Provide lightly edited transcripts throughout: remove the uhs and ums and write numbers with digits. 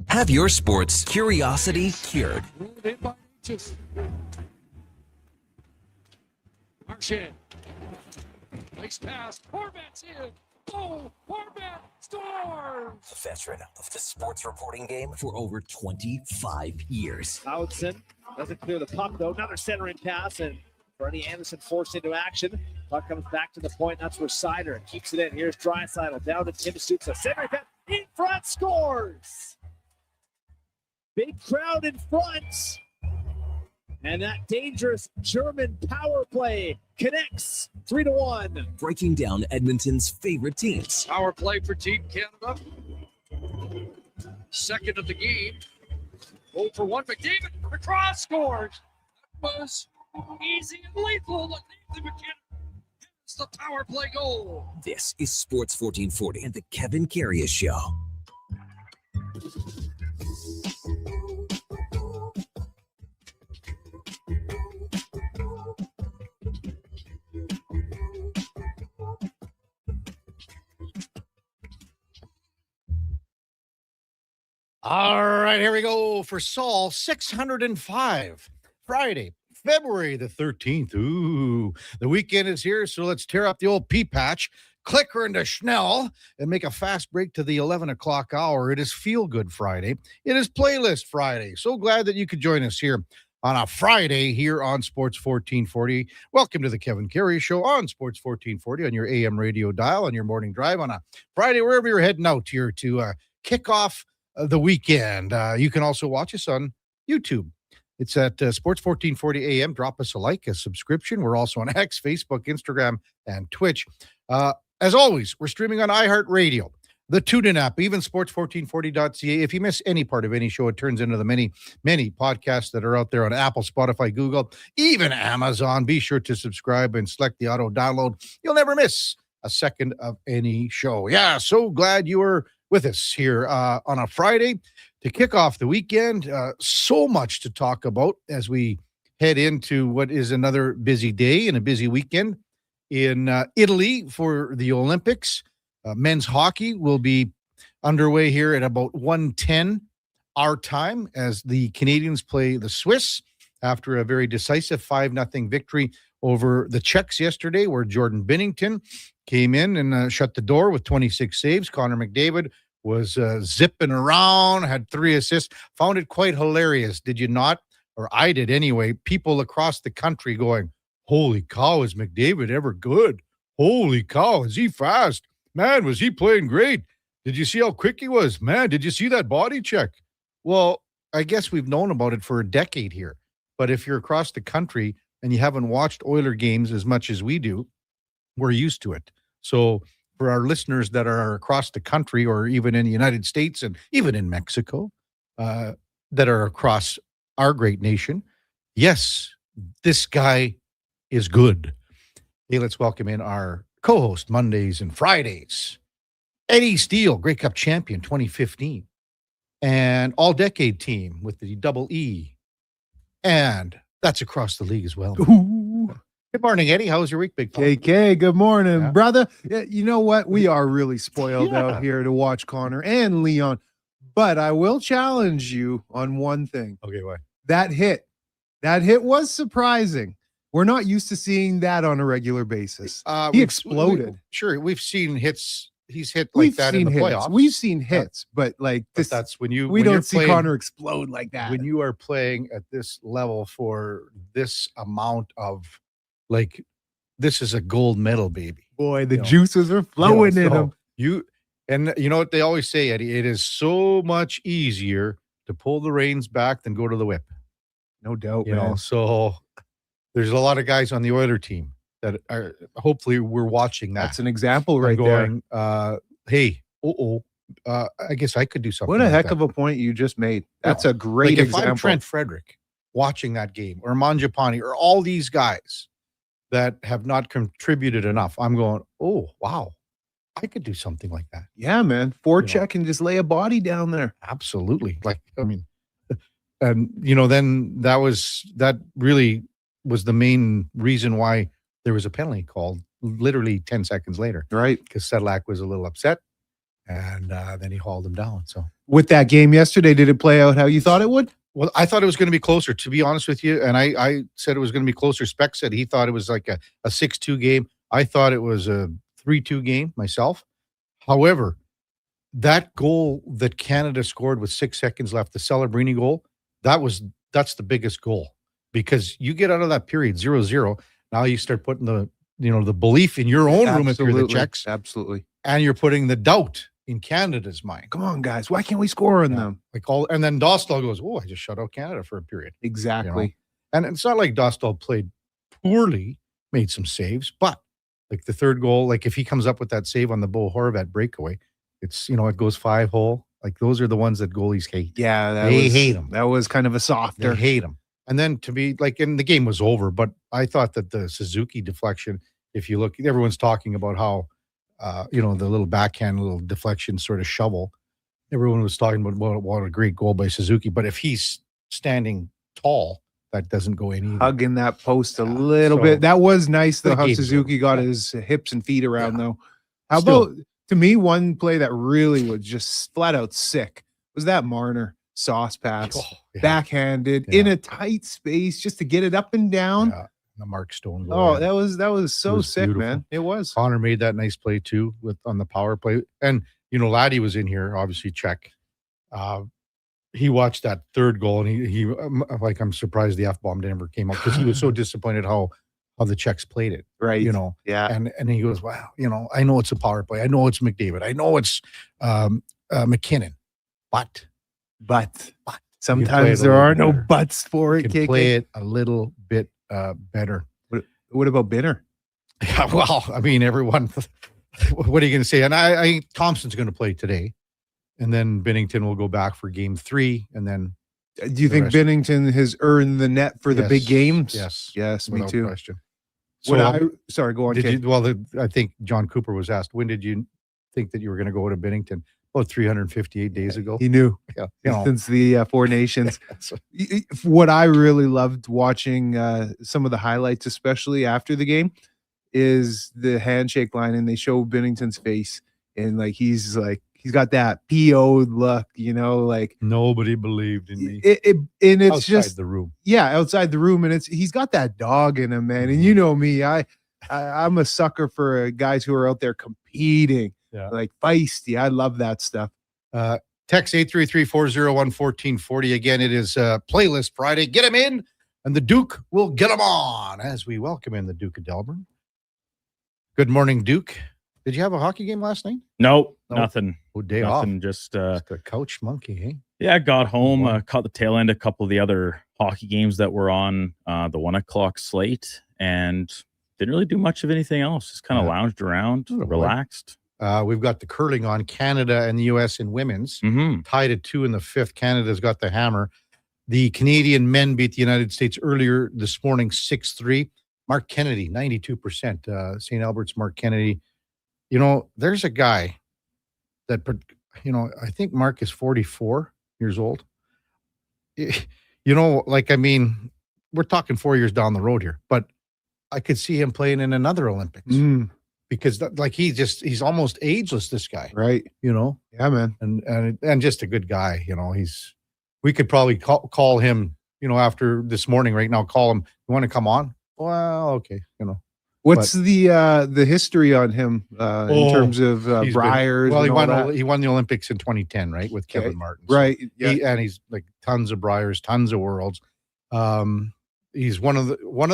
Have your sports curiosity cured. Marchand. Nice pass. Horvat's in. Oh, Horvat scores! A veteran of the sports reporting game for over 25 years. Howardson doesn't clear the puck, though. Another centering pass, and Freddie Anderson forced into action. Puck comes back to the point. That's where Sider keeps it in. Here's Draisaitl down to Tim Stützle. Centering pass in front, scores! Big crowd in front. And that dangerous German power play connects 3-1. Breaking down Edmonton's favorite teams. Power play for Team Canada. Second of the game. 0 for 1. McDavid across scores. That was easy and lethal. Nathan McKinnon hits the power play goal. This is Sports 1440 and the Kevin Karius Show. All right, here we go for Saul 605, Friday, February the 13th. Ooh, the weekend is here, so let's tear up the old pea patch, click her into Schnell, and make a fast break to the 11 o'clock hour. It is Feel Good Friday. It is Playlist Friday. So glad that you could join us here on a Friday here on Sports 1440. Welcome to the Kevin Karius Show on Sports 1440 on your AM radio dial on your morning drive on a Friday, wherever you're heading out here to kick off the weekend. You can also watch us on YouTube. It's at Sports 1440 AM. Drop us a like, a subscription. We're also on X, Facebook, Instagram, and Twitch. As always, we're streaming on iHeartRadio, the TuneIn app, even sports1440.ca. If you miss any part of any show, it turns into the many, many podcasts that are out there on Apple, Spotify, Google, even Amazon. Be sure to subscribe and select the auto download. You'll never miss a second of any show. Yeah, so glad you were with us here on a Friday to kick off the weekend. So much to talk about as we head into what is another busy day and a busy weekend in Italy for the Olympics. Men's hockey will be underway here at about 1:10 our time as the Canadians play the Swiss after a very decisive 5-0 victory over the Czechs yesterday, where Jordan Binnington came in and shut the door with 26 saves. Connor McDavid was zipping around, had 3 assists. Found it quite hilarious, did you not? Or I did anyway. People across the country going, holy cow, is McDavid ever good? Holy cow, is he fast? Man, was he playing great? Did you see how quick he was? Man, did you see that body check? Well, I guess we've known about it for a decade here. But if you're across the country and you haven't watched Oiler games as much as we do, we're used to it. So for our listeners that are across the country or even in the United States and even in Mexico that are across our great nation, yes, this guy is good. Hey, let's welcome in our co-host Mondays and Fridays, Eddie Steele, Grey Cup champion 2015, and all-decade team with the double E. And that's across the league as well. Ooh. Good morning, Eddie. How was your week, big fella? KK, good morning, Yeah. brother. Yeah, you know what? We are really spoiled out here to watch Connor and Leon. But I will challenge you on one thing. Okay, why? That hit was surprising. We're not used to seeing that on a regular basis. He exploded. We've seen hits. He's hit like that in the playoffs. We've seen hits, but like this, that's when you we don't see Connor explode like that. When you are playing at this level for this amount of, like, this is a gold medal, baby. Boy, the juices are flowing in him. You know what they always say, Eddie? It is so much easier to pull the reins back than go to the whip. No doubt, You know, so there's a lot of guys on the Oiler team that are, hopefully we're watching that. That's an example right going, there. Hey, I guess I could do something. What a like heck that. of a point you just made. That's No, a great like if example. I'm Trent Frederick watching that game, or Mangiapane, or all these guys that have not contributed enough, I'm going, oh, wow, I could do something like that. Yeah, man. Forecheck and just lay a body down there. Absolutely. Like, I mean, and, then that really was the main reason why there was a penalty called literally 10 seconds later. Right. Because Sedlak was a little upset. and then he hauled him down. So With that game yesterday, did it play out how you thought it would? well, I thought it was going to be closer, to be honest with you. And I said it was going to be closer. Spec said he thought it was like a 6-2 game. I thought it was a 3-2 game myself. However, that goal that Canada scored with 6 seconds left, the Celebrini goal, that's the biggest goal, because you get out of that period 0-0. Now you start putting the belief in your own room if you're the Czechs, Absolutely. and you're putting the doubt in Canada's mind. Come on, guys. Why can't we score on them? And then Dostal goes, "Oh, I just shut out Canada for a period." Exactly. And it's not like Dostal played poorly, made some saves, but like the third goal, like if he comes up with that save on the Bo Horvat breakaway, it's, it goes 5-hole. Like those are the ones that goalies hate. Yeah, They hate 'em. That was kind of a They softer. hate him. And then to be like, and the game was over, but I thought that the Suzuki deflection, if you look, everyone's talking about how, the little backhand, little deflection sort of shovel. Everyone was talking about what a great goal by Suzuki. But if he's standing tall, that doesn't go in either. Hugging that post a little so bit. That was nice, though, the how game's Suzuki over. got Yeah. his hips and feet around, Yeah. though. How Still. about, to me, one play that really was just flat out sick was that Marner sauce pass. Oh, yeah. Backhanded Yeah. in a tight space just to get it up and down. Yeah. The Mark Stone goal. Oh, yeah. that was so was sick, beautiful. man. It was. Connor made that nice play too on the power play. And, Laddie was in here, obviously Czech. He watched that third goal and he I'm surprised the F-bomb never came out, because he was so disappointed how the Czechs played it, Right. Yeah. And he goes, wow, I know it's a power play. I know it's McDavid. I know it's McKinnon, but Sometimes it a there little are no better. buts for you it. can KK. play it a little bit better. What about Binner? Yeah, well, I mean, everyone, what are you going to say? And I think Thompson's going to play today, and then Binnington will go back for game 3, and then Do you the think rest- Binnington has earned the net for the big Yes, games? Yes, Yes, me without too. question. Sorry, go on, Did Kate. you, I think John Cooper was asked, when did you think that you were going to go to Binnington? About 358 days ago. He knew Yeah, since the Four Nations. so- What I really loved watching some of the highlights, especially after the game, is the handshake line, and they show Binnington's face, and like he's got that PO'd look, like nobody believed in me. and it's Outside just the room. outside the room, and he's got that dog in him, man. And you know me, I'm a sucker for guys who are out there competing, like feisty. I love that stuff. Text 833-401-1440. Again, it is Playlist Friday. Get him in, and the Duke will get him on as we welcome in the Duke of Delburne. Good morning, Duke. Did you have a hockey game last night? Nope, No. nothing. Oh, day Nothing. off. Just Just a couch monkey, eh? yeah, got home, Wow. caught the tail end of a couple of the other hockey games that were on the 1:00 slate, and didn't really do much of anything else. Just kind of Yeah. lounged around, Oh, boy. relaxed. We've got the curling on, Canada and the U.S. in women's. Mm-hmm. Tied at 2 in the 5th. Canada's got the hammer. The Canadian men beat the United States earlier this morning, 6-3. Mark Kennedy, 92%. St. Albert's Mark Kennedy. There's a guy that, I think Mark is 44 years old. We're talking 4 years down the road here, but I could see him playing in another Olympics because he's almost ageless, this guy, Right. Yeah, man. and just a good guy. We could probably call him, after this morning right now, call him. You want to come on? Well, okay. What's the history on him in terms of He's Briars? Well, and all that? he won the Olympics in 2010, right? With Kevin Martin. So Right. Yeah. and he's like tons of Briars, tons of worlds. He's one of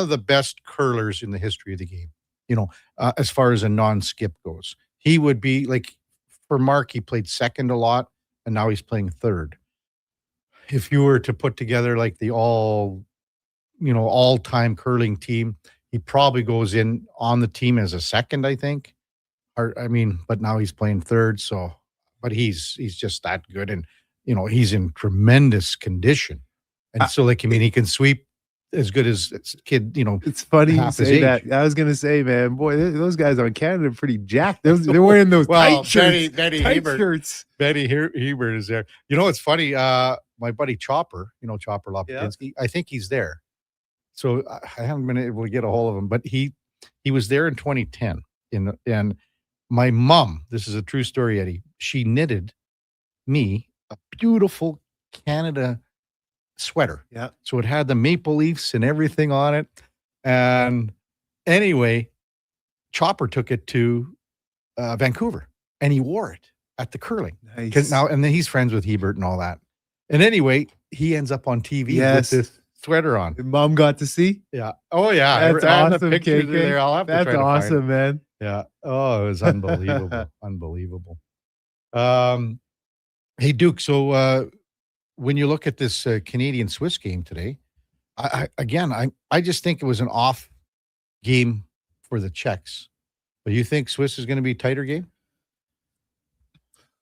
the best curlers in the history of the game. As far as a non-skip goes, he would be like, for Mark, he played second a lot, and now he's playing third. If you were to put together like the all-time curling team, he probably goes in on the team as a second, I think. But now he's playing third. So, but he's just that good, and he's in tremendous condition, and he can sweep as good as kid. It's funny you half his say age. that. I was gonna say, man, boy, those guys on Canada are pretty jacked. They're wearing those tight shirts. Betty Tight Hebert. shirts. Betty Hebert is there. It's funny. My buddy Chopper, Chopper Lopatinsky, I think he's there. So I haven't been able to get a hold of him, but he was there in 2010, and my mom, this is a true story, Eddie. She knitted me a beautiful Canada sweater. Yeah. So it had the maple leafs and everything on it. And anyway, Chopper took it to Vancouver and he wore it at the curling. Nice. Now, and then he's friends with Hebert and all that. And anyway, he ends up on TV Yes. with this sweater on. Your mom got to see. Yeah. Oh, yeah. That's And awesome, the pictures KK. are there. I'll have to That's try to find it. awesome, man. Yeah. Oh, it was unbelievable. Unbelievable. Hey, Duke. So when you look at this Canadian Swiss game today, I just think it was an off game for the Czechs. But you think Swiss is going to be a tighter game?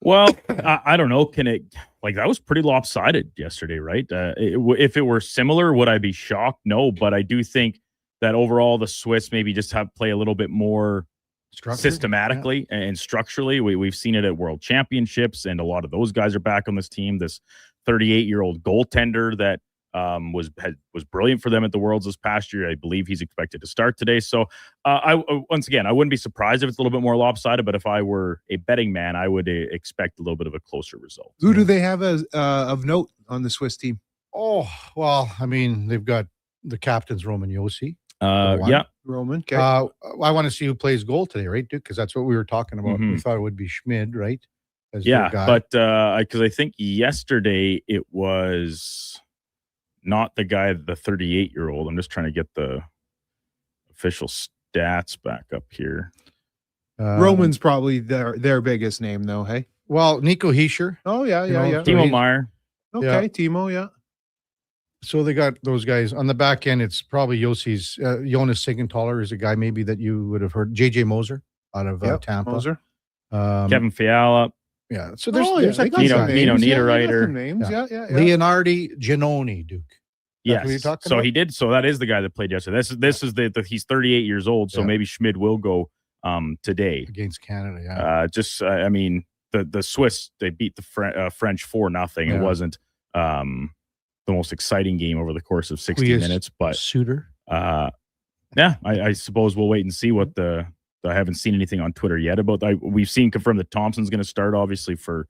Well, I don't know. Can it, like, that was pretty lopsided yesterday, right? If it were similar, would I be shocked? No, but I do think that overall the Swiss maybe just have play a little bit more systematically and structurally. We've seen it at World Championships, and a lot of those guys are back on this team. This 38-year-old goaltender that was brilliant for them at the Worlds this past year. I believe he's expected to start today. So once again, I wouldn't be surprised if it's a little bit more lopsided, but if I were a betting man, I would expect a little bit of a closer result. Who do they have as of note on the Swiss team? Oh, well, I mean, they've got the captain's Roman Yossi. Yeah. Roman. Okay. I want to see who plays goal today, right, Duke? Because that's what we were talking about. Mhm. We thought it would be Schmid, right? As Yeah, your guy. but because I think yesterday it was not the guy, the 38-year-old. I'm just trying to get the official stats back up here. Roman's probably their biggest name, though. Hey. Well, Nico Heischer. Oh yeah, yeah, yeah. Timo Meyer. Okay, Yeah. Timo. Yeah. So they got those guys on the back end. It's probably Yossi's. Jonas Sigenthaler is a guy maybe that you would have heard. JJ Moser out of Tampa. Moser. Kevin Fiala. Yeah. So there's they like got Nino- some names. Nino Yeah, they got Niederreiter. some names. Yeah. Yeah, yeah. Leonardi Giannoni, Duke. Yes. what you're talking So about? he did. So that is the guy that played yesterday. This is the he's 38 years old. So Yeah. maybe Schmid will go today. Against Canada, yeah. I mean, the Swiss, they beat the French 4-0. Yeah. It wasn't the most exciting game over the course of 60 Quius minutes, but Suter. yeah, I suppose we'll wait and see what I haven't seen anything on Twitter yet about that. We've seen confirmed that Thompson's going to start, obviously, for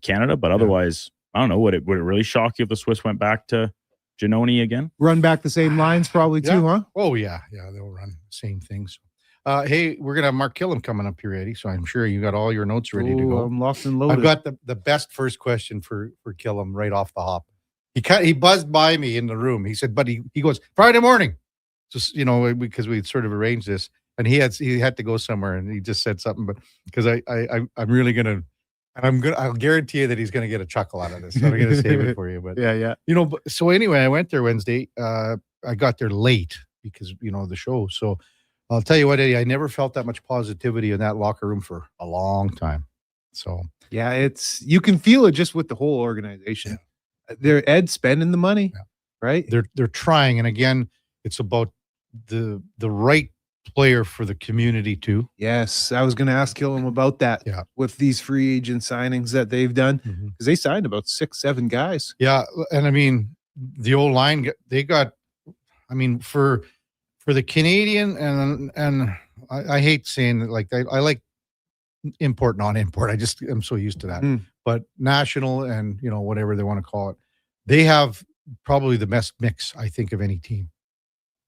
Canada, but otherwise, I don't know. Would it really shock you if the Swiss went back to Giannoni again? Run back the same lines, probably too, huh? Oh, yeah. Yeah, they'll run the same things. Hey, we're going to have Mark Killam coming up here, Eddie, so I'm sure you got all your notes ready to go. I'm locked and loaded. I've got the best first question for Killam right off the hop. He buzzed by me in the room. He said, but he goes, Friday morning. Just, because we sort of arranged this, and he had to go somewhere, and he just said something, but because I'm really going to, and I'll guarantee you that he's going to get a chuckle out of this. So I'm going to save it for you. But yeah. So anyway, I went there Wednesday. I got there late because, the show. So I'll tell you what, Eddie, I never felt that much positivity in that locker room for a long time. So Yeah, you can feel it just with the whole organization. They're Ed's spending the money, right? they're trying. And again, it's about the right player for the community too. Yes, I was going to ask Killam about that. Yeah. With these free agent signings that they've done, because they signed about 6-7 guys. Yeah, and I mean the old line they got. I mean for the Canadian and I hate saying it like I like import non-import. I'm so used to that. But national and whatever they want to call it, they have probably the best mix I think of any team.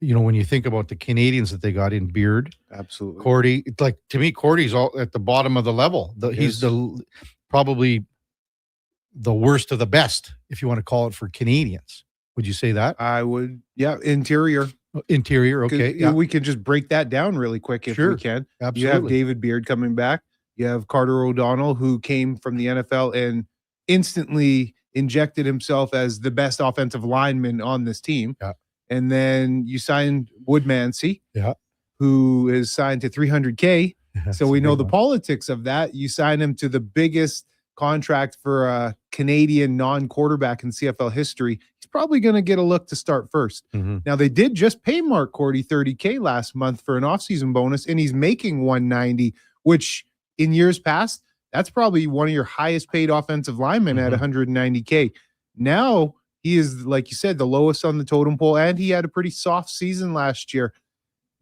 When you think about the Canadians that they got in Beard, Absolutely. Cordy, like to me, Cordy's all at the bottom of the level. He's probably the worst of the best, if you want to call it for Canadians. Would you say that? I would. Yeah, interior. Okay. Yeah. We could just break that down really quick if we can. Absolutely. You have David Beard coming back. You have Carter O'Donnell, who came from the NFL and instantly injected himself as the best offensive lineman on this team. Yeah. And then you signed Woodmansey, who is signed to $300K. So we know the politics of that. You sign him to the biggest contract for a Canadian non-quarterback in CFL history. He's probably going to get a look to start first. Now, they did just pay Mark Cordy $30K last month for an offseason bonus, and he's making $190, which in years past, that's probably one of your highest paid offensive linemen at $190K. Now, he is, like you said, the lowest on the totem pole, and he had a pretty soft season last year.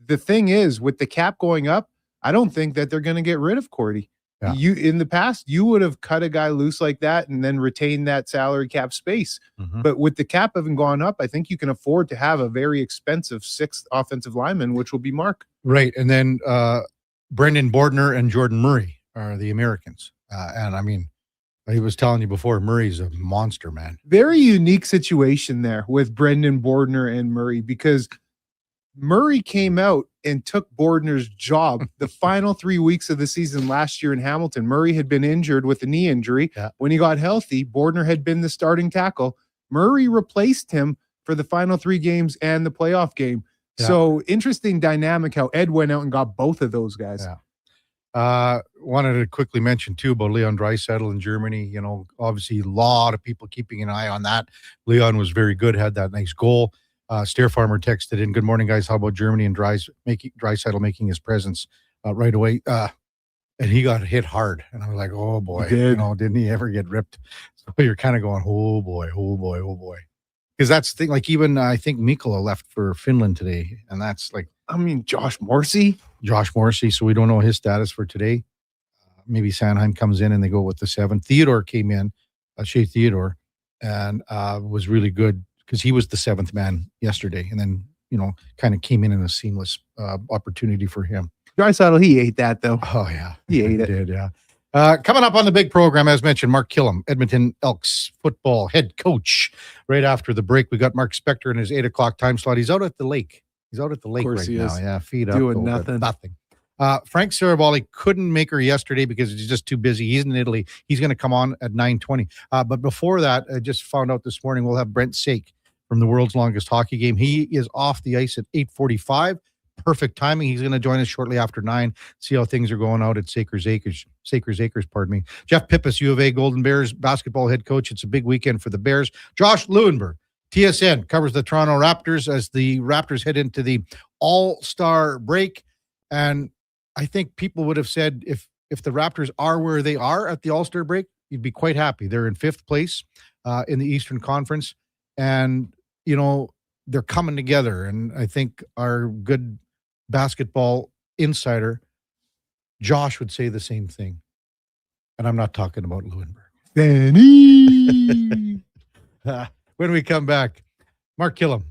The thing is, with the cap going up, I don't think that they're going to get rid of Cordy. Yeah. You in the past, you would have cut a guy loose like that and then retained that salary cap space. Mhm. But with the cap having gone up, I think you can afford to have a very expensive sixth offensive lineman, which will be Mark. Right. And then Brendan Bordner and Jordan Murray are the Americans. And I mean, I was telling you before, Murray's a monster, man. Very unique situation there with Brendan Bordner and Murray, because Murray came out and took Bordner's job the final 3 weeks of the season last year in Hamilton. Murray had been injured with a knee injury. Yeah. When he got healthy, Bordner had been the starting tackle. Murray replaced him for the final 3 games and the playoff game. Yeah. So interesting dynamic how Ed went out and got both of those guys. Yeah. Wanted to quickly mention too about Leon Draisaitl in Germany. You know, obviously a lot of people keeping an eye on that. Leon was very good, had that nice goal. Stair Farmer texted in, "Good morning, guys. How about Germany and Draisaitl making his presence right away?" And he got hit hard, and I was like, "Oh boy, He did. didn't he ever get ripped?" So you're kind of going, "Oh boy, oh boy, oh boy," because that's the thing. Like even I think Mikkola left for Finland today, and that's like I mean, Josh Morrissey. So we don't know his status for today. Maybe Sanheim comes in and they go with the 7. Theodore came in, Shea Theodore, and was really good because he was the 7th man yesterday, and then kind of came in a seamless opportunity for him. Draisaitl, he ate that though. Oh yeah, He ate it. did, yeah. Coming up on the big program, as mentioned, Mark Killam, Edmonton Elks football head coach. Right after the break, we got Mark Spector in his 8 o'clock time slot. He's out at the lake. He's out at the lake course right he now. is. Yeah, feet up. Doing over nothing. Nothing. Frank Saravalli couldn't make her yesterday because he's just too busy. He's in Italy. He's going to come on at 9:20. But before that, I just found out this morning we'll have Brent Sake from the world's longest hockey game. He is off the ice at 8:45. Perfect timing. He's going to join us shortly after 9. See how things are going out at Sakers Acres. Pardon me. Jeff Pippis, U of A Golden Bears basketball head coach. It's a big weekend for the Bears. Josh Lewinberg, TSN, covers the Toronto Raptors as the Raptors head into the All-Star break. And I think people would have said if the Raptors are where they are at the All-Star break, you'd be quite happy. They're in 5th place in the Eastern Conference. And, they're coming together. And I think our good basketball insider, Josh, would say the same thing. And I'm not talking about Lewinberg. Benny. When we come back, Mark Killam,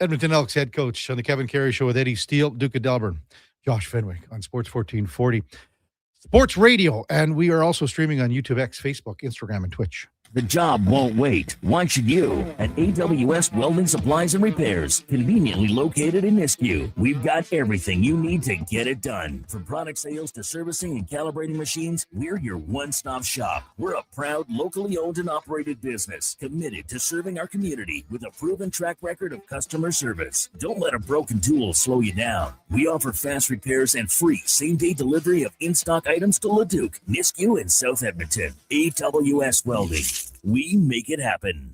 Edmonton Elks head coach on the Kevin Carey Show with Eddie Steele, Duke of Delburne, Josh Fenwick on Sports 1440, Sports Radio, and we are also streaming on YouTube, X, Facebook, Instagram, and Twitch. The job won't wait. Why should you? At AWS Welding Supplies and Repairs, conveniently located in Nisku, we've got everything you need to get it done. From product sales to servicing and calibrating machines, we're your one-stop shop. We're a proud, locally owned and operated business, committed to serving our community with a proven track record of customer service. Don't let a broken tool slow you down. We offer fast repairs and free same-day delivery of in-stock items to Leduc, Nisku, and South Edmonton. AWS Welding. We make it happen.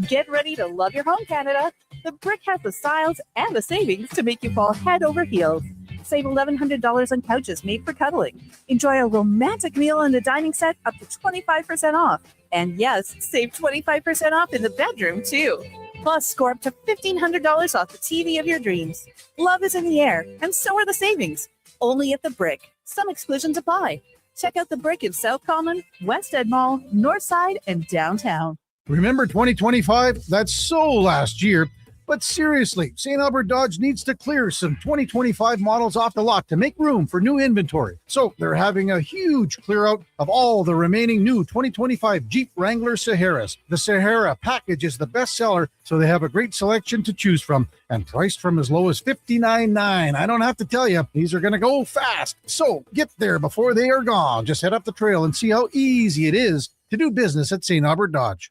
Get ready to love your home, Canada. The Brick has the styles and the savings to make you fall head over heels. Save $1,100 on couches made for cuddling. Enjoy a romantic meal in the dining set up to 25% off. And yes, save 25% off in the bedroom, too. Plus, score up to $1,500 off the TV of your dreams. Love is in the air, and so are the savings. Only at the Brick. Some exclusions apply. Check out the Brick in South Common, West Ed Mall, Northside, and downtown. Remember 2025? That's so last year. But seriously, St. Albert Dodge needs to clear some 2025 models off the lot to make room for new inventory. So they're having a huge clear out of all the remaining new 2025 Jeep Wrangler Saharas. The Sahara package is the best seller, so they have a great selection to choose from and priced from as low as $59.9. I don't have to tell you, these are going to go fast. So get there before they are gone. Just head up the trail and see how easy it is to do business at St. Albert Dodge.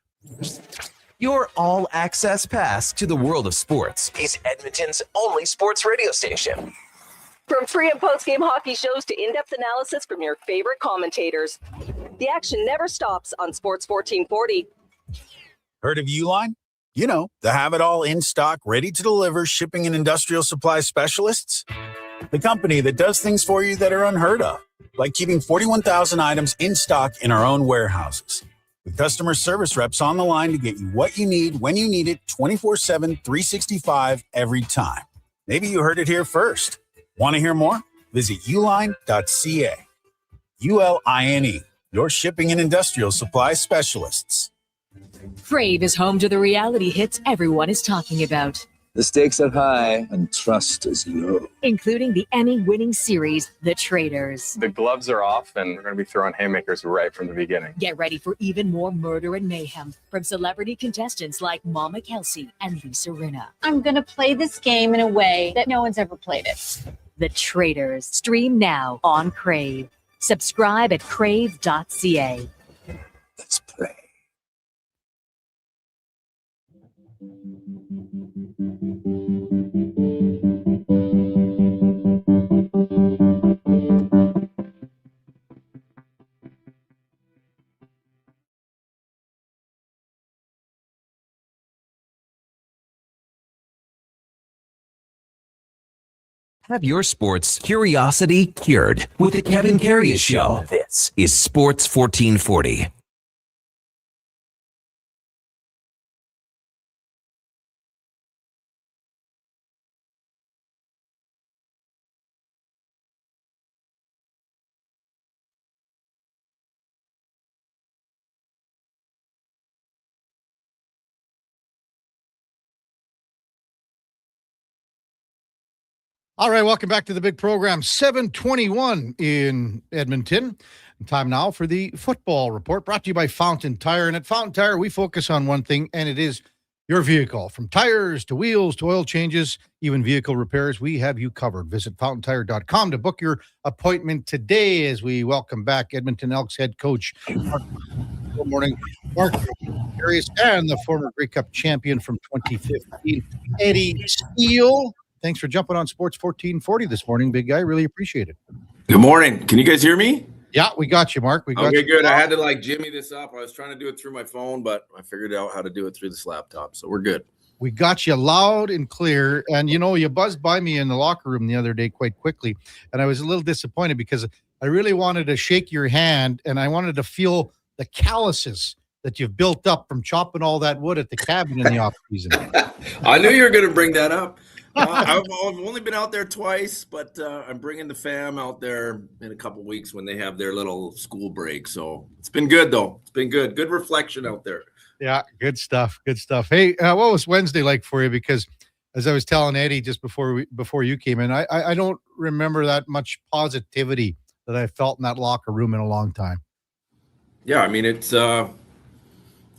Your all-access pass to the world of sports is Edmonton's only sports radio station. From pre- and post-game hockey shows to in-depth analysis from your favorite commentators, the action never stops on Sports 1440. Heard of Uline? You know, the have-it-all in stock, ready to deliver shipping and industrial supply specialists. The company that does things for you that are unheard of, like keeping 41,000 items in stock in our own warehouses. With customer service reps on the line to get you what you need when you need it 24/7, 365 every time. Maybe you heard it here first. Want to hear more? Visit uline.ca. ULINE, your shipping and industrial supply specialists. Crave is home to the reality hits everyone is talking about, The stakes are high and trust is low. including the Emmy-winning series, The Traitors. The gloves are off, and we're going to be throwing haymakers right from the beginning. Get ready for even more murder and mayhem from celebrity contestants like Mama Kelsey and Lisa Rinna. I'm going to play this game in a way that no one's ever played it. The Traitors. Stream now on Crave. Subscribe at crave.ca. Let's play. Have your sports curiosity cured with the Kevin Karius Show. This is Sports 1440. All right, welcome back to the big program. 7:21 in Edmonton. Time now for the football report, brought to you by Fountain Tire. And at Fountain Tire, we focus on one thing, and it is your vehicle. From tires to wheels to oil changes, even vehicle repairs, we have you covered. Visit fountaintire.com to book your appointment today as we welcome back Edmonton Elks head coach, Mark. Good morning, Mark Karius, and the former Grey Cup champion from 2015, Eddie Steele. Thanks for jumping on Sports 1440 this morning, big guy. Really appreciate it. Good morning. Can you guys hear me? Yeah, we got you, Mark. We got okay, you. good. I had to jimmy this up. I was trying to do it through my phone, but I figured out how to do it through this laptop. So we're good. We got you loud and clear. And, you buzzed by me in the locker room the other day quite quickly. And I was a little disappointed because I really wanted to shake your hand and I wanted to feel the calluses that you've built up from chopping all that wood at the cabin in the off season. I knew you were going to bring that up. I've only been out there twice, but I'm bringing the fam out there in a couple weeks when they have their little school break. So it's been good, though. It's been good. Good reflection out there. Yeah, good stuff. Good stuff. Hey, what was Wednesday like for you? Because as I was telling Eddie just before you came in, I don't remember that much positivity that I felt in that locker room in a long time. Yeah, I mean, it's building.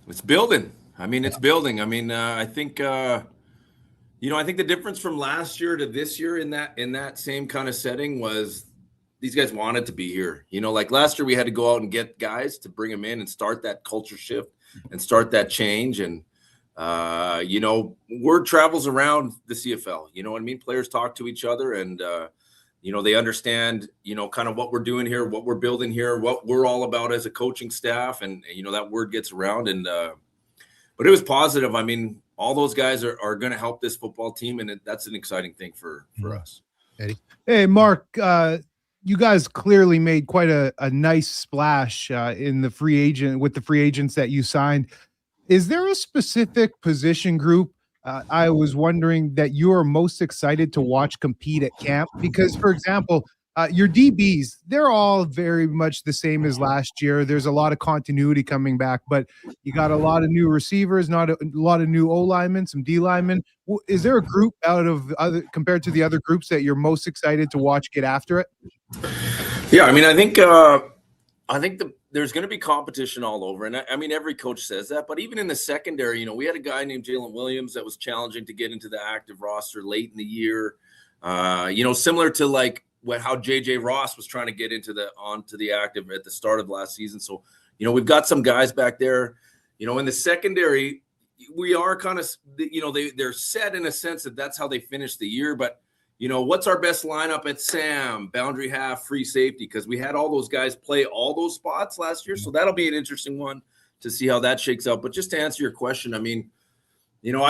It's building. I think I think the difference from last year to this year in that same kind of setting was these guys wanted to be here. Like last year we had to go out and get guys to bring them in and start that culture shift and start that change. And, word travels around the CFL. You know what I mean? Players talk to each other and, they understand, kind of what we're doing here, what we're building here, what we're all about as a coaching staff. And that word gets around. And but it was positive. All those guys are going to help this football team, and that's an exciting thing for us. Eddie? Hey, Mark, you guys clearly made quite a nice splash in the free agents that you signed. Is there a specific position group I was wondering that you are most excited to watch compete at camp? Because, for example, your DBs, they're all very much the same as last year. There's a lot of continuity coming back, but you got a lot of new receivers, not a lot of new O linemen, some D linemen. Is there a group out of compared to the other groups that you're most excited to watch get after it? Yeah, I think there's going to be competition all over, and every coach says that. But even in the secondary, we had a guy named Jalen Williams that was challenging to get into the active roster late in the year. Similar to how JJ Ross was trying to get onto the active at the start of last season. So, we've got some guys back there, in the secondary, we are kind of, they're set in a sense that that's how they finish the year. But, what's our best lineup at Sam, boundary half, free safety? Because we had all those guys play all those spots last year. So that'll be an interesting one to see how that shakes out. But just to answer your question, I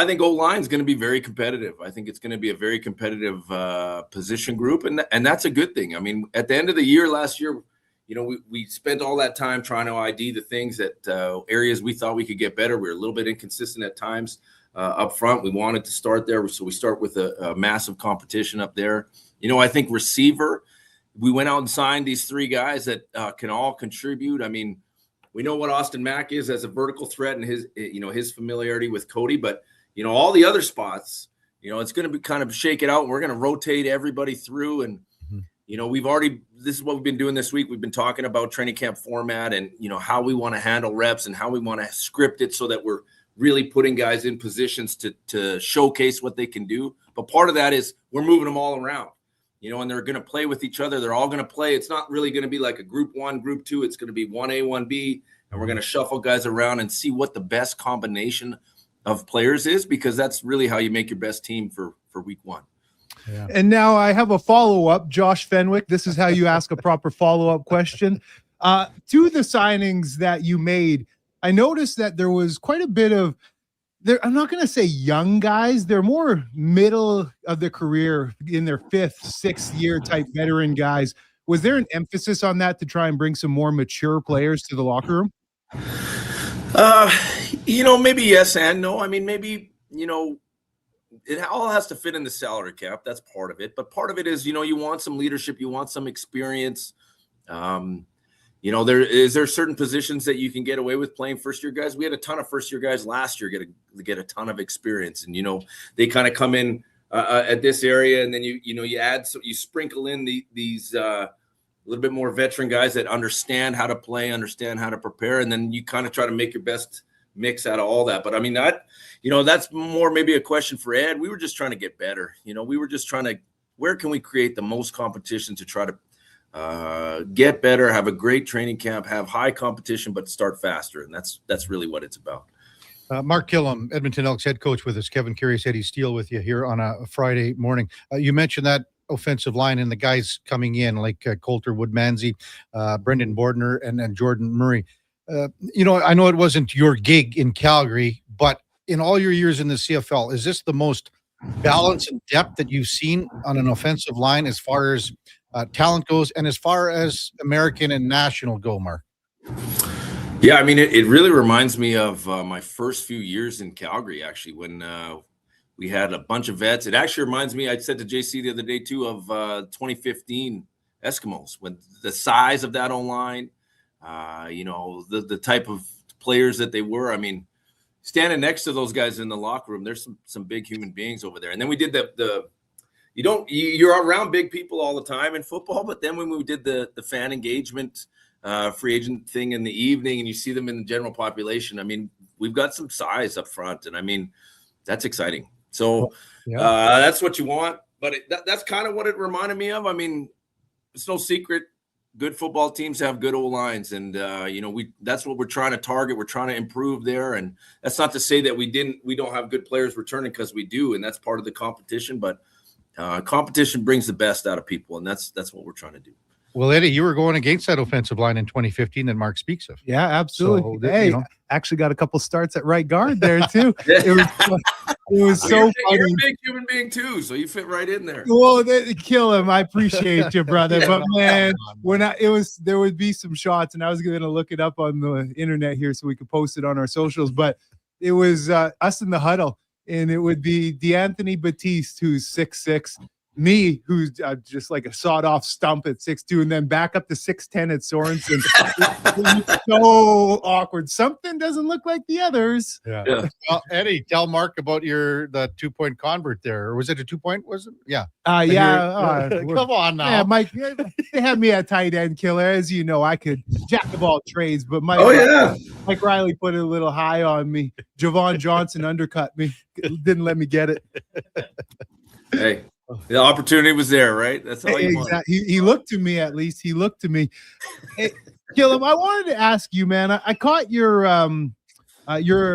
think O-line is going to be very competitive. I think it's going to be a very competitive position group, and that's a good thing. At the end of the year last year, we spent all that time trying to ID the things that areas we thought we could get better. We were a little bit inconsistent at times up front. We wanted to start there, so we start with a massive competition up there. I think receiver we went out and signed these 3 guys that can all contribute. I mean, we know what Austin Mack is as a vertical threat and his familiarity with Cody, but all the other spots, it's going to be kind of shake it out. And we're going to rotate everybody through. And, this is what we've been doing this week. We've been talking about training camp format and, how we want to handle reps and how we want to script it so that we're really putting guys in positions to showcase what they can do. But part of that is we're moving them all around, and they're going to play with each other. They're all going to play. It's not really going to be like a group 1, group 2. It's going to be 1A, 1B, and we're going to shuffle guys around and see what the best combination of players is, because that's really how you make your best team for week 1. Yeah. And now I have a follow-up. Josh Fenwick, this is how you ask a proper follow-up question. To the signings that you made, I noticed that there was quite a bit of I'm not going to say young guys. They're more middle of their career, in their 5th, 6th year type veteran guys. Was there an emphasis on that to try and bring some more mature players to the locker room? Maybe yes and no. I mean, maybe, it all has to fit in the salary cap. That's part of it. But part of it is, you want some leadership, you want some experience. There certain positions that you can get away with playing first-year guys. We had a ton of first-year guys last year get a ton of experience, and they kind of come in at this area, and then you add, so you sprinkle in these a little bit more veteran guys that understand how to play, understand how to prepare, and then you kind of try to make your best mix out of all that. But I mean, that's more maybe a question for Ed. We were just trying to get better. We were just trying to, where can we create the most competition to try to get better, have a great training camp, have high competition, but start faster. And that's really what it's about. Mark Killam, Edmonton Elks head coach with us. Kevin Karius, Eddie Steele with you here on a Friday morning. You mentioned that offensive line and the guys coming in like Coulter Woodmansey, Brendan Bordner, and Jordan Murray. I know it wasn't your gig in Calgary, but in all your years in the CFL, is this the most balance and depth that you've seen on an offensive line as far as talent goes and as far as American and national go, Mark? Yeah, I mean, it really reminds me of my first few years in Calgary, actually, when we had a bunch of vets. It actually reminds me, I said to JC the other day, too, of 2015 Eskimos, when the size of that O-line, the type of players that they were. I mean, standing next to those guys in the locker room, there's some big human beings over there. And then we did you're around big people all the time in football, but then when we did the fan engagement free agent thing in the evening and you see them in the general population, I mean, we've got some size up front, and I mean, that's exciting. So that's what you want, but that's kind of what it reminded me of. I mean, it's no secret. Good football teams have good O-lines, and that's what we're trying to target. We're trying to improve there, and that's not to say that we don't have good players returning, because we do, and that's part of the competition. But competition brings the best out of people, and that's what we're trying to do. Well, Eddie, you were going against that offensive line in 2015 that Mark speaks of. Yeah, absolutely. So, actually got a couple starts at right guard there too. It was so funny. You're a big human being too, so you fit right in there. Well, kill him. I appreciate you, brother. But man, there would be some shots, and I was going to look it up on the internet here so we could post it on our socials. But it was us in the huddle, and it would be DeAnthony Batiste, who's 6'6", me, who's just like a sawed-off stump at 6'2", and then back up to 6'10" at Sorensen. It's so awkward. Something doesn't look like the others. Yeah. Well, Eddie, tell Mark about the 2-point convert there. Or was it a 2-point? Was it? Yeah. Come on now. Yeah, Mike, they had me at tight end killer. As you know, I could jack of all trades, but Mike Riley put it a little high on me. Javon Johnson undercut me. Didn't let me get it. Hey. The opportunity was there, right? That's all you want. He looked to me, at least. He looked to me. Hey, Gillum, I wanted to ask you, man. I caught your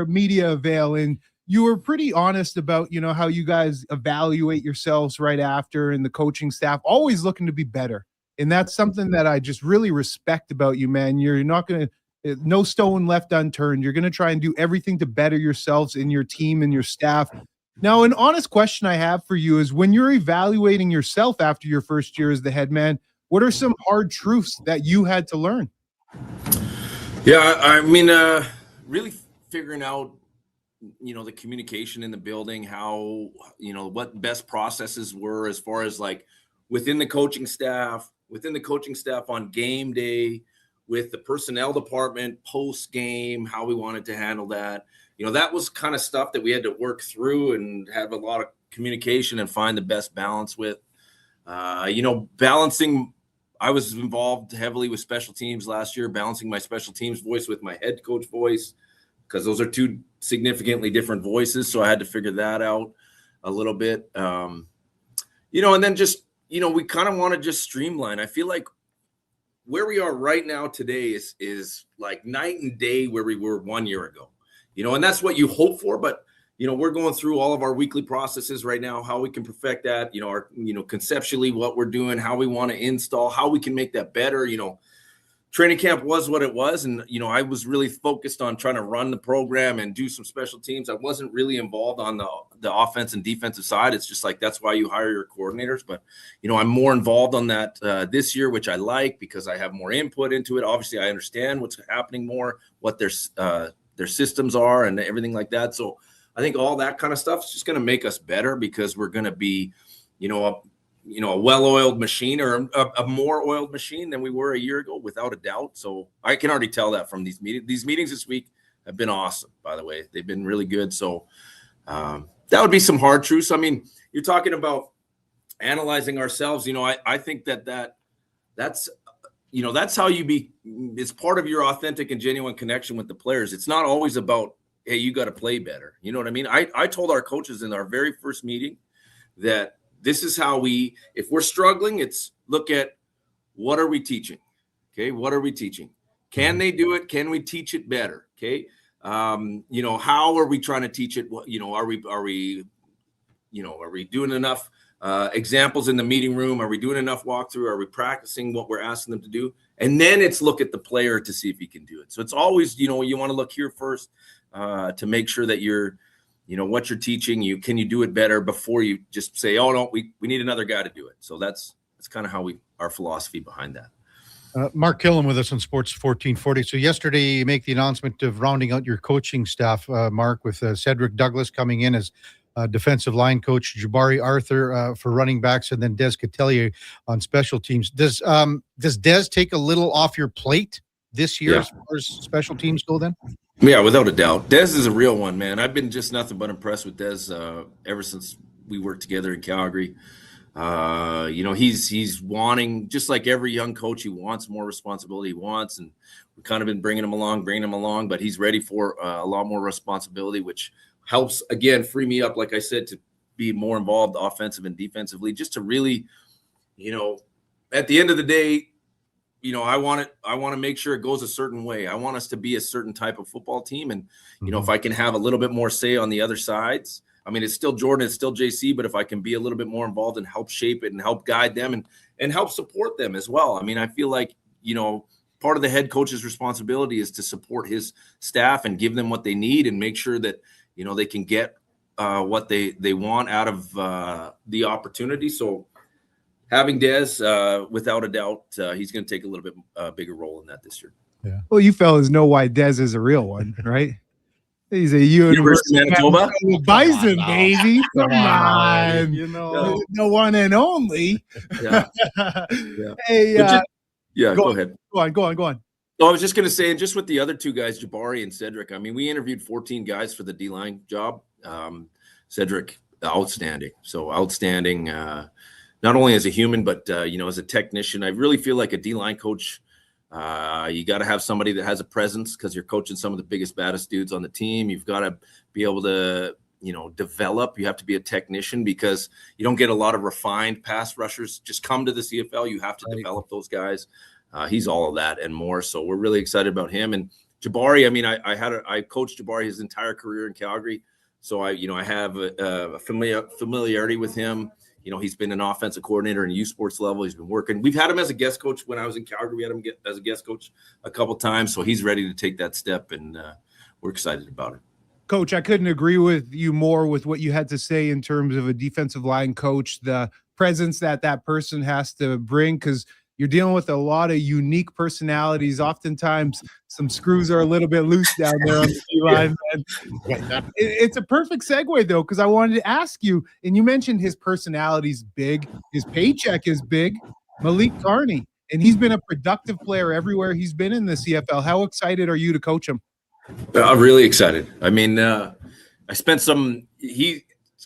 media avail, and you were pretty honest about, how you guys evaluate yourselves right after, and the coaching staff always looking to be better. And that's something that I just really respect about you, man. You're not going to, no stone left unturned. You're going to try and do everything to better yourselves and your team and your staff. Now, an honest question I have for you is, when you're evaluating yourself after your first year as the head man, what are some hard truths that you had to learn? Yeah, I mean, really figuring out, the communication in the building, how, what best processes were as far as like within the coaching staff, within the coaching staff on game day, with the personnel department post game, how we wanted to handle that. That was kind of stuff that we had to work through and have a lot of communication and find the best balance with. Balancing. I was involved heavily with special teams last year, balancing my special teams voice with my head coach voice, because those are two significantly different voices. So I had to figure that out a little bit. And then just, we kind of want to just streamline. I feel like where we are right now today is like night and day where we were 1 year ago, and that's what you hope for. But, we're going through all of our weekly processes right now, how we can perfect that, conceptually what we're doing, how we want to install, how we can make that better. Training camp was what it was. And, I was really focused on trying to run the program and do some special teams. I wasn't really involved on the offense and defensive side. It's just like, that's why you hire your coordinators. But, I'm more involved on that this year, which I like because I have more input into it. Obviously, I understand what's happening more, what their systems are and everything like that. So I think all that kind of stuff is just going to make us better, because we're going to be, a well-oiled machine, or a more oiled machine than we were a year ago, without a doubt. So I can already tell that from these meetings. These meetings this week have been awesome, by the way. They've been really good. So that would be some hard truths. I mean, you're talking about analyzing ourselves. I think that's how you be. It's part of your authentic and genuine connection with the players. It's not always about, hey, you got to play better. You know what I mean? I told our coaches in our very first meeting that this is how if we're struggling, it's look at what are we teaching? Okay. What are we teaching? Can they do it? Can we teach it better? Okay. How are we trying to teach it? Are we doing enough examples in the meeting room? Are we doing enough walkthrough? Are we practicing what we're asking them to do? And then it's look at the player to see if he can do it. So it's always, you want to look here first to make sure that you're, what you're teaching, can you do it better before you just say, oh no, we need another guy to do it. So that's kind of how our philosophy behind that. Mark Killam with us on Sports 1440. So yesterday you make the announcement of rounding out your coaching staff, Mark, with Cedric Douglas coming in as defensive line coach, Jabari Arthur for running backs, and then Des Catelier on special teams. Does Des take a little off your plate this year as far as special teams go then? Yeah, without a doubt. Des is a real one, man. I've been just nothing but impressed with Des ever since we worked together in Calgary. He's wanting, just like every young coach, he wants more responsibility. He wants, and we've kind of been bringing him along, but he's ready for a lot more responsibility, which helps, again, free me up, like I said, to be more involved offensive and defensively, just to really, at the end of the day, I want to make sure it goes a certain way. I want us to be a certain type of football team. And, if I can have a little bit more say on the other sides, I mean, it's still Jordan, it's still JC, but if I can be a little bit more involved and help shape it and help guide them and help support them as well. I mean, I feel like, part of the head coach's responsibility is to support his staff and give them what they need and make sure that, they can get what they want out of the opportunity. So having Des, without a doubt, he's going to take a little bit bigger role in that this year. Yeah. Well, you fellas know why Des is a real one, right? He's a University of Manitoba Bison, baby. Come on. The one and only. Yeah. Hey, go ahead. Go on. No, I was just going to say, and just with the other two guys, Jabari and Cedric, I mean, we interviewed 14 guys for the D-line job. Cedric, outstanding. So outstanding, not only as a human, but, as a technician. I really feel like a D-line coach, you got to have somebody that has a presence because you're coaching some of the biggest, baddest dudes on the team. You've got to be able to, develop. You have to be a technician because you don't get a lot of refined pass rushers just come to the CFL. You have to develop those guys. He's all of that and more. So we're really excited about him. And Jabari, I mean, I coached Jabari his entire career in Calgary. So I have a familiarity with him. He's been an offensive coordinator in youth sports level. He's been working. We've had him as a guest coach when I was in Calgary. We had him as a guest coach a couple times. So he's ready to take that step, and we're excited about it. Coach, I couldn't agree with you more with what you had to say in terms of a defensive line coach, the presence that person has to bring, because you're dealing with a lot of unique personalities. Oftentimes, some screws are a little bit loose down there on the D-line. It's a perfect segue, though, because I wanted to ask you, and you mentioned his personality's big, his paycheck is big. Malik Carney, and he's been a productive player everywhere he's been in the CFL. How excited are you to coach him? I'm really excited. I mean, I spent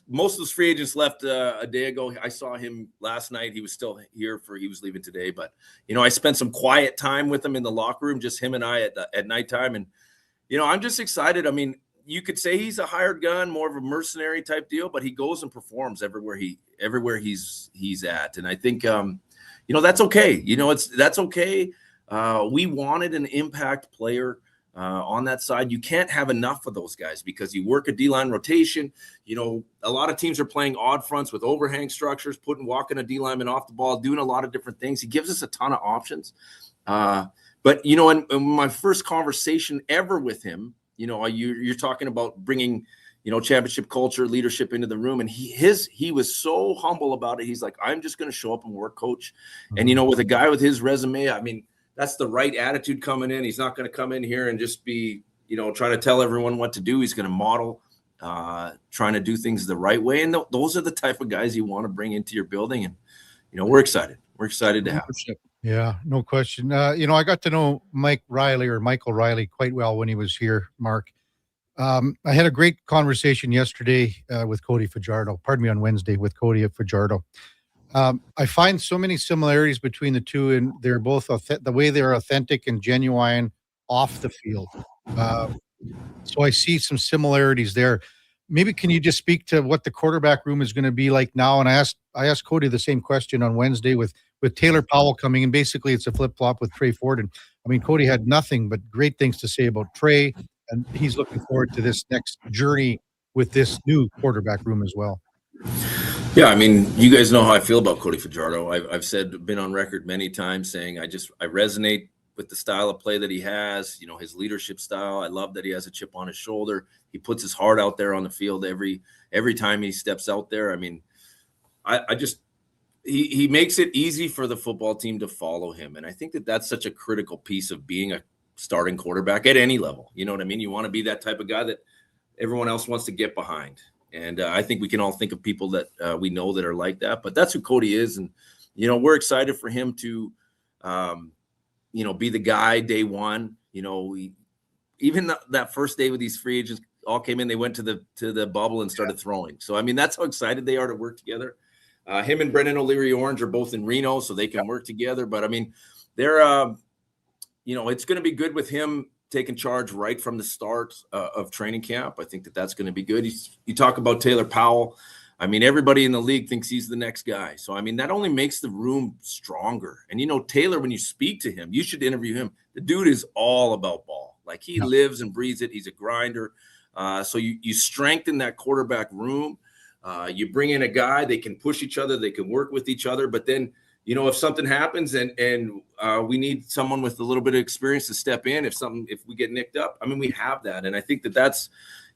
most of those free agents left a day ago. I saw him last night. He was still here he was leaving today. But, I spent some quiet time with him in the locker room, just him and I at nighttime. And, I'm just excited. I mean, you could say he's a hired gun, more of a mercenary type deal, but he goes and performs everywhere he's at. And I think, that's okay. That's okay. We wanted an impact player on that side. You can't have enough of those guys because you work a D-line rotation. A lot of teams are playing odd fronts with overhang structures, walking a D-lineman off the ball, doing a lot of different things. He gives us a ton of options. But, in my first conversation ever with him, you're talking about bringing, championship culture, leadership into the room. And he was so humble about it. He's like, I'm just going to show up and work, coach. And, with a guy with his resume, I mean, that's the right attitude coming in. He's not going to come in here and just be, trying to tell everyone what to do. He's going to model, trying to do things the right way. And those are the type of guys you want to bring into your building. And, we're excited. We're excited to have him. Yeah, no question. I got to know Michael Riley quite well when he was here, Mark. I had a great conversation yesterday with Cody Fajardo, on Wednesday with Cody Fajardo. I find so many similarities between the two, and they're both the way they're authentic and genuine off the field. So I see some similarities there. Maybe can you just speak to what the quarterback room is going to be like now? And I asked Cody the same question on Wednesday with Taylor Powell coming in. Basically, it's a flip-flop with Trey Ford. And I mean, Cody had nothing but great things to say about Trey, and he's looking forward to this next journey with this new quarterback room as well. Yeah, I mean, you guys know how I feel about Cody Fajardo. I've been on record many times saying I resonate with the style of play that he has, his leadership style. I love that he has a chip on his shoulder. He puts his heart out there on the field every time he steps out there. I mean, he makes it easy for the football team to follow him. And I think that that's such a critical piece of being a starting quarterback at any level. You know what I mean? You want to be that type of guy that everyone else wants to get behind. And I think we can all think of people that we know that are like that, but that's who Cody is. And, we're excited for him to, be the guy day one. Even that first day with these free agents all came in, they went to the bubble and started throwing. So, I mean, that's how excited they are to work together. Him and Brendan O'Leary-Orange are both in Reno, so they can work together. But, I mean, they're, it's going to be good with him taking charge right from the start of training camp. I think that that's going to be good. You talk about Taylor Powell. I mean, everybody in the league thinks he's the next guy. So, I mean, that only makes the room stronger. And, Taylor, when you speak to him, you should interview him. The dude is all about ball. Like, he lives and breathes it. He's a grinder. So you strengthen that quarterback room. You bring in a guy, they can push each other, they can work with each other. But then, if something happens and we need someone with a little bit of experience to step in, if we get nicked up, I mean, we have that. And I think that that's,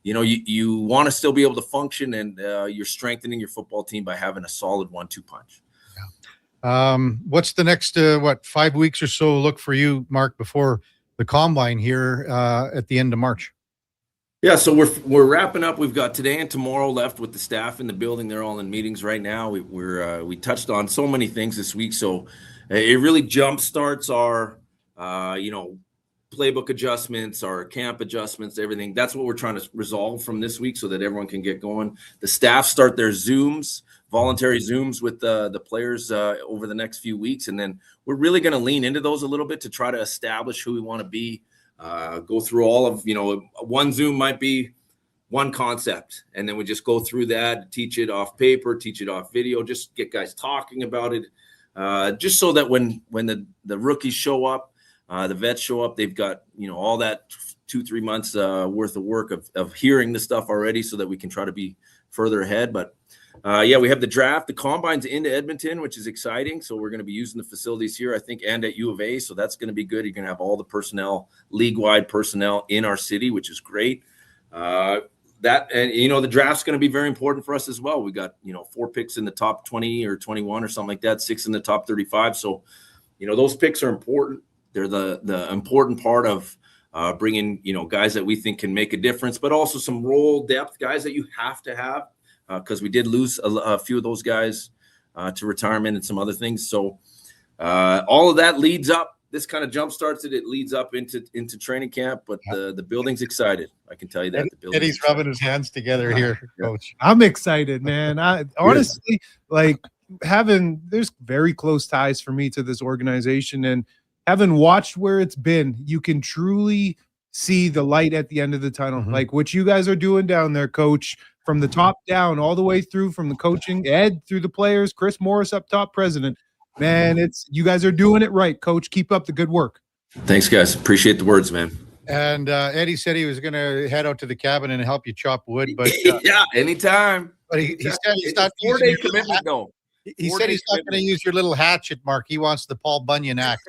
you want to still be able to function, and you're strengthening your football team by having a solid 1-2 punch. Yeah. What's the next, 5 weeks or so look for you, Mark, before the combine here at the end of March? Yeah, so we're wrapping up. We've got today and tomorrow left with the staff in the building. They're all in meetings right now. We touched on so many things this week, so it really jump starts our playbook adjustments, our camp adjustments, everything. That's what we're trying to resolve from this week so that everyone can get going. The staff start their Zooms, voluntary Zooms with the players over the next few weeks, and then we're really going to lean into those a little bit to try to establish who we want to be. Go through all of, one Zoom might be one concept, and then we just go through that, teach it off paper, teach it off video, just get guys talking about it, just so that when the rookies show up, the vets show up, they've got, all that 2-3 months worth of work of hearing the stuff already, so that we can try to be further ahead. But we have the draft, the combines into Edmonton, which is exciting. So we're going to be using the facilities here, I think, and at U of A. So that's going to be good. You're going to have all the personnel, league-wide personnel in our city, which is great. The draft's going to be very important for us as well. We got, 4 picks in the top 20 or 21 or something like that, 6 in the top 35. So, those picks are important. They're the important part of bringing, guys that we think can make a difference, but also some role depth guys that you have to have. Because we did lose a few of those guys to retirement and some other things. So all of that leads up. This kind of jump starts it. It leads up into training camp, but the building's excited. I can tell you that. Eddie's rubbing his hands together here, Coach. I'm excited, man. I honestly like there's very close ties for me to this organization, and having watched where it's been, you can truly see the light at the end of the tunnel. Like what you guys are doing down there, Coach, from the top down, all the way through, from the coaching, Ed through the players, Chris Morris up top, president. Man, you guys are doing it right, Coach. Keep up the good work. Thanks, guys. Appreciate the words, man. And Eddie said he was going to head out to the cabin and help you chop wood, but yeah, anytime. But he said he's not 4-day commitment. No, he said he's not going to use your little hatchet, Mark. He wants the Paul Bunyan act.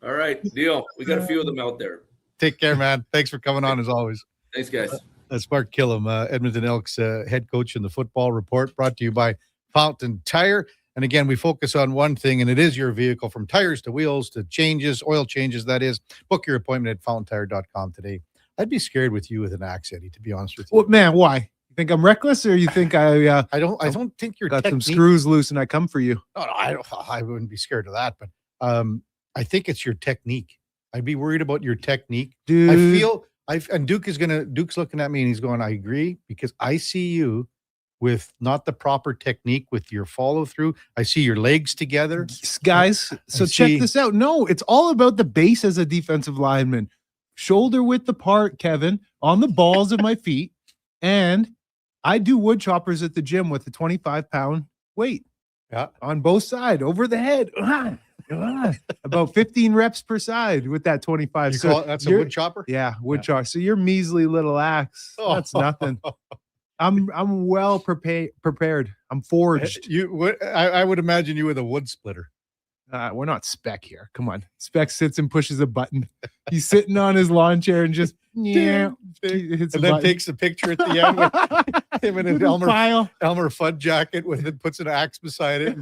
All right, deal. We got a few of them out there. Take care, man. Thanks for coming on as always. Thanks, guys. That's Mark Killam, Edmonton Elks head coach in the football report, brought to you by Fountain Tire. And again, we focus on one thing, and it is your vehicle, from tires to wheels to changes, oil changes, that is. Book your appointment at fountaintire.com today. I'd be scared with you with an axe, Eddie, to be honest with you. Well, man, why? You think I'm reckless, or you think I don't think you're got some screws loose and I come for you? No, I wouldn't be scared of that, but I think it's your technique. I'd be worried about your technique. Dude. And Duke's looking at me and he's going, I agree, because I see you with not the proper technique with your follow through. I see your legs together. Guys, so check this out. No, it's all about the base as a defensive lineman. Shoulder width apart, Kevin, on the balls of my feet. And I do wood choppers at the gym with a 25-pound weight. Yeah. On both sides, over the head. About 15 reps per side with that 25. That's a wood chopper? Yeah, wood chopper. So your measly little axe, that's nothing. I'm well prepared. I'm forged. I would imagine you with a wood splitter. We're not Spec here. Come on. Spec sits and pushes a button. He's sitting on his lawn chair and just hits and then takes a picture at the end with him in an Elmer Fudd jacket with it, puts an axe beside it.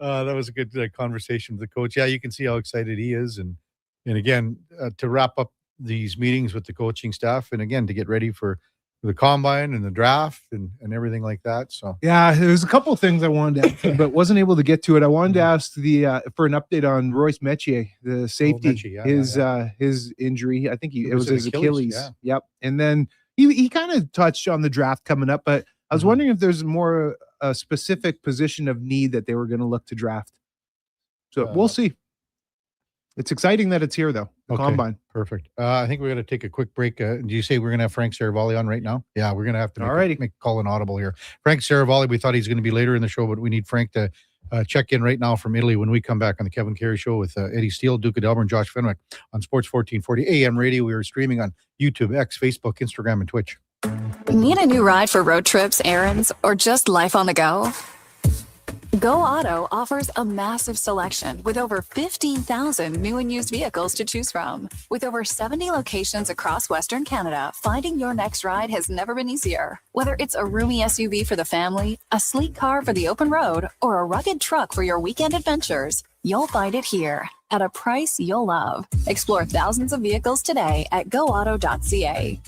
That was a good conversation with the coach. Yeah, you can see how excited he is, and again to wrap up these meetings with the coaching staff, and again to get ready for the combine and the draft and everything like that. So yeah, there's a couple of things I wanted to ask, but wasn't able to get to it. I wanted to ask for an update on Royce Metier, the safety, his injury. I think it was his Achilles. Yeah. Yep. And then he kind of touched on the draft coming up, but I was wondering if there's more a specific position of need that they were going to look to draft. So we'll see. It's exciting that it's here, though. The combine. Perfect. I think we're going to take a quick break. Do you say we're going to have Frank Saravalli on right now? Yeah, we're going to have to make call an audible here. Frank Saravalli, we thought he's going to be later in the show, but we need Frank to check in right now from Italy when we come back on the Kevin Carey Show with Eddie Steele, Duke of Delburne, Josh Fenwick on Sports 1440 AM radio. We are streaming on YouTube, X, Facebook, Instagram, and Twitch. Need a new ride for road trips, errands, or just life on the go? Go Auto offers a massive selection with over 15,000 new and used vehicles to choose from. With over 70 locations across Western Canada, finding your next ride has never been easier. Whether it's a roomy SUV for the family, a sleek car for the open road, or a rugged truck for your weekend adventures, you'll find it here at a price you'll love. Explore thousands of vehicles today at goauto.ca.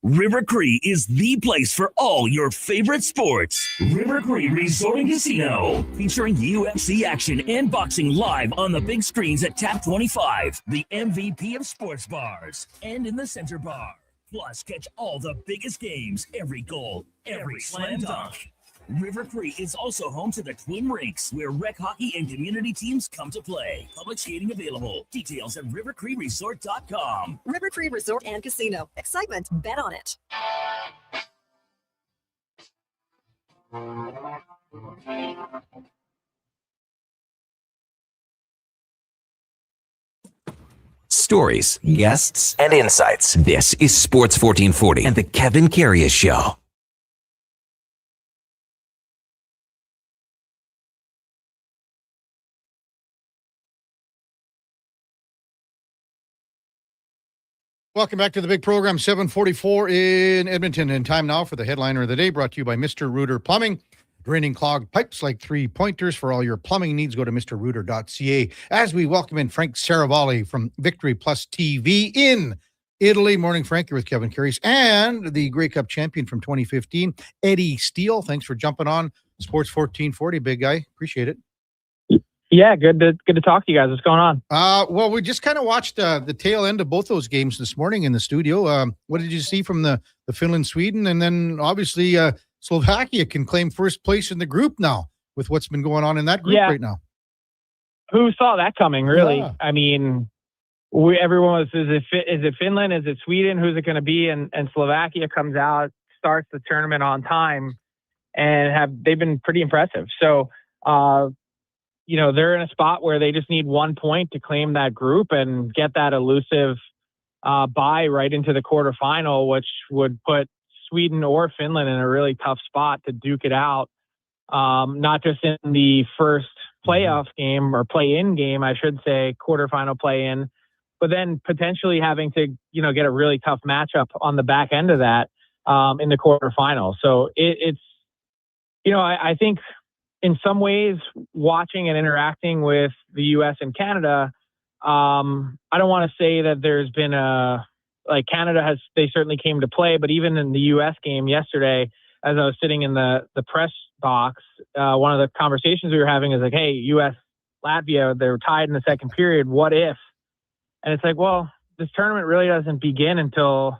River Cree is the place for all your favorite sports. River Cree Resort and Casino, featuring UFC action and boxing live on the big screens at Tap 25, the MVP of sports bars, and in the center bar. Plus, catch all the biggest games, every goal, every slam dunk. River Cree is also home to the Twin Rinks, where rec hockey and community teams come to play. Public skating available. Details at rivercreeresort.com. River Cree Resort and Casino. Excitement, bet on it. Stories, guests, and insights. This is Sports 1440 and the Kevin Karius Show. Welcome back to the big program, 7:44 in Edmonton, and time now for the headliner of the day, brought to you by Mr. Rooter Plumbing. Draining clogged pipes like 3-pointers. For all your plumbing needs, go to mrrooter.ca. As we welcome in Frank Saravalli from Victory Plus TV in Italy. Morning, Frank. You're with Kevin Karius and the Grey Cup champion from 2015, Eddie Steele. Thanks for jumping on Sports 1440, big guy. Appreciate it. Yeah, good to talk to you guys. What's going on? Well, we just kind of watched the tail end of both those games this morning in the studio. What did you see from the Finland-Sweden? And then obviously Slovakia can claim first place in the group now with what's been going on in that group right now. Who saw that coming, really? Yeah. I mean, everyone was, is it Finland? Is it Sweden? Who's it going to be? And Slovakia comes out, starts the tournament on time, and they've been pretty impressive. So, they're in a spot where they just need 1 point to claim that group and get that elusive bye right into the quarterfinal, which would put Sweden or Finland in a really tough spot to duke it out. Not just in the first playoff game or play-in game, I should say, quarterfinal play-in, but then potentially having to, get a really tough matchup on the back end of that in the quarterfinal. So it's, I think in some ways watching and interacting with the U.S. and Canada, I don't want to say that there's been Canada they certainly came to play, but even in the U.S. game yesterday, as I was sitting in the press box, one of the conversations we were having is like, hey, U.S. Latvia, they were tied in the second period. What if? And it's like, well, this tournament really doesn't begin until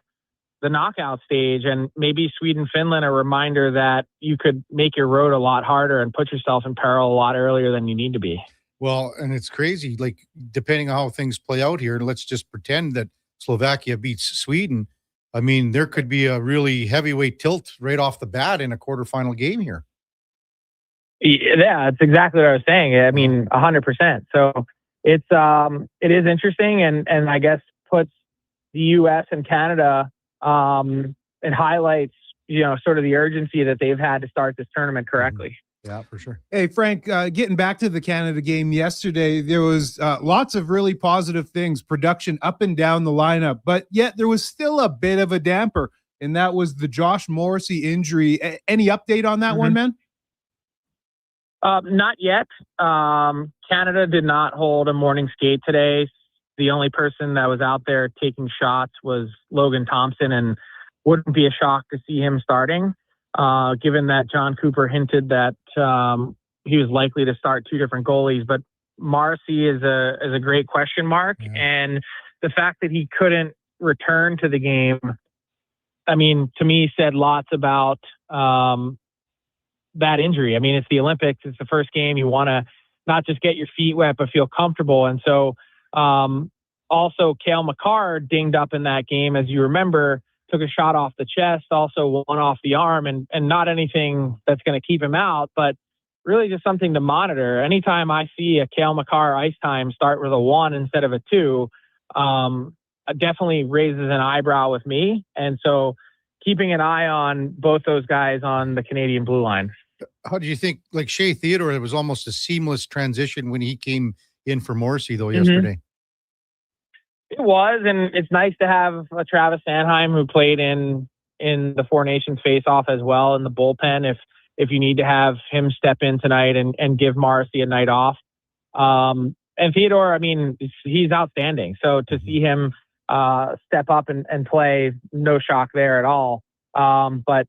the knockout stage, and maybe Sweden, Finland, a reminder that you could make your road a lot harder and put yourself in peril a lot earlier than you need to be. Well, and it's crazy, like depending on how things play out here, and let's just pretend that Slovakia beats Sweden. I mean, there could be a really heavyweight tilt right off the bat in a quarterfinal game here. Yeah, that's exactly what I was saying. I mean, 100%. So it is interesting, and I guess puts the U.S. and Canada, it highlights, sort of the urgency that they've had to start this tournament correctly. Yeah, for sure. Hey, Frank, getting back to the Canada game yesterday, there was lots of really positive things, production up and down the lineup, but yet there was still a bit of a damper, and that was the Josh Morrissey injury. Any update on that one, man? Not yet. Canada did not hold a morning skate today. The only person that was out there taking shots was Logan Thompson, and wouldn't be a shock to see him starting, given that John Cooper hinted that he was likely to start two different goalies. But Morrissey is a great question mark, and the fact that he couldn't return to the game, I mean, to me, said lots about that injury. I mean, it's the Olympics. It's the first game. You want to not just get your feet wet, but feel comfortable. And so also Cale Makar dinged up in that game, as you remember, took a shot off the chest, also one off the arm, and not anything that's going to keep him out, but really just something to monitor. Anytime I see a Cale Makar ice time start with a 1 instead of a 2, it definitely raises an eyebrow with me. And so keeping an eye on both those guys on the Canadian blue line. How do you think, like Shea Theodore, it was almost a seamless transition when he came in for Morrissey, though, yesterday? It was, and it's nice to have a Travis Sanheim who played in the Four Nations face-off as well in the bullpen if you need to have him step in tonight and give Morrissey a night off. And Theodore, I mean, he's outstanding. So to see him step up and play, no shock there at all. But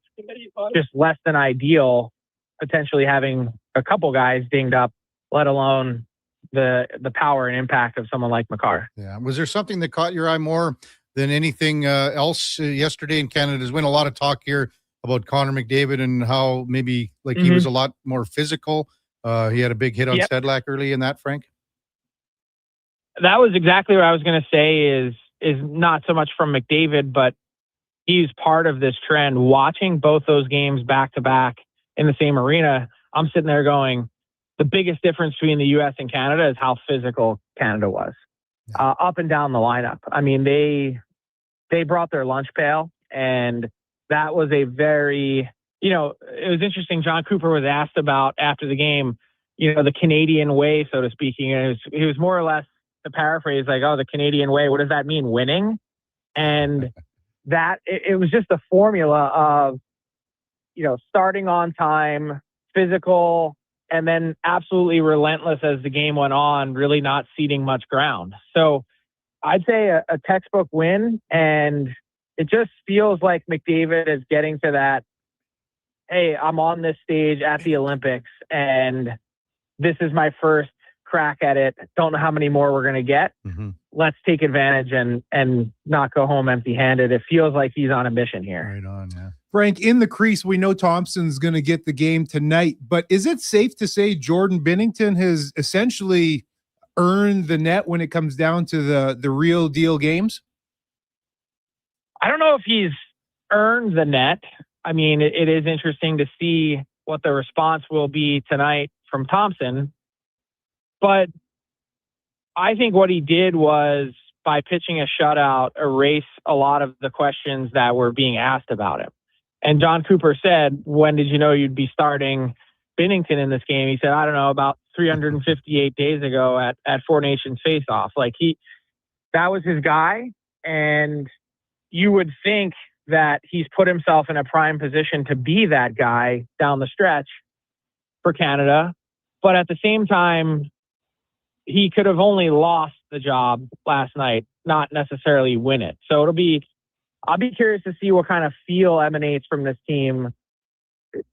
just less than ideal, potentially having a couple guys dinged up, let alone the power and impact of someone like Makar. Yeah. Was there something that caught your eye more than anything else yesterday in Canada? There's been a lot of talk here about Connor McDavid and how maybe he was a lot more physical. He had a big hit on Sedlak early in that, Frank. That was exactly what I was going to say is not so much from McDavid, but he's part of this trend. Watching both those games back to back in the same arena, I'm sitting there going, the biggest difference between the U.S. and Canada is how physical Canada was up and down the lineup. I mean, they brought their lunch pail, and that was a very, it was interesting. John Cooper was asked about after the game, the Canadian way, so to speak. He was more or less, to paraphrase, like, oh, the Canadian way, what does that mean? Winning? And that it was just a formula of, starting on time, physical, and then absolutely relentless as the game went on, really not ceding much ground. So I'd say a textbook win, and it just feels like McDavid is getting to that, hey, I'm on this stage at the Olympics, and this is my first crack at it. Don't know how many more we're going to get. Mm-hmm. Let's take advantage and not go home empty-handed. It feels like he's on a mission here. Right on, yeah. Frank, in the crease, we know Thompson's going to get the game tonight, but is it safe to say Jordan Binnington has essentially earned the net when it comes down to the real deal games? I don't know if he's earned the net. I mean, it is interesting to see what the response will be tonight from Thompson. But I think what he did was, by pitching a shutout, erase a lot of the questions that were being asked about him. And John Cooper said, when did you know you'd be starting Binnington in this game? He said, I don't know, about 358 days ago at Four Nations Face-Off. Like, that was his guy. And you would think that he's put himself in a prime position to be that guy down the stretch for Canada. But at the same time, he could have only lost the job last night, not necessarily win it. So I'll be curious to see what kind of feel emanates from this team.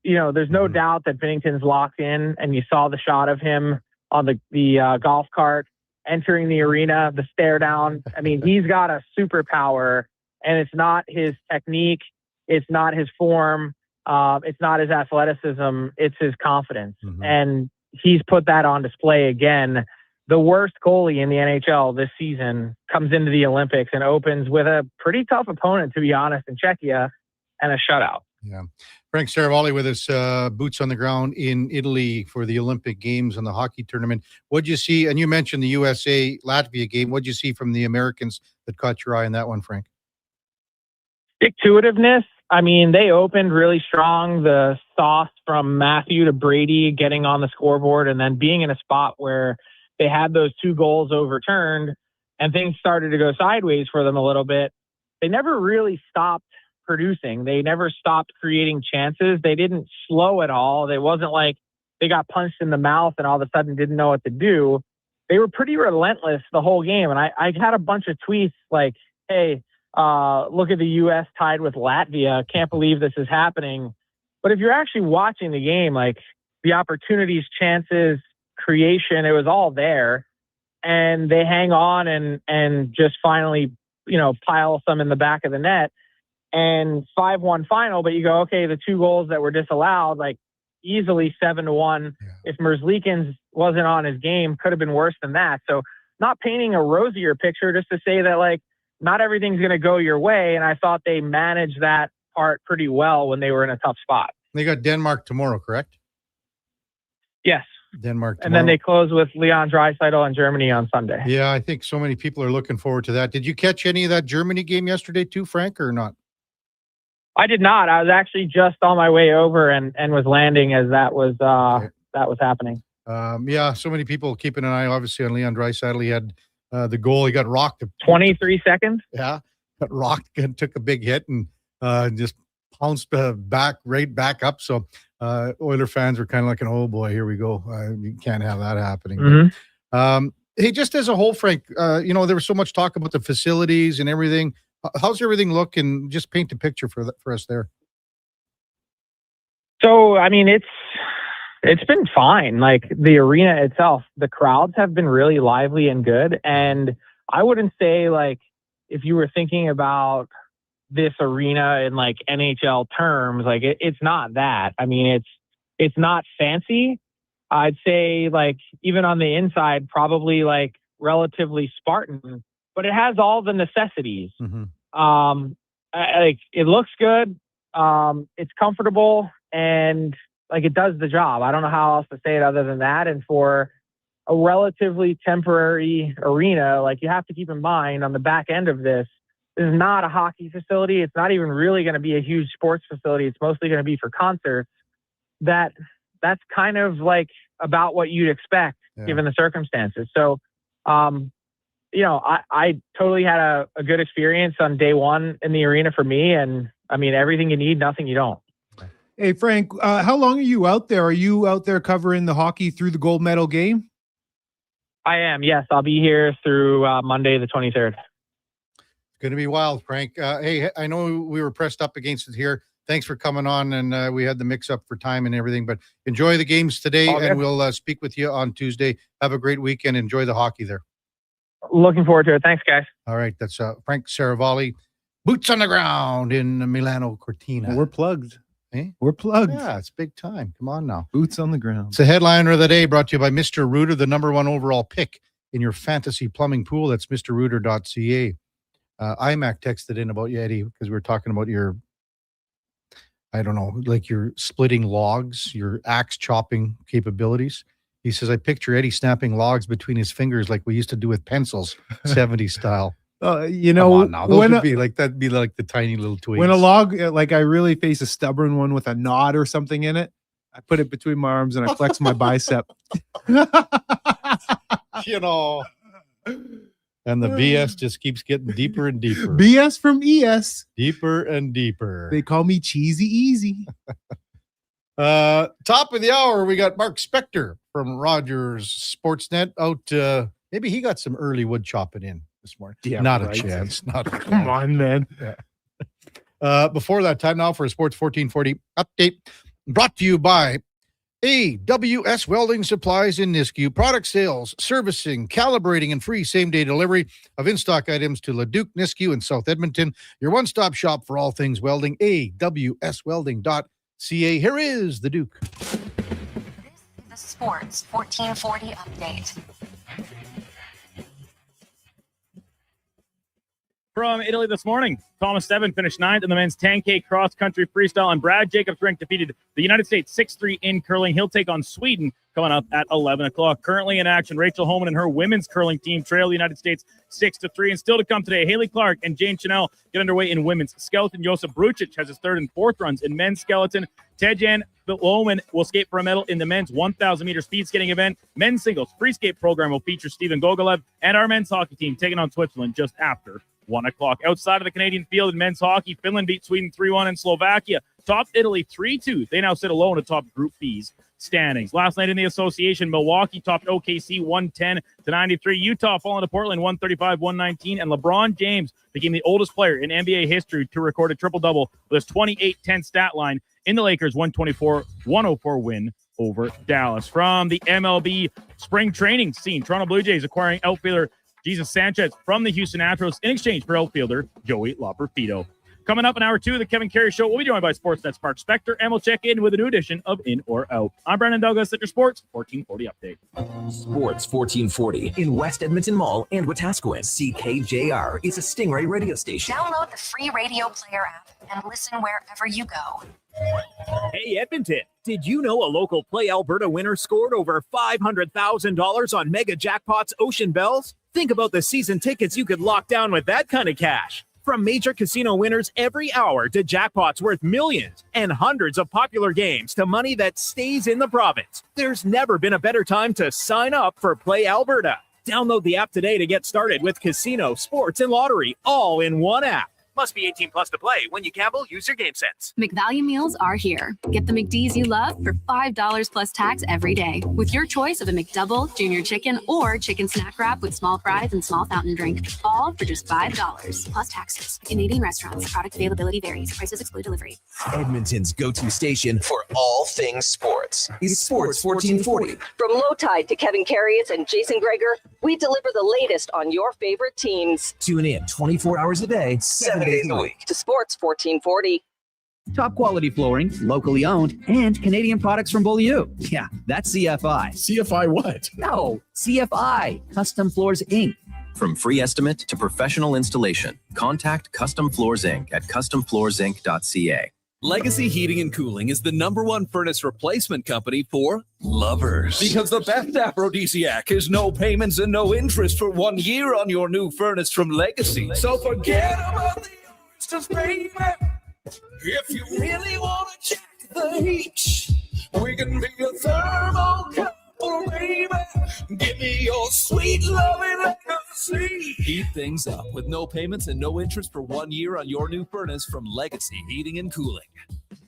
You know, there's no doubt that Binnington's locked in, and you saw the shot of him on the golf cart entering the arena, the stare down. I mean, he's got a superpower, and it's not his technique. It's not his form. It's not his athleticism. It's his confidence. Mm-hmm. And he's put that on display again. The worst goalie in the NHL this season comes into the Olympics and opens with a pretty tough opponent, to be honest, in Czechia, and a shutout. Yeah. Frank Saravalli with us, boots on the ground in Italy for the Olympic Games and the hockey tournament. What'd you see? And you mentioned the USA-Latvia game. What'd you see from the Americans that caught your eye in that one, Frank? Stick-to-itiveness. I mean, they opened really strong. The sauce from Matthew to Brady getting on the scoreboard and then being in a spot where they had those 2 goals overturned and things started to go sideways for them a little bit. They never really stopped producing. They never stopped creating chances. They didn't slow at all. It wasn't like they got punched in the mouth and all of a sudden didn't know what to do. They were pretty relentless the whole game. And I had a bunch of tweets like, hey, look at the U.S. tied with Latvia. Can't believe this is happening. But if you're actually watching the game, like the opportunities, chances, creation, it was all there. And they hang on and just finally, pile some in the back of the net. And 5-1 final, but you go, okay, the 2 goals that were disallowed, like easily 7-1. Yeah. If Merzlikins wasn't on his game, could have been worse than that. So not painting a rosier picture, just to say that, like, not everything's going to go your way. And I thought they managed that part pretty well when they were in a tough spot. They got Denmark tomorrow, correct? Yes. Denmark tomorrow. And then they close with Leon Draisaitl and Germany on Sunday. Yeah, I think so many people are looking forward to that. Did you catch any of that Germany game yesterday too, Frank, or not? I did not. I was actually just on my way over and was landing as that was happening. Yeah, so many people keeping an eye, obviously, on Leon Draisaitl. He had the goal. He got rocked. 23 seconds? Yeah, got rocked and took a big hit and just pounced right back up. So Oiler fans were kind of like, oh, boy, here we go. You can't have that happening. Mm-hmm. Hey, just as a whole, Frank, there was so much talk about the facilities and everything. How's everything look? And just paint the picture for us there. So, I mean, it's been fine. Like the arena itself, the crowds have been really lively and good. And I wouldn't say, like, if you were thinking about this arena in like NHL terms, like it's not that. I mean, it's not fancy. I'd say, like, even on the inside, probably like relatively Spartan, but it has all the necessities. Mm-hmm. Like it looks good. It's comfortable and like it does the job. I don't know how else to say it other than that. And for a relatively temporary arena, like you have to keep in mind on the back end of this is not a hockey facility. It's not even really going to be a huge sports facility. It's mostly going to be for concerts. That's kind of like about what you'd expect given the circumstances. So, I totally had a good experience on day one in the arena for me. And I mean, everything you need, nothing you don't. Hey, Frank, how long are you out there? Are you out there covering the hockey through the gold medal game? I am. Yes, I'll be here through Monday, the 23rd. Going to be wild, Frank. Hey, I know we were pressed up against it here. Thanks for coming on, and we had the mix-up for time and everything. But enjoy the games today, and we'll speak with you on Tuesday. Have a great weekend. Enjoy the hockey there. Looking forward to it. Thanks, guys. All right, that's Frank Saravalli, boots on the ground in Milano Cortina. We're plugged. Eh? We're plugged. Yeah, it's big time. Come on now. Boots on the ground. It's the headliner of the day, brought to you by Mr. Rooter, the #1 overall pick in your fantasy plumbing pool. That's mrrooter.ca. IMAC texted in about you, Eddie, because we were talking about your, I don't know, like your splitting logs, your axe chopping capabilities. He says, I picture Eddie snapping logs between his fingers like we used to do with pencils, 70s style. You know, that'd be like the tiny little twigs. When a log, like I really face a stubborn one with a knot or something in it, I put it between my arms and I flex my bicep. You know, and the BS just keeps getting deeper and deeper. BS from ES. Deeper and deeper. They call me Cheesy Easy. Top of the hour, we got Mark Spector from Rogers Sportsnet out. Maybe he got some early wood chopping in this morning. Yeah, not right. a chance. Not a chance. Come on, man. Yeah. Before that, time now for a Sports 1440 update brought to you by AWS Welding Supplies in Nisku. Product sales, servicing, calibrating, and free same-day delivery of in-stock items to Leduc, Nisku, and South Edmonton. Your one-stop shop for all things welding, awswelding.ca. Here is the Duke. This is the Sports 1440 update. From Italy this morning, Thomas Steven finished 9th in the men's 10K cross-country freestyle, and Brad Jacobs-Rink defeated the United States 6-3 in curling. He'll take on Sweden coming up at 11 o'clock. Currently in action, Rachel Homan and her women's curling team trail the United States 6-3. And still to come today, Haley Clark and Jane Chanel get underway in women's skeleton. Josip Brucic has his 3rd and 4th runs in men's skeleton. Tejan Loman will skate for a medal in the men's 1,000-meter speed skating event. Men's singles free skate program will feature Steven Gogolev and our men's hockey team taking on Switzerland just after 1 o'clock. Outside of the Canadian field in men's hockey, Finland beat Sweden 3-1 and Slovakia topped Italy 3-2. They now sit alone atop Group B's standings. Last night in the association, Milwaukee topped OKC 110-93. Utah falling to Portland 135-119. And LeBron James became the oldest player in NBA history to record a triple-double with his 28-10 stat line in the Lakers' 124-104 win over Dallas. From the MLB spring training scene, Toronto Blue Jays acquiring outfielder Jesus Sanchez from the Houston Astros in exchange for outfielder Joey Loperfido. Coming up in hour 2 of the Kevin Karius Show, we'll be joined by Sportsnet's Mark Spector, and we'll check in with a new edition of In or Out. I'm Brandon Douglas at your Sports 1440 update. Sports 1440 in West Edmonton Mall and Wetaskiwin. CKJR is a Stingray radio station. Download the free radio player app and listen wherever you go. Hey, Edmonton, did you know a local Play Alberta winner scored over $500,000 on Mega Jackpots Ocean Bells? Think about the season tickets you could lock down with that kind of cash. From major casino winners every hour to jackpots worth millions and hundreds of popular games to money that stays in the province, there's never been a better time to sign up for Play Alberta. Download the app today to get started with casino, sports, and lottery all in one app. Must be 18 plus to play. When you gamble, use your game sense. McValue meals are here. Get the McD's you love for $5 plus tax every day with your choice of a McDouble, junior chicken, or chicken snack wrap with small fries and small fountain drink. All for just $5 plus taxes. Canadian restaurants. Product availability varies. Prices exclude delivery. Edmonton's go-to station for all things sports is Sports 1440. From Low Tide to Kevin Karius and Jason Greger, we deliver the latest on your favorite teams. Tune in 24 hours a day, 7 days a week. To Sports 1440. Top quality flooring, locally owned, and Canadian products from Beaulieu. Yeah, that's CFI. CFI what? No, CFI, Custom Floors Inc. From free estimate to professional installation, contact Custom Floors Inc. at customfloorsinc.ca. Legacy Heating and Cooling is the #1 furnace replacement company for lovers. Because the best aphrodisiac is no payments and no interest for 1 year on your new furnace from Legacy. So forget about the oysters, baby. If you really want to check the heat, we can be a thermal couple, baby. Give me your sweet loving legacy. Heat things up with no payments and no interest for 1 year on your new furnace from Legacy Heating and Cooling.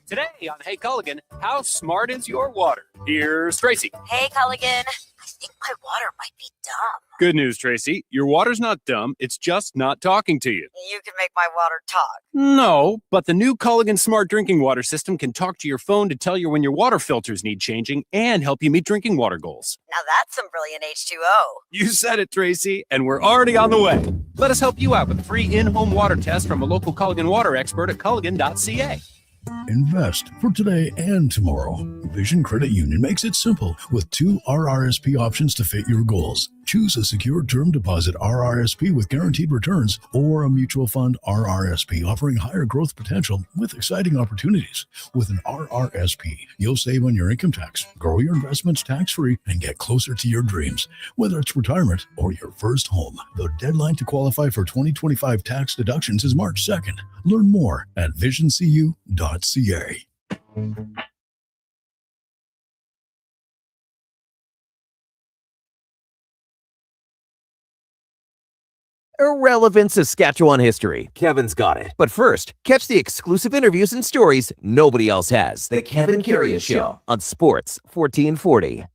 Today on Hey Culligan, how smart is your water? Here's Tracy. Hey, Culligan. think my water might be dumb. Good news, Tracy. Your water's not dumb. It's just not talking to you. You can make my water talk. No, but the new Culligan Smart Drinking Water System can talk to your phone to tell you when your water filters need changing and help you meet drinking water goals. Now that's some brilliant H2O. You said it, Tracy, and we're already on the way. Let us help you out with a free in-home water test from a local Culligan water expert at culligan.ca. Invest for today and tomorrow. Vision Credit Union makes it simple with 2 RRSP options to fit your goals. Choose a secure term deposit RRSP with guaranteed returns or a mutual fund RRSP offering higher growth potential with exciting opportunities. With an RRSP, you'll save on your income tax, grow your investments tax-free, and get closer to your dreams. Whether it's retirement or your first home, the deadline to qualify for 2025 tax deductions is March 2nd. Learn more at visioncu.ca. Irrelevant Saskatchewan history. Kevin's got it. But first, catch the exclusive interviews and stories nobody else has. The Kevin Karius Show on Sports 1440.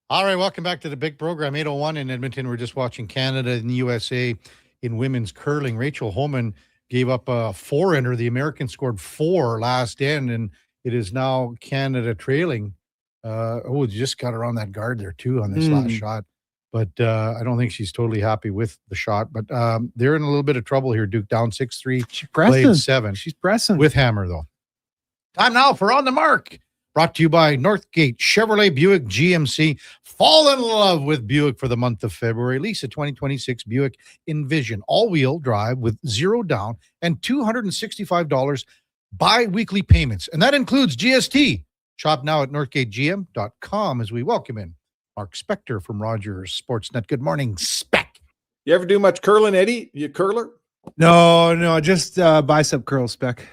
All right, welcome back to the big program, 8:01 in Edmonton. We're just watching Canada and the USA in women's curling. Rachel Homan gave up a 4-ender. The Americans scored 4 last end, and it is now Canada trailing. Just got her on that guard there, too, on this last shot. But I don't think she's totally happy with the shot. But they're in a little bit of trouble here. Duke down 6-3. She's pressing. Played 7. She's pressing. With hammer, though. Time now for On the Mark. Brought to you by Northgate Chevrolet Buick GMC. Fall in love with Buick for the month of February. Lease a 2026 Buick Envision all-wheel drive with 0 down and $265 bi-weekly payments. And that includes GST. Shop now at northgategm.com as we welcome in Mark Spector from Rogers Sportsnet. Good morning, Spec. You ever do much curling, Eddie? You a curler? No, just bicep curl, Spec.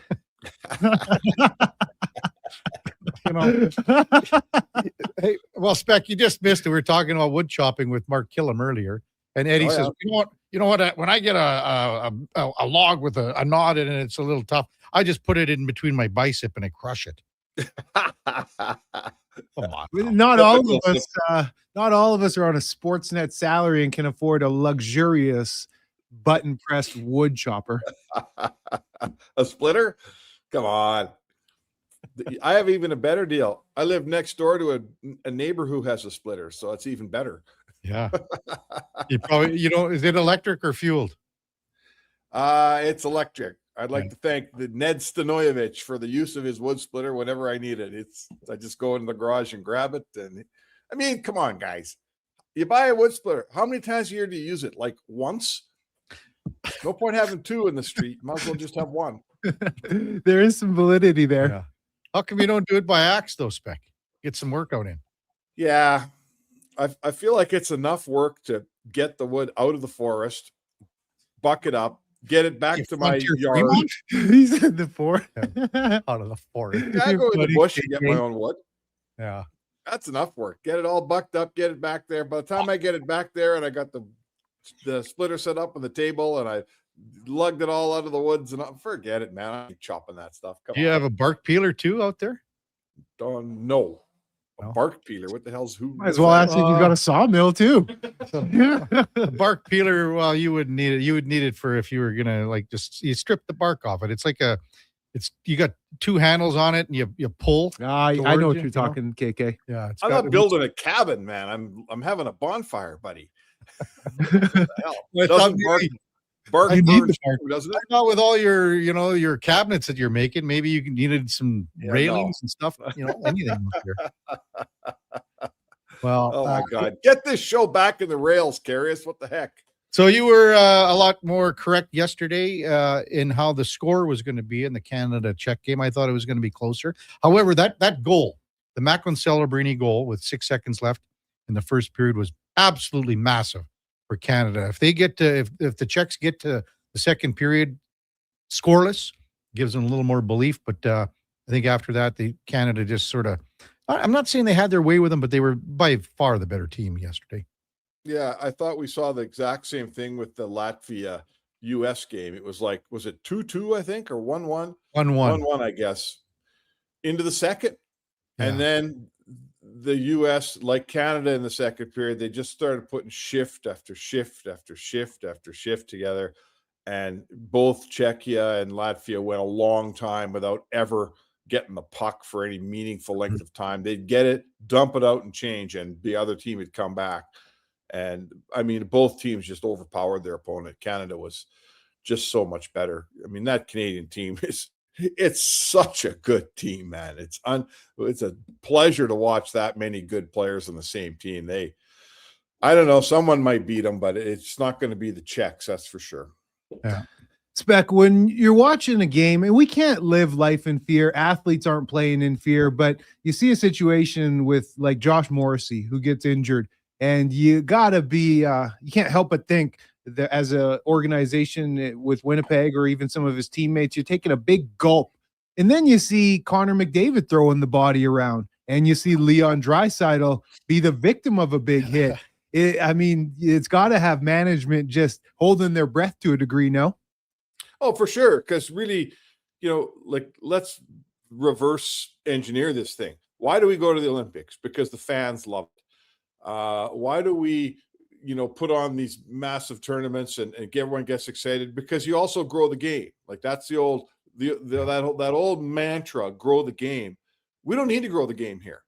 Hey, well, Spec, you just missed it. We were talking about wood chopping with Mark Killam earlier, and Eddie says, "You know what? When I get a log with a knot in it, it's a little tough. I just put it in between my bicep and I crush it." Come on, not all of us are on a Sportsnet salary and can afford a luxurious button pressed wood chopper. A splitter? Come on. I have even a better deal. I live next door to a neighbor who has a splitter, so it's even better. Yeah. Is it electric or fueled? It's electric. I'd like to thank the Ned Stanoyevich for the use of his wood splitter whenever I need it. I just go in the garage and grab it. And I mean, come on, guys. You buy a wood splitter. How many times a year do you use it? Like once? No point having 2 in the street. Might as well just have 1. There is some validity there. Yeah. How come you don't do it by axe, though, Spec? Get some workout in. Yeah. I feel like it's enough work to get the wood out of the forest, buck it up, get it back to my yard. He's in the forest. Out of the forest. Yeah, I go in the bush and get my own wood. Yeah. That's enough work. Get it all bucked up, get it back there. By the time I get it back there and I got the splitter set up on the table and I lugged it all out of the woods and forget it, man. I'm chopping that stuff. Do you have a bark peeler too out there? No. A bark peeler. What the hell's who? Might as well ask if you've got a sawmill too. A bark peeler, well, you wouldn't need it. You would need it for if you were gonna you strip the bark off it. It's like you got 2 handles on it and you pull. I know what you're talking, KK. Yeah. I'm not building a cabin, man. I'm having a bonfire, buddy. Doesn't bark burns too, doesn't it? Not with all your cabinets that you're making. Maybe you needed some railings and stuff. Anything up here. Well, oh my God, get this show back in the rails, Karius. What the heck? So you were a lot more correct yesterday in how the score was going to be in the Canada-Czech game. I thought it was going to be closer. However, that goal, the Macklin Celebrini goal with 6 seconds left in the first period, was absolutely massive for Canada. If they get to, if the Czechs get to the second period scoreless, gives them a little more belief. But I think after that, Canada just sort of, I'm not saying they had their way with them, but they were by far the better team yesterday. Yeah, I thought we saw the exact same thing with the Latvia US game. It was like, was it 2-2, I think, or 1-1? 1-1. 1-1, I guess. Into the second. Yeah. And then the US, like Canada in the second period, they just started putting shift after shift after shift after shift together. And both Czechia and Latvia went a long time without ever getting the puck for any meaningful length of time. They'd get it, dump it out and change, and the other team would come back. And I mean, both teams just overpowered their opponent. Canada was just so much better. I mean, that Canadian team it's such a good team, man. It's a pleasure to watch that many good players on the same team. I don't know, someone might beat them, but it's not going to be the Czechs, that's for sure. Yeah. Spec, when you're watching a game, and we can't live life in fear, athletes aren't playing in fear, but you see a situation with like Josh Morrissey who gets injured, and you gotta be you can't help but think that as a organization with Winnipeg or even some of his teammates, you're taking a big gulp. And then you see Connor McDavid throwing the body around, and you see Leon Draisaitl be the victim of a big hit. I mean, it's got to have management just holding their breath to a degree, no? Oh, for sure. Because really, like, let's reverse engineer this thing. Why do we go to the Olympics? Because the fans love it. Why do we, put on these massive tournaments and everyone gets excited? Because you also grow the game. Like, that's that old mantra, grow the game. We don't need to grow the game here,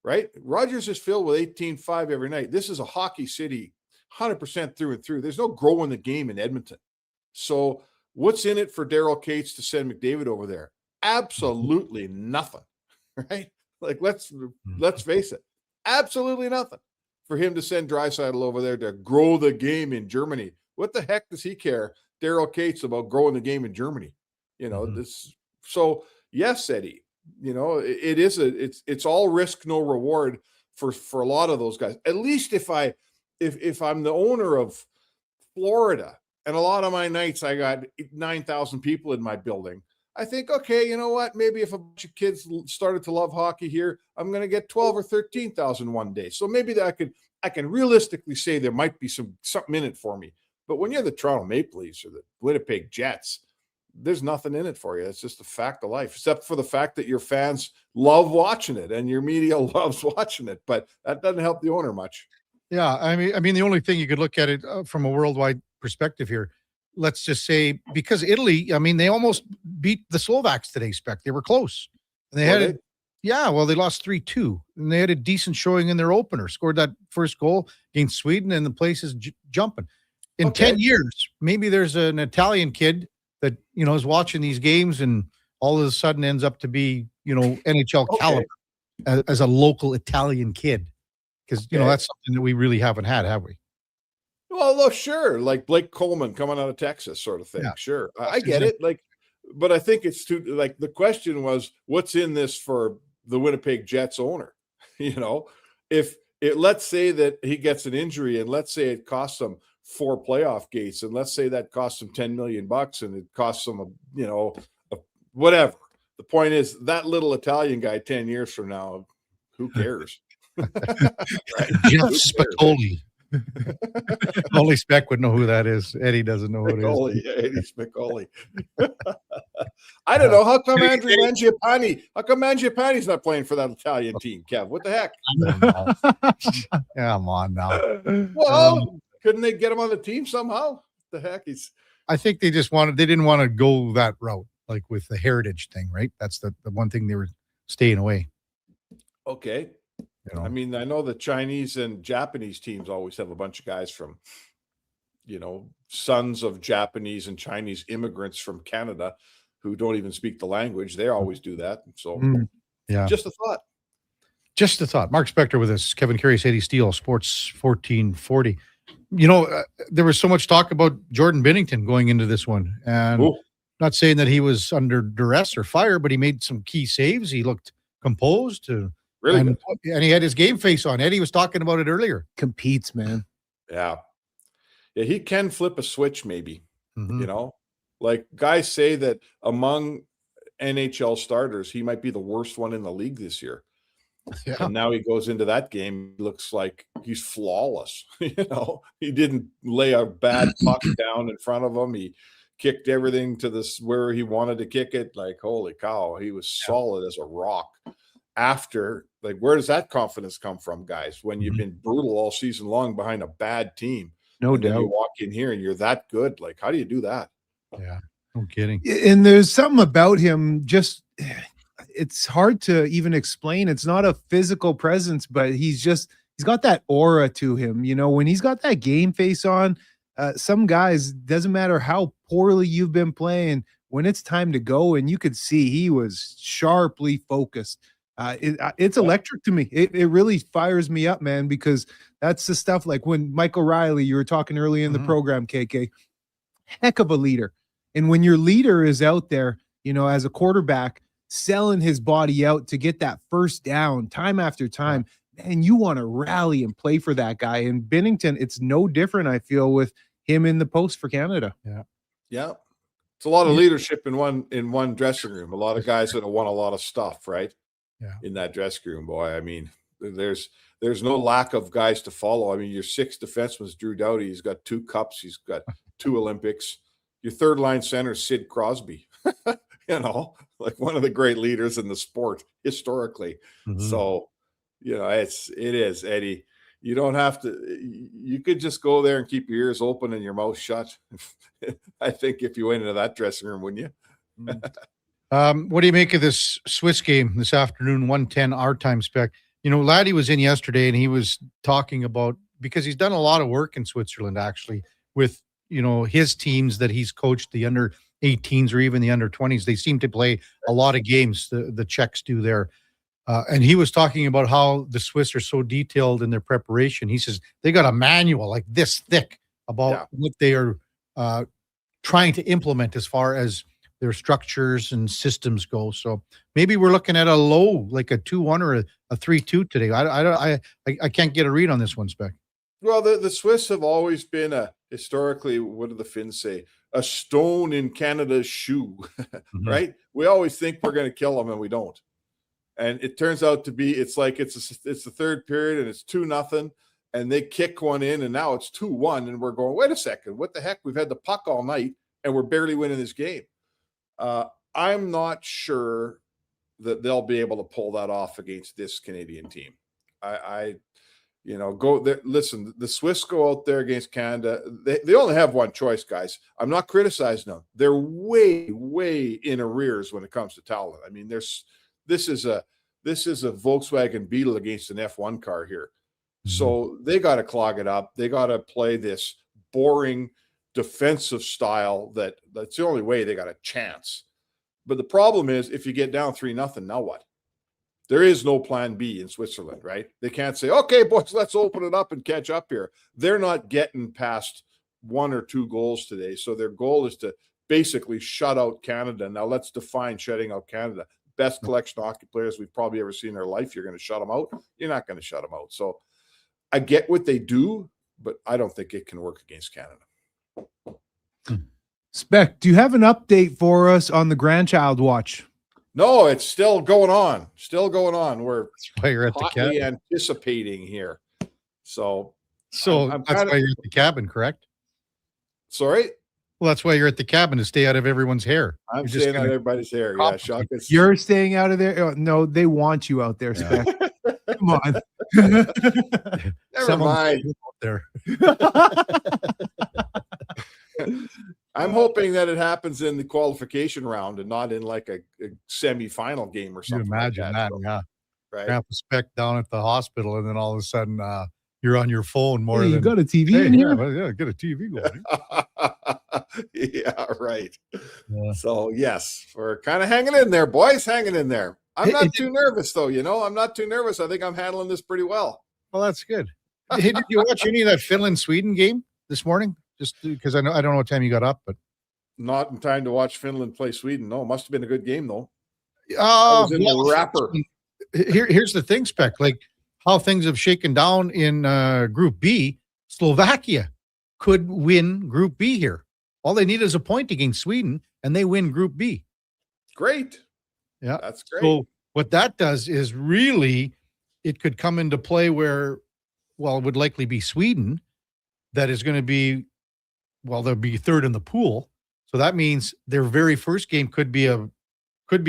right? Rogers is filled with 18-5 every night. This is a hockey city, 100% through and through. There's no growing the game in Edmonton. So what's in it for Daryl Cates to send McDavid over there? Absolutely nothing, right? Like, let's face it, absolutely nothing for him to send Draisaitl over there to grow the game in Germany. What the heck does he care, Daryl Cates, about growing the game in Germany? This. So yes, Eddie, it's all risk, no reward for a lot of those guys. At least if I'm the owner of Florida, and a lot of my nights I got 9,000 people in my building, I think, okay, you know what? Maybe if a bunch of kids started to love hockey here, I'm going to get 12 or 13,000 one day. So maybe that I can realistically say there might be something in it for me. But when you're the Toronto Maple Leafs or the Winnipeg Jets, there's nothing in it for you. It's just a fact of life, except for the fact that your fans love watching it and your media loves watching it. But that doesn't help the owner much. Yeah, I mean, the only thing you could look at it from a worldwide perspective here, let's just say, because Italy, I mean, they almost beat the Slovaks today, Spec. They were close. And they lost 3-2, and they had a decent showing in their opener, scored that first goal against Sweden, and the place is jumping. In 10 years, maybe there's an Italian kid that, is watching these games and all of a sudden ends up to be, NHL caliber as a local Italian kid. Because, that's something that we really haven't had, have we? Well, look, sure. Like Blake Coleman coming out of Texas sort of thing. Yeah. Sure. I get it. But I think it's the question was, what's in this for the Winnipeg Jets owner? Let's say that he gets an injury and let's say it costs him 4 playoff gates, and let's say that costs him $10 million and it costs him whatever. The point is that little Italian guy 10 years from now, who cares? Right. Jeff Spicoli. Only Spec would know who that is. Eddie doesn't know who it is. Yeah, Eddie Spicoli. I don't know. How come Andrew Mangiapane's not playing for that Italian team, Kev? What the heck? Come on now. Well, couldn't they get him on the team somehow? What the heck? I think they didn't want to go that route, like with the heritage thing, right? That's the one thing they were staying away. Okay. I mean, I know the Chinese and Japanese teams always have a bunch of guys from, sons of Japanese and Chinese immigrants from Canada who don't even speak the language. They always do that. So, just a thought. Just a thought. Mark Spector with us, Kevin Karius, Eddie Steele, Sports 1440. There was so much talk about Jordan Binnington going into this one. And not saying that he was under duress or fire, but he made some key saves. He looked composed. Really good. And he had his game face on. Eddie was talking about it earlier. Competes, man. Yeah. Yeah, he can flip a switch, maybe. You know, like guys say that among NHL starters, he might be the worst one in the league this year. Yeah. And now he goes into that game, looks like he's flawless. You know, he didn't lay a bad puck down in front of him. He kicked everything to this where he wanted to kick it. Like, holy cow, he was solid as a rock. After, like, where does that confidence come from, guys? When you've been brutal all season long behind a bad team, No and then doubt. you walk in here and you're that good. Like, how do you do that? Yeah, no kidding. And there's something about him, just it's hard to even explain. It's not a physical presence, but he's got that aura to him. You know, when he's got that game face on, some guys, doesn't matter how poorly you've been playing, when it's time to go, and you could see he was sharply focused. It's electric to me. It really fires me up, man, because that's the stuff like when Michael Riley, you were talking earlier in the program, KK, heck of a leader. And when your leader is out there, you know, as a quarterback, selling his body out to get that first down time after time, and you want to rally and play for that guy. And Binnington, it's no different, I feel, with him in the post for Canada. Yeah. It's a lot of leadership in one dressing room. A lot of guys that have won a lot of stuff, right? Yeah. In that dressing room, boy. I mean, there's no lack of guys to follow. I mean, your sixth defenseman is Drew Doughty. He's got 2 cups. He's got 2 Olympics. Your third line center is Sid Crosby. You know, like one of the great leaders in the sport historically. So, you know, it is, Eddie. You don't have to, you could just go there and keep your ears open and your mouth shut. I think if you went into that dressing room, wouldn't you? What do you make of this Swiss game this afternoon, 1:10 our time spec? You know, Laddie was in yesterday and he was talking about, because he's done a lot of work in Switzerland, actually, with, you know, his teams that he's coached, the under 18s or even the under 20s. They seem to play a lot of games, the Czechs do there. And he was talking about how the Swiss are so detailed in their preparation. He says they got a manual like this thick about what they are trying to implement as far as their structures and systems go. So maybe we're looking at a low, like a 2-1 or a 3-2 today. I can't get a read on this one, Spec. Well, the Swiss have always been historically, what do the Finns say? A stone in Canada's shoe, right? We always think we're going to kill them and we don't. And it turns out to be, it's like it's the third period and it's 2-0 and they kick one in and now it's 2-1 and we're going, wait a second, what the heck? We've had the puck all night and we're barely winning this game. I'm not sure that they'll be able to pull that off against this Canadian team. You know, go there. Listen, the Swiss go out there against Canada. They only have one choice, guys. I'm not criticizing them. They're way, way in arrears when it comes to talent. I mean, this is a Volkswagen Beetle against an F1 car here. So they got to clog it up. They got to play this boring defensive style that's the only way they got a chance. But the problem is, if you get down 3-0, now what? There is no plan B in Switzerland, right? They can't say, okay, boys, let's open it up and catch up here. They're not getting past 1 or 2 goals today. So their goal is to basically shut out Canada. Now let's define shutting out Canada. Best collection of hockey players we've probably ever seen in our life. You're going to shut them out? You're not going to shut them out. So I get what they do, but I don't think it can work against Canada. Spec, do you have an update for us on the grandchild watch? No, it's still going on. Still going on. We're you're at the hotly anticipating here. So I'm that's why you're at the cabin, correct? Sorry? Well, that's why you're at the cabin, to stay out of everyone's hair. I'm staying out of everybody's hair. Yeah, Shock. You're staying out of there? Oh, no, they want you out there, Spec. Come on. Never mind. There. I'm hoping that it happens in the qualification round and not in like a semi-final game or something. You imagine like that, so, yeah. Right. Grandpa Spec down at the hospital, and then all of a sudden you're on your phone more Hey, than you got a TV in here? Yeah, get a TV going. Yeah, right. Yeah. So yes, we're kind of hanging in there, boys, hanging in there. I'm not too nervous though, you know. I'm not too nervous. I think I'm handling this pretty well. Well, that's good. Hey, did you watch any of that Finland-Sweden game this morning? Just because I don't know what time you got up, but not in time to watch Finland play Sweden. No, must have been a good game though. Oh, in the wrapper. Here's the thing, Spec. Like how things have shaken down in Group B, Slovakia could win Group B here. All they need is a point against Sweden, and they win Group B. Great. Yeah. That's great. So what that does is really it could come into play where, well, it would likely be Sweden that is going to be, well, they'll be third in the pool. So that means their very first game could be a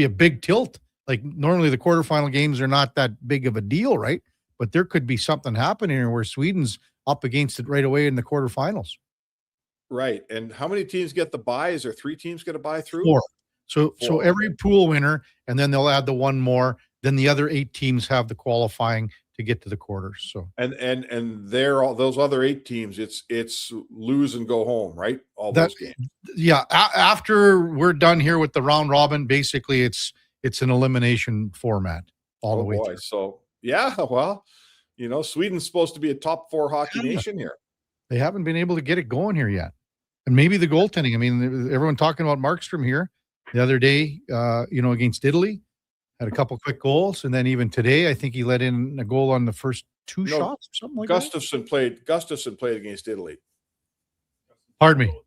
big tilt. Like normally the quarterfinal games are not that big of a deal, right? But there could be something happening here where Sweden's up against it right away in the quarterfinals. Right. And how many teams get the bye? Is there 3 teams get a bye through? 4. So Four. every pool winner, and then they'll add the one more. Then the other 8 teams have the qualifying to get to the quarters. So and they're all those other 8 teams. It's lose and go home, right? All those games. Yeah. After we're done here with the round robin, basically it's an elimination format all the way through. So yeah, well, Sweden's supposed to be a top 4 hockey nation here. They haven't been able to get it going here yet. And maybe the goaltending. I mean, everyone talking about Markstrom here the other day, against Italy, had a couple quick goals. And then even today, I think he let in a goal on the first 2 shots or something like Gustafsson played against Italy. Pardon me.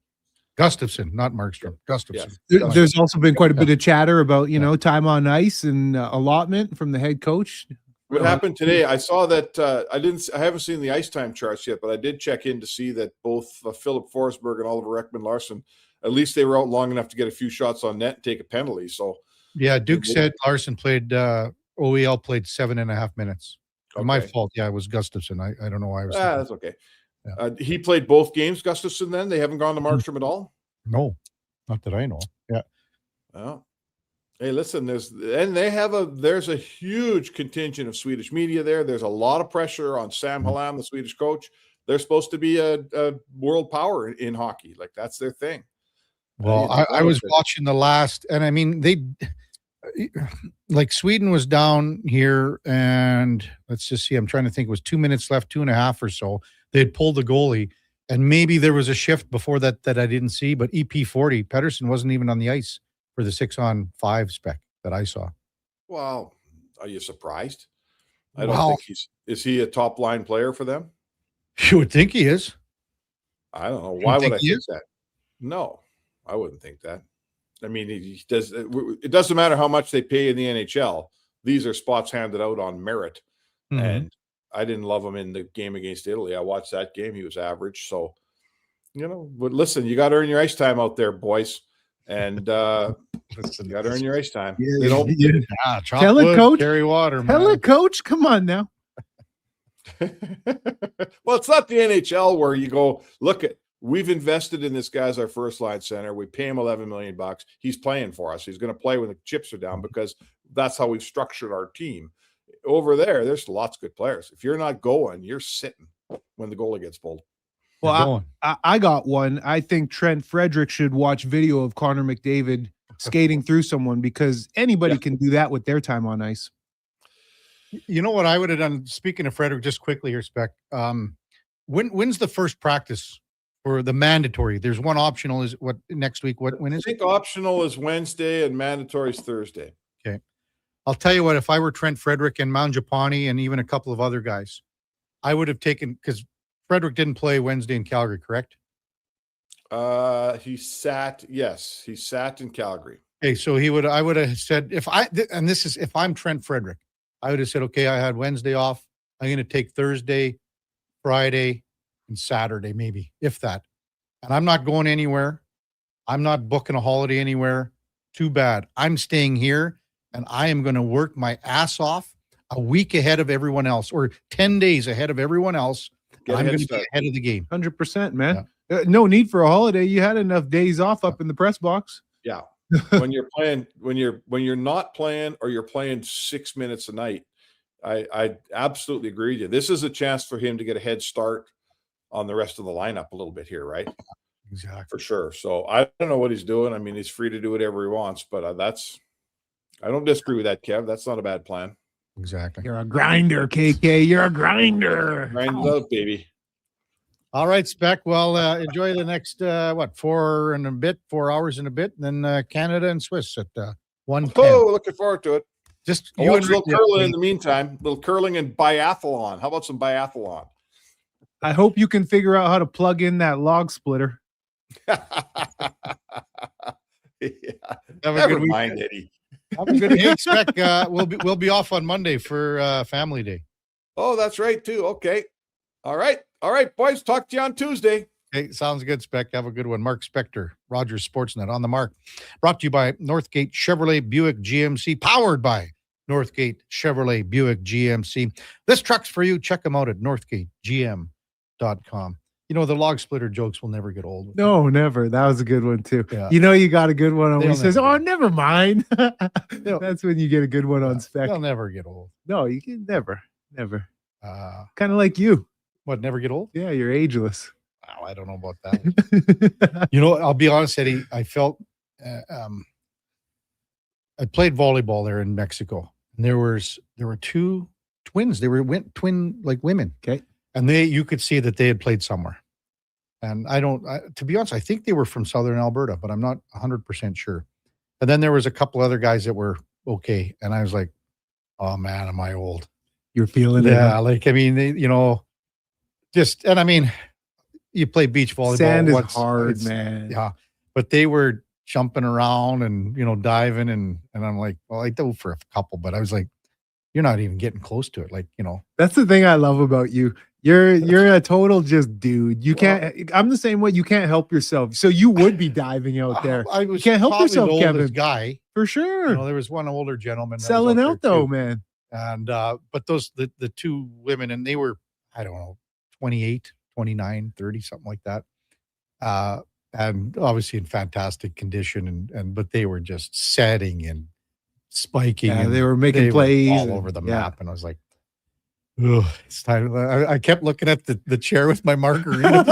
Gustafsson, not Markstrom. Gustafsson. Yes. There's also been quite a bit of chatter about, time on ice and allotment from the head coach. What happened today? I saw that I haven't seen the ice time charts yet, but I did check in to see that both Philip Forsberg and Oliver Ekman-Larsson, at least they were out long enough to get a few shots on net and take a penalty. So yeah, Duke said Larson played OEL played 7.5 minutes. Okay. My fault. Yeah, it was Gustafsson. I don't know why I was. That's okay. Yeah. He played both games, Gustafsson. Then they haven't gone to Markstrom at all. No, not that I know. Yeah. Oh. Hey, listen, there's a huge contingent of Swedish media there. There's a lot of pressure on Sam Hallam, the Swedish coach. They're supposed to be a world power in hockey. Like that's their thing. Well, I was watching the last, and I mean, like Sweden was down here, and let's just see, I'm trying to think, it was 2 minutes left, 2.5 or so. They'd pulled the goalie, and maybe there was a shift before that I didn't see, but EP40, Pettersson wasn't even on the ice for the 6-on-5 spec that I saw. Well, are you surprised? I don't think is he a top line player for them? You would think he is. I don't know. Why would I think that? No, I wouldn't think that. I mean, he does. It doesn't matter how much they pay in the NHL. These are spots handed out on merit. Mm-hmm. And I didn't love him in the game against Italy. I watched that game. He was average. So, but listen, you got to earn your ice time out there, boys. And you got to earn your ice time. Tell it, coach. Carry water, Tell it, coach. Come on now. Well, it's not the NHL where you go, look at, we've invested in this guy as our first line center. We pay him $11 million. He's playing for us. He's going to play when the chips are down because that's how we've structured our team. Over there's lots of good players. If you're not going, you're sitting when the goalie gets pulled. Well, I got one. I think Trent Frederick should watch video of Connor McDavid skating through someone because anybody can do that with their time on ice. You know what I would have done? Speaking of Frederick, just quickly here, Spec. When's the first practice for the mandatory? There's one optional. Is what next week? When is it? I think optional is Wednesday and mandatory is Thursday. Okay. I'll tell you what, if I were Trent Frederick and Mangiapane and even a couple of other guys, I would have taken, because Frederick didn't play Wednesday in Calgary, correct? He sat in Calgary. Okay, so I would have said, if I'm Trent Frederick, I would have said, okay, I had Wednesday off. I'm going to take Thursday, Friday, and Saturday, maybe, if that. And I'm not going anywhere. I'm not booking a holiday anywhere. Too bad. I'm staying here, and I am going to work my ass off a week ahead of everyone else, or 10 days ahead of everyone else. I'm going to be ahead of the game. 100%, man. Yeah. No need for a holiday. You had enough days off up in the press box. Yeah. When you're playing, when you're not playing, or you're playing 6 minutes a night, I absolutely agree with you. This is a chance for him to get a head start on the rest of the lineup a little bit here, right? Exactly. For sure. So I don't know what he's doing. I mean, he's free to do whatever he wants, but I don't disagree with that, Kev. That's not a bad plan. Exactly. You're a grinder, KK. You're a grinder. Grind it out, baby. All right, Spec. Well, enjoy the next 4 hours and a bit, and then Canada and Swiss at 1:10. Oh, looking forward to it. Just watch a little curling in the meantime. Little curling and biathlon. How about some biathlon? I hope you can figure out how to plug in that log splitter. Have a Never good mind, weekend. Eddie. Have a good week. Spec, we'll be off on Monday for Family Day. Oh, that's right too. Okay. All right, boys. Talk to you on Tuesday. Okay, sounds good, Spec. Have a good one. Mark Spector, Rogers Sportsnet on the mark. Brought to you by Northgate Chevrolet Buick GMC, powered by Northgate Chevrolet Buick GMC. This truck's for you. Check them out at northgategm.com. You know, the log splitter jokes will never get old. No, never. That was a good one too. Yeah. You know, you got a good one on when he says, never "Oh, never mind." That's when you get a good one on Spec. They'll never get old. No, you can never. Kind of like you. What, never get old? Yeah, you're ageless. Wow, I don't know about that. You know, I'll be honest, Eddie. I felt I played volleyball there in Mexico, and there were two twins. They were twin like women. Okay, and you could see that they had played somewhere. And to be honest, I think they were from Southern Alberta, but I'm not 100% sure. And then there was a couple other guys that were okay, and I was like, "Oh man, am I old?" You're feeling it. Yeah, like I mean, you play beach volleyball. Sand is hard, man. Yeah, but they were jumping around and diving, and I'm like, well, I do for a couple, but I was like, you're not even getting close to it. Like, That's the thing I love about you. You're a total just dude. You can't. I'm the same way. You can't help yourself. So you would be diving out there. I was you can't help probably yourself, the Kevin. oldest guy. For sure. There was one older gentleman that was Selling there out though, too. man. And but the two women, and they were, I don't know, 28, 29, 30, something like that. And obviously in fantastic condition, but they were just setting and spiking. Yeah, and they were making plays all over the map. And I was like, ugh, it's time. I kept looking at the chair with my margarita.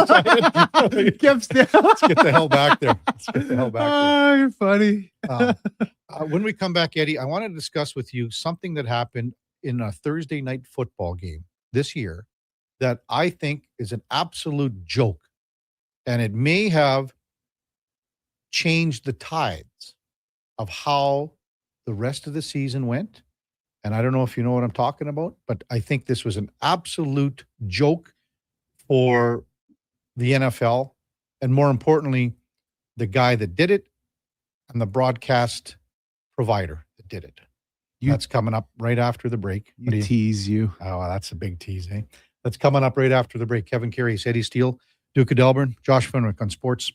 Let's get the hell back there. Oh, you're funny. When we come back, Eddie, I want to discuss with you something that happened in a Thursday night football game this year that I think is an absolute joke. And it may have changed the tides of how the rest of the season went. And I don't know if you know what I'm talking about, but I think this was an absolute joke for the NFL. And more importantly, the guy that did it and the broadcast provider that did it. That's coming up right after the break. Tease you. Oh, that's a big tease, eh? That's coming up right after the break. Kevin Karius, Eddie Steele, Duke of Delburne, Josh Fenwick on Sports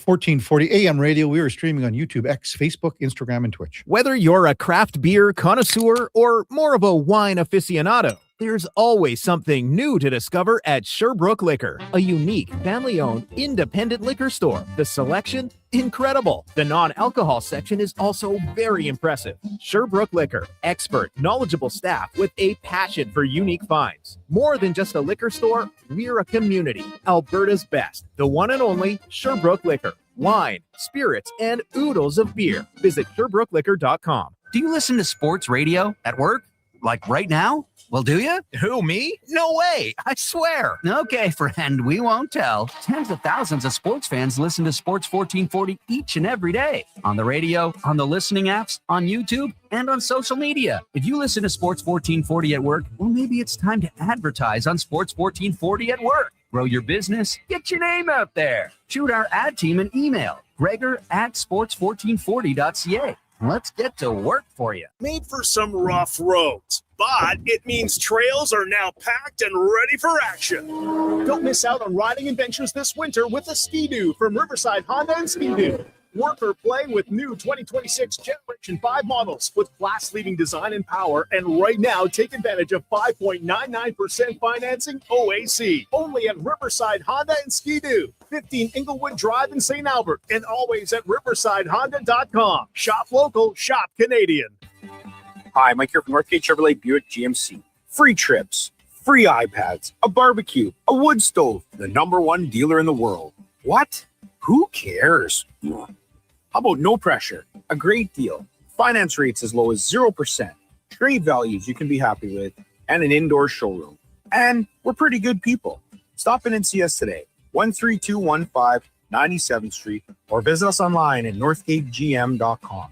1440 AM radio. We are streaming on YouTube, X, Facebook, Instagram, and Twitch. Whether you're a craft beer connoisseur or more of a wine aficionado, there's always something new to discover at Sherbrooke Liquor, a unique, family-owned, independent liquor store. The selection, incredible. The non-alcohol section is also very impressive. Sherbrooke Liquor, expert, knowledgeable staff with a passion for unique finds. More than just a liquor store, we're a community. Alberta's best, the one and only Sherbrooke Liquor. Wine, spirits, and oodles of beer. Visit SherbrookeLiquor.com. Do you listen to sports radio at work? Like right now? Well, do you? Who, me? No way. I swear. Okay, friend, we won't tell. Tens of thousands of sports fans listen to Sports 1440 each and every day. On the radio, on the listening apps, on YouTube, and on social media. If you listen to Sports 1440 at work, well, maybe it's time to advertise on Sports 1440 at work. Grow your business. Get your name out there. Shoot our ad team an email. Gregor@sports1440.ca. Let's get to work for you. Made for some rough roads, but it means trails are now packed and ready for action. Don't miss out on riding adventures this winter with a Ski-Doo from Riverside Honda and Ski-Doo. Work or play with new 2026 Generation 5 models with class-leading design and power. And right now, take advantage of 5.99% financing OAC. Only at Riverside Honda and Ski-Doo. 15 Inglewood Drive in St. Albert. And always at riversidehonda.com. Shop local, shop Canadian. Hi, Mike here from Northgate Chevrolet Buick GMC. Free trips, free iPads, a barbecue, a wood stove. The #1 dealer in the world. What? Who cares? How about no pressure? A great deal. Finance rates as low as 0%. Trade values you can be happy with. And an indoor showroom. And we're pretty good people. Stop in and see us today. 13215 97th Street. Or visit us online at northgategm.com.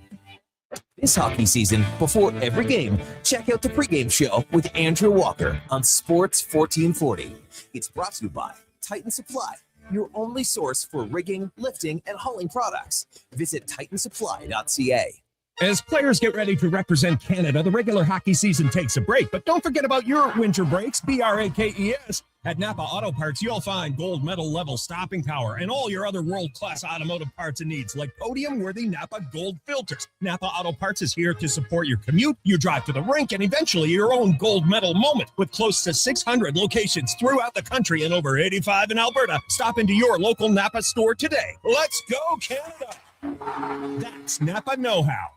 This hockey season, before every game, check out the pregame show with Andrew Walker on Sports 1440. It's brought to you by Titan Supply, your only source for rigging, lifting, and hauling products. Visit titansupply.ca. As players get ready to represent Canada, the regular hockey season takes a break. But don't forget about your winter breaks, BRAKES. At Napa Auto Parts, you'll find gold medal level stopping power and all your other world-class automotive parts and needs, like podium-worthy Napa Gold filters. Napa Auto Parts is here to support your commute, your drive to the rink, and eventually your own gold medal moment. With close to 600 locations throughout the country and over 85 in Alberta, stop into your local Napa store today. Let's go, Canada! That's Napa know-how.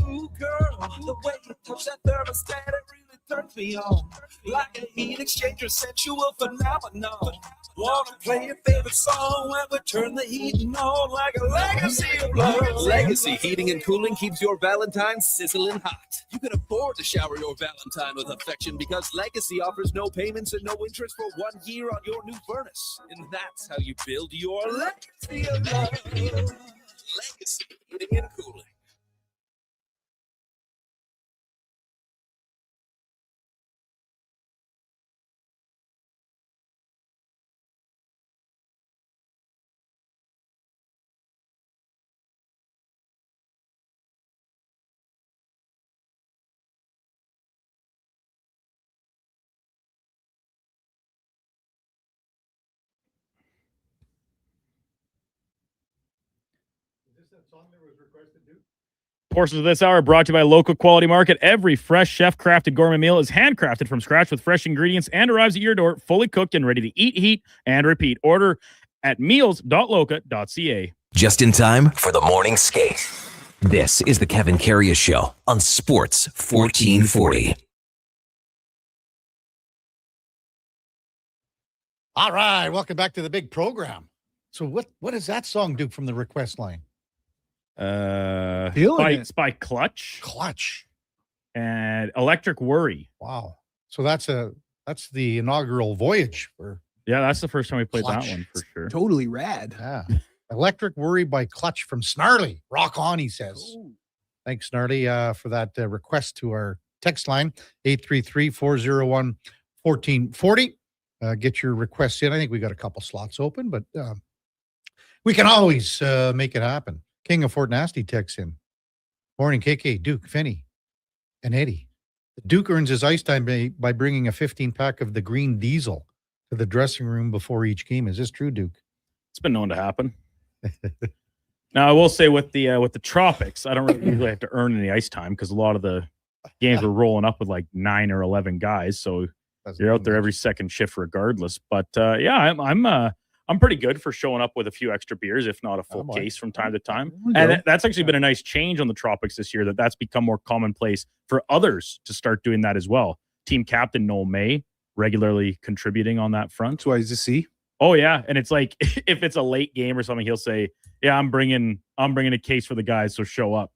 Ooh, girl, the way you touch that thermostat, it really turns me on. Like a heat exchanger, sensual phenomenon. Wanna play your favorite song when we turn the heating on like a legacy of love. Legacy Heating and Cooling keeps your Valentine sizzling hot. You can afford to shower your Valentine with affection because Legacy offers no payments and no interest for 1 year on your new furnace. And that's how you build your legacy of love. Legacy Heating and Cooling. Portions of this hour are brought to you by Local Quality Market. Every fresh chef-crafted gourmet meal is handcrafted from scratch with fresh ingredients and arrives at your door fully cooked and ready to eat, heat, and repeat. Order at meals.loca.ca. Just in time for the morning skate. This is the Kevin Karius Show on Sports 1440. All right, welcome back to the big program. So what does that song do from the request line? By Clutch. Clutch. And Electric Worry. Wow. So that's the inaugural voyage for that's the first time we played Clutch. that one for sure. Totally rad. Yeah. Electric Worry by Clutch from Snarly. Rock on, he says. Ooh. Thanks, Snarly, for that request to our text line, 833-401-1440. Get your requests in. I think we got a couple slots open, but we can always make it happen. King of Fort Nasty texts in. Morning, KK, Duke, Finney, and Eddie. Duke earns his ice time by bringing a 15-pack of the green diesel to the dressing room before each game. Is this true, Duke? It's been known to happen. Now, I will say with the tropics, I don't really usually have to earn any ice time because a lot of the games are rolling up with like 9 or 11 guys, so you're out there every second shift regardless. But I'm pretty good for showing up with a few extra beers, if not a full case from time to time. And that's actually been a nice change on the tropics this year. That's become more commonplace for others to start doing that as well. Team captain Noel May regularly contributing on that front. That's why he's a C. Oh yeah, and it's like if it's a late game or something, he'll say, "Yeah, I'm bringing a case for the guys, so show up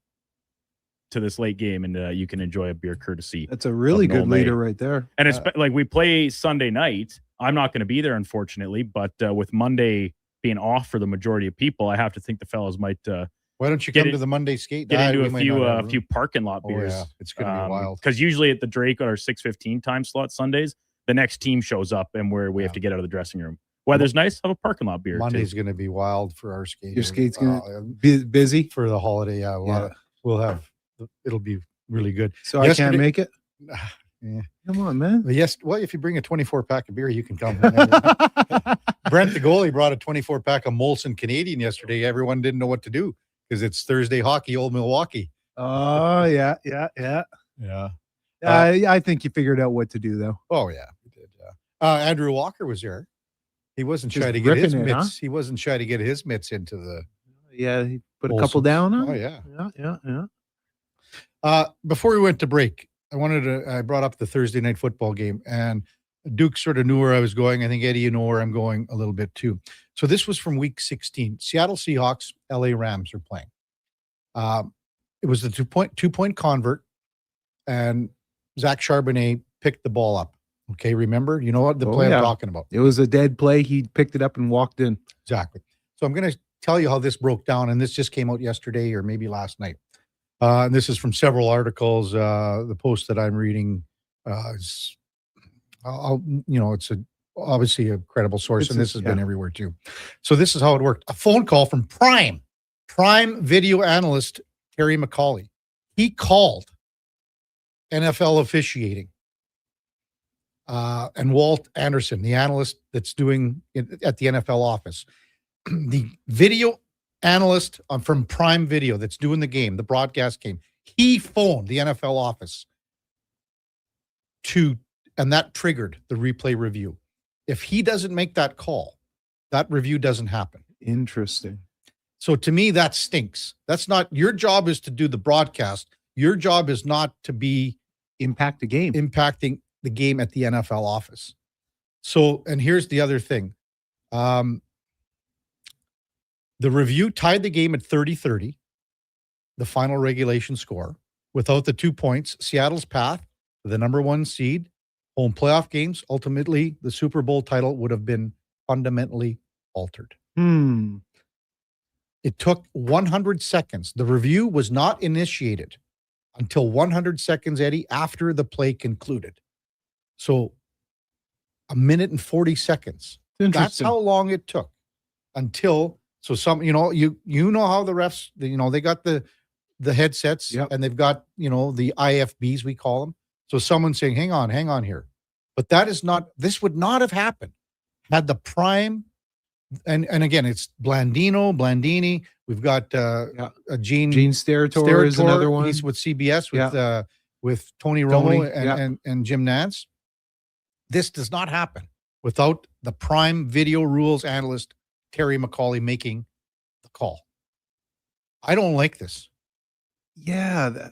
to this late game, and you can enjoy a beer courtesy." That's a really good leader right there. And it's like we play Sunday night. I'm not going to be there, unfortunately, but with Monday being off for the majority of people, I have to think the fellas might. Why don't you come to the Monday skate? Get into a few parking lot beers. Oh, yeah. It's going to be wild. Because usually at the Drake at our 6:15 time slot Sundays, the next team shows up and we have to get out of the dressing room. Weather's nice, have a parking lot beer. Monday's going to be wild for our skaters. Your skate's going to be busy for the holiday. It'll be really good. So I can't make it. Yeah. Come on, man. Well, if you bring a 24-pack of beer, you can come. Brent, the goalie, brought a 24-pack of Molson Canadian yesterday. Everyone didn't know what to do because it's Thursday hockey, Old Milwaukee. Oh, yeah. I think you figured out what to do, though. Oh, yeah, we did. Andrew Walker was there. He wasn't shy to get his mitts. Huh? He wasn't shy to get his mitts into the. Yeah, he put a couple down. Huh? Oh, yeah. Yeah. Before we went to break, I brought up the Thursday night football game, and Duke sort of knew where I was going. I think, Eddie, you know where I'm going a little bit too. So this was from week 16. Seattle Seahawks, LA Rams are playing. It was the two-point convert, and Zach Charbonnet picked the ball up. Okay, remember? You know what the play I'm talking about. It was a dead play. He picked it up and walked in. Exactly. So I'm going to tell you how this broke down, and this just came out yesterday or maybe last night. And this is from several articles. The post that I'm reading is, it's obviously a credible source, and this has been everywhere too. So this is how it worked. A phone call from Prime video analyst Terry McCauley. He called NFL officiating. And Walt Anderson, the analyst that's doing it at the NFL office. The video analyst from Prime Video that's doing the game, the broadcast game, he phoned the NFL office and that triggered the replay review. If he doesn't make that call, that review doesn't happen. Interesting. So to me, that stinks. That's not your job. Is to do the broadcast. Your job is not to be impacting the game at the NFL office. So, and here's the other thing. The review tied the game at 30-30, the final regulation score. Without the 2 points, Seattle's path to the number 1 seed, home playoff games, ultimately the Super Bowl title would have been fundamentally altered. It took 100 seconds. The review was not initiated until 100 seconds, Eddie, after the play concluded. So 1 minute and 40 seconds. That's how long it took until, so some, you know how the refs, they got the headsets and they've got, the IFBs, we call them. So someone's saying, hang on here. But this would not have happened had the Prime, and again, it's Blandini. We've got Gene Steratore is another one. He's with CBS with Tony Romo and Jim Nantz. This does not happen without the Prime Video rules analyst Terry McCauley making the call. I don't like this. Yeah,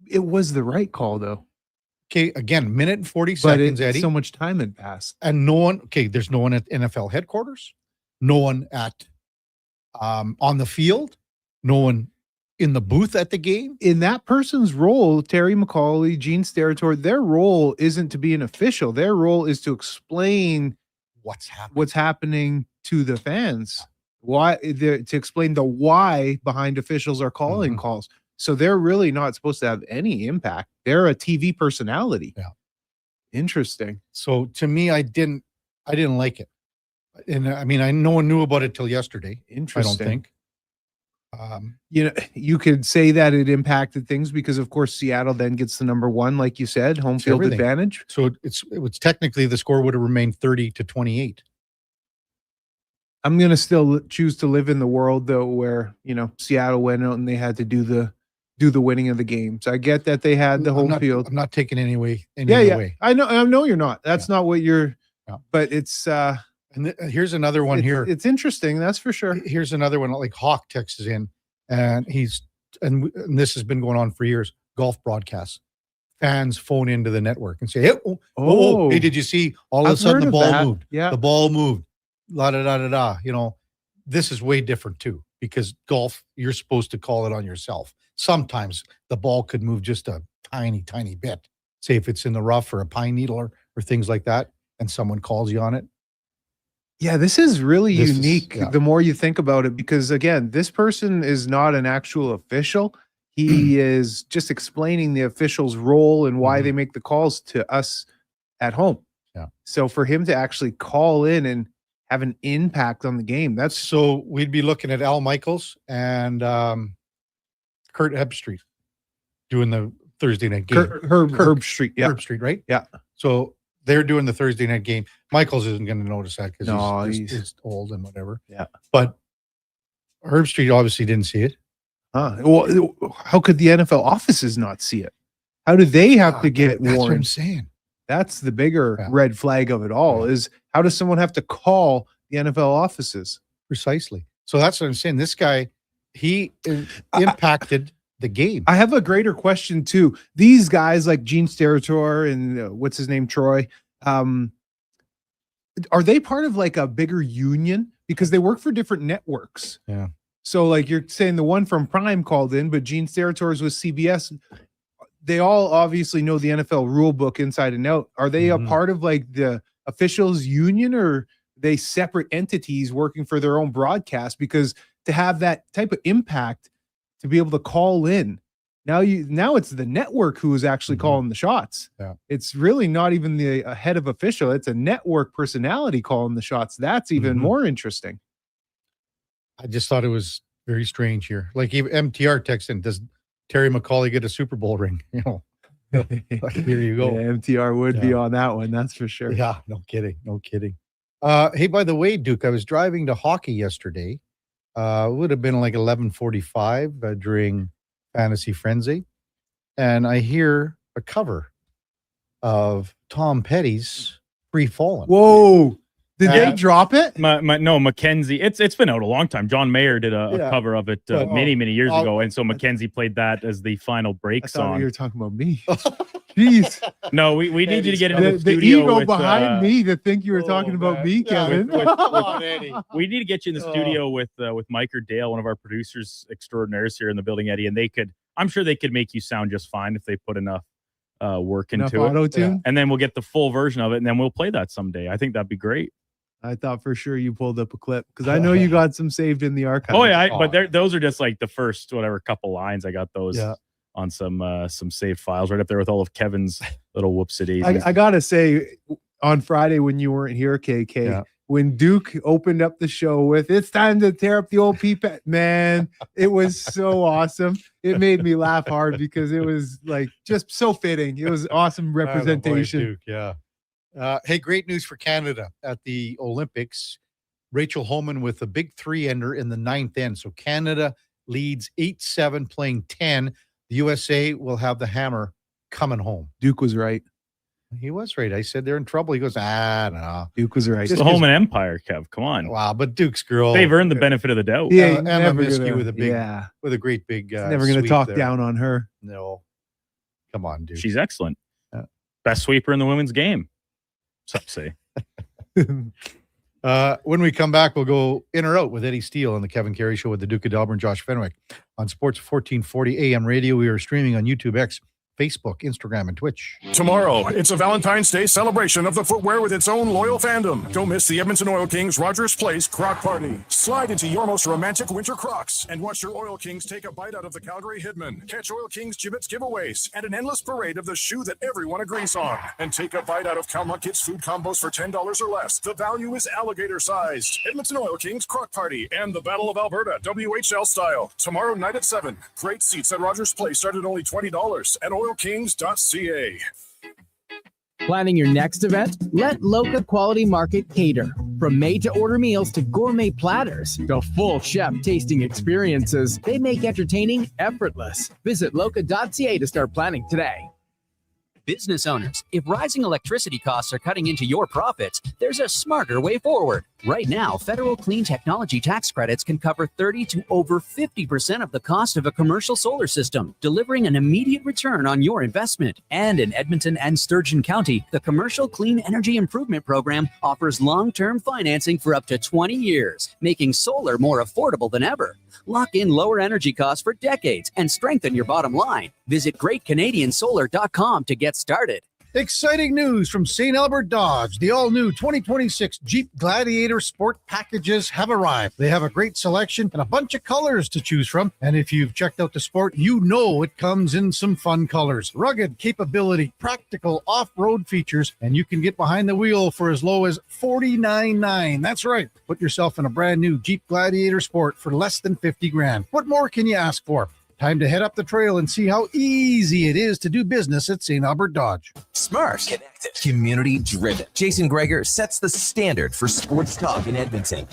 it was the right call though. Okay, again, minute and 40 seconds, Eddie. So much time had passed. And there's no one at NFL headquarters, no one at on the field, no one in the booth at the game. In that person's role, Terry McCauley, Gene Steratore, their role isn't to be an official. Their role is to explain what's happening to the fans. To explain the why behind officials are calling calls. So they're really not supposed to have any impact. They're a TV personality. Yeah. Interesting. So to me, I didn't like it. And no one knew about it till yesterday. Interesting. I don't think. You could say that it impacted things because, of course, Seattle then gets the number 1, like you said, home field advantage. So it was technically the score would have remained 30-28. I'm going to still choose to live in the world though, where Seattle went out and they had to do the winning of the games. I get that they had the home field. I'm not taking any away. I know you're not. That's not what you're. No. But it's. And here's another one here. It's interesting, that's for sure. Here's another one. Like Hawk texts in, and and this has been going on for years. Golf broadcasts, fans phone into the network and say, "Hey, hey, did you see? All of a sudden the ball moved. Yeah, the ball moved. La da da da da. This is way different too because golf, you're supposed to call it on yourself. Sometimes the ball could move just a tiny, tiny bit. Say if it's in the rough or a pine needle or things like that, and someone calls you on it. Yeah, this is really unique the more you think about it, because again, this person is not an actual official. He is just explaining the official's role and why they make the calls to us at home. Yeah. So for him to actually call in and have an impact on the game, that's so we'd be looking at Al Michaels and Kurt Hebstreet doing the Thursday night game. Herb Street, yeah. Herb Street, right? Yeah. So they're doing the Thursday night game. Michaels isn't going to notice that because he's old and whatever. Yeah. But Herb Street obviously didn't see it. Well, how could the NFL offices not see it? How do they have to get warned? That's what I'm saying. That's the bigger red flag of it all is how does someone have to call the NFL offices? Precisely. So that's what I'm saying. This guy, he impacted the game. I have a greater question too. These guys like Gene Steratore and what's his name, Troy, are they part of like a bigger union? Because they work for different networks. Yeah. So like you're saying the one from Prime called in, but Gene Steratore is with CBS. They all obviously know the NFL rule book inside and out. Are they a part of like the officials union, or are they separate entities working for their own broadcast? Because to have that type of impact, to be able to call in, Now it's the network who is actually calling the shots. Yeah. It's really not even the head of official. It's a network personality calling the shots. That's even more interesting. I just thought it was very strange here. Like even MTR texting, does Terry McAuley get a Super Bowl ring? You know, like, here you go. Yeah, MTR would be on that one. That's for sure. Yeah, no kidding. Hey, by the way, Duke, I was driving to hockey yesterday. It would have been like 11:45 during Fantasy Frenzy, and I hear a cover of Tom Petty's "Free Fallin'." Whoa! Did they drop it? No, Mackenzie. It's been out a long time. John Mayer did a cover of it many years ago, and so Mackenzie played that as the final break song. You were talking about me. Jeez. No, we need you to get into the The studio ego with, behind me to think you were talking about me, Kevin. We need to get you in the studio with Mike or Dale, one of our producers extraordinaires here in the building, Eddie, and I'm sure they could make you sound just fine if they put enough work into it. Auto-tune? And then we'll get the full version of it, and then we'll play that someday. I think that'd be great. I thought for sure you pulled up a clip because I know you got some saved in the archive. Oh yeah, but those are just like the first couple lines. I got those on some saved files right up there with all of Kevin's little whoopsie-daisies. I gotta say, on Friday when you weren't here, KK, when Duke opened up the show with "It's time to tear up the old peepet," man, it was so awesome. It made me laugh hard because it was like just so fitting. It was awesome representation. Duke, yeah. Hey, great news for Canada at the Olympics. Rachel Homan with a big 3-ender in the 9th end. So Canada leads 8-7, playing 10. The USA will have the hammer coming home. Duke was right. He was right. I said they're in trouble. He goes, no. Duke was right. It's the Homan Empire, Kev. Come on. Wow, but Duke's girl. They've earned the benefit of the doubt. Yeah, Emma Miskey with a great big. Never going to talk down on her. No. Come on, Duke. She's excellent. Best sweeper in the women's game. Some say. When we come back, we'll go in or out with Eddie Steele on the Kevin Carey Show with the Duke of Delburne, Josh Fenwick on Sports 1440 AM radio. We are streaming on YouTube, X, Facebook, Instagram, and Twitch. Tomorrow, it's a Valentine's Day celebration of the footwear with its own loyal fandom. Don't miss the Edmonton Oil Kings Rogers Place Croc Party. Slide into your most romantic winter Crocs and watch your Oil Kings take a bite out of the Calgary Hitman. Catch Oil Kings Gibbets giveaways and an endless parade of the shoe that everyone agrees on. And take a bite out of Kalma Kids food combos for $10 or less. The value is alligator sized. Edmonton Oil Kings Croc Party and the Battle of Alberta WHL style. Tomorrow night at 7. Great seats at Rogers Place start at only $20 at oilkings.ca. Planning your next event? Let Loca Quality Market cater. From made-to-order meals to gourmet platters to full chef tasting experiences, they make entertaining effortless. Visit loca.ca to start planning today. Business owners, if rising electricity costs are cutting into your profits, there's a smarter way forward. Right now, federal clean technology tax credits can cover 30 to over 50% of the cost of a commercial solar system, delivering an immediate return on your investment. And in Edmonton and Sturgeon County, the Commercial Clean Energy Improvement Program offers long-term financing for up to 20 years, making solar more affordable than ever. Lock in lower energy costs for decades and strengthen your bottom line. Visit GreatCanadianSolar.com to get started. Exciting news from St. Albert Dodge. The all-new 2026 Jeep Gladiator Sport packages have arrived. They have a great selection and a bunch of colors to choose from. And if you've checked out the Sport, you know it comes in some fun colors. Rugged capability, practical off-road features, and you can get behind the wheel for as low as $49,900. That's right. Put yourself in a brand new Jeep Gladiator Sport for less than $50,000. What more can you ask for? Time to head up the trail and see how easy it is to do business at St. Albert Dodge. Smart, connected, community-driven. Jason Greger sets the standard for sports talk in Edmonton.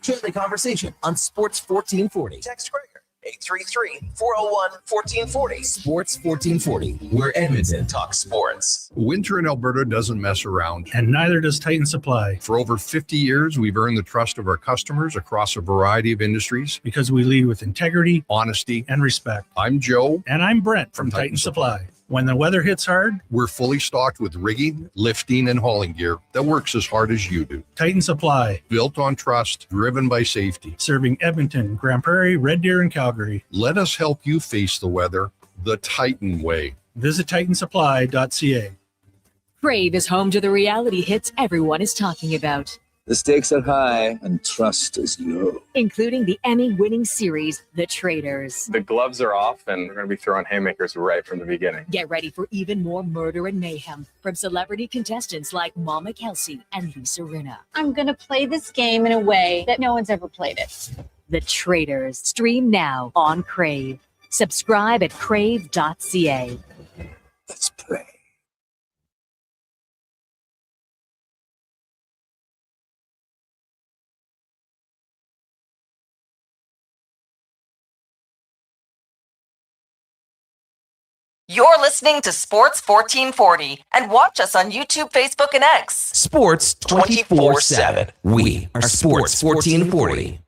Join the conversation on Sports 1440. Text Greger, 833-401-1440. Sports 1440, where Edmonton talks sports. Winter in Alberta doesn't mess around. And neither does Titan Supply. For over 50 years, we've earned the trust of our customers across a variety of industries. Because we lead with integrity, honesty, and respect. I'm Joe. And I'm Brent from Titan Supply. When the weather hits hard, we're fully stocked with rigging, lifting, and hauling gear that works as hard as you do. Titan Supply. Built on trust, driven by safety. Serving Edmonton, Grand Prairie, Red Deer, and Calgary. Let us help you face the weather the Titan way. Visit TitanSupply.ca. Crave is home to the reality hits everyone is talking about. The stakes are high and trust is low. Including the Emmy-winning series, The Traitors. The gloves are off, and we're going to be throwing haymakers right from the beginning. Get ready for even more murder and mayhem from celebrity contestants like Mama Kelsey and Lisa Rinna. I'm going to play this game in a way that no one's ever played it. The Traitors. Stream now on Crave. Subscribe at crave.ca. Let's play. You're listening to Sports 1440 and watch us on YouTube, Facebook, and X. Sports 24/7. We are Sports 1440.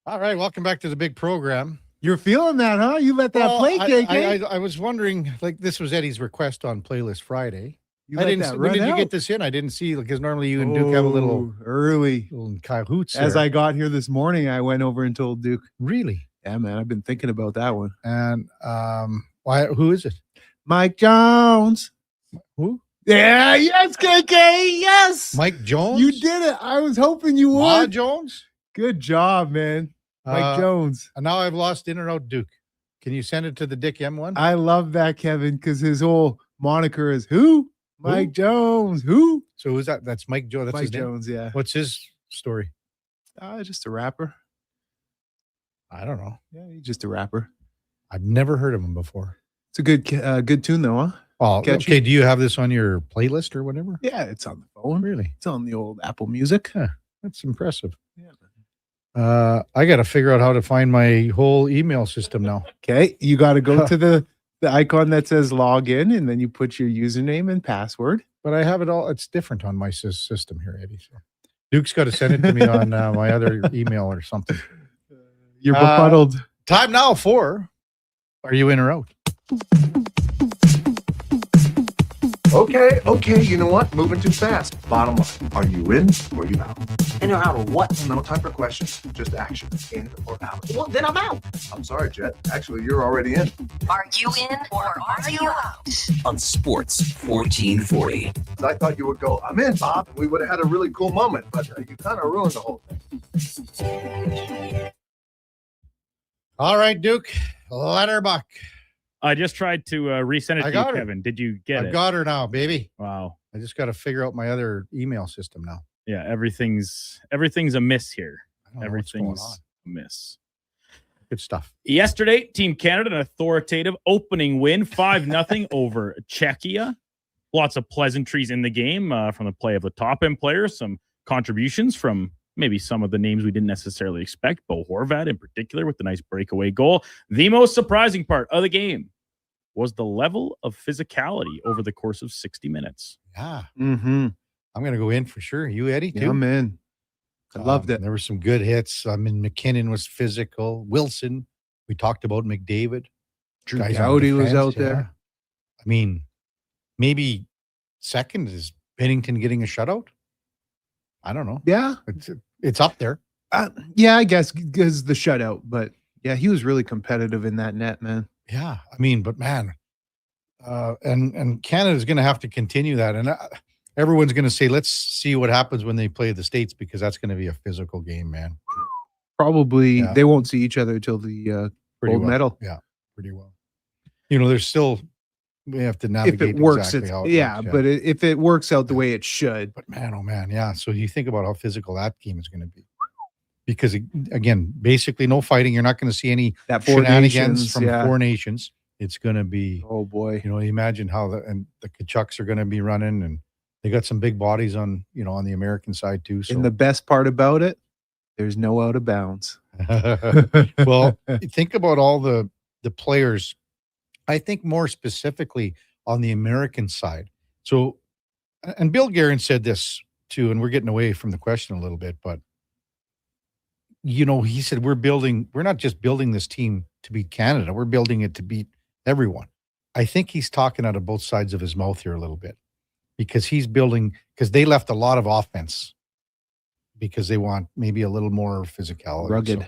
All right, welcome back to the big program. You're feeling that, huh? You let that play, KK. I was wondering, like, this was Eddie's request on Playlist Friday. You I let didn't. that When run did you out. get this in? I didn't see, because normally you and Duke have a little early cahoots. As there. I got here this morning, I went over and told Duke. Really? Yeah, man. I've been thinking about that one. And why? Who is it? Mike Jones. Who? Yeah, yes, KK, yes. Mike Jones? You did it. I was hoping you would. Ma Jones? Good job, man. Mike Jones. And now I've lost in or out Duke. Can you send it to the Dick M one? I love that, Kevin, because his whole moniker is who? Mike Jones. Who? So who's that? That's Mike Jones. That's Mike his name? Jones, yeah. What's his story? Just a rapper. I don't know. Yeah, he's just a rapper. I've never heard of him before. It's a good tune, though, huh? Oh, Catchy. okay. Do you have this on your playlist or whatever? Yeah, it's on the phone. Really? It's on the old Apple Music. Huh, that's impressive. I got to figure out how to find my whole email system now. Okay, you got to go to the icon that says log in, and then you put your username and password. But I have it all. It's different on my system here, Eddie. So Duke's got to send it to me on my other email or something. You're befuddled. Time now for. Are you in or out? Okay, you know what? Moving too fast. Bottom line, are you in or you out? In or out of what? No time for questions, just action. In or out? Well, then I'm out. I'm sorry, Jet. Actually, you're already in. Are you in or are you out? On Sports 1440. I thought you would go, I'm in, Bob, and we would have had a really cool moment, but you kind of ruined the whole thing. All right, Duke. Letterbuck. I just tried to resend it to you, Kevin. Did you get it? I got her now, baby. Wow. I just got to figure out my other email system now. Yeah, everything's amiss here. I don't know what's going Everything's on. amiss. Good stuff. Yesterday, Team Canada, an authoritative opening win, 5-0 over Czechia. Lots of pleasantries in the game from the play of the top-end players, some contributions from maybe some of the names we didn't necessarily expect. Bo Horvat in particular with the nice breakaway goal. The most surprising part of the game was the level of physicality over the course of 60 minutes. Yeah. Mm-hmm. I'm going to go in for sure. You, Eddie, too? Yeah, I'm in. I loved it. There were some good hits. I mean, McKinnon was physical. Wilson. We talked about McDavid. Drew Guys on Doughty was defense, out there. I mean, maybe second is Bennington getting a shutout. I don't know. Yeah. It's up there. Yeah, I guess because the shutout, but yeah, he was really competitive in that net, man. Yeah. I mean, but man, and Canada's going to have to continue that. And everyone's going to say, let's see what happens when they play the States, because that's going to be a physical game, man. Probably they won't see each other till the Pretty gold well. medal. Yeah, pretty well. You know, there's still, we have to navigate If it works, exactly how it works, but if it works out the way it should. But man, oh man, yeah. So you think about how physical that game is going to be. Because again, basically no fighting. You're not going to see any That Four shenanigans Nations, from yeah. Four Nations. It's going to be, oh boy, you know, imagine how the Kachucks are going to be running, and they got some big bodies on, you know, on the American side too. So And the best part about it, there's no out of bounds. well, think about all the players. I think more specifically on the American side. So And Bill Guerin said this too, and we're getting away from the question a little bit, but he said we're not just building this team to beat Canada, we're building it to beat everyone. I think he's talking out of both sides of his mouth here a little bit, because because they left a lot of offense because they want maybe a little more physicality. Rugged.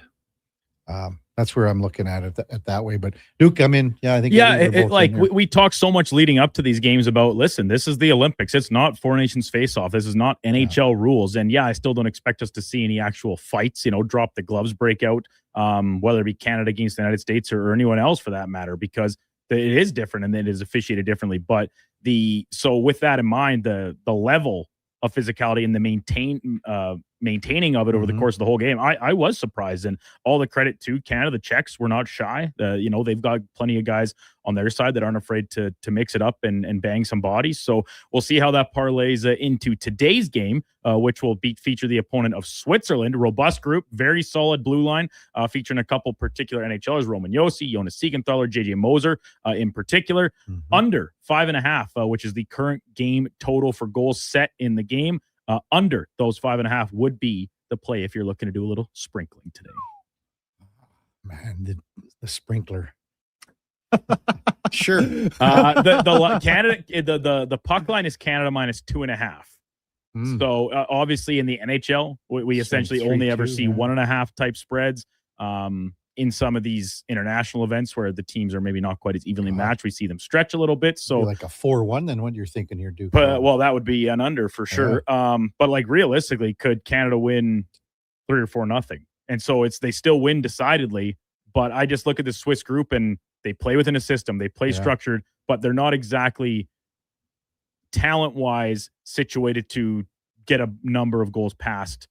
So, that's where I'm looking at it that way. But Duke, I think we talk so much leading up to these games about, listen, this is the Olympics. It's not Four Nations face-off. This is not NHL rules. And I still don't expect us to see any actual fights, drop the gloves breakout, whether it be Canada against the United States or anyone else for that matter, because it is different and it is officiated differently. But so with that in mind, the level of physicality and the maintaining of it over the course of the whole game, I was surprised. And all the credit to Canada. The Czechs were not shy. They've got plenty of guys on their side that aren't afraid to mix it up and bang some bodies. So we'll see how that parlays into today's game, which will feature the opponent of Switzerland. A robust group, very solid blue line, featuring a couple particular NHLers, Roman Josi, Jonas Siegenthaler, JJ Moser in particular. Under 5.5, which is the current game total for goals set in the game. Under those 5.5 would be the play if you're looking to do a little sprinkling today. Man, the sprinkler. Sure. The Canada, the puck line is Canada minus 2.5. So obviously in the NHL, we essentially only ever see 1.5 type spreads. In some of these international events where the teams are maybe not quite as evenly matched, we see them stretch a little bit. So like a 4-1, then what you're thinking here, Duke? Well, that would be an under for sure. But realistically, could Canada win 3 or 4-0? And so they still win decidedly. But I just look at the Swiss group and they play within a system. They play structured, but they're not exactly talent-wise situated to get a number of goals past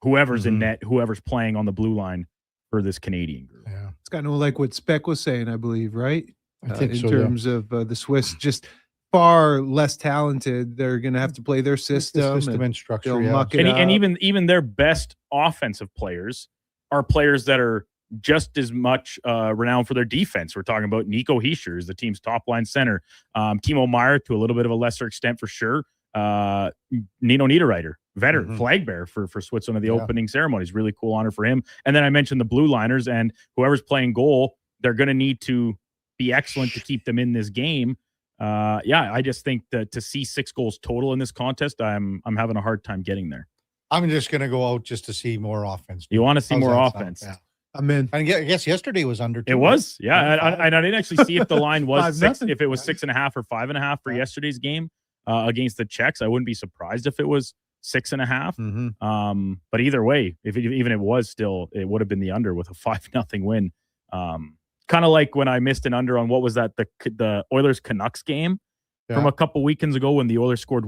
whoever's in net, whoever's playing on the blue line for this Canadian group. Yeah, it's kind of like what Speck was saying, I believe, right? I think in terms of the Swiss, just far less talented. They're going to have to play their system, and structure. And even their best offensive players are players that are just as much renowned for their defense. We're talking about Nico Hischier, the team's top line center. Timo Meier, to a little bit of a lesser extent for sure. Nino Niederreiter, veteran flag bearer for Switzerland at the opening ceremonies. Really cool honor for him. And then I mentioned the blue liners, and whoever's playing goal, they're going to need to be excellent to keep them in this game. I just think that to see 6 goals total in this contest, I'm having a hard time getting there. I'm just going to go out just to see more offense. You want to see more offense? Yeah. I'm in. I guess yesterday was under 2. It was, I didn't actually see if the line was 6, if it was 6.5 or 5.5 for yesterday's game against the Czechs. I wouldn't be surprised if it was 6.5. But either way, even it was still, it would have been the under with a 5-0 win. Kind of like when I missed an under on what was that, the Oilers Canucks game from a couple weekends ago when the Oilers scored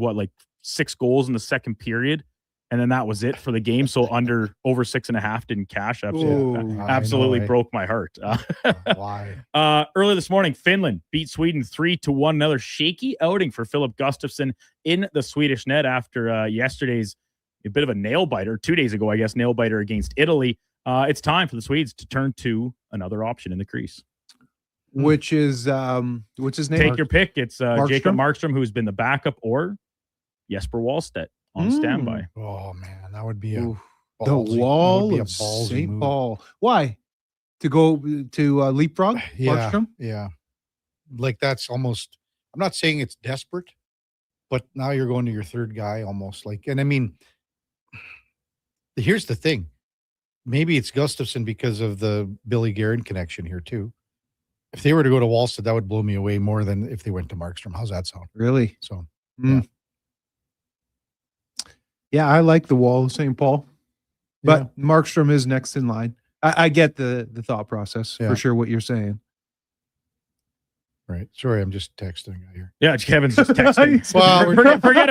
6 goals in the second period. And then that was it for the game. So over 6.5 didn't cash. Absolutely broke my heart. Why? Early this morning, Finland beat Sweden 3-1. Another shaky outing for Philip Gustafsson in the Swedish net after yesterday's a bit of a nail biter. 2 days ago, I guess, nail biter against Italy. It's time for the Swedes to turn to another option in the crease. Which is what's his name? Take your pick. It's Jacob Markstrom, who's been the backup, or Jesper Wallstedt on standby. Oh man, that would be the wall of St. Paul. Why? To go to leapfrog? Markstrom? Yeah. That's almost, I'm not saying it's desperate, but now you're going to your third guy almost and I mean, here's the thing. Maybe it's Gustafsson because of the Billy Guerin connection here too. If they were to go to Wallstedt, that would blow me away more than if they went to Markstrom. How's that sound? Really? So, Yeah, I like the wall of St. Paul, but Markstrom is next in line. I get the thought process for sure. What you're saying, right? Sorry, I'm just texting here. Yeah, Kevin's just texting. Well, forget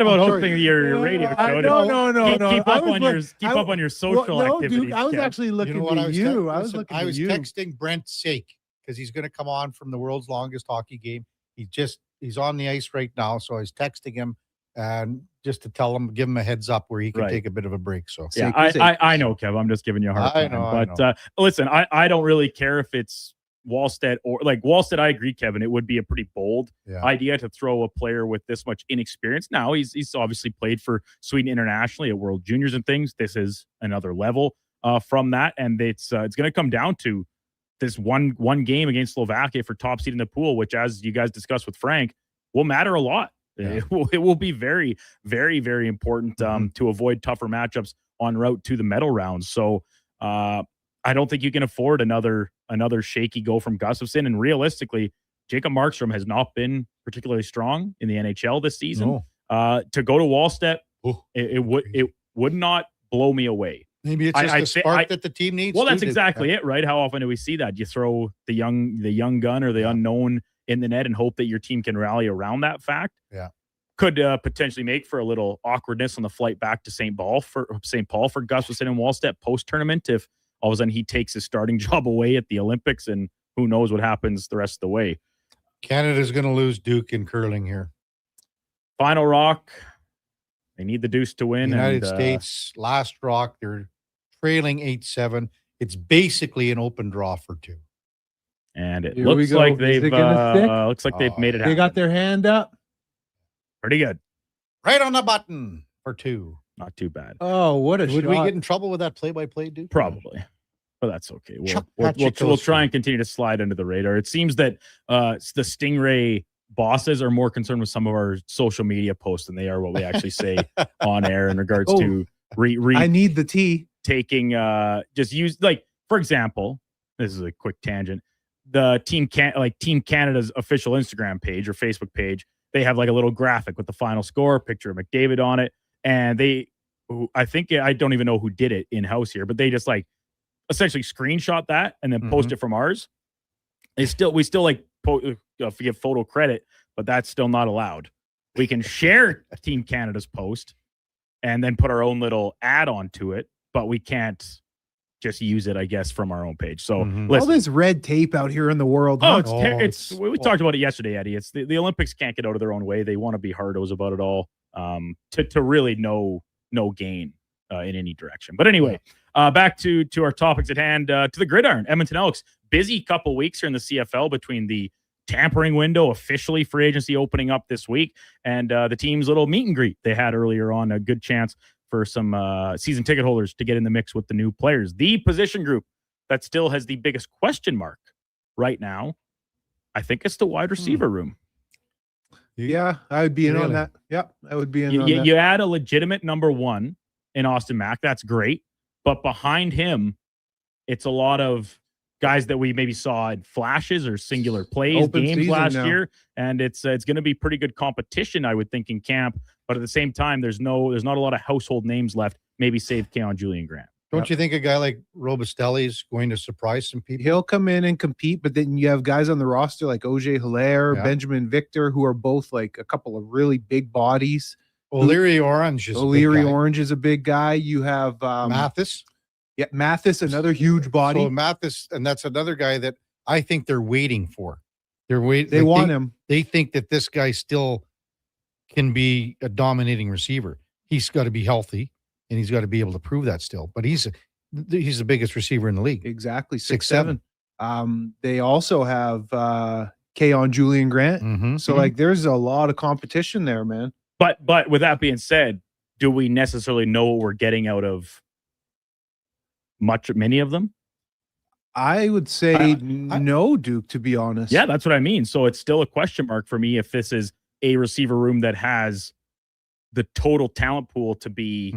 about hosting your radio show. No. Keep up on your social activities. Dude, I was actually looking at you. I was texting Brent Sake because he's going to come on from the world's longest hockey game. He's on the ice right now, so I was texting him. And just to give him a heads up where he can take a bit of a break. So I know, Kev. I'm just giving you a hard time. But listen, I don't really care if it's Wallstedt or like Wallstedt, I agree, Kevin. It would be a pretty bold Yeah. idea to throw a player with this much inexperience. Now he's obviously played for Sweden internationally at World Juniors and things. This is another level from that, and it's going to come down to this one game against Slovakia for top seed in the pool, which, as you guys discussed with Frank, will matter a lot. Yeah. It will be very, very, very important to avoid tougher matchups en route to the medal rounds. So I don't think you can afford another shaky go from Gustafsson. And realistically, Jacob Markstrom has not been particularly strong in the NHL this season. No. To go to Wallstedt, it would not blow me away. Maybe it's just a spark that the team needs. Well, that's exactly it, right? How often do we see that? You throw the young gun or the unknown in the net and hope that your team can rally around that fact. Yeah. Could potentially make for a little awkwardness on the flight back to St. Paul for Gustafsson and Wallstedt post-tournament if all of a sudden he takes his starting job away at the Olympics, and who knows what happens the rest of the way. Canada's going to lose Duke in curling here. Final rock. They need the Deuce to win. United States, last rock. They're trailing 8-7. It's basically an open draw for 2. And it Here we looks go. like Is they've it gonna stick? they've made it happen. They got their hand up. Pretty good. Right on the button for 2. Not too bad. Oh, what a Would shot. we get in trouble with that play-by-play, Duke? Probably. But that's okay. Chuck We'll Patrick try and continue to slide under the radar. It seems that the Stingray bosses are more concerned with some of our social media posts than they are what we actually say on air in regards to I need the tea. taking just use, like, for example, this is a quick tangent. The Team Canada's official Instagram page or Facebook page, they have like a little graphic with the final score, picture of McDavid on it, and I don't even know who did it in house here, but they just like essentially screenshot that and then post it from ours. We still like give photo credit, but that's still not allowed. We can share Team Canada's post and then put our own little add on to it, but we can't just use it, I guess, from our own page. So All this red tape out here in the world. huh? We talked about it yesterday, Eddie. It's the Olympics can't get out of their own way. They want to be hardos about it all, to really no gain in any direction. But anyway, back to our topics at hand, to the gridiron. Edmonton Elks, busy couple weeks here in the CFL between the tampering window, officially free agency opening up this week, and the team's little meet and greet they had earlier on. A good chance for some season ticket holders to get in the mix with the new players. The position group that still has the biggest question mark right now, I think it's the wide receiver room. Yeah, I would be in on that. Yep, I would be in on that. You add a legitimate number one in Austin Mack, that's great. But behind him, it's a lot of guys that we maybe saw in flashes or singular plays, Open games season last now. year. And it's going to be pretty good competition, I would think, in camp. But at the same time, there's not a lot of household names left, maybe save Keon Julian Grant. Don't you think a guy like Robustelli is going to surprise some people? He'll come in and compete, but then you have guys on the roster like OJ Hilaire, Yeah. Benjamin Victor, who are both like a couple of really big bodies. O'Leary Orange is Orange is a big guy. You have Mathis. Yeah, Mathis, another huge body. So Mathis, and that's another guy that I think they're waiting for. They want him. They think that this guy still can be a dominating receiver. He's got to be healthy, and he's got to be able to prove that still. But he's the biggest receiver in the league. Exactly, 6'7". They also have Keon Julian Grant. So like, there's a lot of competition there, man. But with that being said, do we necessarily know what we're getting out of many of them? I would say no, Duke, to be honest. Yeah, that's what I mean. So it's still a question mark for me if this is a receiver room that has the total talent pool to be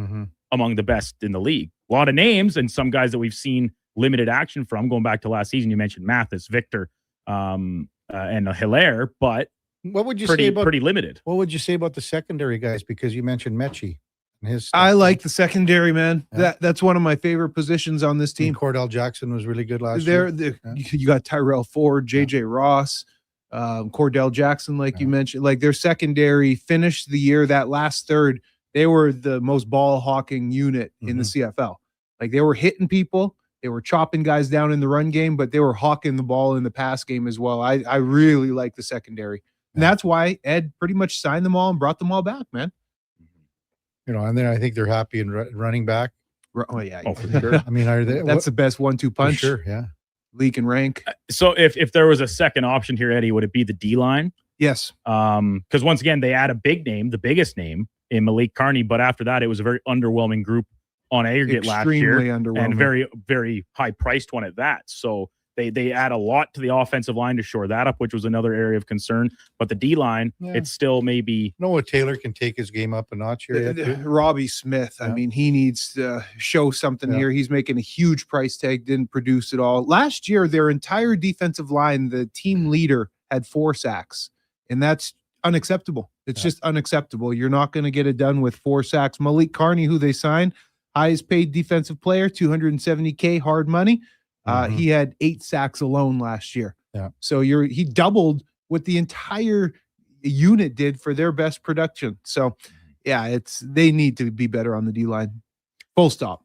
among the best in the league. A lot of names and some guys that we've seen limited action from. Going back to last season, you mentioned Mathis, Victor, and Hilaire, but what would you say about pretty limited? What would you say about the secondary guys? Because you mentioned Mechie and his. I like the secondary, man. Yeah. That's one of my favorite positions on this team. And Cordell Jackson was really good last year. You got Tyrell Ford, JJ Ross, Cordell Jackson, like you mentioned. Like, their secondary finished the year, that last third, they were the most ball hawking unit in the CFL. Like, they were hitting people, they were chopping guys down in the run game, but they were hawking the ball in the pass game as well. I really like the secondary. And that's why Ed pretty much signed them all and brought them all back, man. You know, and then I think they're happy in running back. Oh, yeah. Oh, for sure. I mean, are they? That's the best 1-2 punch. Sure, yeah. leak and rank. So if there was a second option here, Eddie, would it be the D line? Yes. Because once again, they add a big name, the biggest name in Malik Carney, but after that, it was a very underwhelming group on aggregate last year, and very, very high priced one at that. So they add a lot to the offensive line to shore that up, which was another area of concern. But the D line, it's still maybe Noah Taylor can take his game up a notch here. Robbie Smith. I mean, he needs to show something here. He's making a huge price tag, didn't produce at all. Last year, their entire defensive line, the team leader had 4 sacks, and that's unacceptable. It's just unacceptable. You're not going to get it done with 4 sacks. Malik Carney, who they signed, highest paid defensive player, $270K, hard money. He had 8 sacks alone last year. So he doubled what the entire unit did for their best production. So they need to be better on the D line. Full stop.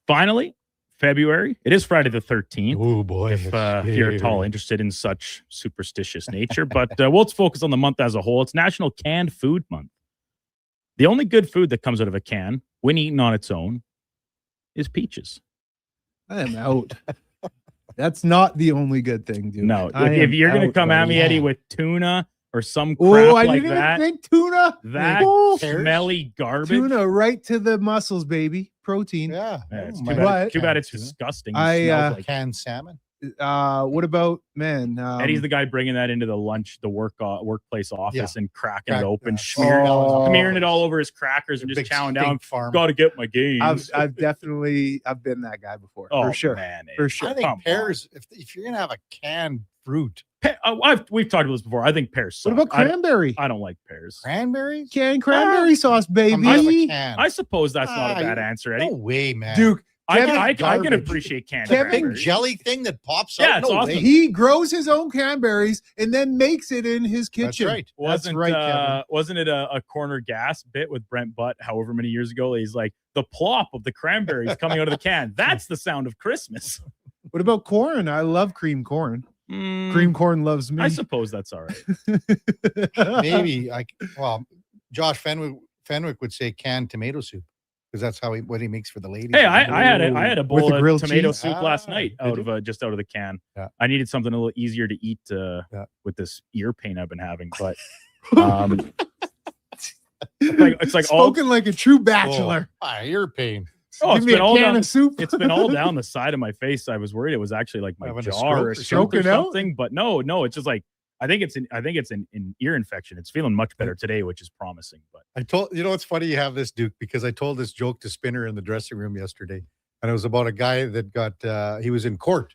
Finally, February. It is Friday the 13th. Oh boy! If you're at all interested in such superstitious nature, but let's focus on the month as a whole. It's National Canned Food Month. The only good food that comes out of a can, when eaten on its own, is peaches. I am out. That's not the only good thing, dude. No, if you're going to come at me, Eddie, with tuna or some crap I like didn't that, even think tuna. That smelly garbage. Tuna right to the muscles, baby. Protein. It's too bad it's disgusting. It smells like canned salmon. What about Eddie's the guy bringing that into the workplace office and cracking it open, smearing it all over his crackers and just chowing down. Got to get my gains. I've been that guy before. For sure, man, for sure. I think pears. If you're gonna have a canned fruit, we've talked about this before. I think pears suck. What about cranberry? I don't like pears. Cranberries? Canned cranberry sauce, baby. I suppose that's not a bad answer, Eddie. No way, man. Duke. I can appreciate canned big jelly thing that pops out. It's awesome. He grows his own cranberries and then makes it in his kitchen. That's right. Wasn't it a corner gas bit with Brent Butt however many years ago? He's like, the plop of the cranberries coming out of the can. That's the sound of Christmas. What about corn? I love cream corn. Cream corn loves me. I suppose that's all right. Maybe Josh Fenwick would say canned tomato soup. Because that's what he makes for the ladies. Hey, I had a bowl of tomato cheese? soup last night out of the can. I needed something a little easier to eat with this ear pain I've been having. But it's like spoken like a true bachelor. Ear pain. Give me a can of soup. It's been all down the side of my face. I was worried it was actually like my jaw or a stroke or something. But no, it's just like I think it's an ear infection. It's feeling much better today, which is promising. But it's funny you have this, Duke, because I told this joke to Spinner in the dressing room yesterday, and it was about a guy that got he was in court,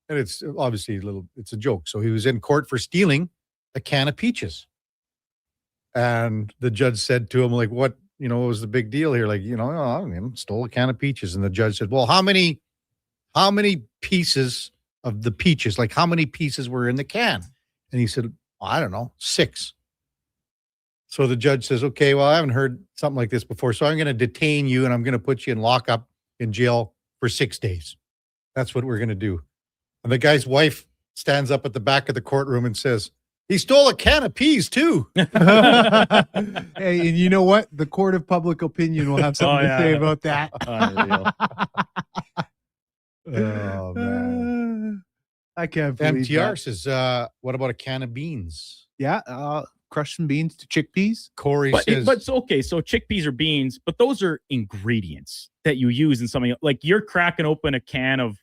and it's obviously it's a joke. So he was in court for stealing a can of peaches, and the judge said to him, like, what was the big deal here? Like, stole a can of peaches, and the judge said, well, how many pieces of the peaches? Like, how many pieces were in the can? And he said, I don't know, 6. So the judge says, okay, well, I haven't heard something like this before. So I'm going to detain you and I'm going to put you in lockup in jail for 6 days. That's what we're going to do. And the guy's wife stands up at the back of the courtroom and says, he stole a can of peas too. Hey, and you know what? The court of public opinion will have something to say about that. Oh, man. I can't believe MTR that. says, what about a can of beans? Yeah, crush some beans to chickpeas. Corey says... But okay, so chickpeas are beans, but those are ingredients that you use in something. Like you're cracking open a can of,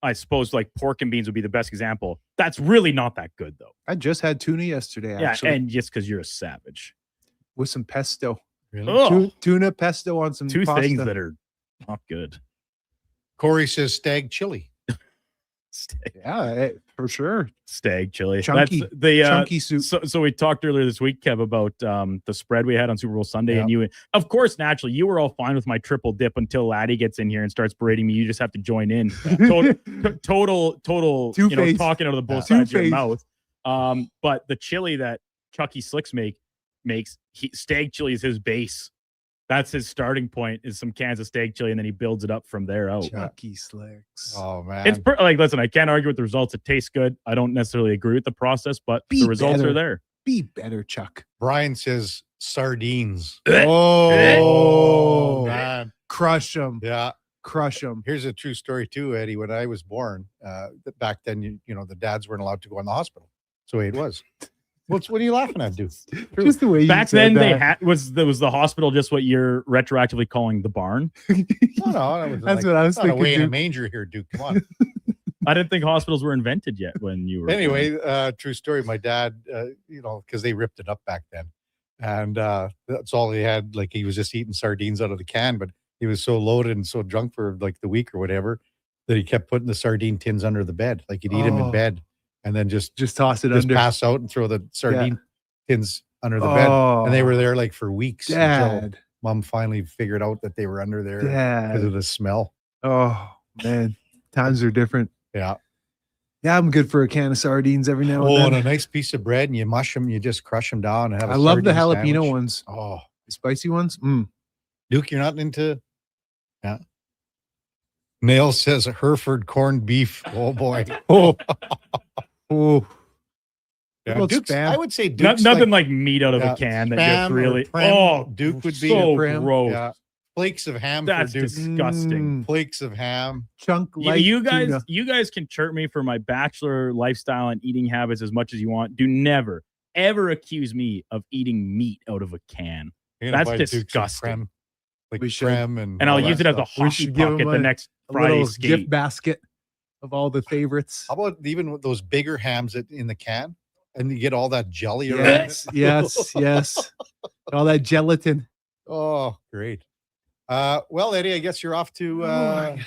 I suppose, like pork and beans would be the best example. That's really not that good, though. I just had tuna yesterday, actually. Yeah, and just because you're a savage. With some pesto. Really? Tuna, pesto on some Two pasta. things that are not good. Corey says stag chili. Yeah, for sure. Stag chili. Chunky. That's the chunky soup. So we talked earlier this week, Kev, about the spread we had on Super Bowl Sunday, and you, of course, naturally, you were all fine with my triple dip until Laddie gets in here and starts berating me. You just have to join in. Total, Two-faced. Talking out of the both sides of your mouth. But the chili that Chucky Slicks makes, stag chili is his base. That's his starting point, is some cans of stag chili, and then he builds it up from there out. Chucky Slicks. Oh, man. It's listen, I can't argue with the results. It tastes good. I don't necessarily agree with the process, but the results are there. Be better, Chuck. Brian says sardines. Oh, man. Crush them. Yeah. crush them. Here's a true story too, Eddie. When I was born, back then, you know, the dads weren't allowed to go in the hospital. So it was. What are you laughing at, dude? Just the way you Back said then, that. they had was the hospital just what you're retroactively calling the barn? No, That's what I was thinking, Away in a Duke. manger here, Duke. Come on. I didn't think hospitals were invented yet when you were. Anyway, true story. My dad, you know, because they ripped it up back then, and that's all he had. Like he was just eating sardines out of the can, but he was so loaded and so drunk for like the week or whatever that he kept putting the sardine tins under the bed. Like he'd eat them in bed, and then just toss it just under. pass out and throw the sardine tins under the bed, and they were there like for weeks until Dad. Mom finally figured out that they were under there Dad. because of the smell. Oh man, times are different. Yeah. Yeah, I'm good for a can of sardines every now and Oh, then. and a nice piece of bread, and you mush them, you just crush them down and have. I love the sardine jalapeno sandwich. ones. Oh, The spicy ones. Mm. Duke, you're not into. Yeah. Nail says Hereford corned beef. Oh boy. Oh. Oh. Yeah, About Duke's, spam? I would say Duke's Nothing like meat out of a can that spam just or really. prim. Oh, Duke would be so a gross. Yeah. Flakes of ham. That's for Duke. disgusting. Flakes of ham. Chunk You guys can chirp me for my bachelor lifestyle and eating habits as much as you want. Do never ever accuse me of eating meat out of a can. You're gonna That's buy Duke's some disgusting. creme, like We should. creme and I'll all use that it as a stuff. We hockey should give puck them at the next a little Friday's gift skate. basket of all the favorites. How about even with those bigger hams in the can, and you get all that jelly around Yes, it? yes. All that gelatin. Oh, great. Well, Eddie, I guess you're off to. I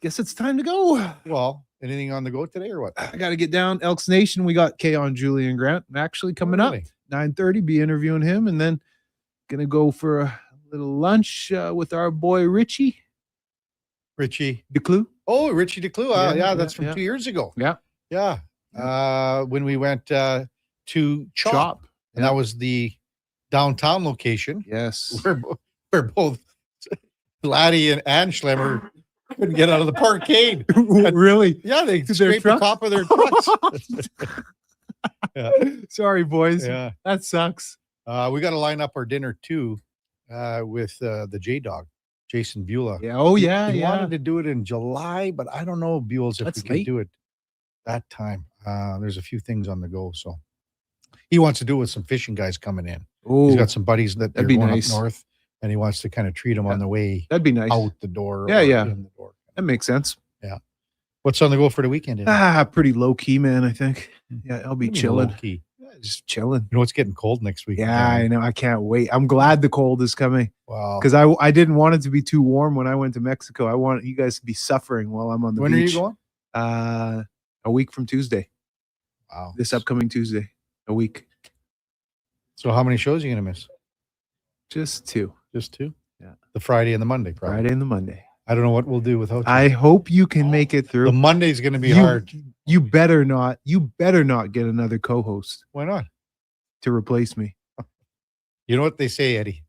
guess it's time to go. Well, anything on the go today or what? I got to get down. Elks Nation. We got Keon Julian Grant actually coming up. 9:30. Be interviewing him, and then gonna go for a little lunch with our boy Richie DeClue. Oh, Richie DeClue. Yeah, that's from 2 years ago. Yeah. Yeah. When we went to Chop. And that was the downtown location. Yes. Where both Laddie and Schlemmer couldn't get out of the parkade. Really? Yeah, they their scraped the trucks? top of their trucks. Yeah. Sorry, boys. Yeah. That sucks. We got to line up our dinner too with the J-Dog, Jason Beulah. Yeah. Oh, yeah. He Yeah. wanted to do it in July, but I don't know, Buell's, if That's we can late. do it that time. There's a few things on the go, so he wants to do it with some fishing guys coming in. Oh, He's got some buddies that they're that'd be going nice. up north, and he wants to kind of treat them on the way That'd be nice. out the door. Yeah, or yeah. in the door. That makes sense. Yeah. What's on the go for the weekend? Eddie? Pretty low key, man. I think. Yeah, I'll be What do you mean chilling. low-key? Just chilling. You know, it's getting cold next week. Yeah, I know. I can't wait. I'm glad the cold is coming. Wow. Because I didn't want it to be too warm when I went to Mexico. I want you guys to be suffering while I'm on the When beach. are you going? A week from Tuesday. Wow. This upcoming Tuesday. A week. So how many shows are you going to miss? Just 2. Just 2? Yeah. The Friday and the Monday, probably. Friday and the Monday. I don't know what we'll do without you. I hope you can make it through. The Monday's going to be You- hard. You better not. You better not get another co-host Why not? to replace me. You know what they say, Eddie?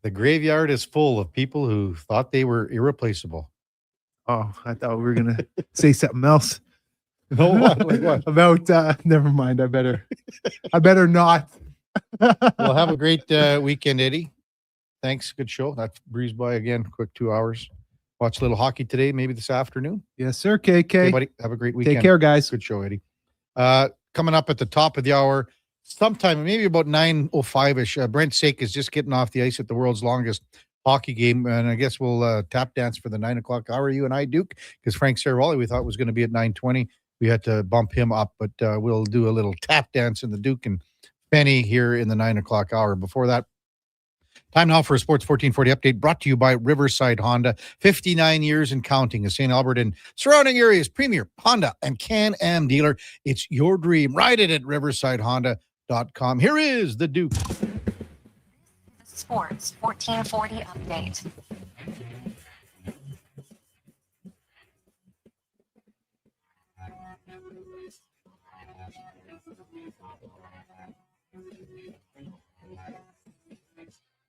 The graveyard is full of people who thought they were irreplaceable. Oh, I thought we were gonna say something else. No, what? Like what? About never mind. I better not. Well, have a great weekend, Eddie. Thanks. Good show. That breezed by again. Quick 2 hours. Watch a little hockey today, maybe this afternoon. Yes, sir. KK. Okay, buddy. Have a great weekend. Take care, guys. Good show, Eddie. Coming up at the top of the hour, sometime maybe about 9:05ish. Brent Sake is just getting off the ice at the world's longest hockey game, and I guess we'll tap dance for the 9 o'clock hour. You and I, Duke, because Frank Saravalli we thought was going to be at 9:20. We had to bump him up, but we'll do a little tap dance in the Duke and Penny here in the 9 o'clock hour. Before that, time now for a Sports 1440 update brought to you by Riverside Honda. 59 years and counting. A St. Albert and surrounding areas premier Honda and Can-Am dealer. It's your dream. Ride it at riversidehonda.com. Here is the Duke. Sports 1440 update.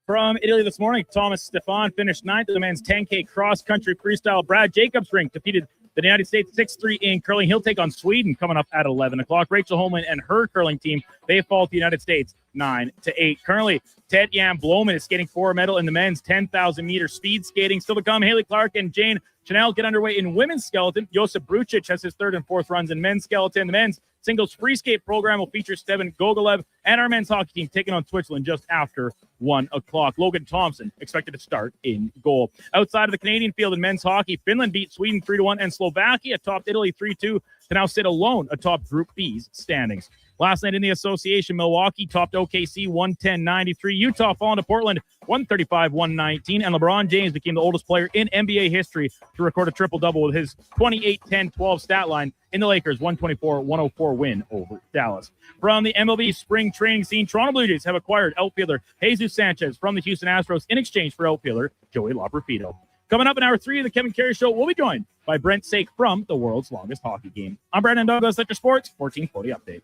From Italy this morning, Thomas Stefan finished ninth in the men's 10K cross-country freestyle. Brad Jacobs ring defeated The United States 6-3 in curling. He'll take on Sweden coming up at 11 o'clock. Rachel Holman and her curling team, they fall to the United States 9-8. Currently, Ted Jan Bloman is skating for a medal in the men's 10,000-meter speed skating. Still to come, Haley Clark and Jane Chanel get underway in women's skeleton. Josip Brucic has his third and fourth runs in men's skeleton. The men's singles free skate program will feature Steven Gogolev and our men's hockey team taking on Switzerland just after 1 o'clock. Logan Thompson expected to start in goal. Outside of the Canadian field in men's hockey, Finland beat Sweden 3-1 and Slovakia topped Italy 3-2 to now sit alone atop Group B's standings. Last night in the association, Milwaukee topped OKC 110-93. Utah falling to Portland 135-119. And LeBron James became the oldest player in NBA history to record a triple-double with his 28-10-12 stat line in the Lakers' 124-104 win over Dallas. From the MLB spring training scene, Toronto Blue Jays have acquired outfielder Jesus Sanchez from the Houston Astros in exchange for outfielder Joey Loperfido. Coming up in hour 3 of the Kevin Karius Show, we'll be joined by Brent Sake from the world's longest hockey game. I'm Brandon Douglas at your Sports 1440 update.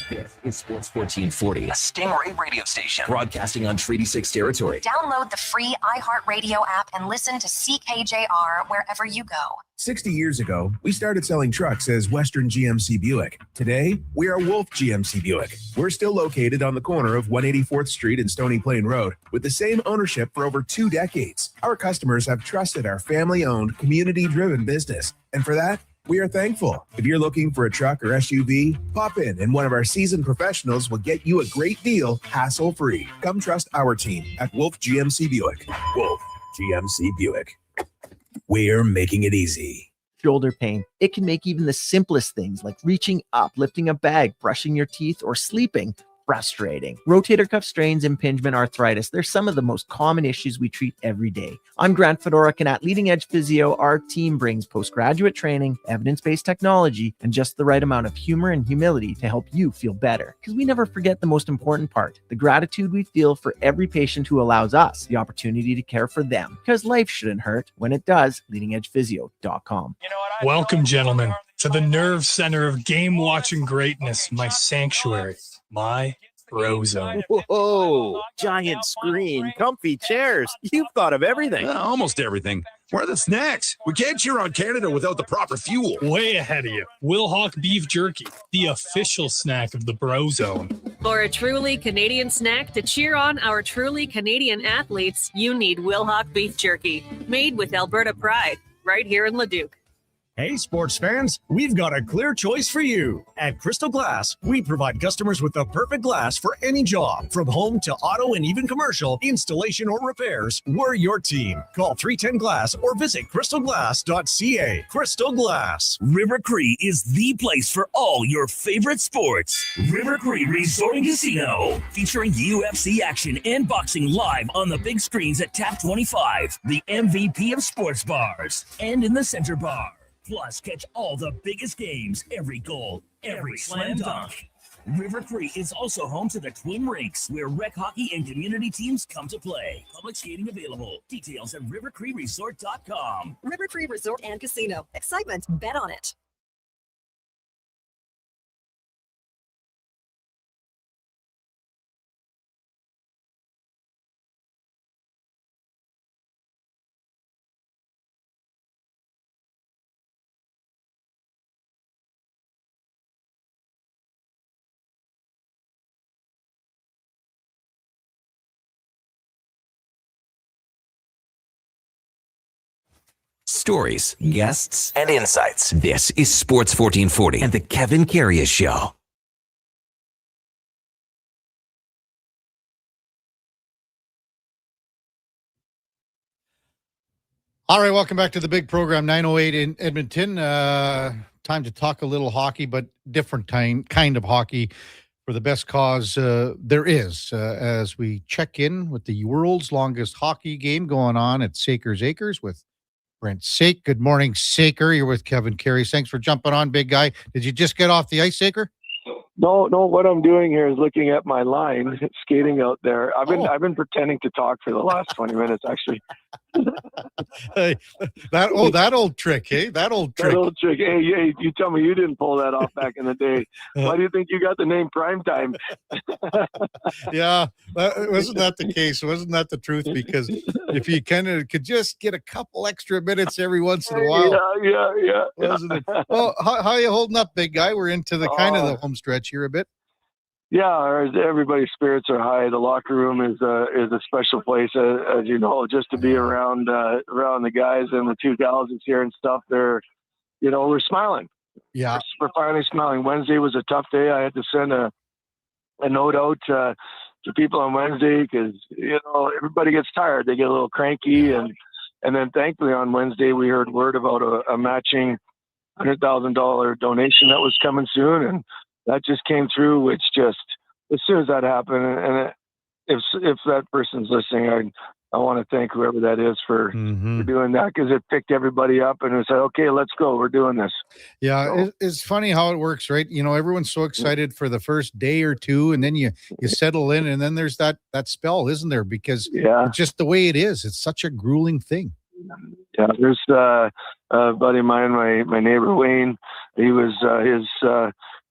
This is Sports 1440, A Stingray radio station. broadcasting on Treaty 6 territory. Download the free iHeartRadio app and listen to CKJR wherever you go. 60 years ago, we started selling trucks as Western GMC Buick. Today, we are Wolf GMC Buick. We're still located on the corner of 184th Street and Stony Plain Road with the same ownership for over 2 decades. Our customers have trusted our family-owned, community-driven business. And for that, we are thankful. If you're looking for a truck or SUV, pop in and one of our seasoned professionals will get you a great deal, hassle-free. Come trust our team at Wolf GMC Buick. Wolf GMC Buick. We're making it easy. Shoulder pain. It can make even the simplest things like reaching up, lifting a bag, brushing your teeth, or sleeping frustrating. Rotator cuff strains, impingement, arthritis, they're some of the most common issues we treat every day. I'm Grant Fedoruk, and at Leading Edge Physio, our team brings postgraduate training, evidence-based technology, and just the right amount of humor and humility to help you feel better. Because we never forget the most important part, the gratitude we feel for every patient who allows us the opportunity to care for them. Because life shouldn't hurt. When it does, leadingedgephysio.com. Welcome, gentlemen, to the nerve center of game-watching greatness, my sanctuary. My Bro Zone. Whoa, giant screen, comfy chairs. You've thought of everything. Almost everything. Where are the snacks? We can't cheer on Canada without the proper fuel. Way ahead of you. Wilhauk Beef Jerky, the official snack of the Bro Zone. For a truly Canadian snack to cheer on our truly Canadian athletes, you need Wilhauk Beef Jerky, made with Alberta pride, right here in Leduc. Hey, sports fans, we've got a clear choice for you. At Crystal Glass, we provide customers with the perfect glass for any job. From home to auto and even commercial, installation or repairs, we're your team. Call 310 Glass or visit crystalglass.ca. Crystal Glass. River Cree is the place for all your favorite sports. River Cree Resort and Casino, featuring UFC action and boxing live on the big screens at Tap 25, the MVP of sports bars, and in the Center Bar. Plus, catch all the biggest games, every goal, every slam dunk. River Cree is also home to the Twin Rinks, where rec hockey and community teams come to play. Public skating available. Details at rivercreeresort.com. River Cree Resort and Casino. Excitement. Bet on it. Stories, guests, and insights. This is Sports 1440 and the Kevin Karius Show. All right, welcome back to the big program, 9:08 in Edmonton. Time to talk a little hockey, but different kind of hockey for the best cause there is. As we check in with the world's longest hockey game going on at Sakers Acres with Brent Sake. Good morning, Saker. You're with Kevin Karius. Thanks for jumping on, big guy. Did you just get off the ice, Saker? No, what I'm doing here is looking at my line, skating out there. I've been pretending to talk for the last 20 minutes, actually. Hey, that old trick, hey? That old trick. Hey, you tell me you didn't pull that off back in the day. Why do you think you got the name Primetime? Yeah, wasn't that the case? Wasn't that the truth? Because if you could just get a couple extra minutes every once in a while. Yeah. Wasn't it? Well, how are you holding up, big guy? We're into the kind of the home stretch here a bit. Yeah, everybody's spirits are high. The locker room is a special place, as you know. Just to be around the guys and the two gals that's here and stuff. We're smiling. Yeah, we're finally smiling. Wednesday was a tough day. I had to send a note out to people on Wednesday because everybody gets tired. They get a little cranky, and then thankfully on Wednesday we heard word about a matching $100,000 donation that was coming soon, and that just came through, which just, as soon as that happened, and if that person's listening, I want to thank whoever that is for doing that, because it picked everybody up and it said, okay, let's go. We're doing this. Yeah, it's funny how it works, right? Everyone's so excited for the first day or two, and then you settle in, and then there's that spell, isn't there? Because it's just the way it is. It's such a grueling thing. Yeah, there's a buddy of mine, my neighbor Wayne. He was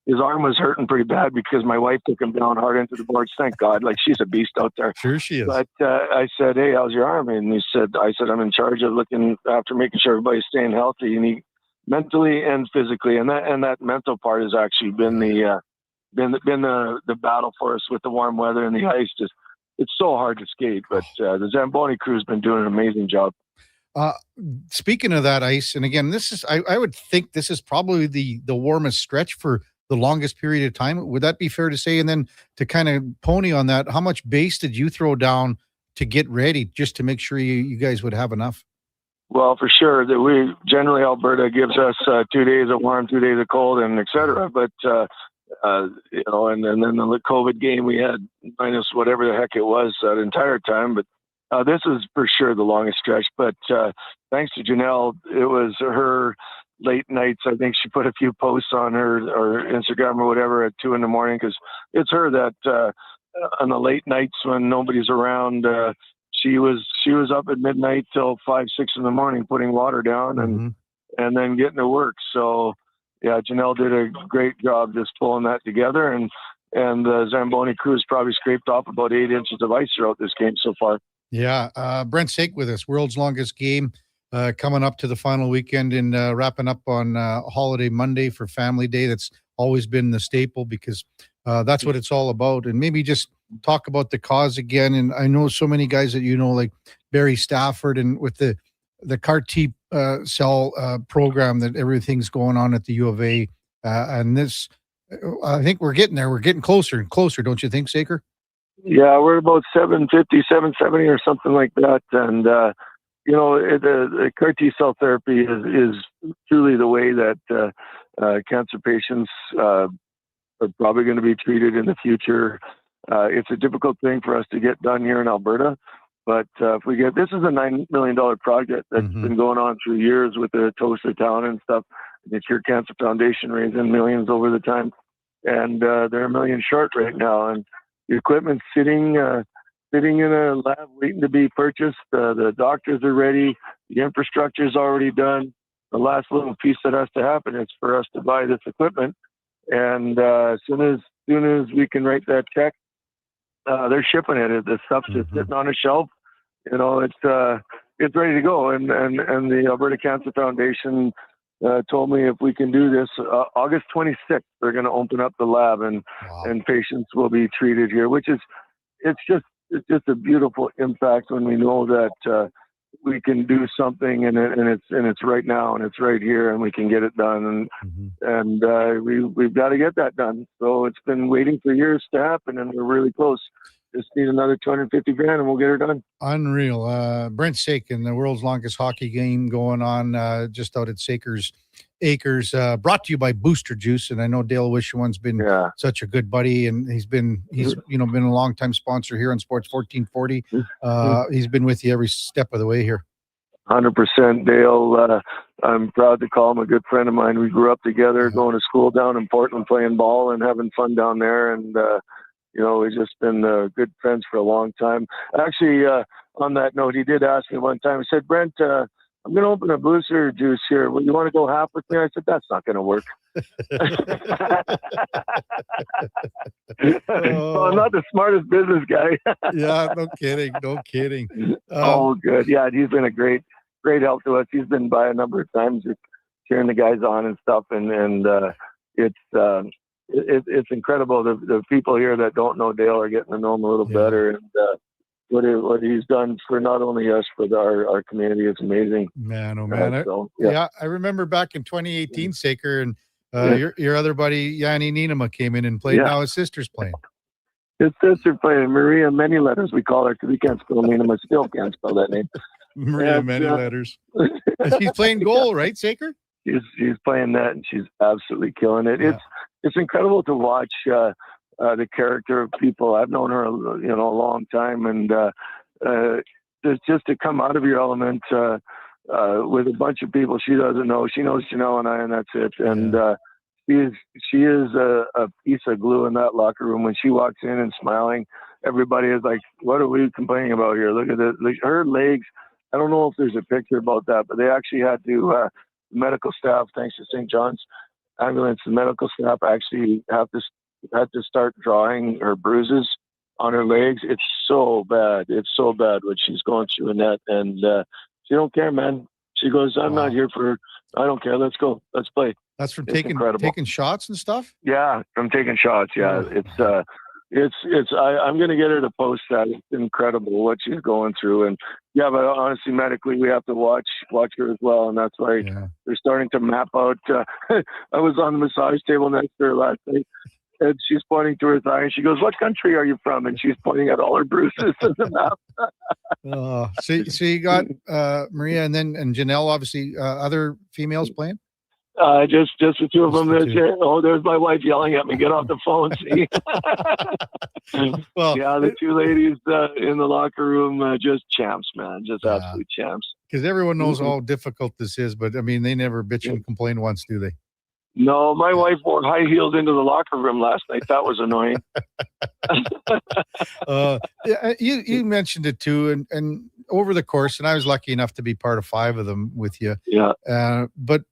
his arm was hurting pretty bad because my wife took him down hard into the boards. Thank God. Like, she's a beast out there. Sure she is. But I said, hey, how's your arm? And I said, I'm in charge of looking after making sure everybody's staying healthy, and mentally and physically. And that mental part has actually been the battle for us with the warm weather and the ice. It's so hard to skate, but the Zamboni crew's been doing an amazing job. Speaking of that ice, and again, I would think this is probably the warmest stretch for the longest period of time. Would that be fair to say? And then to kind of pony on that, how much base did you throw down to get ready, just to make sure you guys would have enough? Well, for sure that we generally, Alberta gives us 2 days of warm, 2 days of cold, and et cetera. But and then the COVID game we had minus whatever the heck it was that entire time. But this is for sure the longest stretch. But thanks to Janelle, it was her late nights. I think she put a few posts on her or Instagram or whatever at 2 a.m, because it's her that on the late nights when nobody's around, she was up at midnight till 5, 6 a.m. putting water down and then getting to work. So yeah, Janelle did a great job just pulling that together, and the Zamboni crew's probably scraped off about 8 inches of ice throughout this game so far. Yeah, Brent Sake with us, world's longest game. Coming up to the final weekend and wrapping up on holiday Monday for Family Day. That's always been the staple, because that's what it's all about. And maybe just talk about the cause again. And I know so many guys that like Barry Stafford, and with the CAR-T cell program that everything's going on at the U of A. And this, I think we're getting there. We're getting closer and closer, don't you think, Saker? Yeah, we're about 750, 770 or something like that. And the CAR-T cell therapy is truly the way that cancer patients are probably going to be treated in the future. It's a difficult thing for us to get done here in Alberta, but if we get, this is a $9 million project that's been going on through years with the Toaster Town and stuff. The Cure Cancer Foundation raising millions over the time, and they're $1 million short right now, and the equipment's sitting in a lab waiting to be purchased. The doctors are ready. The infrastructure is already done. The last little piece that has to happen is for us to buy this equipment. And as soon as we can write that check, they're shipping it. The stuff's just sitting on a shelf. It's ready to go. And the Alberta Cancer Foundation told me if we can do this, August 26th, they're going to open up the lab, and patients will be treated here, which is, it's just a beautiful impact when we know that we can do something and it's right now and it's right here and we can get it done, and we've got to get that done. So it's been waiting for years to happen, and we're really close. Just need another $250,000 and we'll get her done. Unreal. Brent Sake in the world's longest hockey game going on just out at Saker's Acres, brought to you by Booster Juice. And I know Dale Wishawan's been such a good buddy, and he's been a long time sponsor here on Sports 1440. He's been with you every step of the way here. 100%. Dale, I'm proud to call him a good friend of mine. We grew up together, going to school down in Portland, playing ball and having fun down there. And, we've just been good friends for a long time. Actually, on that note, he did ask me one time, he said, Brent, I'm going to open a booster juice here. Well, you want to go half with me? I said, that's not going to work. Well, I'm not the smartest business guy. Yeah, no kidding. Good. Yeah, he's been a great help to us. He's been by a number of times, just cheering the guys on and stuff. And it's incredible. The people here that don't know Dale are getting to know him a little better. And what he's done for not only us, but our community is amazing. Man, oh man. I remember back in 2018, Saker, and your other buddy, Yanni Nienema, came in and played. Now his sister's playing. His sister playing, Maria Many Letters, we call her, because we can't spell Nienema. Still can't spell that name. Maria Many Letters. She's playing goal, right, Saker? She's playing that, and she's absolutely killing it. Yeah. It's incredible to watch the character of people. I've known her, a long time, and just to come out of your element with a bunch of people she doesn't know. She knows Janelle and I, and that's it. And she is a piece of glue in that locker room. When she walks in and smiling, everybody is like, "What are we complaining about here? Look at this." Her legs. I don't know if there's a picture about that, but they actually had to. Medical staff, thanks to St. John's Ambulance, the medical staff actually had to start drawing her bruises on her legs. It's so bad. It's so bad what she's going through in that. And she don't care, man. She goes, I'm not here for, I don't care. Let's go. Let's play. That's from taking shots and stuff? Yeah, from taking shots. Yeah. I'm going to get her to post that. It's incredible what she's going through. And but honestly, medically, we have to watch her as well. And that's why they're starting to map out. I was on the massage table next to her last night, and she's pointing to her thigh, and she goes, "What country are you from?" And she's pointing at all her bruises in the map. So you got Maria and Janelle, obviously, other females playing? Just the two of them. There's my wife yelling at me. Get off the phone. See? Well, the two ladies in the locker room, just champs, man. Just absolute champs. Because everyone knows how difficult this is, but I mean, they never bitch and complain once, do they? No, my wife wore high heels into the locker room last night. That was annoying. You mentioned it too, and over the course, and I was lucky enough to be part of 5 of them with you. Yeah. But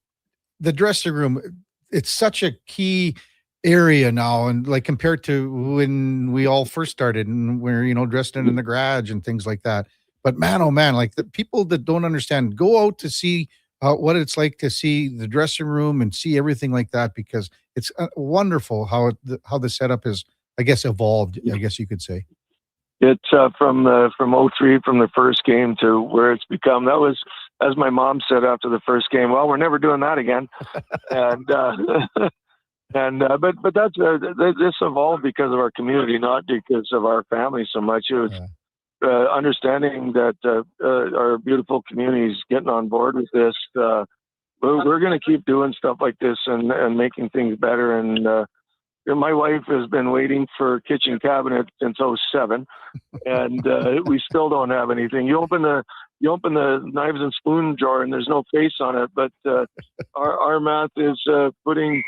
the dressing room, it's such a key area now, and like compared to when we all first started and we're dressed in the garage and things like that. But man, oh man, like the people that don't understand, go out to see what it's like to see the dressing room and see everything like that, because it's wonderful how the setup is, I guess, evolved. I guess you could say. It's from 03, from the first game to where it's become. That was, as my mom said after the first game, well, we're never doing that again. And but that's this evolved because of our community, not because of our family so much. It was understanding that our beautiful communities getting on board with this. We're going to keep doing stuff like this and making things better. And my wife has been waiting for kitchen cabinets since 07, and we still don't have anything. You open the knives and spoon drawer, and there's no face on it. But our math is putting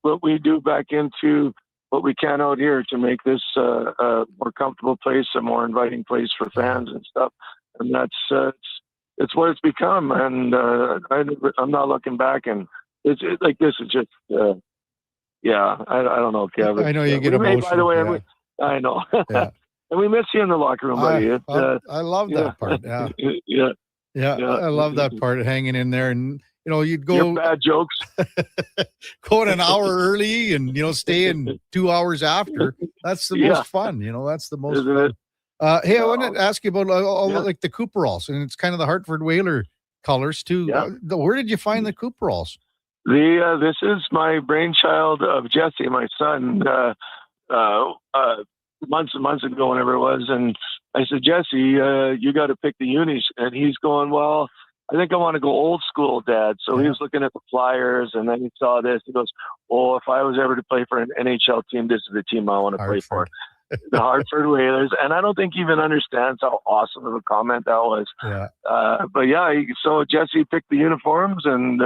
what we do back into what we can out here to make this a more comfortable place, a more inviting place for fans and stuff. And that's it's what it's become. And I'm not looking back. And it's like this is just. I don't know, Kevin. I know you get emotional. By the way, I know. Yeah. And we miss you in the locker room, buddy. I love that part. Yeah. I love that part, hanging in there, and you'd go. Your bad jokes. Going an hour early, and staying 2 hours after. That's the most fun. That's the most Isn't fun. It? Hey, I wanted to ask you about like the Cooperalls, and it's kind of the Hartford Whaler colors too. Yeah. Where did you find the Cooperalls? This is my brainchild of Jesse, my son, months and months ago, whenever it was. And I said, Jesse, you got to pick the unis. And he's going, well, I think I want to go old school, Dad. So he was looking at the Flyers, and then he saw this. He goes, if I was ever to play for an NHL team, this is the team I want to play for. the Hartford Whalers, and I don't think he even understands how awesome of a comment that was. Yeah. But yeah, so Jesse picked the uniforms, and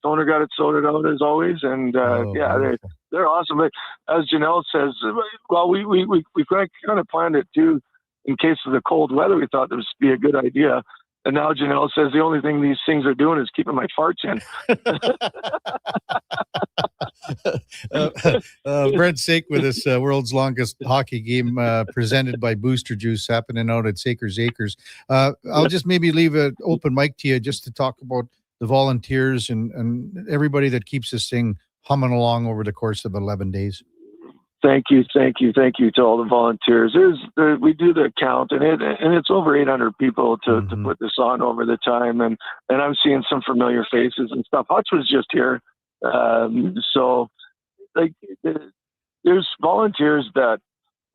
Toner got it sorted out as always, and they're awesome. But as Janelle says, well, we kind of planned it too in case of the cold weather. We thought this would be a good idea. And now Janelle says the only thing these things are doing is keeping my farts in. Brent Sake with us, world's longest hockey game presented by Booster Juice happening out at Sakers Acres. I'll just maybe leave an open mic to you just to talk about the volunteers and everybody that keeps this thing humming along over the course of 11 days. Thank you to all the volunteers. We do the count, and it's over 800 people to put this on over the time, and I'm seeing some familiar faces and stuff. Hutch was just here, so like there's volunteers that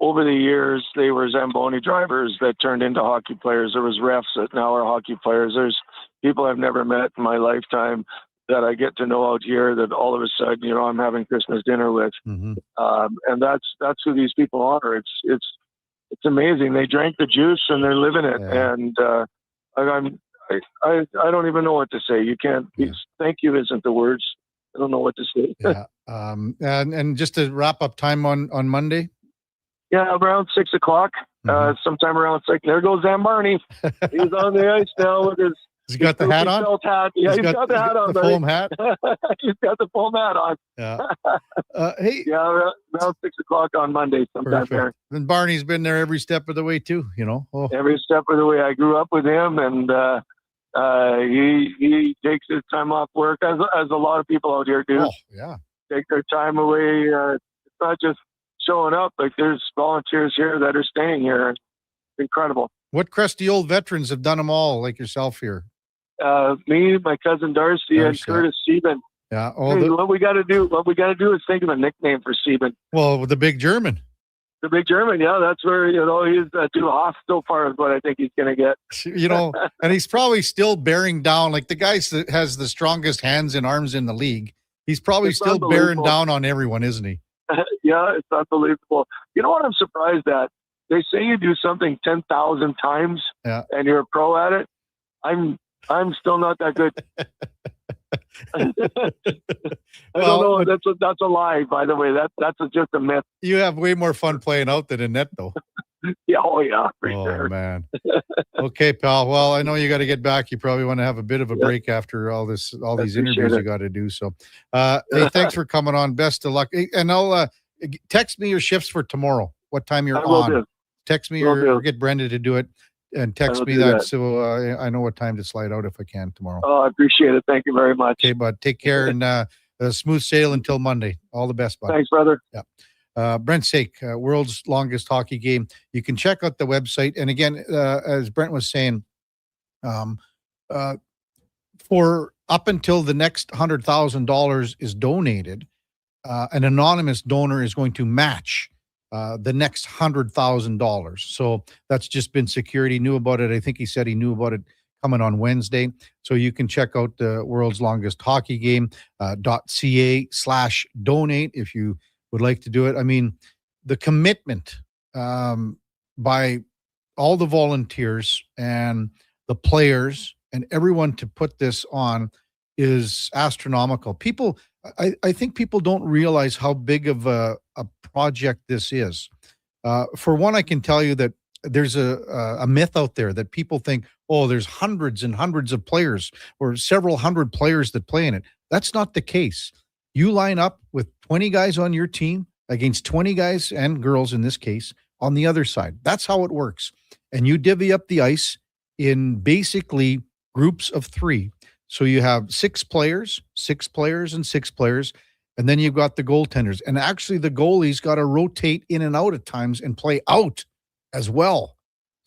over the years they were Zamboni drivers that turned into hockey players. There was refs that now are hockey players. There's people I've never met in my lifetime that I get to know out here that all of a sudden, I'm having Christmas dinner with. Mm-hmm. And that's who these people are. It's amazing. They drank the juice and they're living it. Yeah. And I don't even know what to say. You can't, thank you isn't the words. I don't know what to say. Yeah. And just to wrap up time on Monday. Yeah, around 6 o'clock, sometime around 6. There goes Zambarni. He's on the ice now with his, Has he got the hat on? Hat. Yeah, he's got the hat on. The foam hat? He's got the foam hat on. Yeah. Hey. Yeah, around 6 o'clock on Monday sometime there. And Barney's been there every step of the way too, Oh. Every step of the way. I grew up with him, and he takes his time off work, as a lot of people out here do. Oh, yeah. Take their time away. It's not just showing up. Like, there's volunteers here that are staying here. It's incredible. What crusty old veterans have done them all, like yourself here? Me, my cousin Darcy, and Curtis Sieben. Yeah. What we got to do is think of a nickname for Sieben. Well, the big German. The big German, yeah, that's where he's too hostile far as what I think he's going to get. And he's probably still bearing down, like the guy that has the strongest hands and arms in the league. He's probably still bearing down on everyone, isn't he? Yeah, it's unbelievable. You know what I'm surprised at? They say you do something 10,000 times, and you're a pro at it. I'm still not that good. I don't know. That's a lie, by the way. That's just a myth. You have way more fun playing out than in net, though. Yeah, for sure. Oh man. Okay, pal. Well, I know you got to get back. You probably want to have a bit of a break after all these interviews you got to do. So, hey, thanks for coming on. Best of luck. And I'll text me your shifts for tomorrow. What time you're on? Do. Text me or get Brenda to do it. And text me that so I know what time to slide out if I can tomorrow. Oh, I appreciate it. Thank you very much. Okay, bud. Take care and smooth sail until Monday. All the best, bud. Thanks, brother. Yeah. Brent Sake, world's longest hockey game. You can check out the website. And again, as Brent was saying, for up until the next $100,000 is donated, an anonymous donor is going to match the next $100,000. So that's just been secured. He knew about it. I think he said he knew about it coming on Wednesday. So you can check out the world's longest hockey game .ca/donate if you would like to do it. I mean, the commitment by all the volunteers and the players and everyone to put this on is astronomical. I think people don't realize how big of a project this is. For one, I can tell you that there's a myth out there that people think, oh, there's hundreds and hundreds of players or several hundred players that play in it. That's not the case. You line up with 20 guys on your team against 20 guys and girls in this case on the other side. That's how it works. And you divvy up the ice in basically groups of 3. So you have 6 players, and 6 players, and then you've got the goaltenders. And actually the goalie's got to rotate in and out at times and play out as well.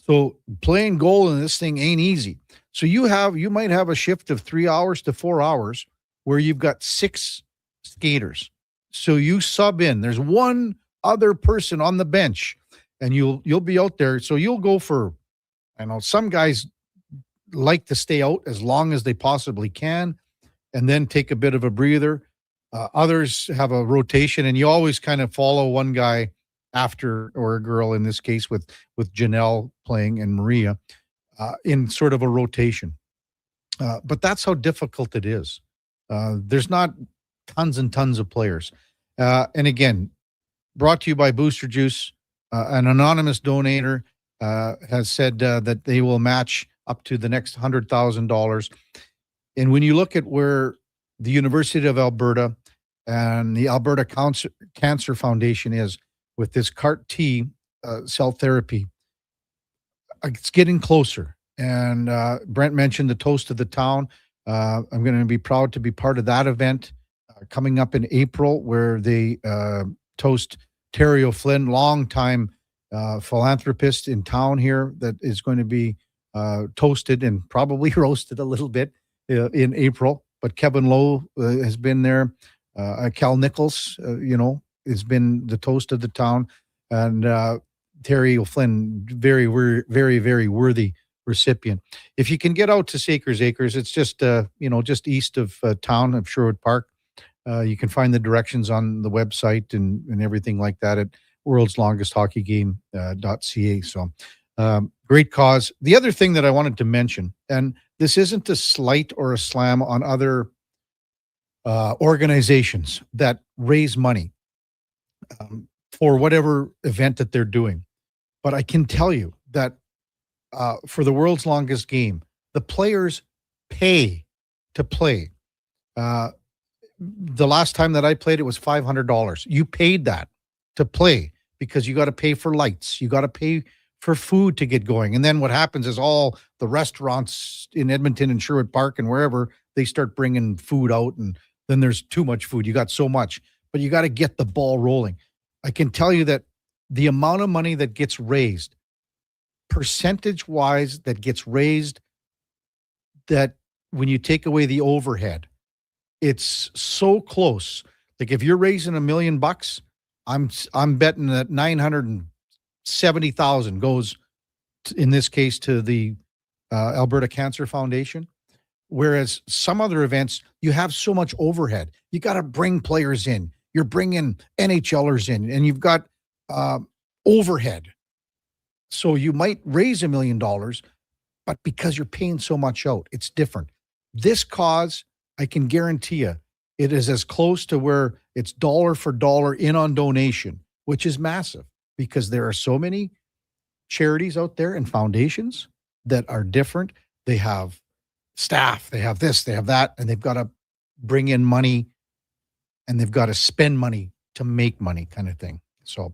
So playing goal in this thing ain't easy. So you might have a shift of 3 hours to 4 hours where you've got 6 skaters. So you sub in. There's one other person on the bench, and you'll be out there. So you'll go for, I know some guys like to stay out as long as they possibly can and then take a bit of a breather. Others have a rotation, and you always kind of follow one guy after, or a girl in this case with Janelle playing and Maria in sort of a rotation. But that's how difficult it is. There's not tons and tons of players. And again, brought to you by Booster Juice. An anonymous donator has said that they will match up to the next $100,000. And when you look at where the University of Alberta and the Alberta Cancer Foundation is with this CAR-T cell therapy, it's getting closer. And Brent mentioned the Toast of the Town. I'm going to be proud to be part of that event coming up in April, where they toast Terry O'Flynn, longtime philanthropist in town here, that is going to be toasted and probably roasted a little bit in April. But Kevin Lowe has been there. Cal Nichols, has been the toast of the town. And Terry O'Flynn, very, very, very worthy recipient. If you can get out to Sakers Acres, it's just just east of town of Sherwood Park. You can find the directions on the website and everything like that at worldslongesthockey.ca. So great cause. The other thing that I wanted to mention, and this isn't a slight or a slam on other organizations that raise money for whatever event that they're doing, but I can tell you that for the world's longest game, the players pay to play. The last time that I played, it was $500. You paid that to play because you got to pay for lights. You got to pay for food to get going. And then what happens is all the restaurants in Edmonton and Sherwood Park and wherever, they start bringing food out, and then there's too much food. You got so much, but you got to get the ball rolling. I can tell you that the amount of money that gets raised, percentage-wise, that gets raised, that when you take away the overhead, it's so close. Like if you're raising $1 million, I'm betting that 970,000 goes, in this case, to the Alberta Cancer Foundation. Whereas some other events, you have so much overhead. You got to bring players in. You're bringing NHLers in, and you've got overhead. So you might raise $1 million, but because you're paying so much out, it's different. This cause, I can guarantee you, it is as close to where it's dollar for dollar in on donation, which is massive because there are so many charities out there and foundations that are different. They have staff, they have this, they have that, and they've got to bring in money and they've got to spend money to make money, kind of thing. So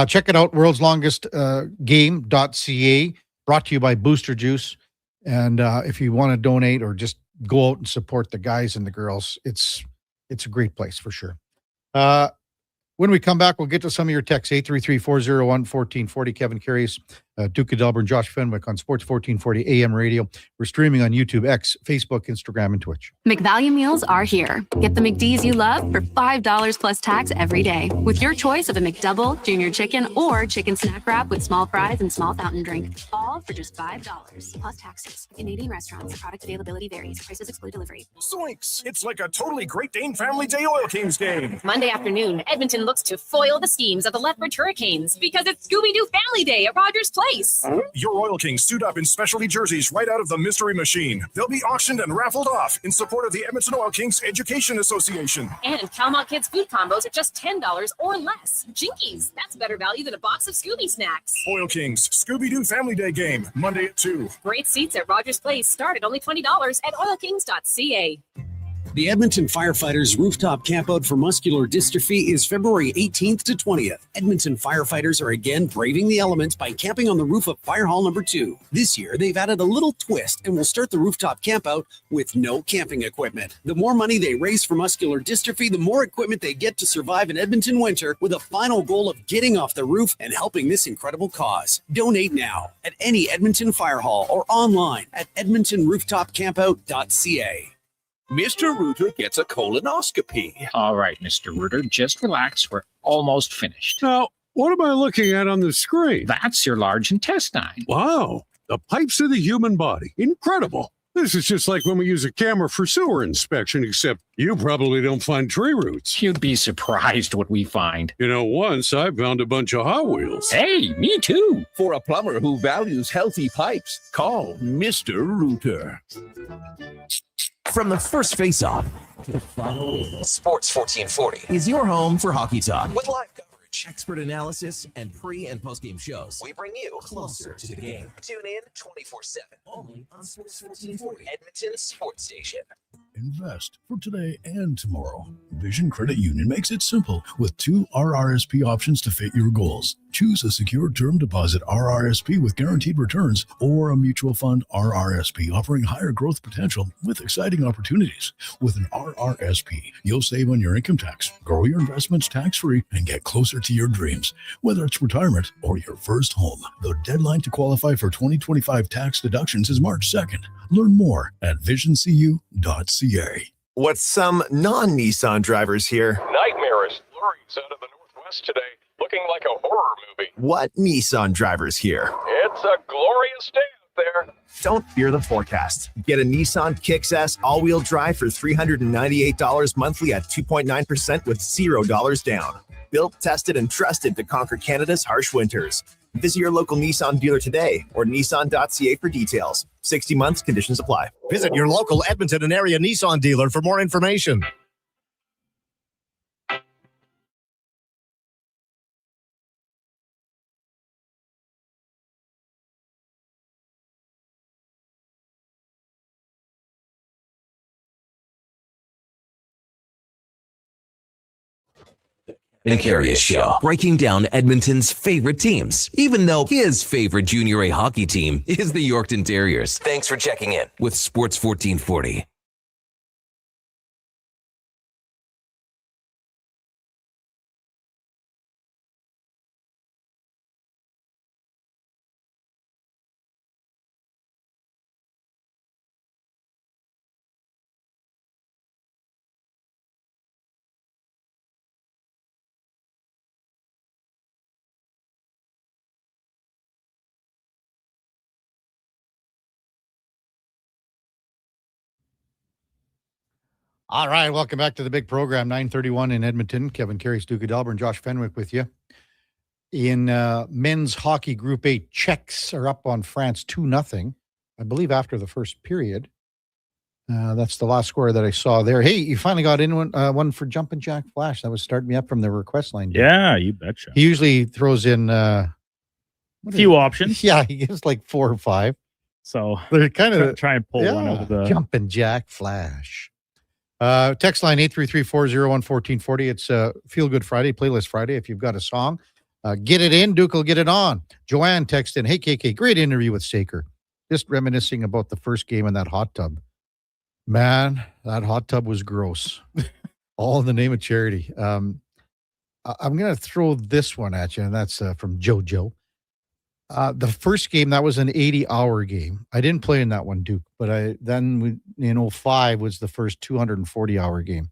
check it out, worldslongestgame.ca, brought to you by Booster Juice. And if you want to donate or just go out and support the guys and the girls, it's a great place for sure. When we come back, we'll get to some of your texts. 833-401-1440. Kevin Karius, Duke of Delburne, Josh Fenwick on Sports 1440 AM radio. We're streaming on YouTube, X, Facebook, Instagram, and Twitch. McValue meals are here. Get the McD's you love for $5 plus tax every day with your choice of a McDouble, junior chicken, or chicken snack wrap with small fries and small fountain drink. All for just $5 plus taxes. Canadian restaurants. Product availability varies. Prices exclude delivery. Zoinks! It's like a totally Great Dane Family Day Oil Kings game. Monday afternoon, Edmonton looks to foil the schemes of the Lethbridge Hurricanes because it's Scooby-Doo Family Day at Rogers Place. Your Oil Kings suit up in specialty jerseys right out of the mystery machine. They'll be auctioned and raffled off in support of the Edmonton Oil Kings Education Association. And Calmont Kids food combos at just $10 or less. Jinkies, that's better value than a box of Scooby snacks. Oil Kings Scooby-Doo Family Day game, Monday at 2. Great seats at Rogers Place start at only $20 at oilkings.ca. The Edmonton Firefighters Rooftop Campout for Muscular Dystrophy is February 18th to 20th. Edmonton firefighters are again braving the elements by camping on the roof of Fire Hall number 2. This year, they've added a little twist and will start the rooftop campout with no camping equipment. The more money they raise for muscular dystrophy, the more equipment they get to survive an Edmonton winter, with a final goal of getting off the roof and helping this incredible cause. Donate now at any Edmonton Fire Hall or online at edmontonrooftopcampout.ca. Mr. Reuter gets a colonoscopy. All right, Mr. Reuter, just relax. We're almost finished. Now, what am I looking at on the screen? That's your large intestine. Wow, the pipes of the human body. Incredible. This is just like when we use a camera for sewer inspection, except you probably don't find tree roots. You'd be surprised what we find. You know, once I found a bunch of Hot Wheels. Hey, me too. For a plumber who values healthy pipes, call Mr. Rooter. From the first face-off to the final, Sports 1440 is your home for hockey talk. With live coverage, expert analysis, and pre- and post-game shows, we bring you closer to the game. Tune in 24/7, only on Sports 1440, Edmonton's sports station. Invest for today and tomorrow. Vision Credit Union makes it simple with 2 RRSP options to fit your goals. Choose a secure term deposit RRSP with guaranteed returns or a mutual fund RRSP offering higher growth potential with exciting opportunities. With an RRSP, you'll save on your income tax, grow your investments tax-free, and get closer to your dreams, whether it's retirement or your first home. The deadline to qualify for 2025 tax deductions is March 2nd. Learn more at visioncu.ca. What's some non-Nissan drivers here? Nightmarish flurries out of the northwest today, looking like a horror movie. What Nissan drivers here? It's a glorious day out there. Don't fear the forecast. Get a Nissan Kicks S all-wheel drive for $398 monthly at 2.9% with $0 down. Built, tested, and trusted to conquer Canada's harsh winters. Visit your local Nissan dealer today or nissan.ca for details. 60 months, conditions apply. Visit your local Edmonton and area Nissan dealer for more information. The Karius Show, breaking down Edmonton's favorite teams, even though his favorite Junior A hockey team is the Yorkton Terriers. Thanks for checking in with Sports 1440. All right, welcome back to the big program, 9:31 in Edmonton. Kevin Karius, Duke of Delburne, Josh Fenwick with you. In men's hockey Group 8, Czechs are up on France 2-0, I believe, after the first period. That's the last score that I saw there. Hey, you finally got in one for Jumpin' Jack Flash. That was starting me up from the request line. Yeah, you betcha. He usually throws in a few options. Yeah, he gives like 4 or 5. So they're kind of try and pull one out of the Jumpin' Jack Flash. Text line 833-401-1440. It's Feel Good Friday, Playlist Friday. If you've got a song, get it in. Duke will get it on. Joanne texted in, hey, KK, great interview with Saker. Just reminiscing about the first game in that hot tub. Man, that hot tub was gross. All in the name of charity. I'm going to throw this one at you, and that's from JoJo. The first game, that was an 80-hour game. I didn't play in that one, Duke, but in 05 was the first 240-hour game.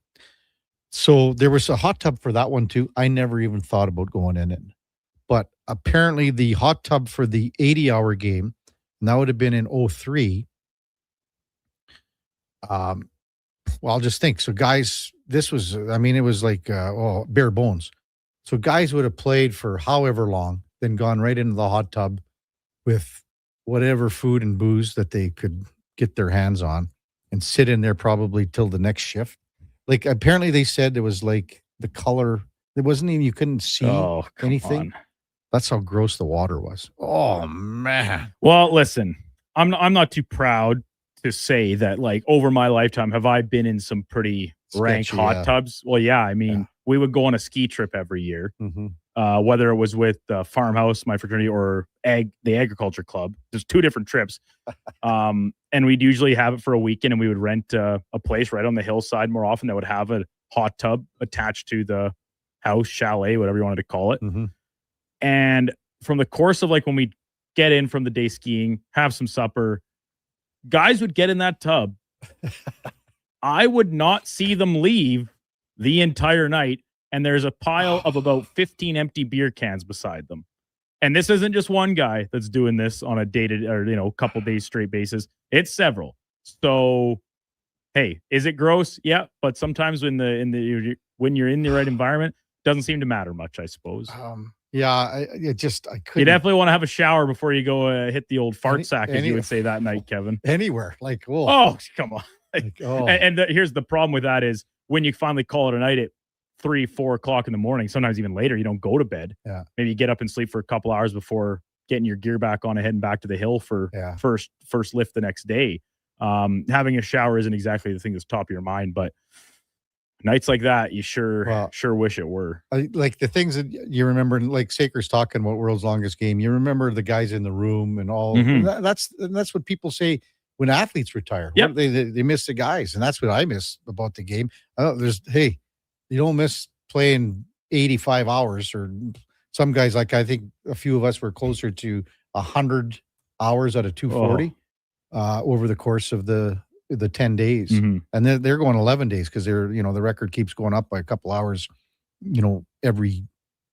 So there was a hot tub for that one too. I never even thought about going in it. But apparently the hot tub for the 80-hour game, and that would have been in 03. Well, I'll just think. So guys, this was, it was like bare bones. So guys would have played for however long, then gone right into the hot tub with whatever food and booze that they could get their hands on and sit in there probably till the next shift. Like, apparently they said there was like the color, it wasn't even, you couldn't see anything. on. That's how gross the water was. Oh, man. Well, listen, I'm not too proud to say that, like, over my lifetime, have I been in some pretty rank Sketchy, hot yeah. tubs? Well, yeah. We would go on a ski trip every year. Whether it was with the farmhouse, my fraternity, or the agriculture club. There's 2 different trips. And we'd usually have it for a weekend, and we would rent a place right on the hillside more often that would have a hot tub attached to the house, chalet, whatever you wanted to call it. And from the course of, like, when we get in from the day skiing, have some supper, guys would get in that tub. I would not see them leave the entire night. And there's a pile of about 15 empty beer cans beside them. And this isn't just one guy that's doing this on a dated or, couple days straight basis. It's several. So, hey, is it gross? Yeah, but sometimes when you're in the right environment, doesn't seem to matter much, I suppose. Yeah, I couldn't. You definitely want to have a shower before you go hit the old fart sack, as you would say that night, Kevin. Anywhere, like, oh, come on. Here's the problem with that is when you finally call it a night at 3-4 o'clock in the morning, sometimes even later, you don't go to bed. Yeah. Maybe you get up and sleep for a couple hours before getting your gear back on and heading back to the hill for first lift the next day. Having a shower isn't exactly the thing that's top of your mind, but nights like that, you sure wish it were. Like the things that you remember, like Saker's talking about World's Longest Game. You remember the guys in the room and all. Mhm. That's what people say when athletes retire. Yep. They miss the guys, and that's what I miss about the game. You don't miss playing 85 hours, or some guys, like I think a few of us were closer to 100 hours out of 240 over the course of the 10 days. Mhm. And then they're going 11 days because the record keeps going up by a couple hours, every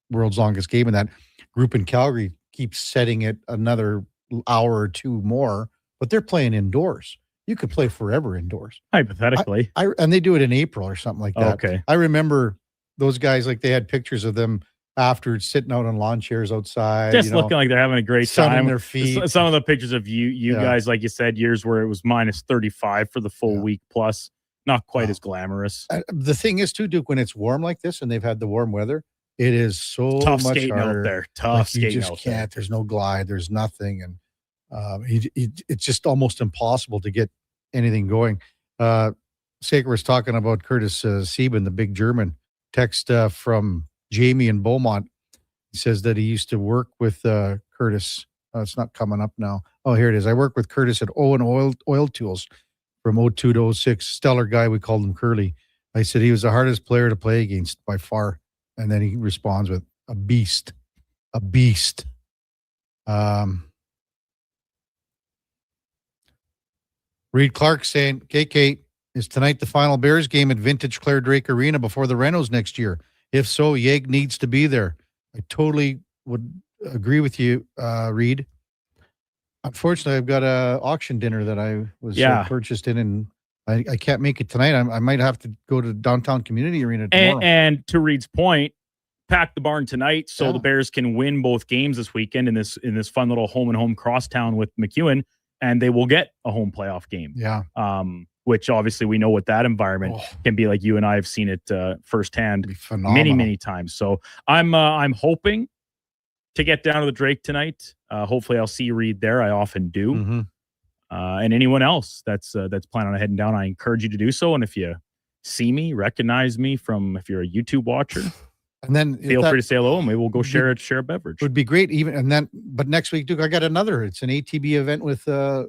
World's Longest Game. And that group in Calgary keeps setting it another hour or two more, but they're playing indoors. You could play forever indoors. Hypothetically. And they do it in April or something like that. Okay. I remember those guys, like they had pictures of them after sitting out on lawn chairs outside. Just looking like they're having a great sun time. in their feet. Some of the pictures of you Yeah. guys, like you said, years where it was minus 35 for the full week plus. Not quite as glamorous. The thing is, too, Duke, when it's warm like this and they've had the warm weather, it is so Tough much skating harder. out there. Like, Skating you just out can't. There's no glide. There's nothing. And it's just almost impossible to get anything going. Saker was talking about Curtis Sieben, the big German. Text from Jamie in Beaumont. He says that he used to work with Curtis. It's not coming up now. Oh, here it is. I worked with Curtis at Owen Oil Tools from 02 to 06. Stellar guy. We called him Curly. I said he was the hardest player to play against by far. And then he responds with a beast. A beast. Reed Clark saying, KK, is tonight the final Bears game at Vintage Claire Drake Arena before the Renos next year? If so, Yeg needs to be there. I totally would agree with you, Reed. Unfortunately, I've got a auction dinner that I was purchased in, and I can't make it tonight. I might have to go to Downtown Community Arena tomorrow. And to Reed's point, pack the barn tonight so the Bears can win both games this weekend in this fun little home and home crosstown with McEwen, and they will get a home playoff game. Yeah. Which obviously we know what that environment can be like. You and I have seen it firsthand many times. So I'm hoping to get down to the Drake tonight. Hopefully I'll see Reed there. I often do. Mm-hmm. And anyone else that's planning on heading down, I encourage you to do so. And if you see me, recognize me from, if you're a YouTube watcher, and then feel free to say hello, and maybe we'll go share a beverage. Would be great. But next week, Duke, I got another. It's an ATB event with well,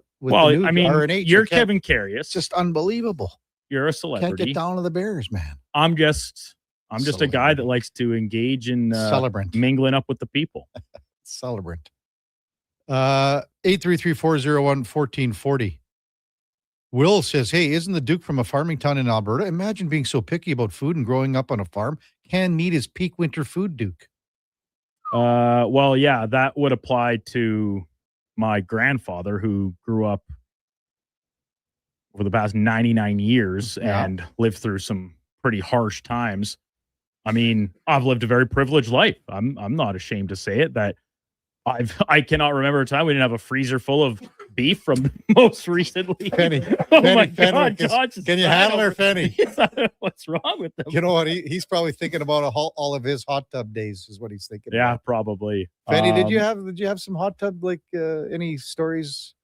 the new I mean, RNH. you're Kevin Karius. It's just unbelievable. You're a celebrity. Can't get down to the Bears, man. I'm just a guy that likes to engage in celebrant, mingling up with the people. Celebrant. 833-401-1440. Will says, hey, isn't the Duke from a farming town in Alberta? Imagine being so picky about food and growing up on a farm. Canned meat is peak winter food, Duke. Well, yeah, that would apply to my grandfather, who grew up over the past 99 years and lived through some pretty harsh times. I mean, I've lived a very privileged life. I'm not ashamed to say it, that I cannot remember a time we didn't have a freezer full of beef from most recently. Penny. My Penny, God, Josh, can you handle her, Penny? What's wrong with them? You know what? He's probably thinking about all of his hot tub days is what he's thinking Yeah, about. probably. Penny, did you have some hot tub, like any stories,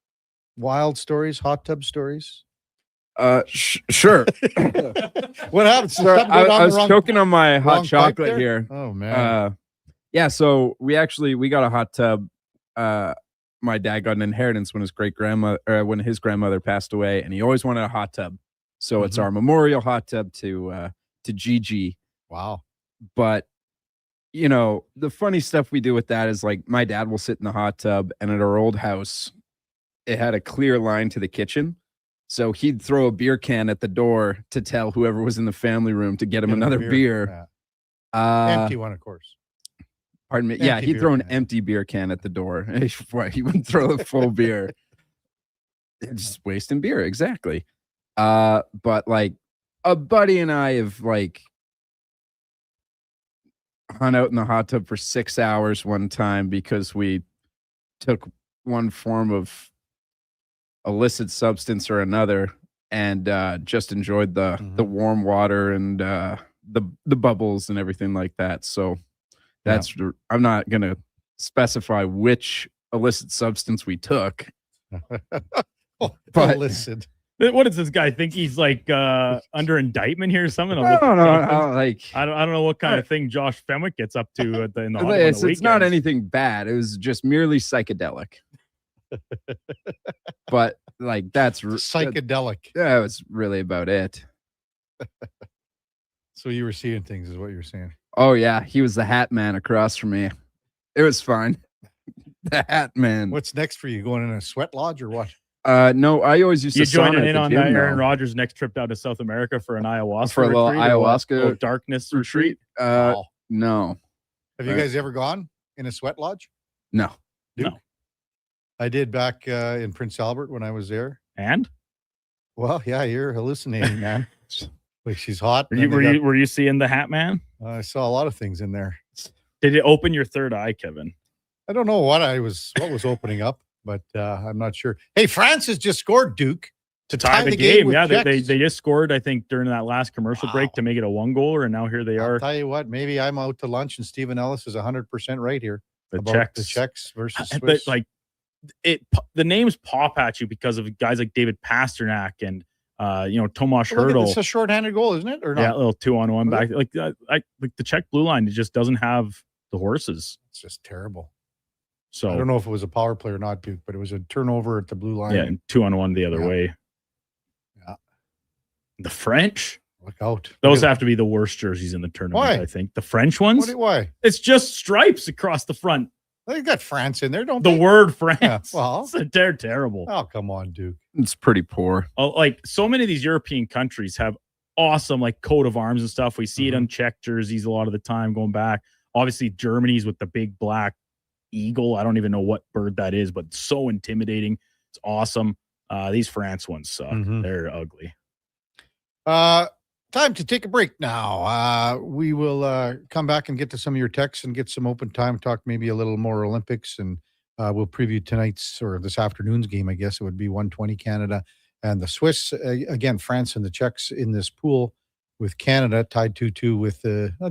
wild stories, hot tub stories? Sure. What happened? So I was choking on my hot chocolate there? here. Oh man. Yeah, so we got a hot tub. My dad got an inheritance when his grandmother passed away, and he always wanted a hot tub. So it's our memorial hot tub to Gigi. Wow. But the funny stuff we do with that is, like, my dad will sit in the hot tub, and at our old house, it had a clear line to the kitchen. So he'd throw a beer can at the door to tell whoever was in the family room to get him another beer. Empty one, of course. Pardon me. Yeah, he'd throw an empty beer can at the door. He wouldn't throw the full beer. Just wasting beer, exactly. But like a buddy and I have like hung out in the hot tub for 6 hours one time because we took one form of illicit substance or another and just enjoyed the warm water and the bubbles and everything like that. So that's I'm not gonna specify which illicit substance we took. But illicit. What does this guy think? He's like under indictment here or something? I don't know. I don't know what kind of thing Josh Fenwick gets up to in the hot tub on the it's not anything bad. It was just merely psychedelic. But like that's psychedelic. That was really about it. So you were seeing things, is what you're saying? Oh yeah, he was the Hat Man across from me. It was fine. The Hat Man. What's next for you? Going in a sweat lodge or what? No, I always used to joining in on Aaron now. Rodgers' next trip down to South America for an ayahuasca For a little retreat, ayahuasca little darkness retreat. No. Have you guys ever gone in a sweat lodge? No. No. I did back in Prince Albert when I was there. And? Well, yeah, you're hallucinating, man. Like she's hot. Were you seeing the Hat Man? I saw a lot of things in there. Did it open your third eye, Kevin? I don't know what was opening up, but I'm not sure. Hey, France has just scored, Duke, to tie the game. Yeah, they they just scored, I think, during that last commercial break to make it a 1-goaler, and now here they are. I'll tell you what, maybe I'm out to lunch and Stephen Ellis is 100% right here. The Czechs versus Swiss. But like the names pop at you because of guys like David Pasternak and Tomáš Hertl. It's a shorthanded goal, isn't it? Or not? Yeah, a little 2-on-1 back. Like the Czech blue line, it just doesn't have the horses. It's just terrible. So I don't know if it was a power play or not, Duke, but it was a turnover at the blue line. Yeah, and 2-on-1 the other way. Yeah. The French? Look out. Those have to be the worst jerseys in the tournament, Why? I think. The French ones? Why? It's just stripes across the front. They got France in there, don't the they? word France. Yeah, well, they're terrible. Oh, come on, Duke. It's pretty poor. Like so many of these European countries have awesome like coat of arms and stuff. We see it on Czech jerseys a lot of the time going back. Obviously, Germany's with the big black eagle. I don't even know what bird that is, but it's so intimidating. It's awesome. These France ones suck. They're ugly. Time to take a break now. We will come back and get to some of your texts and get some open time talk, maybe a little more Olympics, and we'll preview tonight's or this afternoon's game. I guess it would be 1:20 Canada and the Swiss. Again, France and the Czechs in this pool with Canada tied 2-2 with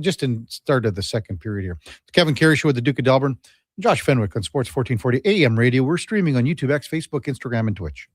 just in start of the second period here. It's Kevin Karius with the Duke of Delburne. Josh Fenwick on Sports 1440 AM radio. We're streaming on YouTube, X, Facebook, Instagram, and Twitch.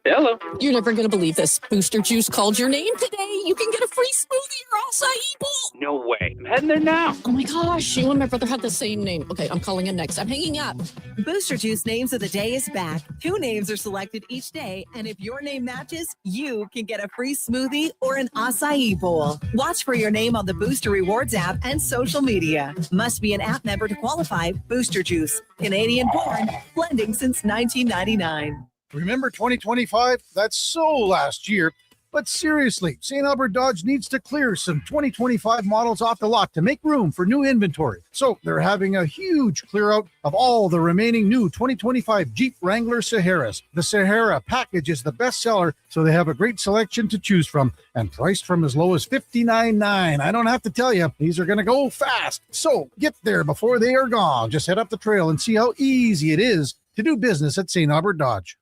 Hello. You're never going to believe this. Booster Juice called your name today. You can get a free smoothie or acai bowl. No way. I'm heading there now. Oh my gosh, you and my brother had the same name. Okay, I'm calling in next. I'm hanging up. Booster Juice Names of the Day is back. 2 names are selected each day, and if your name matches, you can get a free smoothie or an acai bowl. Watch for your name on the Booster Rewards app and social media. Must be an app member to qualify. Booster Juice, Canadian born, blending since 1999. Remember 2025? That's so last year. But seriously, St. Albert Dodge needs to clear some 2025 models off the lot to make room for new inventory. So they're having a huge clear out of all the remaining new 2025 Jeep Wrangler Saharas. The Sahara package is the best seller, so they have a great selection to choose from and priced from as low as $59.9. I don't have to tell you, these are going to go fast. So get there before they are gone. Just head up the trail and see how easy it is to do business at St. Albert Dodge.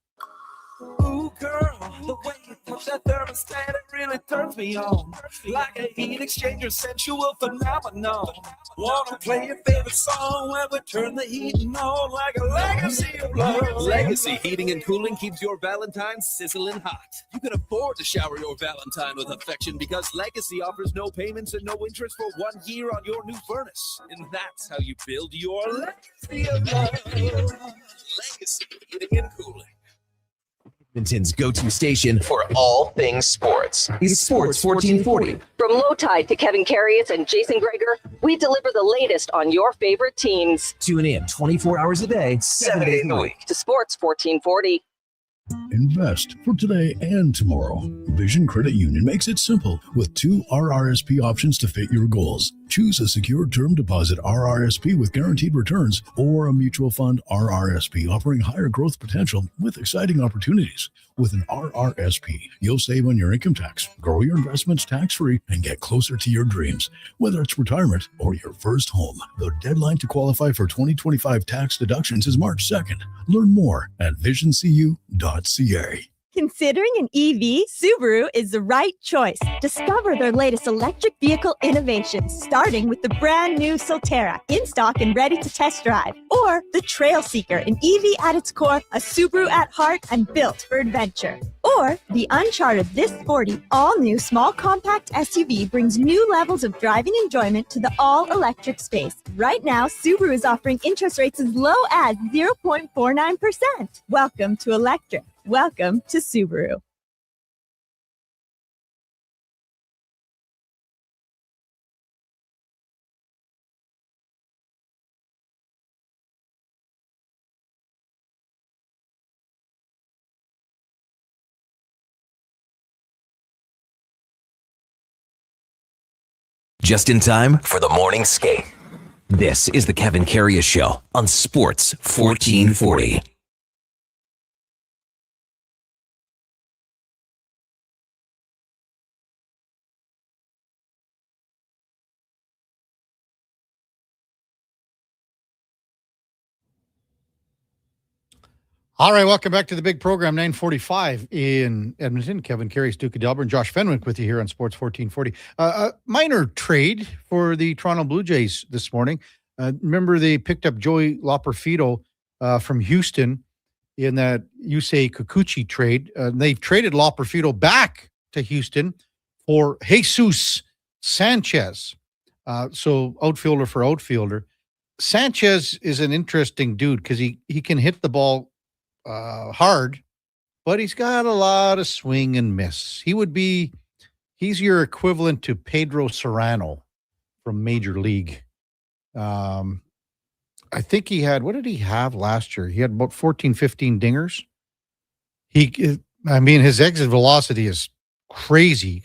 Ooh, girl, the way you touch that thermostat, it really turns me on. Like a heat exchanger, sensual phenomenon. Wanna play your favorite song when we turn the heating on like a legacy of love. Legacy Heating and Cooling keeps your Valentine sizzling hot. You can afford to shower your Valentine with affection because Legacy offers no payments and no interest for 1 year on your new furnace. And that's how you build your legacy of love. Legacy Heating and Cooling. Edmonton's go-to station for all things sports is Sports 1440. From Low Tide to Kevin Karius and Jason Greger, we deliver the latest on your favorite teams. Tune in 24 hours a day, 7 days a week to Sports 1440. Invest for today and tomorrow. Vision Credit Union makes it simple with 2 RRSP options to fit your goals. Choose a secure term deposit RRSP with guaranteed returns or a mutual fund RRSP offering higher growth potential with exciting opportunities. With an RRSP, you'll save on your income tax, grow your investments tax-free, and get closer to your dreams, whether it's retirement or your first home. The deadline to qualify for 2025 tax deductions is March 2nd. Learn more at visioncu.ca. Considering an EV, Subaru is the right choice. Discover their latest electric vehicle innovations, starting with the brand new Solterra, in stock and ready to test drive. Or the Trail Seeker, an EV at its core, a Subaru at heart, and built for adventure. Or the Uncharted This 40, all-new small compact SUV brings new levels of driving enjoyment to the all-electric space. Right now, Subaru is offering interest rates as low as 0.49%. Welcome to electric. Welcome to Subaru. Just in time for the morning skate. This is the Kevin Karius Show on Sports 1440. All right, welcome back to the big program, 9:45 in Edmonton. Kevin Karius, Duke of Delburne, Josh Fenwick with you here on Sports 1440. Minor trade for the Toronto Blue Jays this morning. Remember, they picked up Joey Loperfido from Houston in that Yusei Kikuchi trade. They've traded Loperfido back to Houston for Jesus Sanchez. So outfielder for outfielder. Sanchez is an interesting dude because he can hit the ball hard, but he's got a lot of swing and miss. He's your equivalent to Pedro Serrano from Major League. I think what did he have last year? He had about 14, 15 dingers. His exit velocity is crazy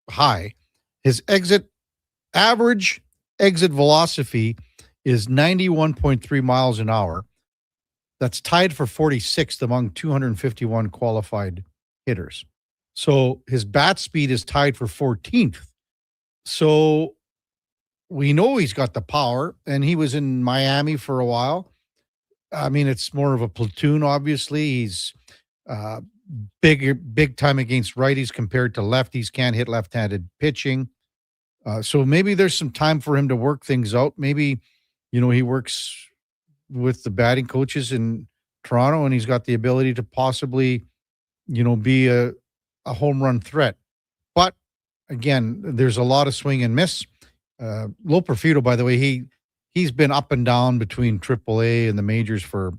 high. His average exit velocity is 91.3 miles an hour. That's tied for 46th among 251 qualified hitters. So his bat speed is tied for 14th. So we know he's got the power, and he was in Miami for a while. It's more of a platoon, obviously. He's big time against righties compared to lefties, can't hit left-handed pitching. So maybe there's some time for him to work things out. Maybe, he works with the batting coaches in Toronto, and he's got the ability to possibly, be a home run threat. But again, there's a lot of swing and miss. Loperfido, by the way, he's been up and down between AAA and the majors for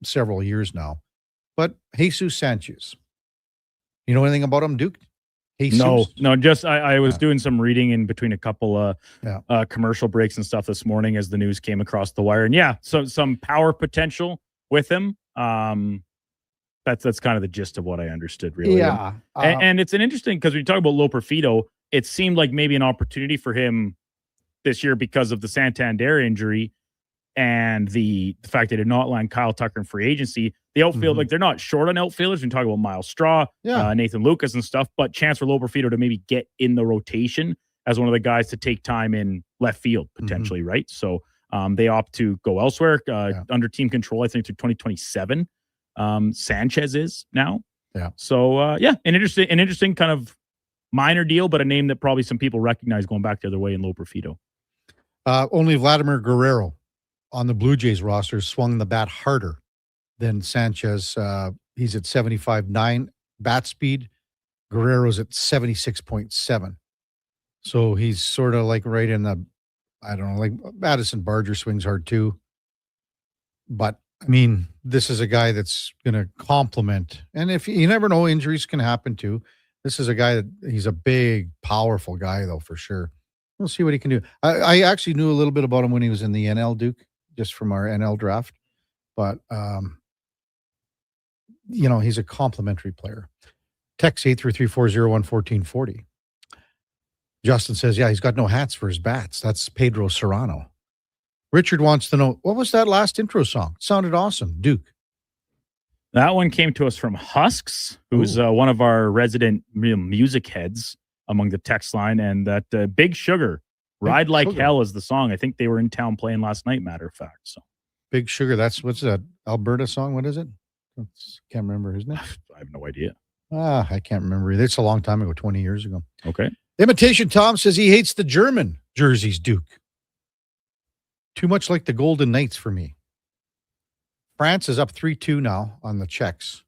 several years now. But Jesus Sanchez, you know anything about him, Duke? No, just I was doing some reading in between a couple commercial breaks and stuff this morning as the news came across the wire. And so some power potential with him. That's kind of the gist of what I understood, really. Yeah. And it's an interesting, because when you talk about Loperfido, it seemed like maybe an opportunity for him this year because of the Santander injury and the fact they did not land Kyle Tucker in free agency. The outfield, they're not short on outfielders. We talk about Miles Straw, Nathan Lucas and stuff, but chance for Loperfido to maybe get in the rotation as one of the guys to take time in left field potentially, right? So they opt to go elsewhere under team control, I think, through 2027. Sanchez is now. Yeah. So, an interesting kind of minor deal, but a name that probably some people recognize going back the other way in Loperfido. Only Vladimir Guerrero on the Blue Jays roster swung the bat harder than Sanchez. He's at 75.9 bat speed. Guerrero's at 76.7. So he's sort of like right in the, I don't know, like Madison Barger swings hard too. But this is a guy that's going to complement. And if you never know, injuries can happen too. This is a guy he's a big, powerful guy though, for sure. We'll see what he can do. I actually knew a little bit about him when he was in the NL, Duke, just from our NL draft. But, he's a complimentary player. Text 833-401-1440. Justin says, yeah, he's got no hats for his bats. That's Pedro Serrano. Richard wants to know, what was that last intro song? It sounded awesome. Duke. That one came to us from Husks, who's one of our resident music heads among the text line, and that Big Sugar, Ride Like Sugar. Hell is the song. I think they were in town playing last night, matter of fact. So Big Sugar, what's that Alberta song? What is it? Can't remember, isn't it? I have no idea. I can't remember either. It's a long time ago, 20 years ago. Okay. Imitation Tom says he hates the German jerseys, Duke. Too much like the Golden Knights for me. France is up 3-2 now on the Czechs.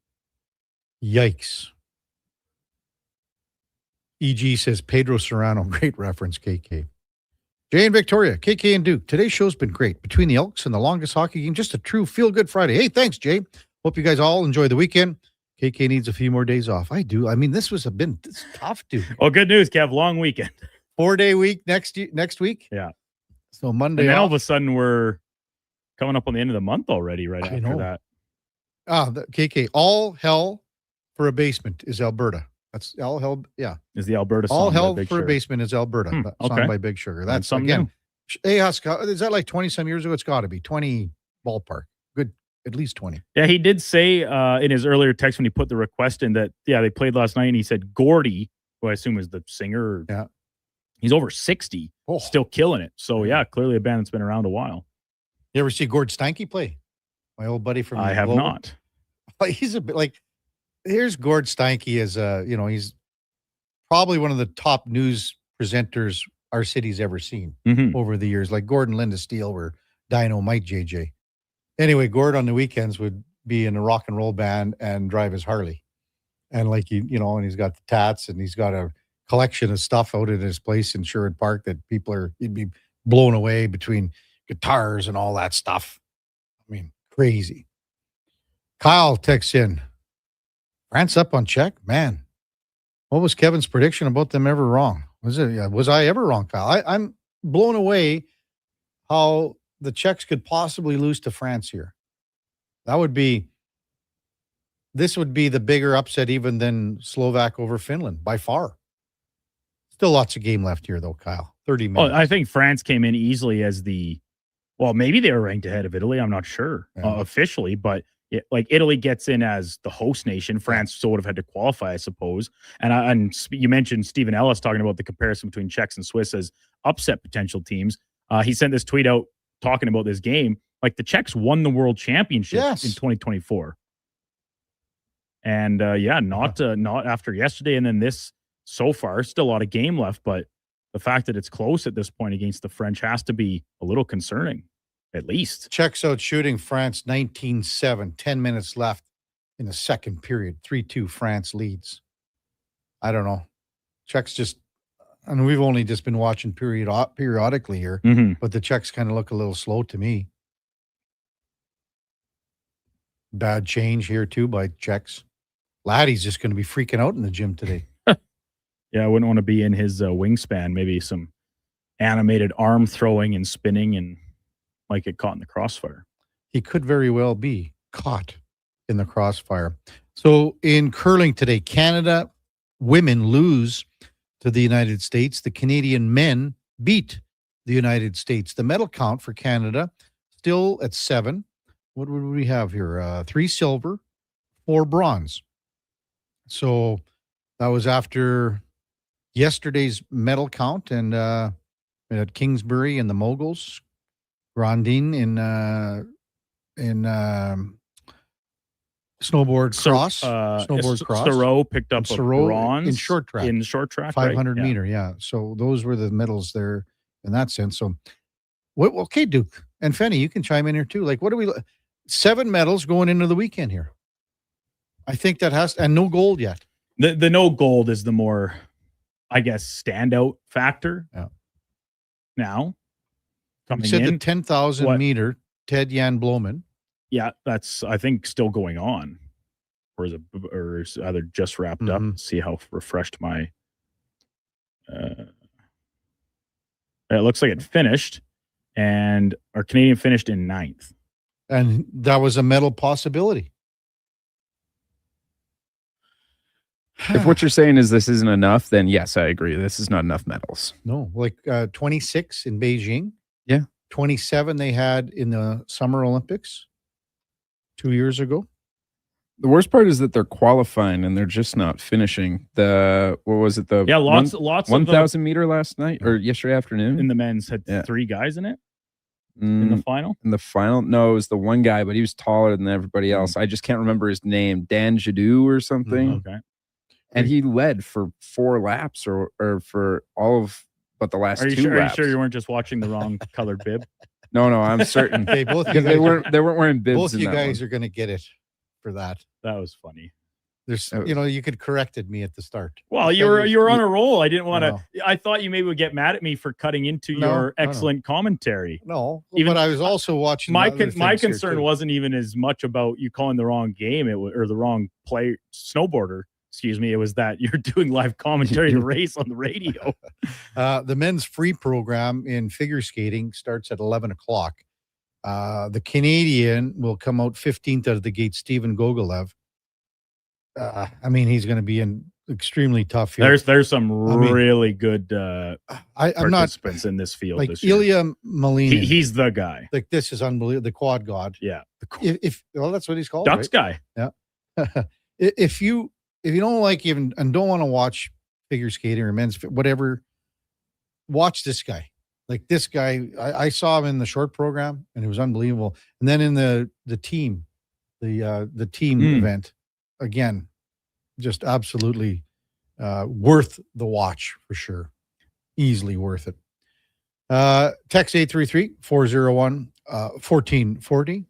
Yikes. EG says Pedro Serrano. Great reference, KK. Jay and Victoria, KK and Duke. Today's show's been great. Between the Elks and the longest hockey game, just a true feel-good Friday. Hey, thanks, Jay. Hope you guys all enjoy the weekend. KK needs a few more days off. I do. I mean, it's tough, Duke. Oh, good news, Kev. Long weekend. 4-day week next week? Yeah. So Monday And then all off. of a sudden we're coming up on the end of the month already, right after that. KK, all hell for a basement is Alberta. That's all hell. Yeah. Is the Alberta song All by hell Big for Sugar. a basement is Alberta. That song okay. by Big Sugar. That's something again. new. Hey, Husk, is that like 20 some years ago? It's got to be 20 ballpark. Good. At least 20. Yeah, he did say in his earlier text when he put the request in that, they played last night, and he said Gordy, who I assume is the singer. Yeah. He's over 60, still killing it. So, yeah, clearly a band that's been around a while. You ever see Gord Steinke play? My old buddy from I have Global? not. He's a bit like, here's Gord Steinke as he's probably one of the top news presenters our city's ever seen over the years. Like Gordon Lindesteele or Dynamite JJ. Anyway, Gord on the weekends would be in a rock and roll band and drive his Harley. And like, and he's got the tats and he's got a collection of stuff out at his place in Sherwood Park that you'd be blown away between guitars and all that stuff. I mean, crazy. Kyle texts in, France up on Czech? Man, what was Kevin's prediction about them ever wrong? Was I ever wrong, Kyle? I'm blown away how the Czechs could possibly lose to France here. This would be the bigger upset even than Slovak over Finland by far. Still lots of game left here though, Kyle. 30 minutes. Oh, I think France came in easily as maybe they were ranked ahead of Italy. I'm not sure officially, but like Italy gets in as the host nation. France still would have had to qualify, I suppose. And you mentioned Stephen Ellis talking about the comparison between Czechs and Swiss as upset potential teams. He sent this tweet out talking about this game. Like the Czechs won the world championship in 2024. And not after yesterday. And then this so far, still a lot of game left, but the fact that it's close at this point against the French has to be a little concerning, at least. Czechs out shooting France 19-7, 10 minutes left in the second period. 3-2 France leads. I don't know. Czechs we've only just been watching periodically here, but the Czechs kind of look a little slow to me. Bad change here too by Czechs. Laddie's just going to be freaking out in the gym today. Yeah, I wouldn't want to be in his wingspan. Maybe some animated arm throwing and spinning and might get caught in the crossfire. He could very well be caught in the crossfire. So in curling today, Canada women lose to the United States. The Canadian men beat the United States. The medal count for Canada still at 7. What would we have here? 3 silver, 4 bronze. So that was after yesterday's medal count and at Kingsbury and the Moguls, Grandin in snowboard cross. Thoreau picked up a bronze in short track. 500 right? meter, yeah. So those were the medals there in that sense. So, okay, Duke and Fenny, you can chime in here too. Like, what do we? 7 medals going into the weekend here. I think that and no gold yet. The no gold is the more, I guess, standout factor. Yeah. Now, you said the 10,000 meter Ted Jan Bloman. Yeah, that's I think still going on, or is either just wrapped up. See how refreshed my. It looks like it finished, and our Canadian finished in 9th. And that was a medal possibility. If what you're saying is this isn't enough, then yes, I agree. This is not enough medals. No, like 26 in Beijing. Yeah. 27 they had in the Summer Olympics 2 years ago. The worst part is that they're qualifying and they're just not finishing. What was it? Lots 1,000 meter last night or yesterday afternoon. In the men's had 3 guys in it in the final. In the final, no, it was the one guy, but he was taller than everybody else. I just can't remember his name, Dan Jadou or something. Okay, and he led for 4 laps or for all of but the last 2 laps. Are you sure you weren't just watching the wrong colored bib? No, I'm certain. They both they weren't wearing bibs. Both you guys one. are going to get it for that. That was funny. There's, you could corrected me at the start. Well, you were on a roll. I didn't want to. I thought you maybe would get mad at me for cutting into your excellent commentary. No, even but I was also watching. My concern wasn't even as much about you calling the wrong game or the wrong player snowboarder. Excuse me. It was that you're doing live commentary of the race on the radio. The men's free program in figure skating starts at 11 o'clock. The Canadian will come out 15th out of the gate, Steven Gogolev. I mean, he's going to be in extremely tough field. There's some really good participants in this field. Like this year. Ilya Malinin. He's the guy. Like, this is unbelievable. The quad god. Yeah. That's what he's called. Ducks right? guy. Yeah. If you don't like even and don't want to watch figure skating or men's whatever, watch this guy. Like this guy, I saw him in the short program and it was unbelievable. And then in the team, the team event, again, just absolutely worth the watch for sure. Easily worth it. Text 833-401-1440.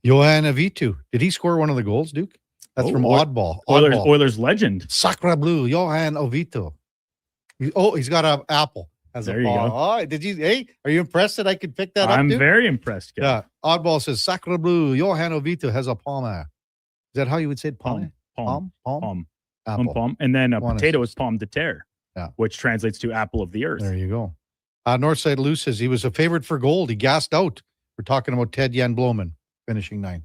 Johan Avitu. Did he score one of the goals, Duke? That's from Oddball. Oilers legend. Sacra Blue, Johan Oviedo. He's got an apple. There you go. Oh, are you impressed that I could pick that up? I'm Duke? very impressed. Guys. Yeah. Oddball says Sacra Blue, Johan Oviedo has a palm. Is that how you would say it? Palm. Palm. Apple. And then a potato is pomme de terre, yeah, which translates to apple of the earth. There you go. Northside Lou says he was a favorite for gold. He gassed out. We're talking about Ted Jan Bloman finishing 9th.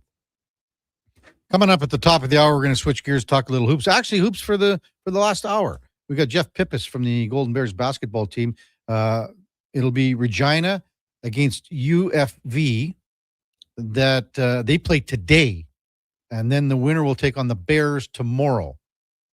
Coming up at the top of the hour, we're going to switch gears, talk a little hoops. Actually, hoops for the last hour. We got Jeff Pippis from the Golden Bears basketball team. It'll be Regina against UFV that they play today, and then the winner will take on the Bears tomorrow,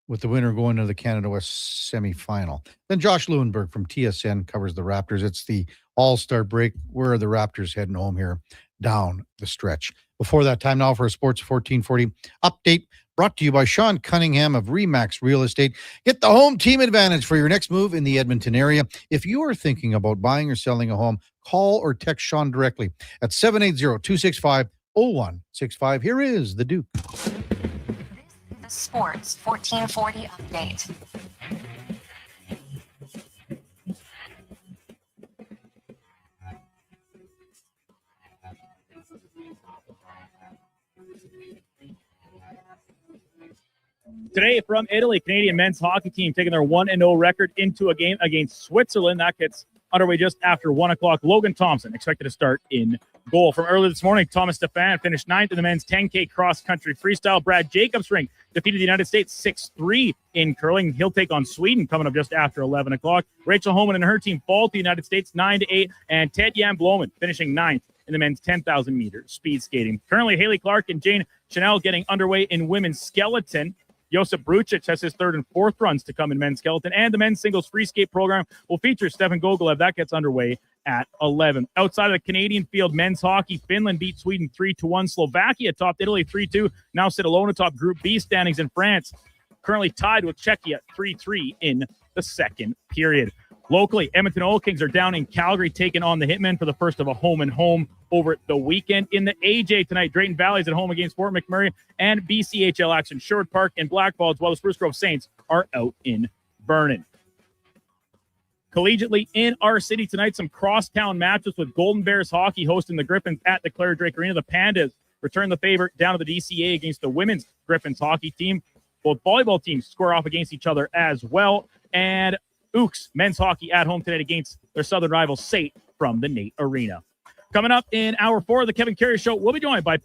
with the winner going to the Canada West semifinal. Then Josh Lewinberg from TSN covers the Raptors. It's the All-Star break. Where are the Raptors heading home here down the stretch? Before that, time now for a Sports 1440 update brought to you by Sean Cunningham of Remax Real Estate. Get the home team advantage for your next move in the Edmonton area. If you are thinking about buying or selling a home, call or text Sean directly at 780-265-0165. Here is the Duke. Sports 1440 update. Today from Italy, Canadian men's hockey team taking their 1-0 record into a game against Switzerland. That gets underway just after 1 o'clock. Logan Thompson expected to start in goal. From earlier this morning, Thomas Stefan finished 9th in the men's 10K cross-country freestyle. Brad Jacobsring defeated the United States 6-3 in curling. He'll take on Sweden coming up just after 11 o'clock. Rachel Homan and her team fall to the United States 9-8. And Ted Jan Bloman finishing 9th in the men's 10,000-meter speed skating. Currently, Haley Clark and Jane Chanel getting underway in women's skeleton. Josip Brucic has his 3rd and 4th runs to come in men's skeleton, and the men's singles free skate program will feature Stefan Gogolev. That gets underway at 11. Outside of the Canadian field, men's hockey, Finland beat Sweden 3-1. Slovakia topped Italy 3-2. Now sit alone atop Group B standings in France, currently tied with Czechia 3-3 in the second period. Locally, Edmonton Oil Kings are down in Calgary, taking on the Hitmen for the first of a home-and-home over the weekend. In the AJ tonight, Drayton Valley is at home against Fort McMurray, and BCHL action, Sherwood Park and Blackfalds, while the Spruce Grove Saints are out in Vernon. Collegiately in our city tonight, some crosstown matches with Golden Bears hockey hosting the Griffins at the Claire Drake Arena. The Pandas return the favor down to the DCA against the women's Griffins hockey team. Both volleyball teams square off against each other as well. And Elks men's hockey at home tonight against their southern rival Sate from the Nate Arena. Coming up in hour 4 of the Kevin Karius Show, we'll be joined by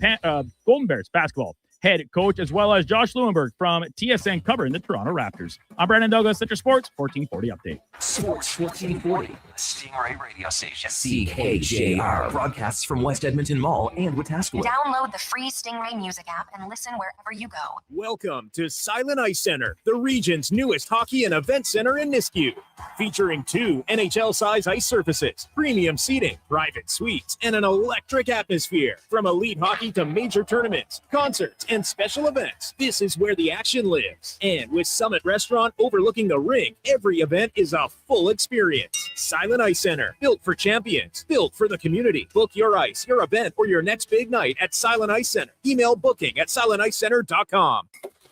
Golden Bears basketball head coach, as well as Josh Lewinberg from TSN covering the Toronto Raptors. I'm Brandon Douglas at your Sports 1440 update. Sports 1440, Stingray Radio Station. CKJR broadcasts from West Edmonton Mall and Wetaskiwin. Download the free Stingray music app and listen wherever you go. Welcome to Silent Ice Center, the region's newest hockey and event center in Nisku. Featuring 2 NHL-size ice surfaces, premium seating, private suites, and an electric atmosphere. From elite hockey to major tournaments, concerts, and special events, this is where the action lives. And with Summit Restaurant overlooking the rink, every event is a full experience. Silent Ice Center, built for champions, built for the community. Book your ice, your event, or your next big night at Silent Ice Center. Email booking at silenticecenter.com.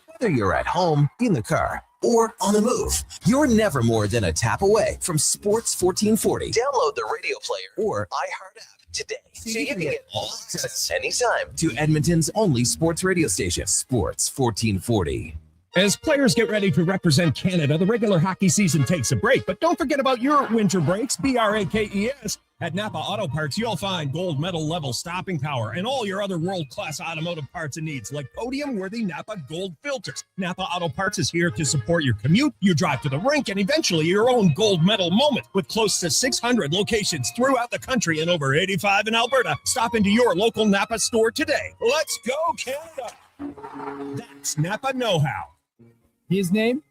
Whether you're at home, in the car, or on the move, you're never more than a tap away from Sports 1440. Download the radio player or iHeart app today so you can get all access anytime to Edmonton's only sports radio station, Sports 1440. As players get ready to represent Canada, the regular hockey season takes a break. But don't forget about your winter breaks, BRAKES. At Napa Auto Parts, you'll find gold medal level stopping power and all your other world-class automotive parts and needs, like podium-worthy Napa gold filters. Napa Auto Parts is here to support your commute, your drive to the rink, and eventually your own gold medal moment. With close to 600 locations throughout the country and over 85 in Alberta, stop into your local Napa store today. Let's go, Canada! That's Napa Know-How. His name?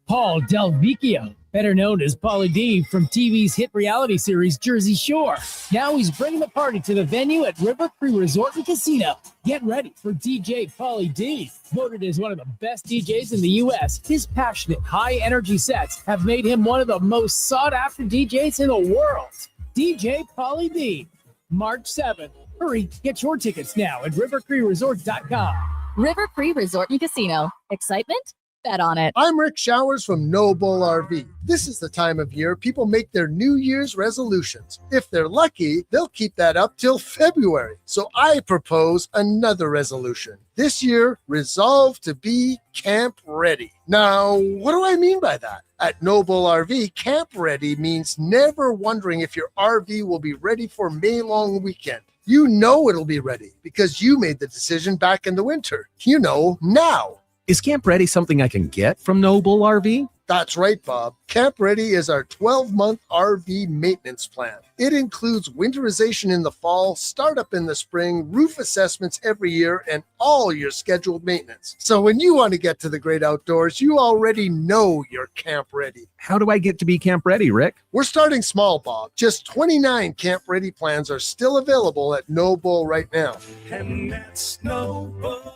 Paul Del Vecchio, better known as Pauly D from TV's hit reality series Jersey Shore. Now he's bringing the party to the venue at River Cree Resort and Casino. Get ready for DJ Pauly D. Voted as one of the best DJs in the U.S., his passionate, high-energy sets have made him one of the most sought-after DJs in the world. DJ Pauly D, March 7th. Hurry, get your tickets now at rivercreeresort.com. River Cree Resort and Casino. Excitement? Bet on it. I'm Rick Showers from No Bull RV. This is the time of year people make their New Year's resolutions. If they're lucky, they'll keep that up till February. So I propose another resolution. This year, resolve to be camp ready. Now, what do I mean by that? At No Bull RV, camp ready means never wondering if your RV will be ready for May long weekend. You know it'll be ready because you made the decision back in the winter. You know, now. Is Camp Ready something I can get from No Bull RV? That's right, Bob. Camp Ready is our 12-month RV maintenance plan. It includes winterization in the fall, startup in the spring, roof assessments every year, and all your scheduled maintenance. So when you want to get to the great outdoors, you already know you're Camp Ready. How do I get to be Camp Ready, Rick? We're starting small, Bob. Just 29 Camp Ready plans are still available at No Bull right now. And that's No Bull.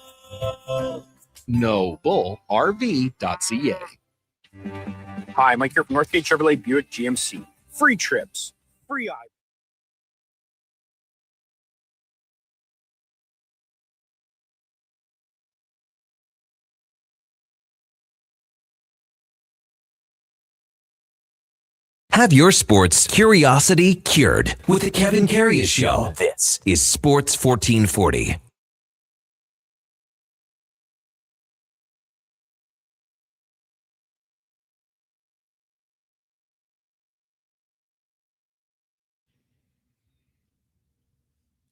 NoBullRV.ca. Hi, Mike here from Northgate Chevrolet Buick GMC. Free trips, free items. Have your sports curiosity cured with the Kevin Karius Show. This is Sports 1440.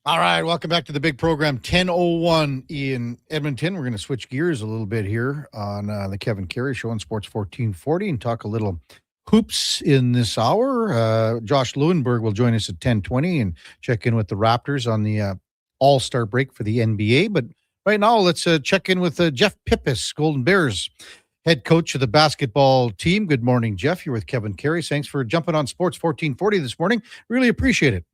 All right, welcome back to the big program, 10:01 in Edmonton. We're going to switch gears a little bit here on the Kevin Karius Show on Sports 1440 and talk a little hoops in this hour. Josh Lewinberg will join us at 10:20 and check in with the Raptors on the All-Star break for the NBA. But right now, let's check in with Jeff Pippis, Golden Bears head coach of the basketball team. Good morning, Jeff. You're with Kevin Karius. Thanks for jumping on Sports 1440 this morning. Really appreciate it.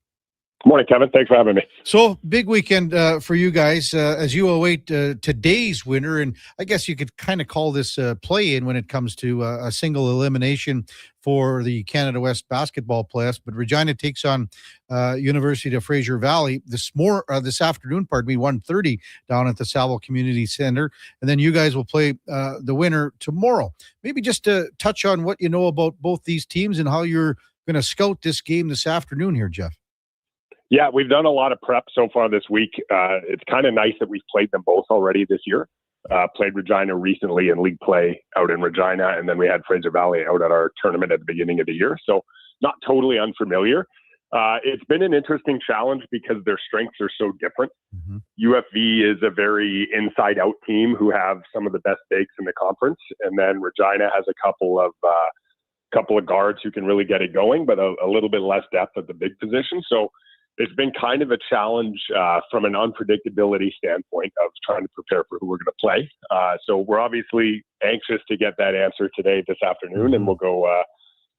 Good morning, Kevin. Thanks for having me. So, big weekend for you guys as you await today's winner. And I guess you could kind of call this play-in when it comes to a single elimination for the Canada West basketball playoffs. But Regina takes on University of Fraser Valley this afternoon, 1:30 down at the Salvo Community Center. And then you guys will play the winner tomorrow. Maybe just to touch on what you know about both these teams and how you're going to scout this game this afternoon here, Jeff. Yeah, we've done a lot of prep so far this week. It's kind of nice that we've played them both already this year. Played Regina recently in league play out in Regina, and then we had Fraser Valley out at our tournament at the beginning of the year. So not totally unfamiliar. It's been an interesting challenge because their strengths are so different. UFV is a very inside-out team who have some of the best bigs in the conference, and then Regina has a couple of guards who can really get it going, but a little bit less depth at the big position. So it's been kind of a challenge from an unpredictability standpoint of trying to prepare for who we're going to play. So we're obviously anxious to get that answer today, this afternoon, and we'll go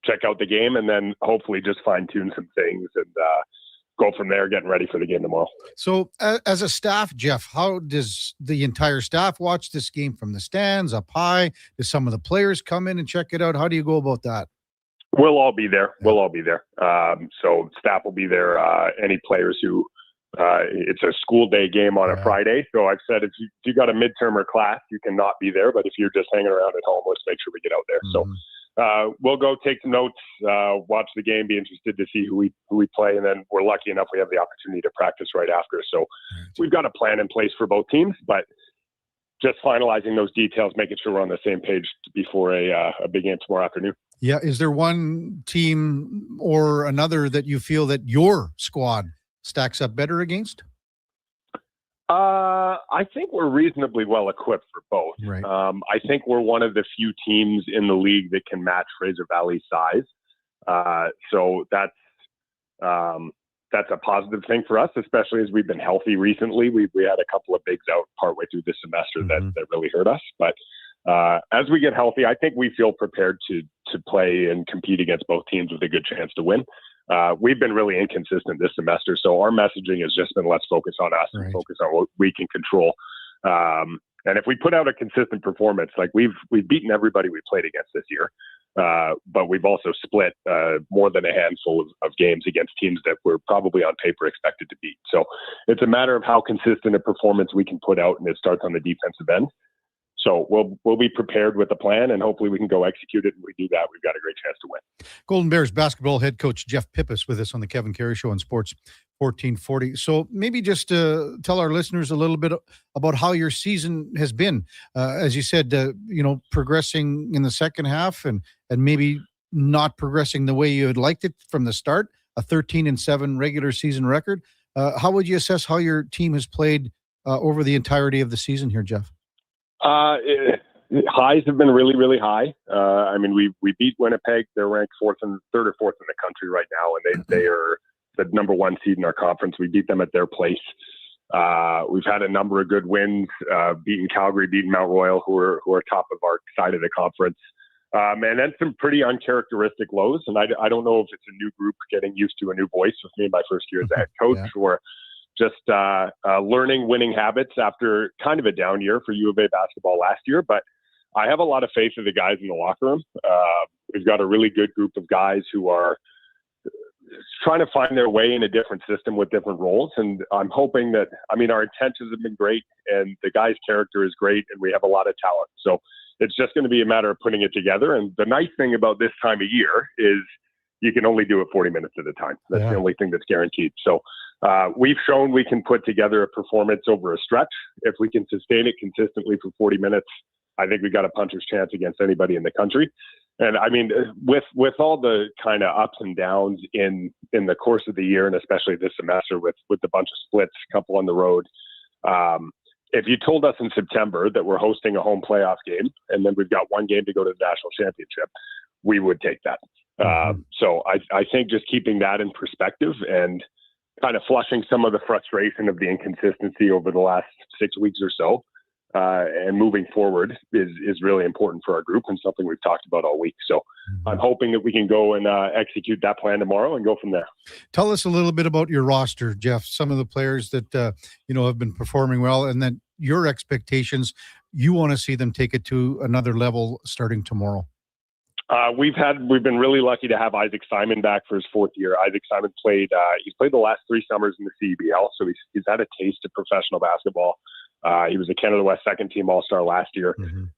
check out the game and then hopefully just fine-tune some things and go from there, getting ready for the game tomorrow. So as a staff, Jeff, how does the entire staff watch this game from the stands up high? Do some of the players come in and check it out? How do you go about that? We'll all be there. We'll all be there. So staff will be there. Any players who it's a school day game on a Friday. So I've said if you got a midterm or class, you cannot be there. But if you're just hanging around at home, let's make sure we get out there. So we'll go take some notes, watch the game, be interested to see who we play, and then we're lucky enough we have the opportunity to practice right after. So we've got a plan in place for both teams, but just finalizing those details, making sure we're on the same page before a big game tomorrow afternoon. Yeah. Is there one team or another that you feel that your squad stacks up better against? I think we're reasonably well equipped for both. Right. I think we're one of the few teams in the league that can match Fraser Valley's size. So that's a positive thing for us, especially as we've been healthy recently. We had a couple of bigs out partway through this semester that really hurt us. But as we get healthy, I think we feel prepared to play and compete against both teams with a good chance to win. We've been really inconsistent this semester, so our messaging has just been let's focus on us and focus on what we can control. And if we put out a consistent performance, like we've beaten everybody we played against this year, but we've also split more than a handful of games against teams that we're probably on paper expected to beat. So it's a matter of how consistent a performance we can put out, and it starts on the defensive end. So we'll be prepared with the plan, and hopefully we can go execute it. And we do that, we've got a great chance to win. Golden Bears basketball head coach Jeff Pippis with us on the Kevin Karius Show on Sports 1440. So maybe just tell our listeners a little bit about how your season has been. As you said, progressing in the second half and maybe not progressing the way you had liked it from the start, a 13-7 regular season record. How would you assess how your team has played over the entirety of the season here, Jeff? Highs have been really, really high. I mean, we beat Winnipeg. They're ranked third or fourth in the country right now, and they are the number one seed in our conference. We beat them at their place. We've had a number of good wins, beating Calgary, beating Mount Royal, who are top of our side of the conference. And then some pretty uncharacteristic lows. And I don't know if it's a new group getting used to a new voice with me in my first year as a head coach, or just learning winning habits after kind of a down year for U of A basketball last year. But I have a lot of faith in the guys in the locker room. We've got a really good group of guys who are trying to find their way in a different system with different roles. And I'm hoping that, our intentions have been great, and the guy's character is great, and we have a lot of talent. So it's just going to be a matter of putting it together. And the nice thing about this time of year is you can only do it 40 minutes at a time. That's the only thing that's guaranteed. So we've shown we can put together a performance over a stretch. If we can sustain it consistently for 40 minutes, I think we got a puncher's chance against anybody in the country. And with all the kind of ups and downs in the course of the year, and especially this semester with a bunch of splits, a couple on the road, if you told us in September that we're hosting a home playoff game and then we've got one game to go to the national championship, we would take that. So I think just keeping that in perspective and kind of flushing some of the frustration of the inconsistency over the last 6 weeks or so, and moving forward is really important for our group and something we've talked about all week. So I'm hoping that we can go and execute that plan tomorrow and go from there. Tell us a little bit about your roster, Jeff, some of the players that, have been performing well, and then your expectations. You want to see them take it to another level starting tomorrow. We've been really lucky to have Isaac Simon back for his fourth year. Isaac Simon he's played the last 3 summers in the CEBL, so he's had a taste of professional basketball. He was a Canada West second team All-Star last year.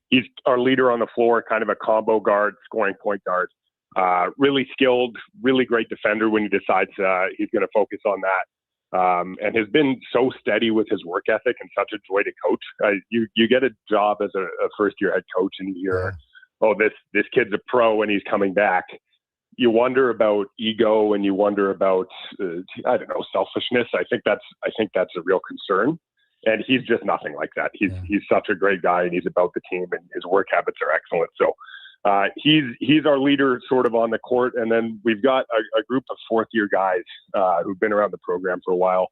He's our leader on the floor, kind of a combo guard, scoring point guard. Really skilled, really great defender when he decides he's going to focus on that. And has been so steady with his work ethic and such a joy to coach. You get a job as a first-year head coach and you hear, oh, this kid's a pro and he's coming back. you wonder about ego and you wonder about I don't know, selfishness. I think that's a real concern. And he's just nothing like that. He's such a great guy, and he's about the team, and his work habits are excellent. So he's our leader sort of on the court. And then we've got a group of fourth-year guys who've been around the program for a while.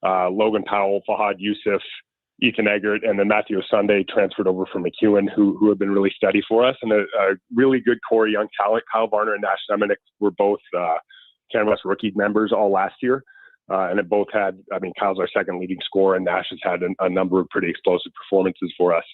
Logan Powell, Fahad Youssef, Ethan Eggert, and then Matthew Sunday transferred over from McEwen, who have been really steady for us. And a really good core young talent. Kyle Varner and Nash Semenik were both Canada West rookie members all last year. And it both had, Kyle's our second leading scorer, and Nash has had a number of pretty explosive performances for us.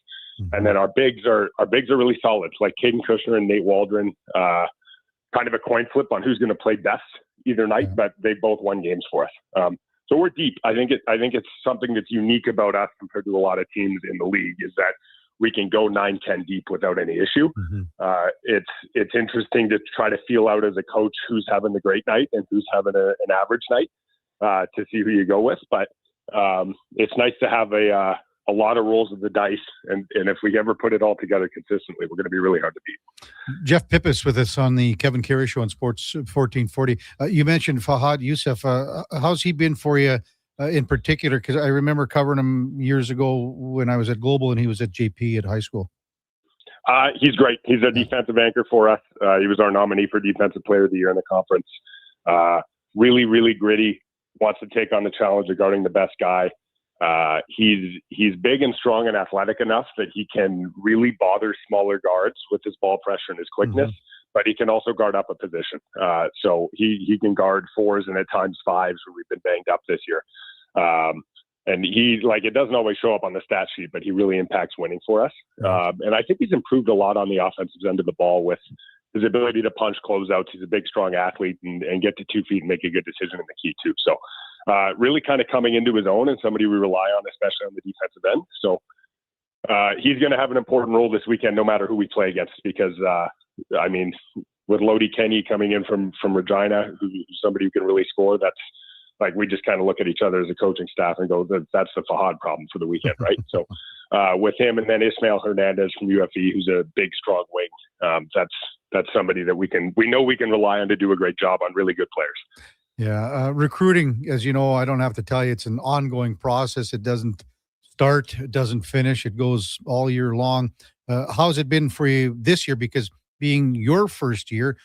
Mm-hmm. And then our bigs are really solid, like Caden Kushner and Nate Waldron, kind of a coin flip on who's going to play best either night, but they both won games for us. So we're deep. I think it's something that's unique about us compared to a lot of teams in the league is that we can go 9-10 deep without any issue. Mm-hmm. It's interesting to try to feel out as a coach who's having the great night and who's having an average night to see who you go with. But it's nice to have a lot of rolls of the dice. And if we ever put it all together consistently, we're going to be really hard to beat. Jeff Pippis with us on the Kevin Karius Show on Sports 1440. You mentioned Fahad Youssef. How's he been for you in particular? Because I remember covering him years ago when I was at Global and he was at JP at high school. He's great. He's a defensive anchor for us. He was our nominee for Defensive Player of the Year in the conference. Really, really gritty. Wants to take on the challenge of guarding the best guy. He's big and strong and athletic enough that he can really bother smaller guards with his ball pressure and his quickness, but he can also guard up a position. So he can guard fours and at times fives where we've been banged up this year. And it doesn't always show up on the stat sheet, but he really impacts winning for us. And I think he's improved a lot on the offensive end of the ball with his ability to punch closeouts. He's a big, strong athlete and get to 2 feet and make a good decision in the key too. So really kind of coming into his own and somebody we rely on, especially on the defensive end. So he's going to have an important role this weekend, no matter who we play against, because with Lodi Kenny coming in from Regina, who's somebody who can really score, that's like, we just kind of look at each other as a coaching staff and go, that's the Fahad problem for the weekend. Right. So with him, and then Ismael Hernandez from UFE, who's a big, strong wing. That's somebody that we know we can rely on to do a great job on really good players. Yeah. Recruiting, as you know, I don't have to tell you, it's an ongoing process. It doesn't start, it doesn't finish. It goes all year long. How's it been for you this year? Because being your first year,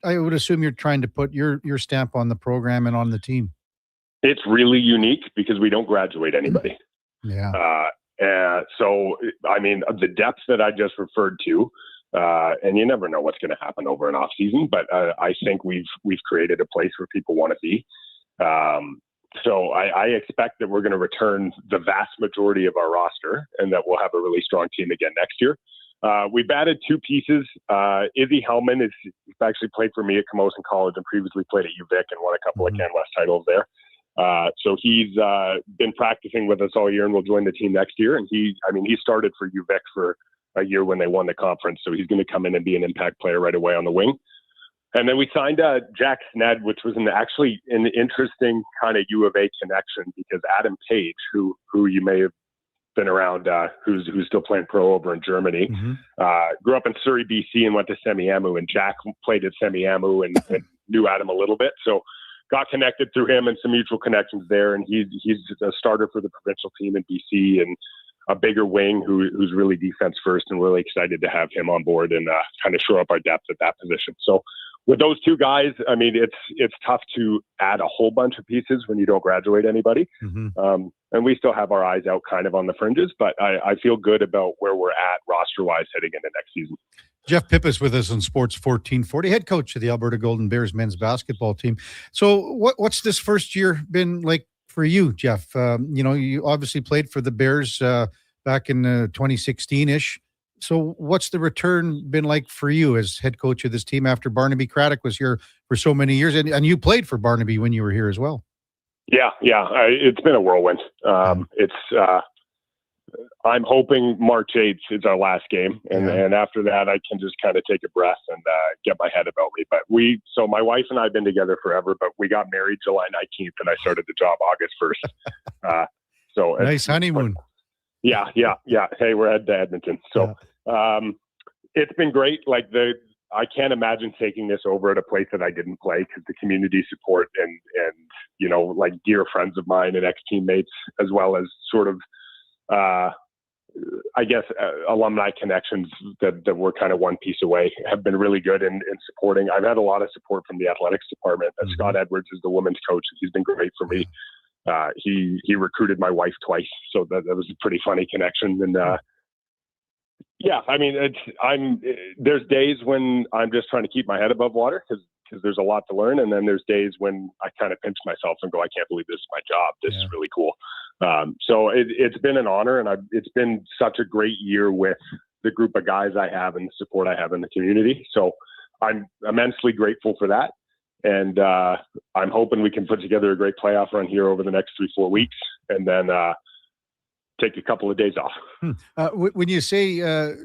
I would assume you're trying to put your stamp on the program and on the team. It's really unique because we don't graduate anybody. Yeah. So, the depth that I just referred to, and you never know what's going to happen over an off season, but I think we've created a place where people want to be. So I expect that we're going to return the vast majority of our roster and that we'll have a really strong team again next year. We've added 2 pieces. Izzy Hellman has actually played for me at Camosun College and previously played at UVic and won a couple of Can West titles there. So he's been practicing with us all year and will join the team next year. And he started for UVic for a year when they won the conference. So he's going to come in and be an impact player right away on the wing. And then we signed Jack Sned, which was actually an interesting kind of U of A connection because Adam Page, who you may have been around, who's still playing pro over in Germany, grew up in Surrey, BC and went to Semiahmoo, and Jack played at Semiahmoo and knew Adam a little bit. So got connected through him and some mutual connections there. And he's a starter for the provincial team in BC and a bigger wing who's really defense first, and really excited to have him on board and kind of shore up our depth at that position. So with those 2 guys, it's tough to add a whole bunch of pieces when you don't graduate anybody. And we still have our eyes out kind of on the fringes, but I feel good about where we're at roster-wise heading into next season. Jeff Pippis with us on Sports 1440, head coach of the Alberta Golden Bears men's basketball team. So what's this first year been like for you, Jeff? You obviously played for the Bears back in 2016-ish. So what's the return been like for you as head coach of this team after Barnaby Craddock was here for so many years? And you played for Barnaby when you were here as well. Yeah. It's been a whirlwind. I'm hoping March 8th is our last game. And after that, I can just kind of take a breath and get my head about me. But so my wife and I have been together forever, but we got married July 19th and I started the job August 1st. So nice honeymoon. Yeah. Hey, we're at Edmonton. So it's been great. Like I can't imagine taking this over at a place that I didn't play, because the community support and like dear friends of mine and ex-teammates, as well as sort of, alumni connections that we're kind of one piece away, have been really good in supporting. I've had a lot of support from the athletics department. Scott Edwards is the women's coach. He's been great for me. He recruited my wife twice, so that was a pretty funny connection. And there's days when I'm just trying to keep my head above water because there's a lot to learn, and then there's days when I kind of pinch myself and go, I can't believe this is my job. This is really cool. So it's been an honor, and it's been such a great year with the group of guys I have and the support I have in the community. So I'm immensely grateful for that. And I'm hoping we can put together a great playoff run here over the next 3-4 weeks, and then take a couple of days off. When you say,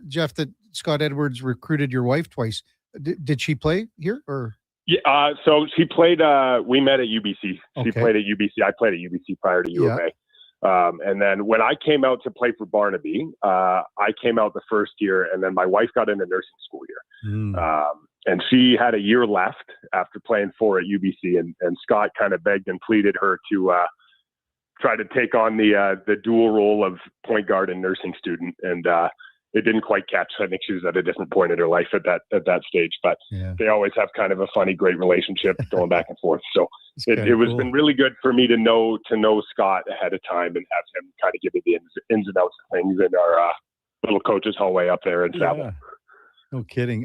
Jeff, that Scott Edwards recruited your wife twice, did she play here or? Yeah, so she played. We met at UBC. She played at UBC. I played at UBC prior to U of A. And then when I came out to play for Barnaby, I came out the first year, and then my wife got into nursing school here. And she had a year left after playing 4 at UBC, and Scott kind of begged and pleaded her to try to take on the dual role of point guard and nursing student. And it didn't quite catch. I think she was at a different point in her life at that stage, but they always have kind of a funny, great relationship going back and forth. So it was been really good for me to know Scott ahead of time and have him kind of give me the ins and outs of things in our little coaches hallway up there in Saville. No kidding.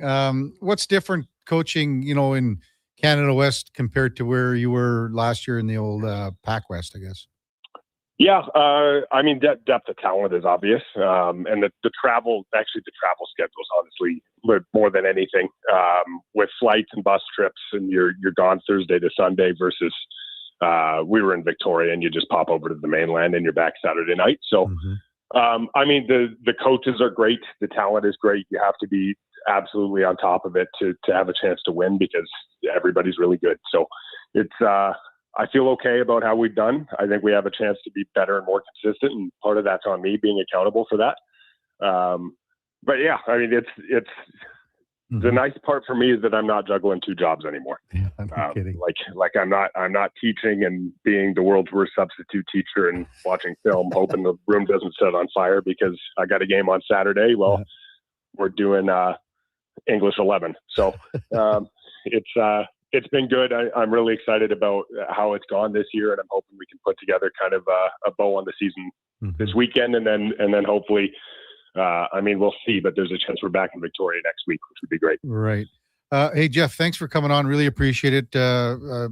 What's different coaching, in Canada West compared to where you were last year in the old Pac West, I guess? Yeah, depth of talent is obvious, and the travel schedule is honestly more than anything, with flights and bus trips, and you're gone Thursday to Sunday versus we were in Victoria and you just pop over to the mainland and you're back Saturday night. So, the coaches are great, the talent is great. You have to be absolutely on top of it to have a chance to win, because everybody's really good. So it's I feel okay about how we've done. I think we have a chance to be better and more consistent, and part of that's on me being accountable for that. But yeah, it's the nice part for me is that I'm not juggling 2 jobs anymore. Yeah, I'm not kidding. Like I'm not teaching and being the world's worst substitute teacher and watching film, hoping the room doesn't set on fire because I got a game on Saturday. Well, we're doing English 11. So it's been good. I'm really excited about how it's gone this year, and I'm hoping we can put together kind of a bow on the season this weekend, and then hopefully, we'll see, but there's a chance we're back in Victoria next week, which would be great. Right. Hey, Jeff, thanks for coming on. Really appreciate it.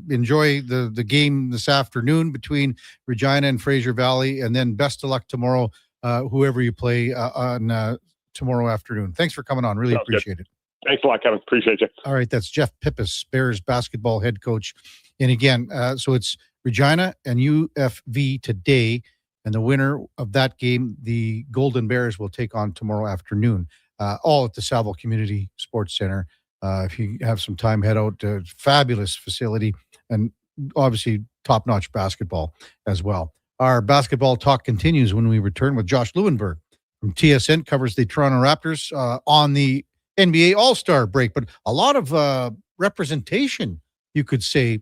Enjoy the game this afternoon between Regina and Fraser Valley, and then best of luck tomorrow, whoever you play on tomorrow afternoon. Thanks for coming on. Really appreciate it. Thanks a lot, Kevin. Appreciate you. All right, that's Jeff Pippis, Bears basketball head coach. And again, so it's Regina and UFV today, and the winner of that game, the Golden Bears, will take on tomorrow afternoon, all at the Saville Community Sports Center. If you have some time, head out to fabulous facility, and obviously top-notch basketball as well. Our basketball talk continues when we return with Josh Lewenberg from TSN, covers the Toronto Raptors on the NBA All-Star break, but a lot of representation, you could say,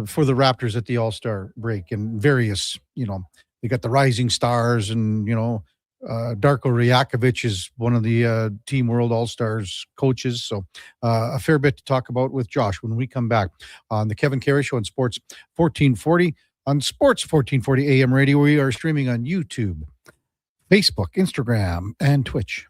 for the Raptors at the All-Star break, and various, they got the Rising Stars, and, Darko Rajakovic is one of the Team World All-Stars coaches. So a fair bit to talk about with Josh when we come back on the Kevin Karius Show on Sports 1440, on Sports 1440 AM radio. We are streaming on YouTube, Facebook, Instagram, and Twitch.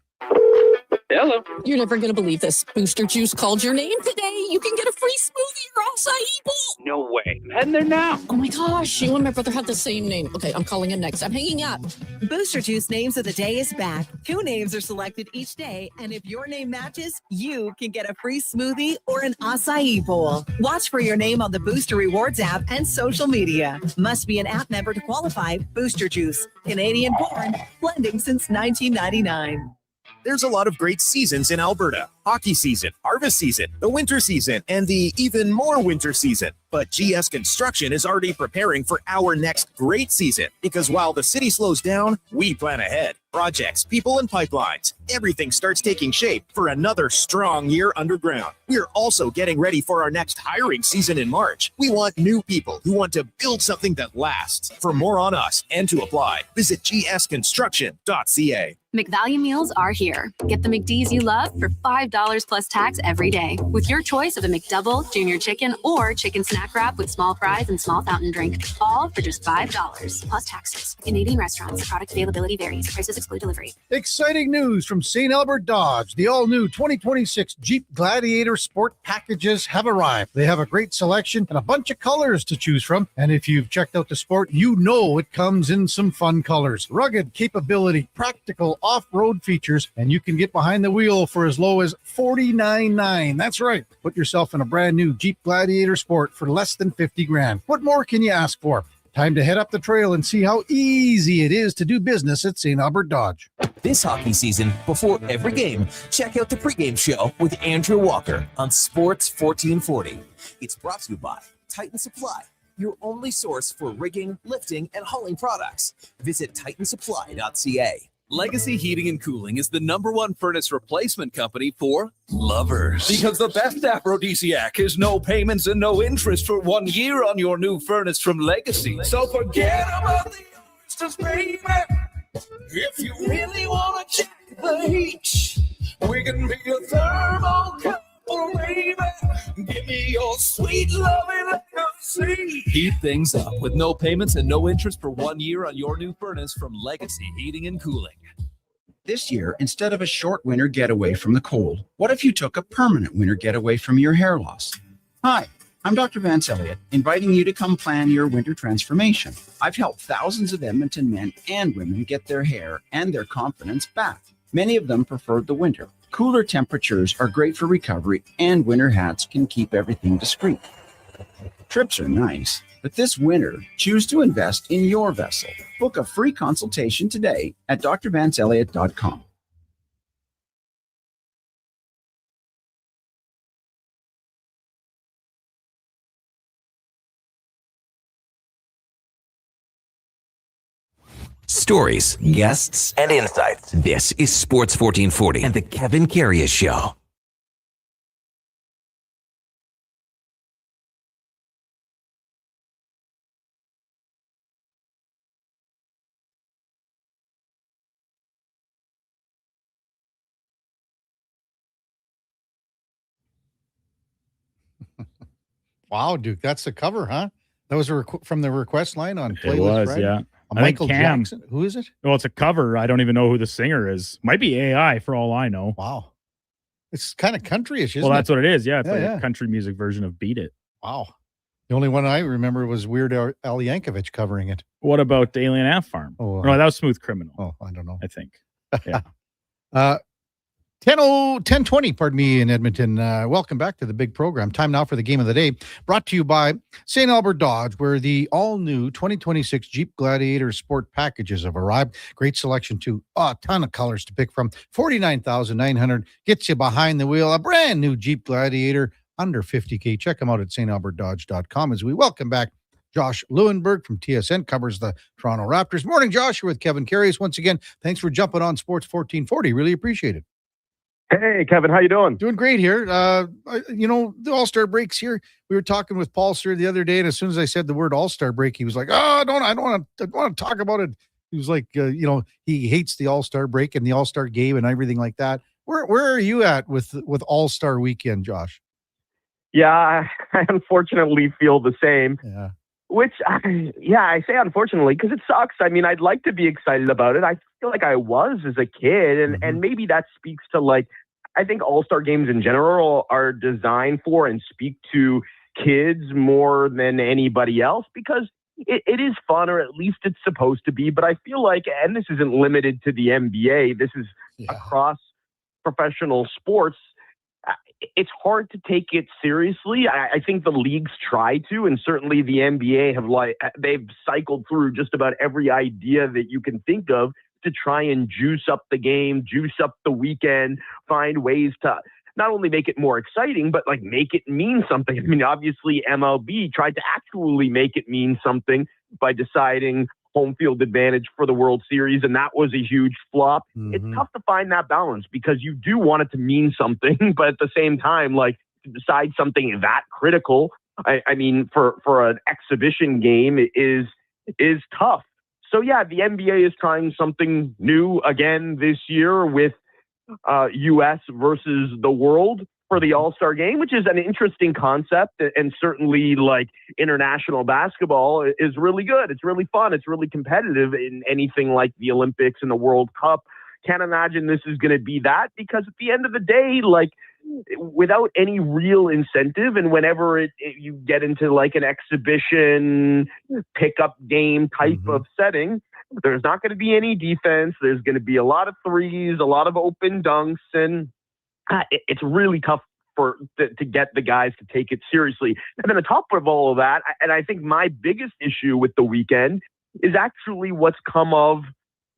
Hello. You're never going to believe this. Booster Juice called your name today. You can get a free smoothie or acai bowl. No way. I'm heading there now. Oh my gosh. You and my brother have the same name. Okay, I'm calling him next. I'm hanging up. Booster Juice Names of the Day is back. 2 names are selected each day, and if your name matches, you can get a free smoothie or an acai bowl. Watch for your name on the Booster Rewards app and social media. Must be an app member to qualify. Booster Juice. Canadian born. Blending since 1999. There's a lot of great seasons in Alberta. Hockey season, harvest season, the winter season, and the even more winter season. But GS Construction is already preparing for our next great season because while the city slows down, we plan ahead. Projects, people, and pipelines. Everything starts taking shape for another strong year underground. We're also getting ready for our next hiring season in March. We want new people who want to build something that lasts. For more on us and to apply, visit gsconstruction.ca. McValue meals are here. Get the McD's you love for $5 plus tax every day with your choice of a McDouble, Junior Chicken, or Chicken Snack Wrap with small fries and small fountain drink. All for just $5 plus taxes. Canadian restaurants. Product availability varies. Prices exclude delivery. Exciting news from St. Albert Dodge. The all-new 2026 Jeep Gladiator Sport packages have arrived. They have a great selection and a bunch of colors to choose from. And if you've checked out the Sport, you know it comes in some fun colors. Rugged capability, practical off-road features, and you can get behind the wheel for as low as $49,900. That's right. Put yourself in a brand new Jeep Gladiator Sport for less than $50,000. What more can you ask for? Time to head up the trail and see how easy it is to do business at St. Albert Dodge. This hockey season, before every game, check out the pregame show with Andrew Walker on Sports 1440. It's brought to you by Titan Supply, your only source for rigging, lifting, and hauling products. Visit titansupply.ca. Legacy Heating and Cooling is the #1 furnace replacement company for lovers. Because the best aphrodisiac is no payments and no interest for 1 year on your new furnace from Legacy. So forget about the oysters, baby. If you really want to check the H, we can be a thermal couple, baby. Give me your sweet loving legacy. Heat things up with no payments and no interest for 1 year on your new furnace from Legacy Heating and Cooling. This year, instead of a short winter getaway from the cold, what if you took a permanent winter getaway from your hair loss? Hi, I'm Dr. Vance Elliott, inviting you to come plan your winter transformation. I've helped thousands of Edmonton men and women get their hair and their confidence back. Many of them preferred the winter. Cooler temperatures are great for recovery, and winter hats can keep everything discreet. Trips are nice, but this winter, choose to invest in your vessel. Book a free consultation today at drvanceelliott.com. Stories, guests, and insights. This is Sports 1440 and the Kevin Karius Show. Wow, Duke, that's the cover, huh? That was from the request line on Playlist It was, Friday? yeah. Michael Cam, Jackson. Who is it? Well, it's a cover. I don't even know who the singer is. Might be AI for all I know. Wow. It's kind of country-ish, isn't Well, that's it? what it is. Yeah, it's Yeah, like a country music version of Beat It. Wow. The only one I remember was Weird Al Yankovic covering it. What about Alien Ant Farm? Oh, no, that was Smooth Criminal. Oh, I don't know. I think. Yeah. 10:20, pardon me, in Edmonton. Welcome back to the big program. Time now for the game of the day, brought to you by St. Albert Dodge, where the all-new 2026 Jeep Gladiator Sport packages have arrived. Great selection, too. A ton of colors to pick from. $49,900 gets you behind the wheel. A brand new Jeep Gladiator under $50K. Check them out at stalbertdodge.com as we welcome back Josh Lewinberg from TSN, covers the Toronto Raptors. Morning, Josh. You're with Kevin Karius. Once again, thanks for jumping on Sports 1440. Really appreciate it. Hey, Kevin, how you doing? Doing great here. The All-Star breaks here. We were talking with Paul Sir the other day, and as soon as I said the word All-Star break, he was like, I don't want to talk about it. He was like, he hates the All-Star break and the All-Star game and everything like that. Where are you at with All-Star weekend, Josh? Yeah, I unfortunately feel the same. Yeah. I say unfortunately because it sucks. I mean, I'd like to be excited about it. I feel like I was as a kid, and maybe that speaks to I think All-Star games in general are designed for and speak to kids more than anybody else because it is fun, or at least it's supposed to be. But I feel like, and this isn't limited to the NBA, this is across professional sports, it's hard to take it seriously. I think the leagues try to, and certainly the NBA they've cycled through just about every idea that you can think of to try and juice up the game, juice up the weekend, find ways to not only make it more exciting, but like make it mean something. I mean, obviously MLB tried to actually make it mean something by deciding home field advantage for the World Series, and that was a huge flop. It's tough to find that balance because you do want it to mean something, but at the same time, like, to decide something that critical, I mean, for an exhibition game is tough. So yeah, the NBA is trying something new again this year with U.S. versus the world for the All-Star game, which is an interesting concept, and certainly like international basketball is really good. It's really fun. It's really competitive in anything like the Olympics and the World Cup. Can't imagine this is going to be that, because at the end of the day, like, without any real incentive, and whenever you get into like an exhibition pickup game type of setting, there's not going to be any defense. There's going to be a lot of threes, a lot of open dunks, and it's really tough to get the guys to take it seriously. And then on top of all of that, and I think my biggest issue with the weekend is actually what's come of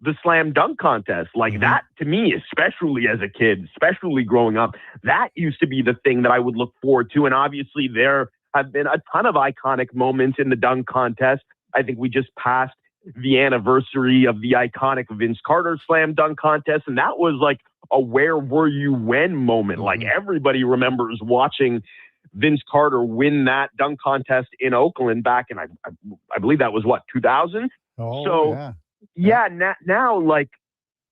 the slam dunk contest. Like that, to me, especially as a kid, especially growing up, that used to be the thing that I would look forward to. And obviously there have been a ton of iconic moments in the dunk contest. I think we just passed the anniversary of the iconic Vince Carter slam dunk contest, and that was like a where were you when moment. Like everybody remembers watching Vince Carter win that dunk contest in Oakland back in, I believe that was what, 2000? Now, like,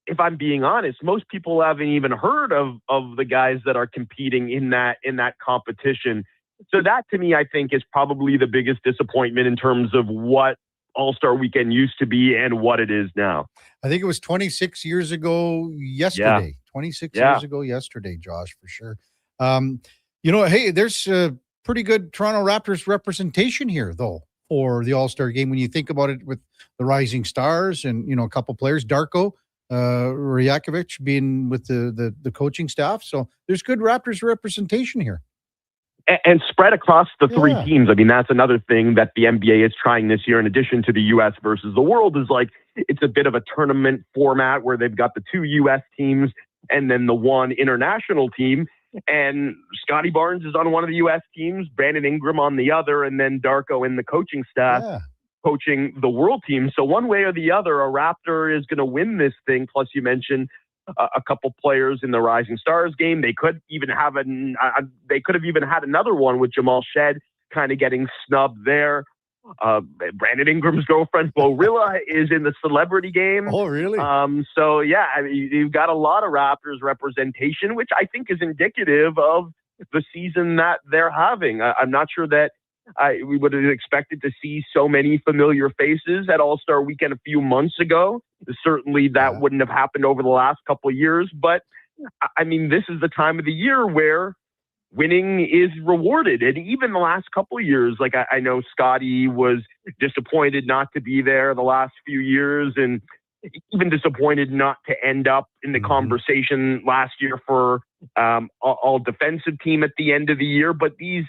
if I'm being honest, most people haven't even heard of the guys that are competing in that competition. So that, to me, I think is probably the biggest disappointment in terms of what All-Star Weekend used to be and what it is now. I think it was 26 years ago yesterday. 26 years ago yesterday, Josh, for sure. Hey, there's a pretty good Toronto Raptors representation here, though, for the All-Star game. When you think about it, with the Rising Stars and, a couple players, Darko Rajakovic being with the coaching staff. So there's good Raptors representation here. And spread across the three teams. I mean, that's another thing that the NBA is trying this year, in addition to the U.S. versus the world, is like, it's a bit of a tournament format where they've got the two U.S. teams and then the one international team. And Scotty Barnes is on one of the U.S. teams, Brandon Ingram on the other, and then Darko in the coaching staff coaching the world team. So one way or the other, a Raptor is going to win this thing. Plus, you mentioned a couple players in the Rising Stars game. They could even have even had another one with Jamal Shed kind of getting snubbed there. Brandon Ingram's girlfriend, Glorilla, is in the celebrity game. Oh, really? So, yeah, I mean, you've got a lot of Raptors representation, which I think is indicative of the season that they're having. I'm not sure that we would have expected to see so many familiar faces at All-Star Weekend a few months ago. Certainly that wouldn't have happened over the last couple of years. But, I mean, this is the time of the year where winning is rewarded. And even the last couple of years, like I know Scotty was disappointed not to be there the last few years, and even disappointed not to end up in the conversation last year for all defensive team at the end of the year. But these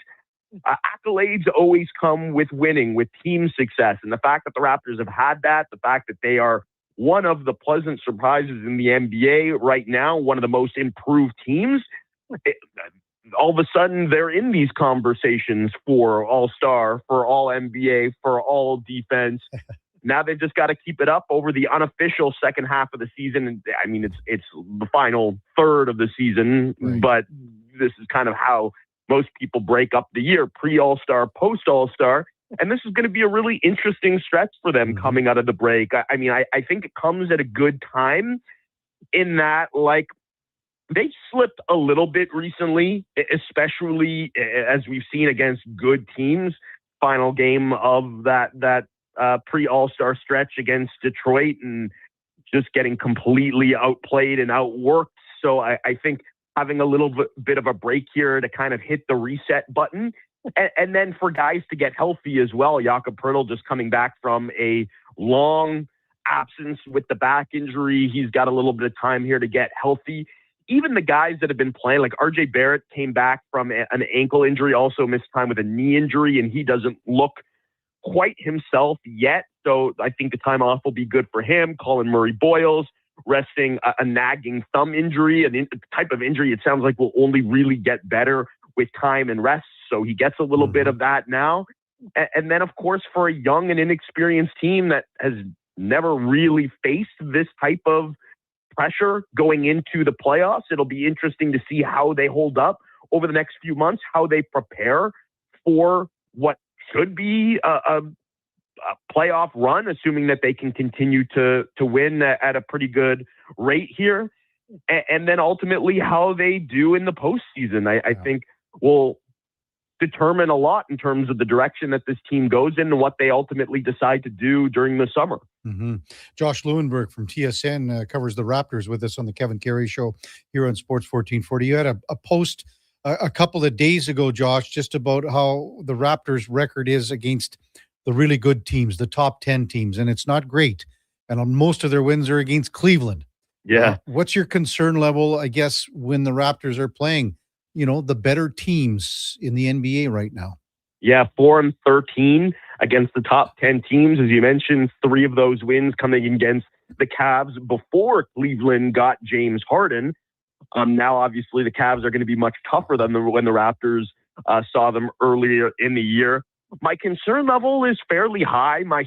accolades always come with winning, with team success. And the fact that the Raptors have had that, the fact that they are one of the pleasant surprises in the NBA right now, one of the most improved teams, all of a sudden they're in these conversations for All-Star, for All-NBA, for All-Defense. Now they've just got to keep it up over the unofficial second half of the season. I mean, it's the final third of the season, but this is kind of how most people break up the year: pre-All-Star, post-All-Star. And this is going to be a really interesting stretch for them coming out of the break. I mean, I think it comes at a good time in that, like, they slipped a little bit recently, especially as we've seen against good teams. Final game of that pre-All-Star stretch against Detroit, and just getting completely outplayed and outworked. So I think having a little bit of a break here to kind of hit the reset button. And then for guys to get healthy as well. Jakob Poeltl just coming back from a long absence with the back injury. He's got a little bit of time here to get healthy. Even the guys that have been playing, like RJ Barrett came back from an ankle injury, also missed time with a knee injury, and he doesn't look quite himself yet. So I think the time off will be good for him. Colin Murray-Boyles, resting a nagging thumb injury, the type of injury it sounds like will only really get better with time and rest. So he gets a little bit of that now. And then, of course, for a young and inexperienced team that has never really faced this type of pressure going into the playoffs, it'll be interesting to see how they hold up over the next few months, how they prepare for what should be a playoff run, assuming that they can continue to win at a pretty good rate here. And then ultimately how they do in the postseason, I think will determine a lot in terms of the direction that this team goes in and what they ultimately decide to do during the summer. Josh Lewenberg from TSN covers the Raptors with us on the Kevin Karius Show here on Sports 1440. You had a post a couple of days ago, Josh, just about how the Raptors' record is against the really good teams, the top 10 teams, and it's not great. And most of their wins are against Cleveland. Yeah. What's your concern level, I guess, when the Raptors are playing, the better teams in the NBA right now? Yeah, 4-13 against the top 10 teams. As you mentioned, 3 of those wins coming against the Cavs before Cleveland got James Harden. Now, obviously, the Cavs are going to be much tougher than when the Raptors saw them earlier in the year. My concern level is fairly high. My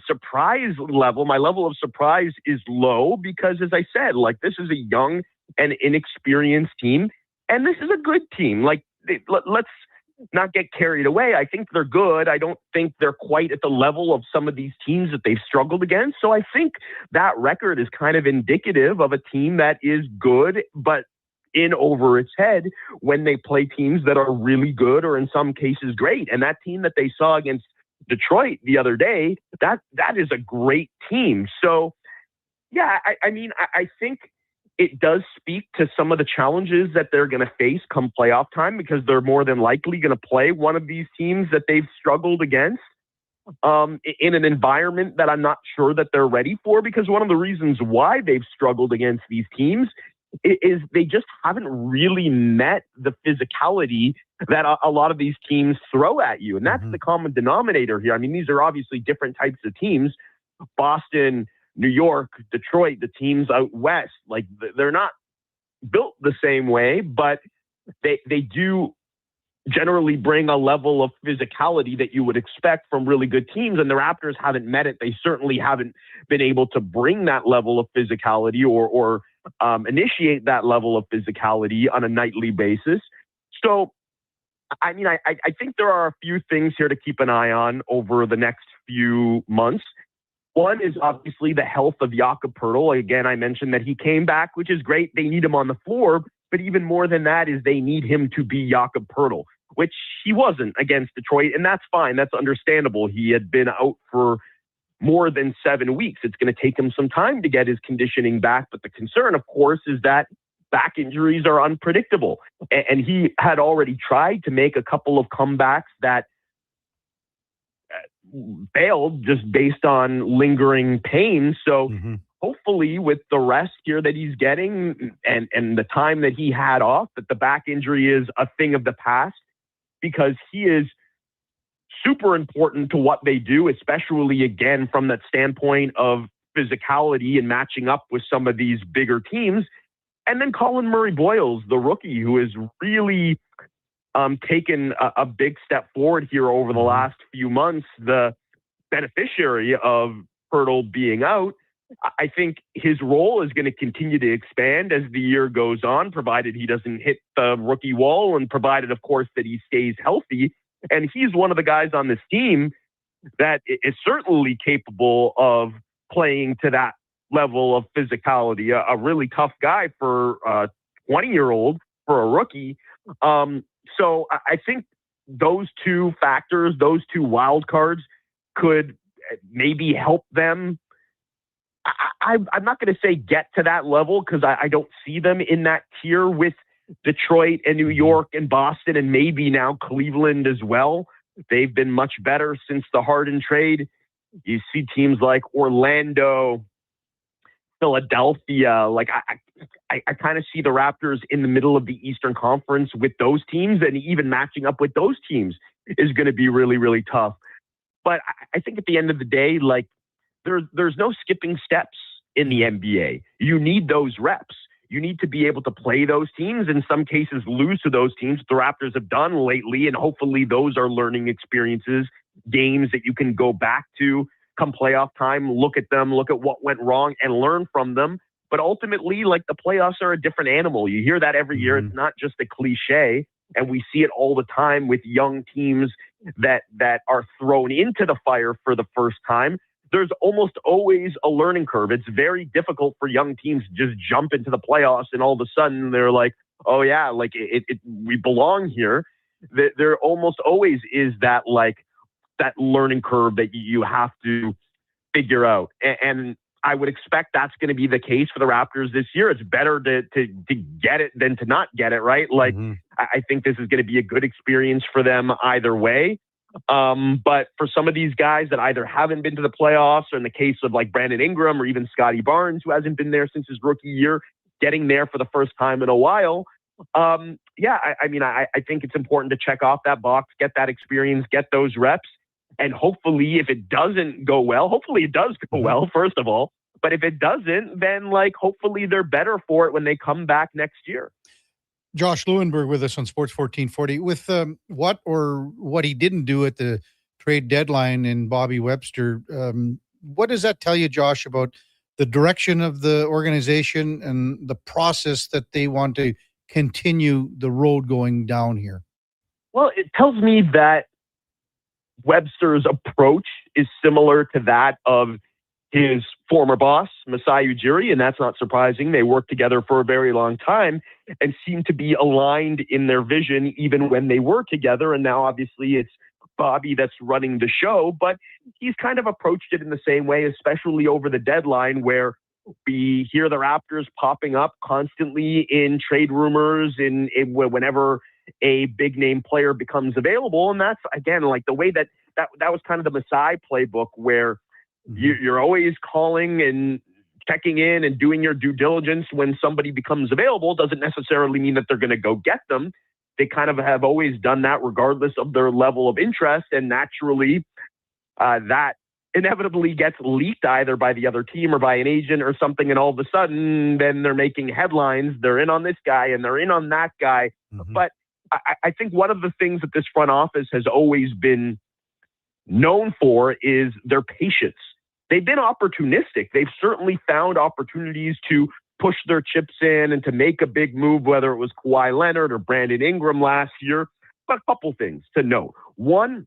level of surprise is low because, as I said, this is a young and inexperienced team, and this is a good team. Let's not get carried away. I think they're good. I don't think they're quite at the level of some of these teams that they've struggled against. So I think that record is kind of indicative of a team that is good, but in over its head when they play teams that are really good or in some cases great. And that team that they saw against Detroit the other day, that is a great team. So yeah, I think it does speak to some of the challenges that they're going to face come playoff time, because they're more than likely going to play one of these teams that they've struggled against in an environment that I'm not sure that they're ready for, because one of the reasons why they've struggled against these teams is they just haven't really met the physicality that a lot of these teams throw at you. And that's the common denominator here. I mean, these are obviously different types of teams. Boston, New York, Detroit, the teams out west, they're not built the same way, but they do generally bring a level of physicality that you would expect from really good teams. And the Raptors haven't met it. They certainly haven't been able to bring that level of physicality or initiate that level of physicality on a nightly basis. So, I think there are a few things here to keep an eye on over the next few months. One is obviously the health of Jakob Poeltl. Again, I mentioned that he came back, which is great. They need him on the floor, but even more than that is they need him to be Jakob Poeltl, which he wasn't against Detroit, and that's fine. That's understandable. He had been out for more than 7 weeks. It's going to take him some time to get his conditioning back, but the concern, of course, is that back injuries are unpredictable, and he had already tried to make a couple of comebacks that failed just based on lingering pain. So hopefully with the rest here that he's getting and the time that he had off, that the back injury is a thing of the past, because he is super important to what they do, especially again from that standpoint of physicality and matching up with some of these bigger teams. And then Colin Murray-Boyles, the rookie, who has really taken a big step forward here over the last few months, the beneficiary of Poeltl being out. I think his role is going to continue to expand as the year goes on, provided he doesn't hit the rookie wall and provided, of course, that he stays healthy. And he's one of the guys on this team that is certainly capable of playing to that level of physicality, a really tough guy for a 20-year-old, for a rookie. So I think those two factors, those two wild cards could maybe help them. I'm not going to say get to that level, because I don't see them in that tier with Detroit and New York and Boston and maybe now Cleveland as well. They've been much better since the Harden trade. You see teams like Orlando, Philadelphia. I kind of see the Raptors in the middle of the Eastern Conference with those teams, and even matching up with those teams is going to be really, really tough. But I think at the end of the day, there's no skipping steps in the NBA. You need those reps. You need to be able to play those teams, in some cases lose to those teams. The Raptors have done lately, and hopefully those are learning experiences, games that you can go back to come playoff time, look at them, look at what went wrong, and learn from them. But ultimately, like, the playoffs are a different animal. You hear that every year. It's not just a cliche, and we see it all the time with young teams that are thrown into the fire for the first time. There's almost always a learning curve. It's very difficult for young teams to just jump into the playoffs and all of a sudden they're like, oh yeah, like we belong here. There almost always is that, like, that learning curve that you have to figure out. And I would expect that's going to be the case for the Raptors this year. It's better to get it than to not get it, right? Like, I think this is going to be a good experience for them either way. But for some of these guys that either haven't been to the playoffs, or in the case of like Brandon Ingram or even Scotty Barnes, who hasn't been there since his rookie year, getting there for the first time in a while. I think it's important to check off that box, get that experience, get those reps. And hopefully if it doesn't go well, hopefully it does go well, first of all. But if it doesn't, then like hopefully they're better for it when they come back next year. Josh Lewenberg with us on Sports 1440 with what he didn't do at the trade deadline in Bobby Webster. What does that tell you, Josh, about the direction of the organization and the process that they want to continue the road going down here? Well, it tells me that Webster's approach is similar to that of his former boss, Masai Ujiri, and that's not surprising. They worked together for a very long time and seem to be aligned in their vision even when they were together. And now obviously it's Bobby that's running the show, but he's kind of approached it in the same way, especially over the deadline, where we hear the Raptors popping up constantly in trade rumors in whenever a big name player becomes available. And that's, again, like the way that was kind of the Masai playbook, where you're always calling and checking in and doing your due diligence when somebody becomes available. Doesn't necessarily mean that they're going to go get them. They kind of have always done that regardless of their level of interest. And naturally, that inevitably gets leaked either by the other team or by an agent or something. And all of a sudden, then they're making headlines. They're in on this guy and they're in on that guy. But I think one of the things that this front office has always been known for is their patience. They've been opportunistic. They've certainly found opportunities to push their chips in and to make a big move, whether it was Kawhi Leonard or Brandon Ingram last year. But a couple things to note. One,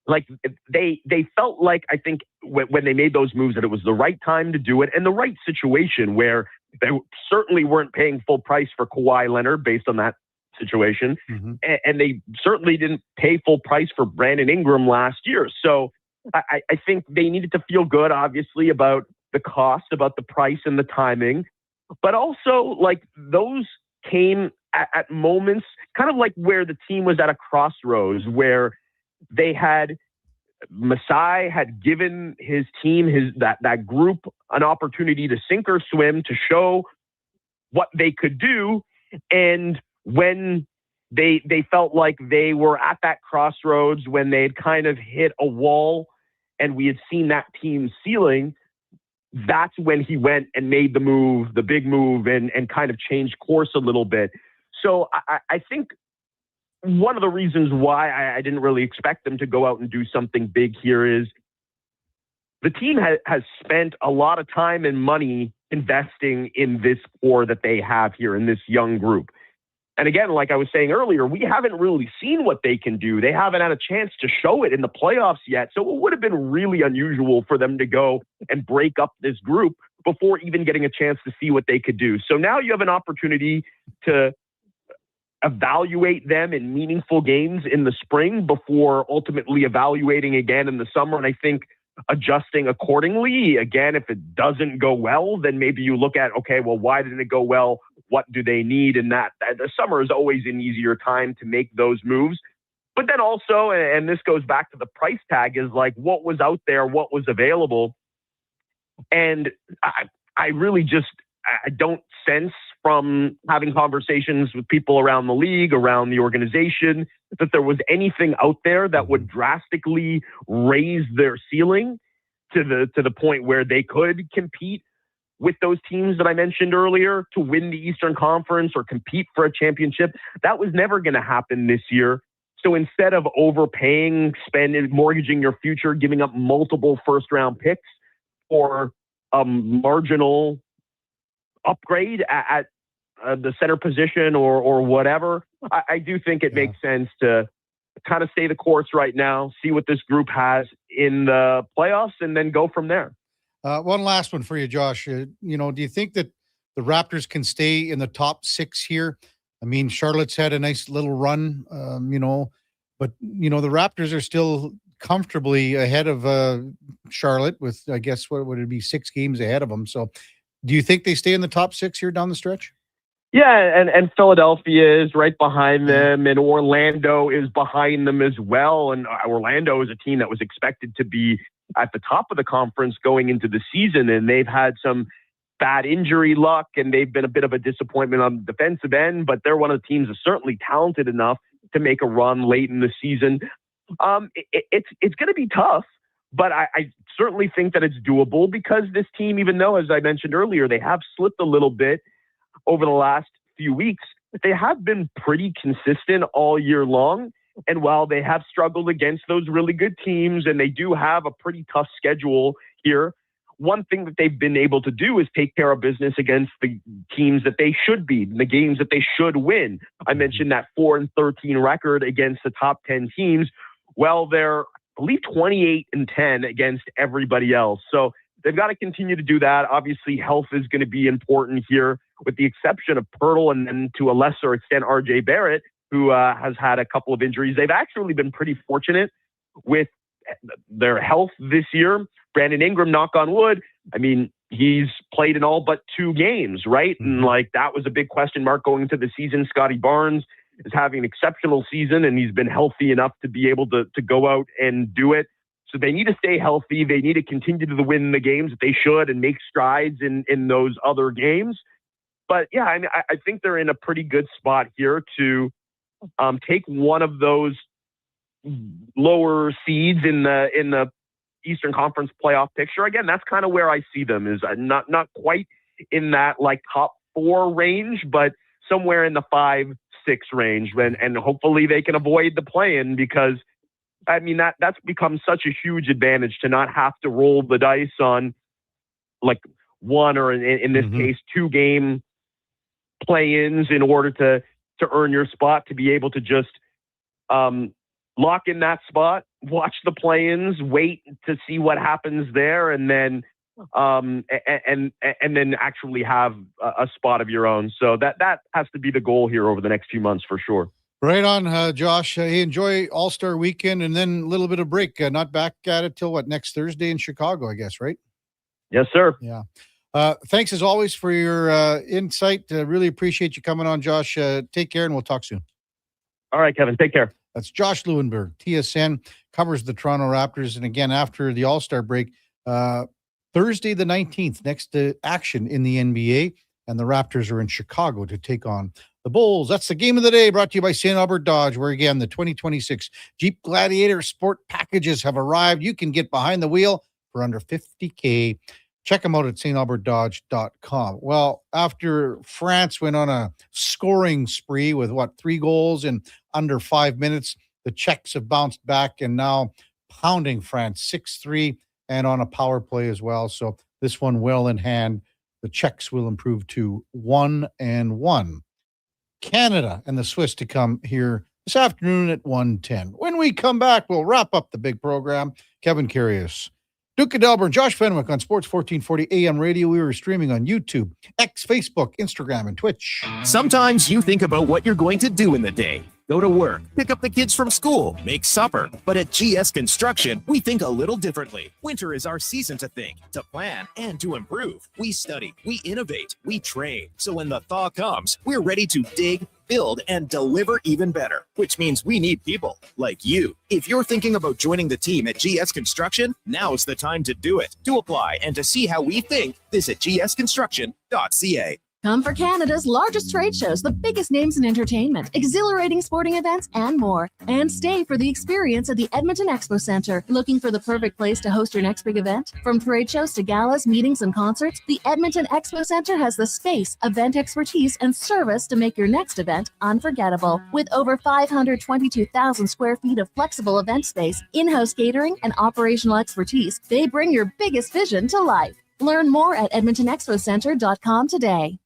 like they felt like, I think when they made those moves, that it was the right time to do it and the right situation, where they certainly weren't paying full price for Kawhi Leonard based on that situation. And they certainly didn't pay full price for Brandon Ingram last year. So I think they needed to feel good, obviously, about the cost, about the price and the timing. But also, like, those came at moments kind of like where the team was at a crossroads, where they had Masai had given his team, that group, an opportunity to sink or swim, to show what they could do. And when they felt like they were at that crossroads, when they'd kind of hit a wall and we had seen that team's ceiling, that's when he went and made the move, the big move, and kind of changed course a little bit. So I think one of the reasons why I didn't really expect them to go out and do something big here is the team has spent a lot of time and money investing in this core that they have here, in this young group. And again, like I was saying earlier, we haven't really seen what they can do. They haven't had a chance to show it in the playoffs yet. So it would have been really unusual for them to go and break up this group before even getting a chance to see what they could do. So now you have an opportunity to evaluate them in meaningful games in the spring before ultimately evaluating again in the summer. And I think adjusting accordingly. Again, if it doesn't go well, then maybe you look at, okay, well, why didn't it go well? What do they need? And that the summer is always an easier time to make those moves. But then also, and this goes back to the price tag, is like what was out there, what was available. And I really just, I don't sense from having conversations with people around the league, around the organization, that there was anything out there that would drastically raise their ceiling to the point where they could compete with those teams that I mentioned earlier to win the Eastern Conference or compete for a championship. That was never going to happen this year. So instead of overpaying, spending, mortgaging your future, giving up multiple first-round picks for a marginal upgrade at the center position or whatever, I do think it makes sense to kind of stay the course right now, see what this group has in the playoffs, and then go from there. One last one for you, Josh. Do you think that the Raptors can stay in the top 6 here? I mean, Charlotte's had a nice little run, but the Raptors are still comfortably ahead of Charlotte with, I guess, what would it be, 6 games ahead of them. So do you think they stay in the top 6 here down the stretch? Yeah, and Philadelphia is right behind them, and Orlando is behind them as well. And Orlando is a team that was expected to be at the top of the conference going into the season, and they've had some bad injury luck, and they've been a bit of a disappointment on the defensive end, but they're one of the teams that's certainly talented enough to make a run late in the season. It's going to be tough, but I certainly think that it's doable because this team, even though, as I mentioned earlier, they have slipped a little bit over the last few weeks, they have been pretty consistent all year long. And while they have struggled against those really good teams, and they do have a pretty tough schedule here, one thing that they've been able to do is take care of business against the teams that they should beat, the games that they should win. I mentioned that 4-13 record against the top 10 teams. Well, they're, I believe, 28-10 against everybody else. So they've got to continue to do that. Obviously, health is going to be important here, with the exception of Pirtle and then to a lesser extent, RJ Barrett, who has had a couple of injuries. They've actually been pretty fortunate with their health this year. Brandon Ingram, knock on wood, I mean, he's played in all but 2 games, right? And that was a big question mark going into the season. Scotty Barnes is having an exceptional season, and he's been healthy enough to be able to go out and do it. So they need to stay healthy. They need to continue to win the games that they should and make strides in those other games. But yeah, I mean, I think they're in a pretty good spot here to take one of those lower seeds in the Eastern Conference playoff picture. Again, that's kind of where I see them, is not quite in that top 4 range, but somewhere in the 5-6 range. And hopefully they can avoid the play-in, because I mean, that's become such a huge advantage to not have to roll the dice on one, or in this case, 2 game play-ins in order to earn your spot, to be able to just lock in that spot, watch the play-ins, wait to see what happens there, and then then actually have a spot of your own. So that has to be the goal here over the next few months for sure. Right on, Josh. Hey, enjoy All-Star Weekend and then a little bit of break. Not back at it till next Thursday in Chicago, I guess, right? Yes, sir. Yeah. Thanks as always for your insight. Really appreciate you coming on, Josh. Take care, and we'll talk soon. All right, Kevin. Take care. That's Josh Lewenberg, TSN, covers the Toronto Raptors. And again, after the All-Star break, Thursday the 19th, next action in the NBA, and the Raptors are in Chicago to take on the Bulls. That's the game of the day, brought to you by St. Albert Dodge, where again, the 2026 Jeep Gladiator Sport packages have arrived. You can get behind the wheel for under $50K. Check them out at stalbertdodge.com. Well, after France went on a scoring spree with 3 goals in under 5 minutes, the Czechs have bounced back and now pounding France 6-3 and on a power play as well. So this one well in hand. The Czechs will improve to 1-1. Canada and the Swiss to come here this afternoon at 1:10. When we come back, we'll wrap up the big program. Kevin Karius, Duke of Delburne, Josh Fenwick on Sports 1440 AM radio. We were streaming on YouTube, X, Facebook, Instagram, and Twitch. Sometimes you think about what you're going to do in the day. Go to work, pick up the kids from school, make supper. But at GS Construction, we think a little differently. Winter is our season to think, to plan, and to improve. We study, we innovate, we train. So when the thaw comes, we're ready to dig, build, and deliver even better, which means we need people like you. If you're thinking about joining the team at GS Construction, now's the time to do it. To apply and to see how we think, visit gsconstruction.ca. Come for Canada's largest trade shows, the biggest names in entertainment, exhilarating sporting events, and more. And stay for the experience at the Edmonton Expo Centre. Looking for the perfect place to host your next big event? From trade shows to galas, meetings, and concerts, the Edmonton Expo Centre has the space, event expertise, and service to make your next event unforgettable. With over 522,000 square feet of flexible event space, in-house catering, and operational expertise, they bring your biggest vision to life. Learn more at edmontonexpocentre.com today.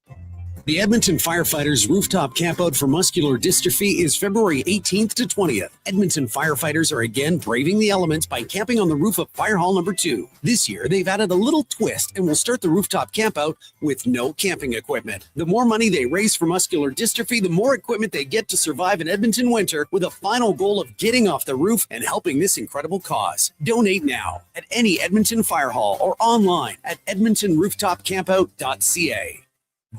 The Edmonton Firefighters Rooftop Campout for Muscular Dystrophy is February 18th to 20th. Edmonton firefighters are again braving the elements by camping on the roof of Fire Hall number 2. This year, they've added a little twist and will start the rooftop campout with no camping equipment. The more money they raise for muscular dystrophy, the more equipment they get to survive an Edmonton winter, with a final goal of getting off the roof and helping this incredible cause. Donate now at any Edmonton Fire Hall or online at edmontonrooftopcampout.ca.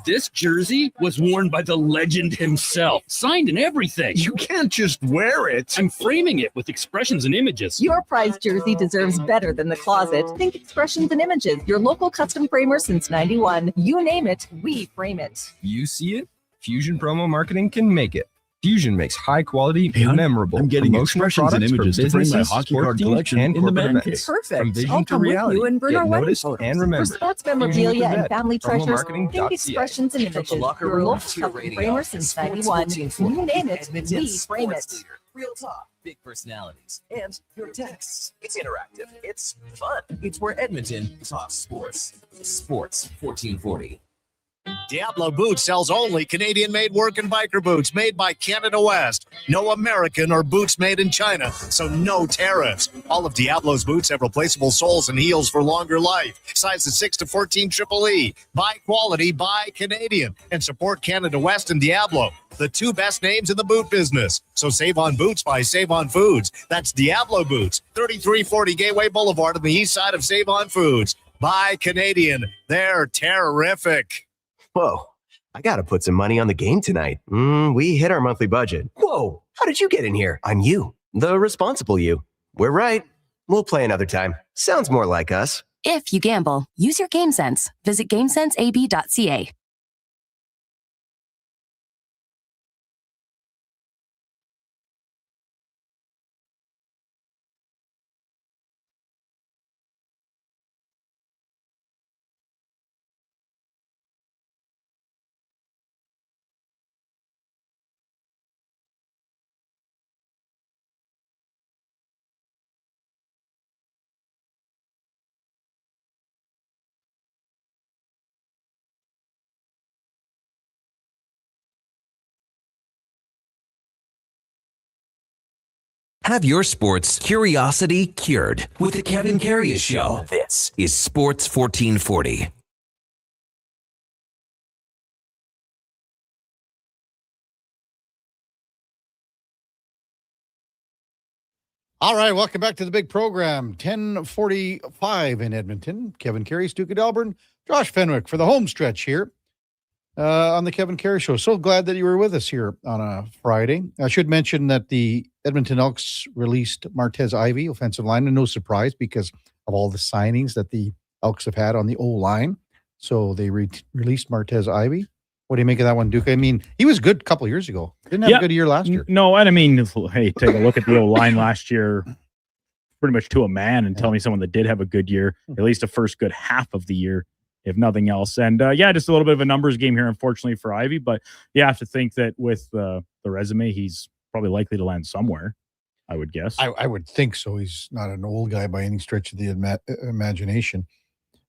This jersey was worn by the legend himself, signed and everything. You can't just wear it. I'm framing it with expressions and images. Your prized jersey deserves better than the closet. Think expressions and images. Your local custom framer since 91. You name it, we frame it. You see it? Fusion Promo Marketing can make it. Fusion makes high quality, memorable, I'm getting promotional expressions and products images for to bring my businesses, hockey sport card teams, collection and in the corporate man events. cave. Perfect. From vision I'll to come with reality. you and bring Get our wedding noticed photos. and remembered. For sports Fusion memorabilia Quebec. and family treasures, Promomarketing.ca. think expressions and images. locker Your room local to your custom radio. framer since Sports 91. 1440. You name it, Edmonton's we frame sports it. leader. Real talk, big personalities, and your texts. It's interactive. It's fun. It's where Edmonton talks sports. Sports 1440. Diablo Boots sells only Canadian-made work and biker boots made by Canada West. No American or boots made in China, so no tariffs. All of Diablo's boots have replaceable soles and heels for longer life. Sizes 6 to 14 Triple E. Buy quality, buy Canadian. And support Canada West and Diablo, the two best names in the boot business. So save on boots by Save On Foods. That's Diablo Boots, 3340 Gateway Boulevard on the east side of Save On Foods. Buy Canadian. They're terrific. Whoa, I gotta put some money on the game tonight. We hit our monthly budget. Whoa, how did you get in here? I'm you, the responsible you. We're right. We'll play another time. Sounds more like us. If you gamble, use your game sense. Visit GameSenseAB.ca. Have your sports curiosity cured with the Kevin Karius Show. This is Sports 1440. All right, welcome back to the big program. 10:45 in Edmonton. Kevin Karius, Duke of Delburne, Josh Fenwick for the home stretch here on the Kevin Karius Show. So glad that you were with us here on a Friday. I should mention that the Edmonton Elks released Martez Ivey, offensive lineman. No surprise because of all the signings that the Elks have had on the O-line. So they released Martez Ivey. What do you make of that one, Duke? I mean, he was good a couple years ago. Didn't have a good year last year. No, and I mean, hey, take a look at the O-line last year, pretty much to a man, and tell me someone that did have a good year, at least the first good half of the year, if nothing else. And just a little bit of a numbers game here, unfortunately, for Ivey. But you have to think that with the resume, he's probably likely to land somewhere, I would guess. I would think so. He's not an old guy by any stretch of the imagination.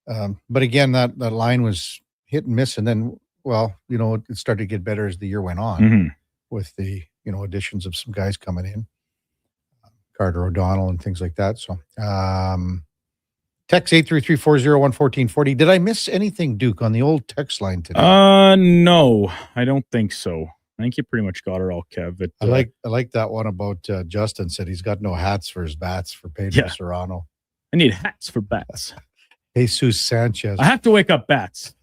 But again, that line was hit and miss. And then, well, it started to get better as the year went on with the, additions of some guys coming in, Carter O'Donnell and things like that. So, text 833-401-1440. Did I miss anything, Duke, on the old text line today? No, I don't think so. I think you pretty much got it all, Kev. I like that one about Justin said he's got no hats for his bats for Pedro Serrano. I need hats for bats. Jesus Sanchez. I have to wake up bats.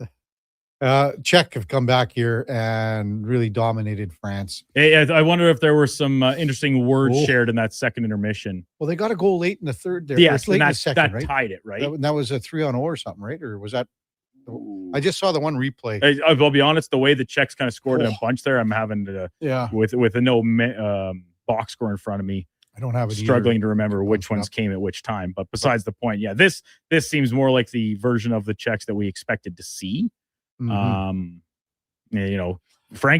Czech have come back here and really dominated France. Hey, I wonder if there were some interesting words shared in that second intermission. Well, they got a goal late in the third there. Yes, late and in the second, that tied it, right? That was a 3-on-0 or something, right? Or was that I just saw the one replay. I'll be honest, the way the Czechs kind of scored in a bunch there, I'm having to, with a box score in front of me. I don't have it struggling to remember which ones came at which time. But besides the point, this seems more like the version of the Czechs that we expected to see. Frank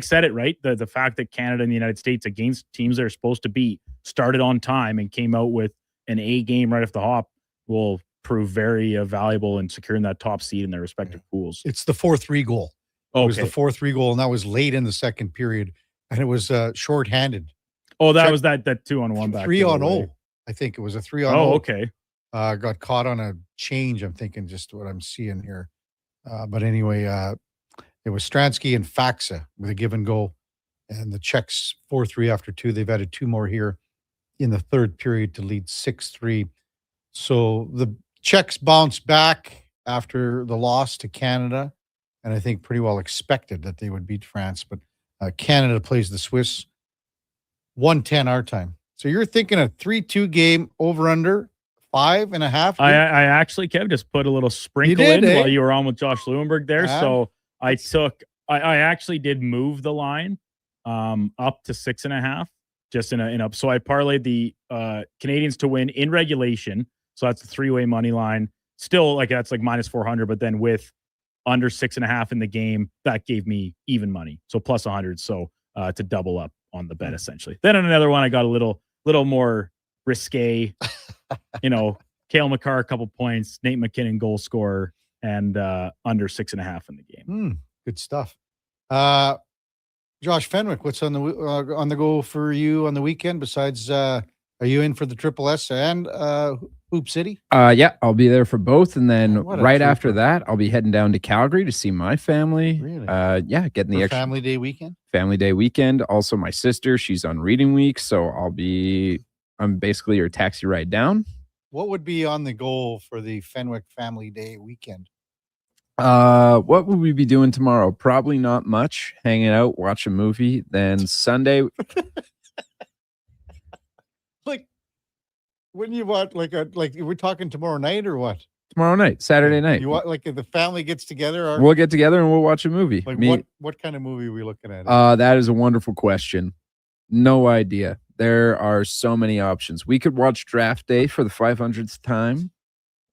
said it right. The fact that Canada and the United States against teams they're supposed to beat started on time and came out with an A game right off the hop will prove very valuable in securing that top seed in their respective pools. It's the 4-3 goal. It was the 4-3 goal, and that was late in the second period, and it was shorthanded. Oh, that was that 2-on-1 back. 3-on-0. I think it was a 3-on-0. Oh, okay. Got caught on a change. I'm thinking just what I'm seeing here. But anyway, it was Stransky and Faxa with a give and go, and the Czechs 4-3 after 2. They've added 2 more here in the third period to lead 6-3. So the Czechs bounced back after the loss to Canada, and I think pretty well expected that they would beat France. But Canada plays the Swiss 1:10 our time. So you're thinking a 3-2 game over under 5.5? I actually, Kev, just put a little sprinkle while you were on with Josh Lewinberg there. So I actually did move the line up to 6.5, just in up. So I parlayed the Canadians to win in regulation. So that's a 3-way money line. Still, that's like minus 400, but then with under 6.5 in the game, that gave me even money. So plus 100. So to double up on the bet essentially. Then on another one, I got a little more risque. Cale Makar a couple points, Nate McKinnon goal scorer, and under 6.5 in the game. Good stuff. Josh Fenwick, what's on the go for you on the weekend? Besides, are you in for the Triple S and Hoop City? Yeah, I'll be there for both, and then right after that, I'll be heading down to Calgary to see my family. Really? Getting the extra family day weekend. Family day weekend. Also, my sister, she's on reading week, so I'm basically your taxi ride down. What would be on the goal for the Fenwick Family Day weekend? What would we be doing tomorrow? Probably not much. Hanging out, watch a movie. Then Sunday. Wouldn't you want we're talking tomorrow night or what? Tomorrow night, Saturday night. You want if the family gets together? We'll get together and we'll watch a movie. What kind of movie are we looking at? That is a wonderful question. No idea. There are so many options. We could watch Draft Day for the 500th time,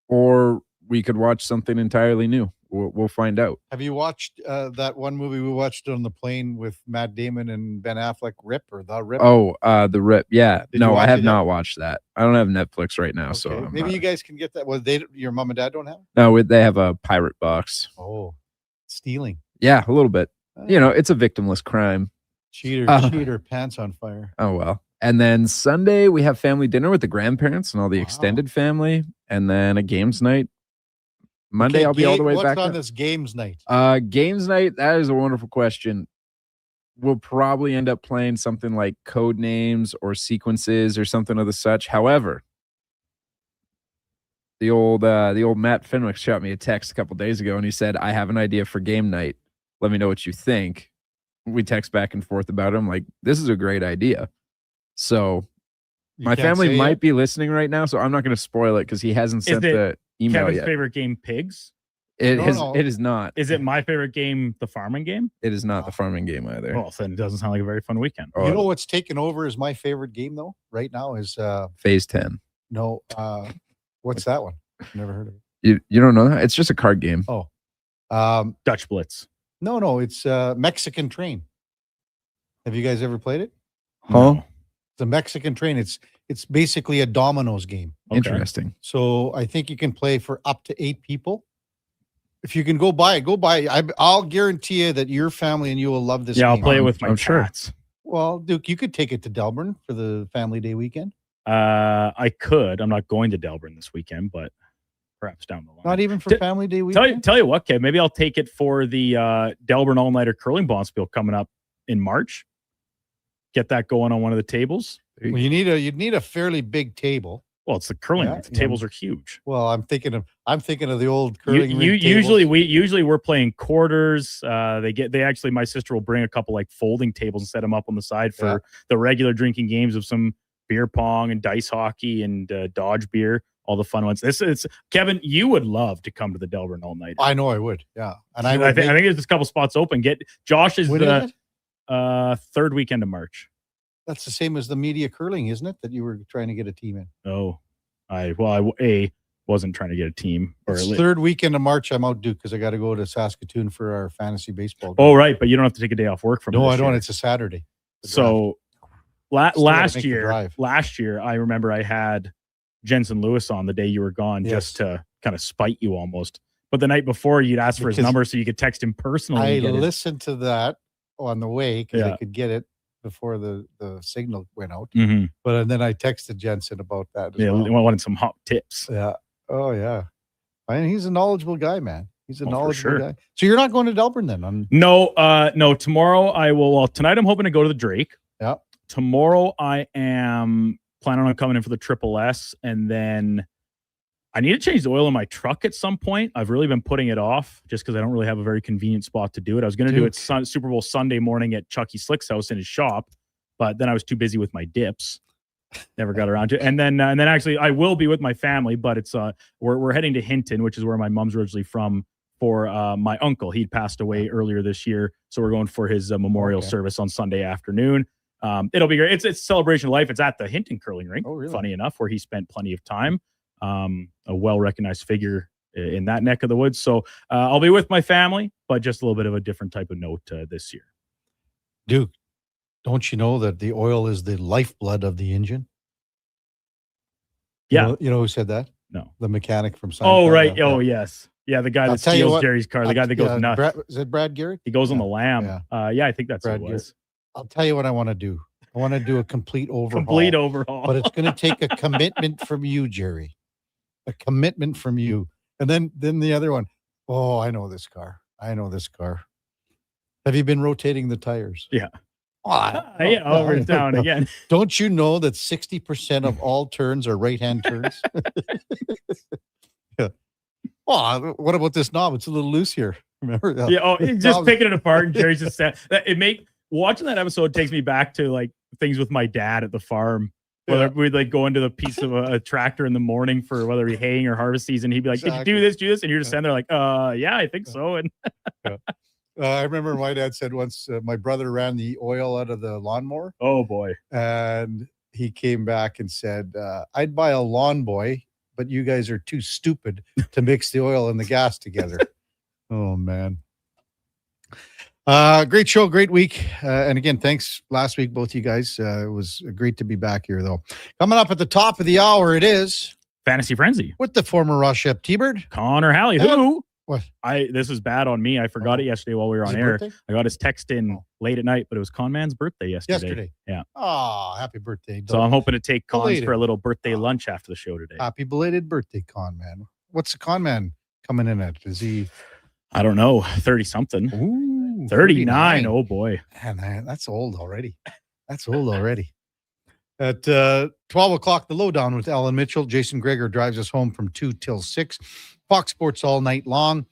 or we could watch something entirely new. We'll find out. Have you watched that one movie we watched on the plane with Matt Damon and Ben Affleck, Rip or The Rip? Oh, The Rip. Yeah. No, I have not watched that. I don't have Netflix right now, so maybe you guys can get that. Well, your mom and dad don't have? No, they have a pirate box. Oh, stealing. Yeah, a little bit. It's a victimless crime. Cheater, pants on fire. Oh, well. And then Sunday, we have family dinner with the grandparents and all the extended family, and then a games night. Monday, I'll be all the way back. What's on this games night? Games night, that is a wonderful question. We'll probably end up playing something like Code Names or Sequences or something of the such. However, the old Matt Fenwick shot me a text a couple days ago, and he said, "I have an idea for game night. Let me know what you think." We text back and forth about it. I'm like, this is a great idea. So my family might be listening right now, so I'm not going to spoil it because he hasn't sent the email Kevin's yet. favorite game, Pigs? It is not. Is it my favorite game, the farming game? It is not the farming game either. Well, then it doesn't sound like a very fun weekend. You know what's taken over as my favorite game though? Right now is Phase 10. No, what's that one? Never heard of it. You don't know that? It's just a card game. Oh, Dutch Blitz. No, it's Mexican Train. Have you guys ever played it? Huh? No. The Mexican Train. It's basically a dominoes game. Okay. Interesting. So I think you can play for up to 8 people. If you can go buy it. I'll guarantee you that your family and you will love this game. I'll play it with my cats. Well, Duke, you could take it to Delburne for the family day weekend. I could. I'm not going to Delburne this weekend, but perhaps down the line. Not even for family day weekend? Tell you what, Kev, maybe I'll take it for the Delburne All-Nighter Curling Bonspiel coming up in March. Get that going on one of the tables. Well, you'd need a fairly big table. Well, it's the curling. The tables are huge. Well, I'm thinking of the old curling. Usually we're playing quarters. My sister will bring a couple like folding tables and set them up on the side for the regular drinking games of some beer pong and dice hockey and Dodge beer. all the fun ones. It's Kevin, you would love to come to the Delburne all night. I know I would. Yeah. And I think there's a couple spots open. Josh is When the is third weekend of March. That's the same as the media curling, isn't it? That you were trying to get a team in. Oh, I wasn't trying to get a team. It's third weekend of March. I'm out, Duke, because I got to go to Saskatoon for our fantasy baseball game. Oh, right. But you don't have to take a day off work from No, this I don't. year. It's a Saturday. So gotta last make the year, drive. I remember I had Jensen Lewis on the day you were gone just to kind of spite you almost. But the night before, you'd ask for his number so you could text him personally. I and get listened to that on the way because Yeah. I could get it before the signal went out. Mhm. But then I texted Jensen about that. As Yeah, well. we wanted some hot tips. Yeah. Oh, yeah. And he's a knowledgeable guy, man. He's a Oh, for knowledgeable sure. guy. So you're not going to Delburne then? No, tomorrow I will. Well, tonight I'm hoping to go to the Drake. Yeah. Tomorrow I am planning on coming in for the Triple S, and then I need to change the oil in my truck at some point. I've really been putting it off just because I don't really have a very convenient spot to do it. I was going to do it Super Bowl Sunday morning at Chucky Slick's house in his shop, but then I was too busy with my dips. Never got around to it. And then actually I will be with my family, but it's we're heading to Hinton, which is where my mom's originally from, for my uncle. He'd passed away earlier this year, so we're going for his memorial service on Sunday afternoon. It'll be great. It's celebration of life. It's at the Hinton curling rink. Funny enough, where he spent plenty of time. A well-recognized figure in that neck of the woods. So I'll be with my family, but just a little bit of a different type of note this year. Duke, don't you know that the oil is the lifeblood of the engine? Yeah. You know who said that? No. The mechanic from Seinfeld. Oh, right. Oh, yes. Yeah, the guy that steals Jerry's car, the guy that goes nuts. Is it Brad Garrett? He goes on the lam. Yeah, I think that's Brad what it was. I'll tell you what I want to do. I want to do a complete overhaul. Complete overhaul. But it's going to take a commitment from you, Jerry. A commitment from you. And then the other one. Oh, I know this car. Have you been rotating the tires? Yeah. Over and down again. Don't you know that 60% of all turns are right-hand turns? Yeah. Oh, what about this knob? It's a little loose here. Remember? Yeah. Oh, just picking it apart, and Jerry's just watching that episode takes me back to like things with my dad at the farm. Whether we'd like go into the piece of a tractor in the morning for whether he haying or harvest season, he'd be like, "Did you do this?" And you're just standing there like, yeah, I think so." And I remember my dad said once, my brother ran the oil out of the lawnmower. Oh boy! And he came back and said, "I'd buy a lawn boy, but you guys are too stupid to mix the oil and the gas together." Oh man! Great show, great week, and again, thanks last week, both you guys. It was great to be back here, though. Coming up at the top of the hour, it is Fantasy Frenzy with the former Ross Shep T-Bird, Connor Halley. Who? What? This is bad on me. I forgot it yesterday while we were on air. birthday? I got his text in late at night, but it was Conman's birthday yesterday. Yeah. Oh, happy birthday! So I'm hoping to take Cons Belated. for a little birthday lunch after the show today. Happy belated birthday, Con Man. What's the Con Man coming in at? Is he? I don't know, 30 something. Ooh, 39. Oh boy. Man, that's old already. At 12 o'clock, the lowdown with Alan Mitchell. Jason Greger drives us home from 2 till 6. Fox Sports all night long.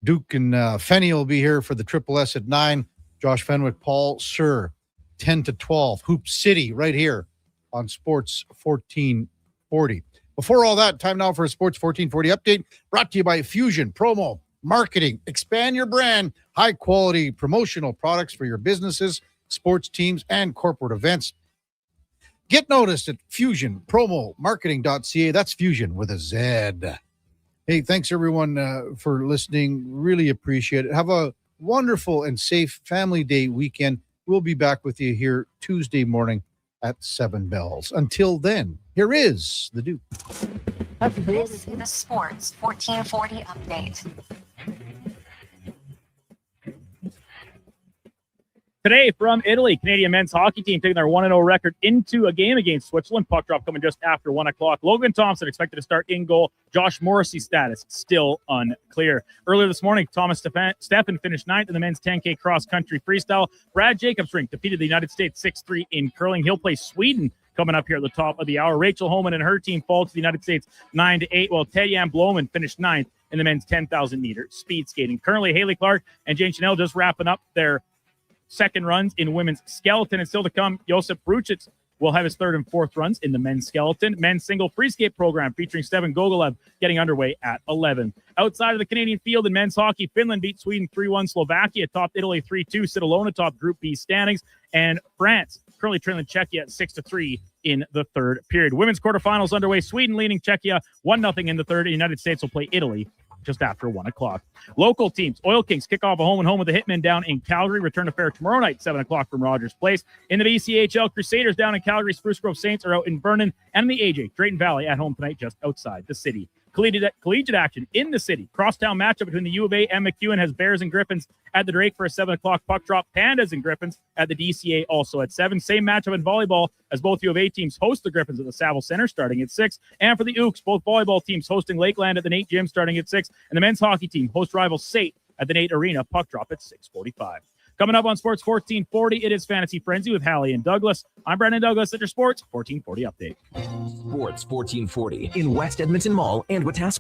Duke and Fenny will be here for the Triple S at 9. Josh Fenwick, Paul Sir, 10 to 12. Hoop City right here on Sports 1440. Before all that, time now for a Sports 1440 update brought to you by Fusion Promo Marketing. Expand your brand. High quality promotional products for your businesses, sports teams, and corporate events. Get noticed at fusionpromomarketing.ca. That's Fusion with a Z. Hey, thanks everyone for listening. Really appreciate it. Have a wonderful and safe Family Day weekend. We'll be back with you here Tuesday morning at 7 bells. Until then, here is the Duke. This is the Sports 1440 update. Today from Italy, Canadian men's hockey team taking their 1-0 record into a game against Switzerland. Puck drop coming just after 1 o'clock. Logan Thompson expected to start in goal. Josh Morrissey's status still unclear. Earlier this morning, Thomas Steffen finished 9th in the men's 10K cross-country freestyle. Brad Jacobsrink defeated the United States 6-3 in curling. He'll play Sweden coming up here at the top of the hour. Rachel Holman and her team fall to the United States 9-8, while Tedyan Bloman finished 9th in the men's 10,000-meter speed skating. Currently, Haley Clark and Jane Chanel just wrapping up their second runs in women's skeleton. And still to come, Josip Brucic will have his third and fourth runs in the men's skeleton. Men's single free skate program featuring Stevan Gogolev getting underway at 11. Outside of the Canadian field in men's hockey, Finland beat Sweden 3-1. Slovakia topped Italy 3-2. Sidalona topped Group B standings. And France currently trailing Czechia at 6-3 in the third period. Women's quarterfinals underway. Sweden leading Czechia 1-0 in the third. The United States will play Italy just after 1 o'clock. Local teams, Oil Kings kick off a home with the Hitmen down in Calgary. Return to fair tomorrow night, 7 o'clock from Rogers Place. In the BCHL, Crusaders down in Calgary. Spruce Grove Saints are out in Vernon. And the AJ, Drayton Valley at home tonight just outside the city. Collegiate action in the city. Crosstown matchup between the U of A and McEwen has Bears and Griffins at the Drake for a 7 o'clock puck drop. Pandas and Griffins at the DCA also at 7. Same matchup in volleyball as both U of A teams host the Griffins at the Saville Center starting at 6. And for the Ooks, both volleyball teams hosting Lakeland at the Nate Gym starting at 6. And the men's hockey team host rival Sate at the Nate Arena. Puck drop at 6:45. Coming up on Sports 1440, it is Fantasy Frenzy with Hallie and Douglas. I'm Brandon Douglas at your Sports 1440 update. Sports 1440 in West Edmonton Mall and Wetaskiwin.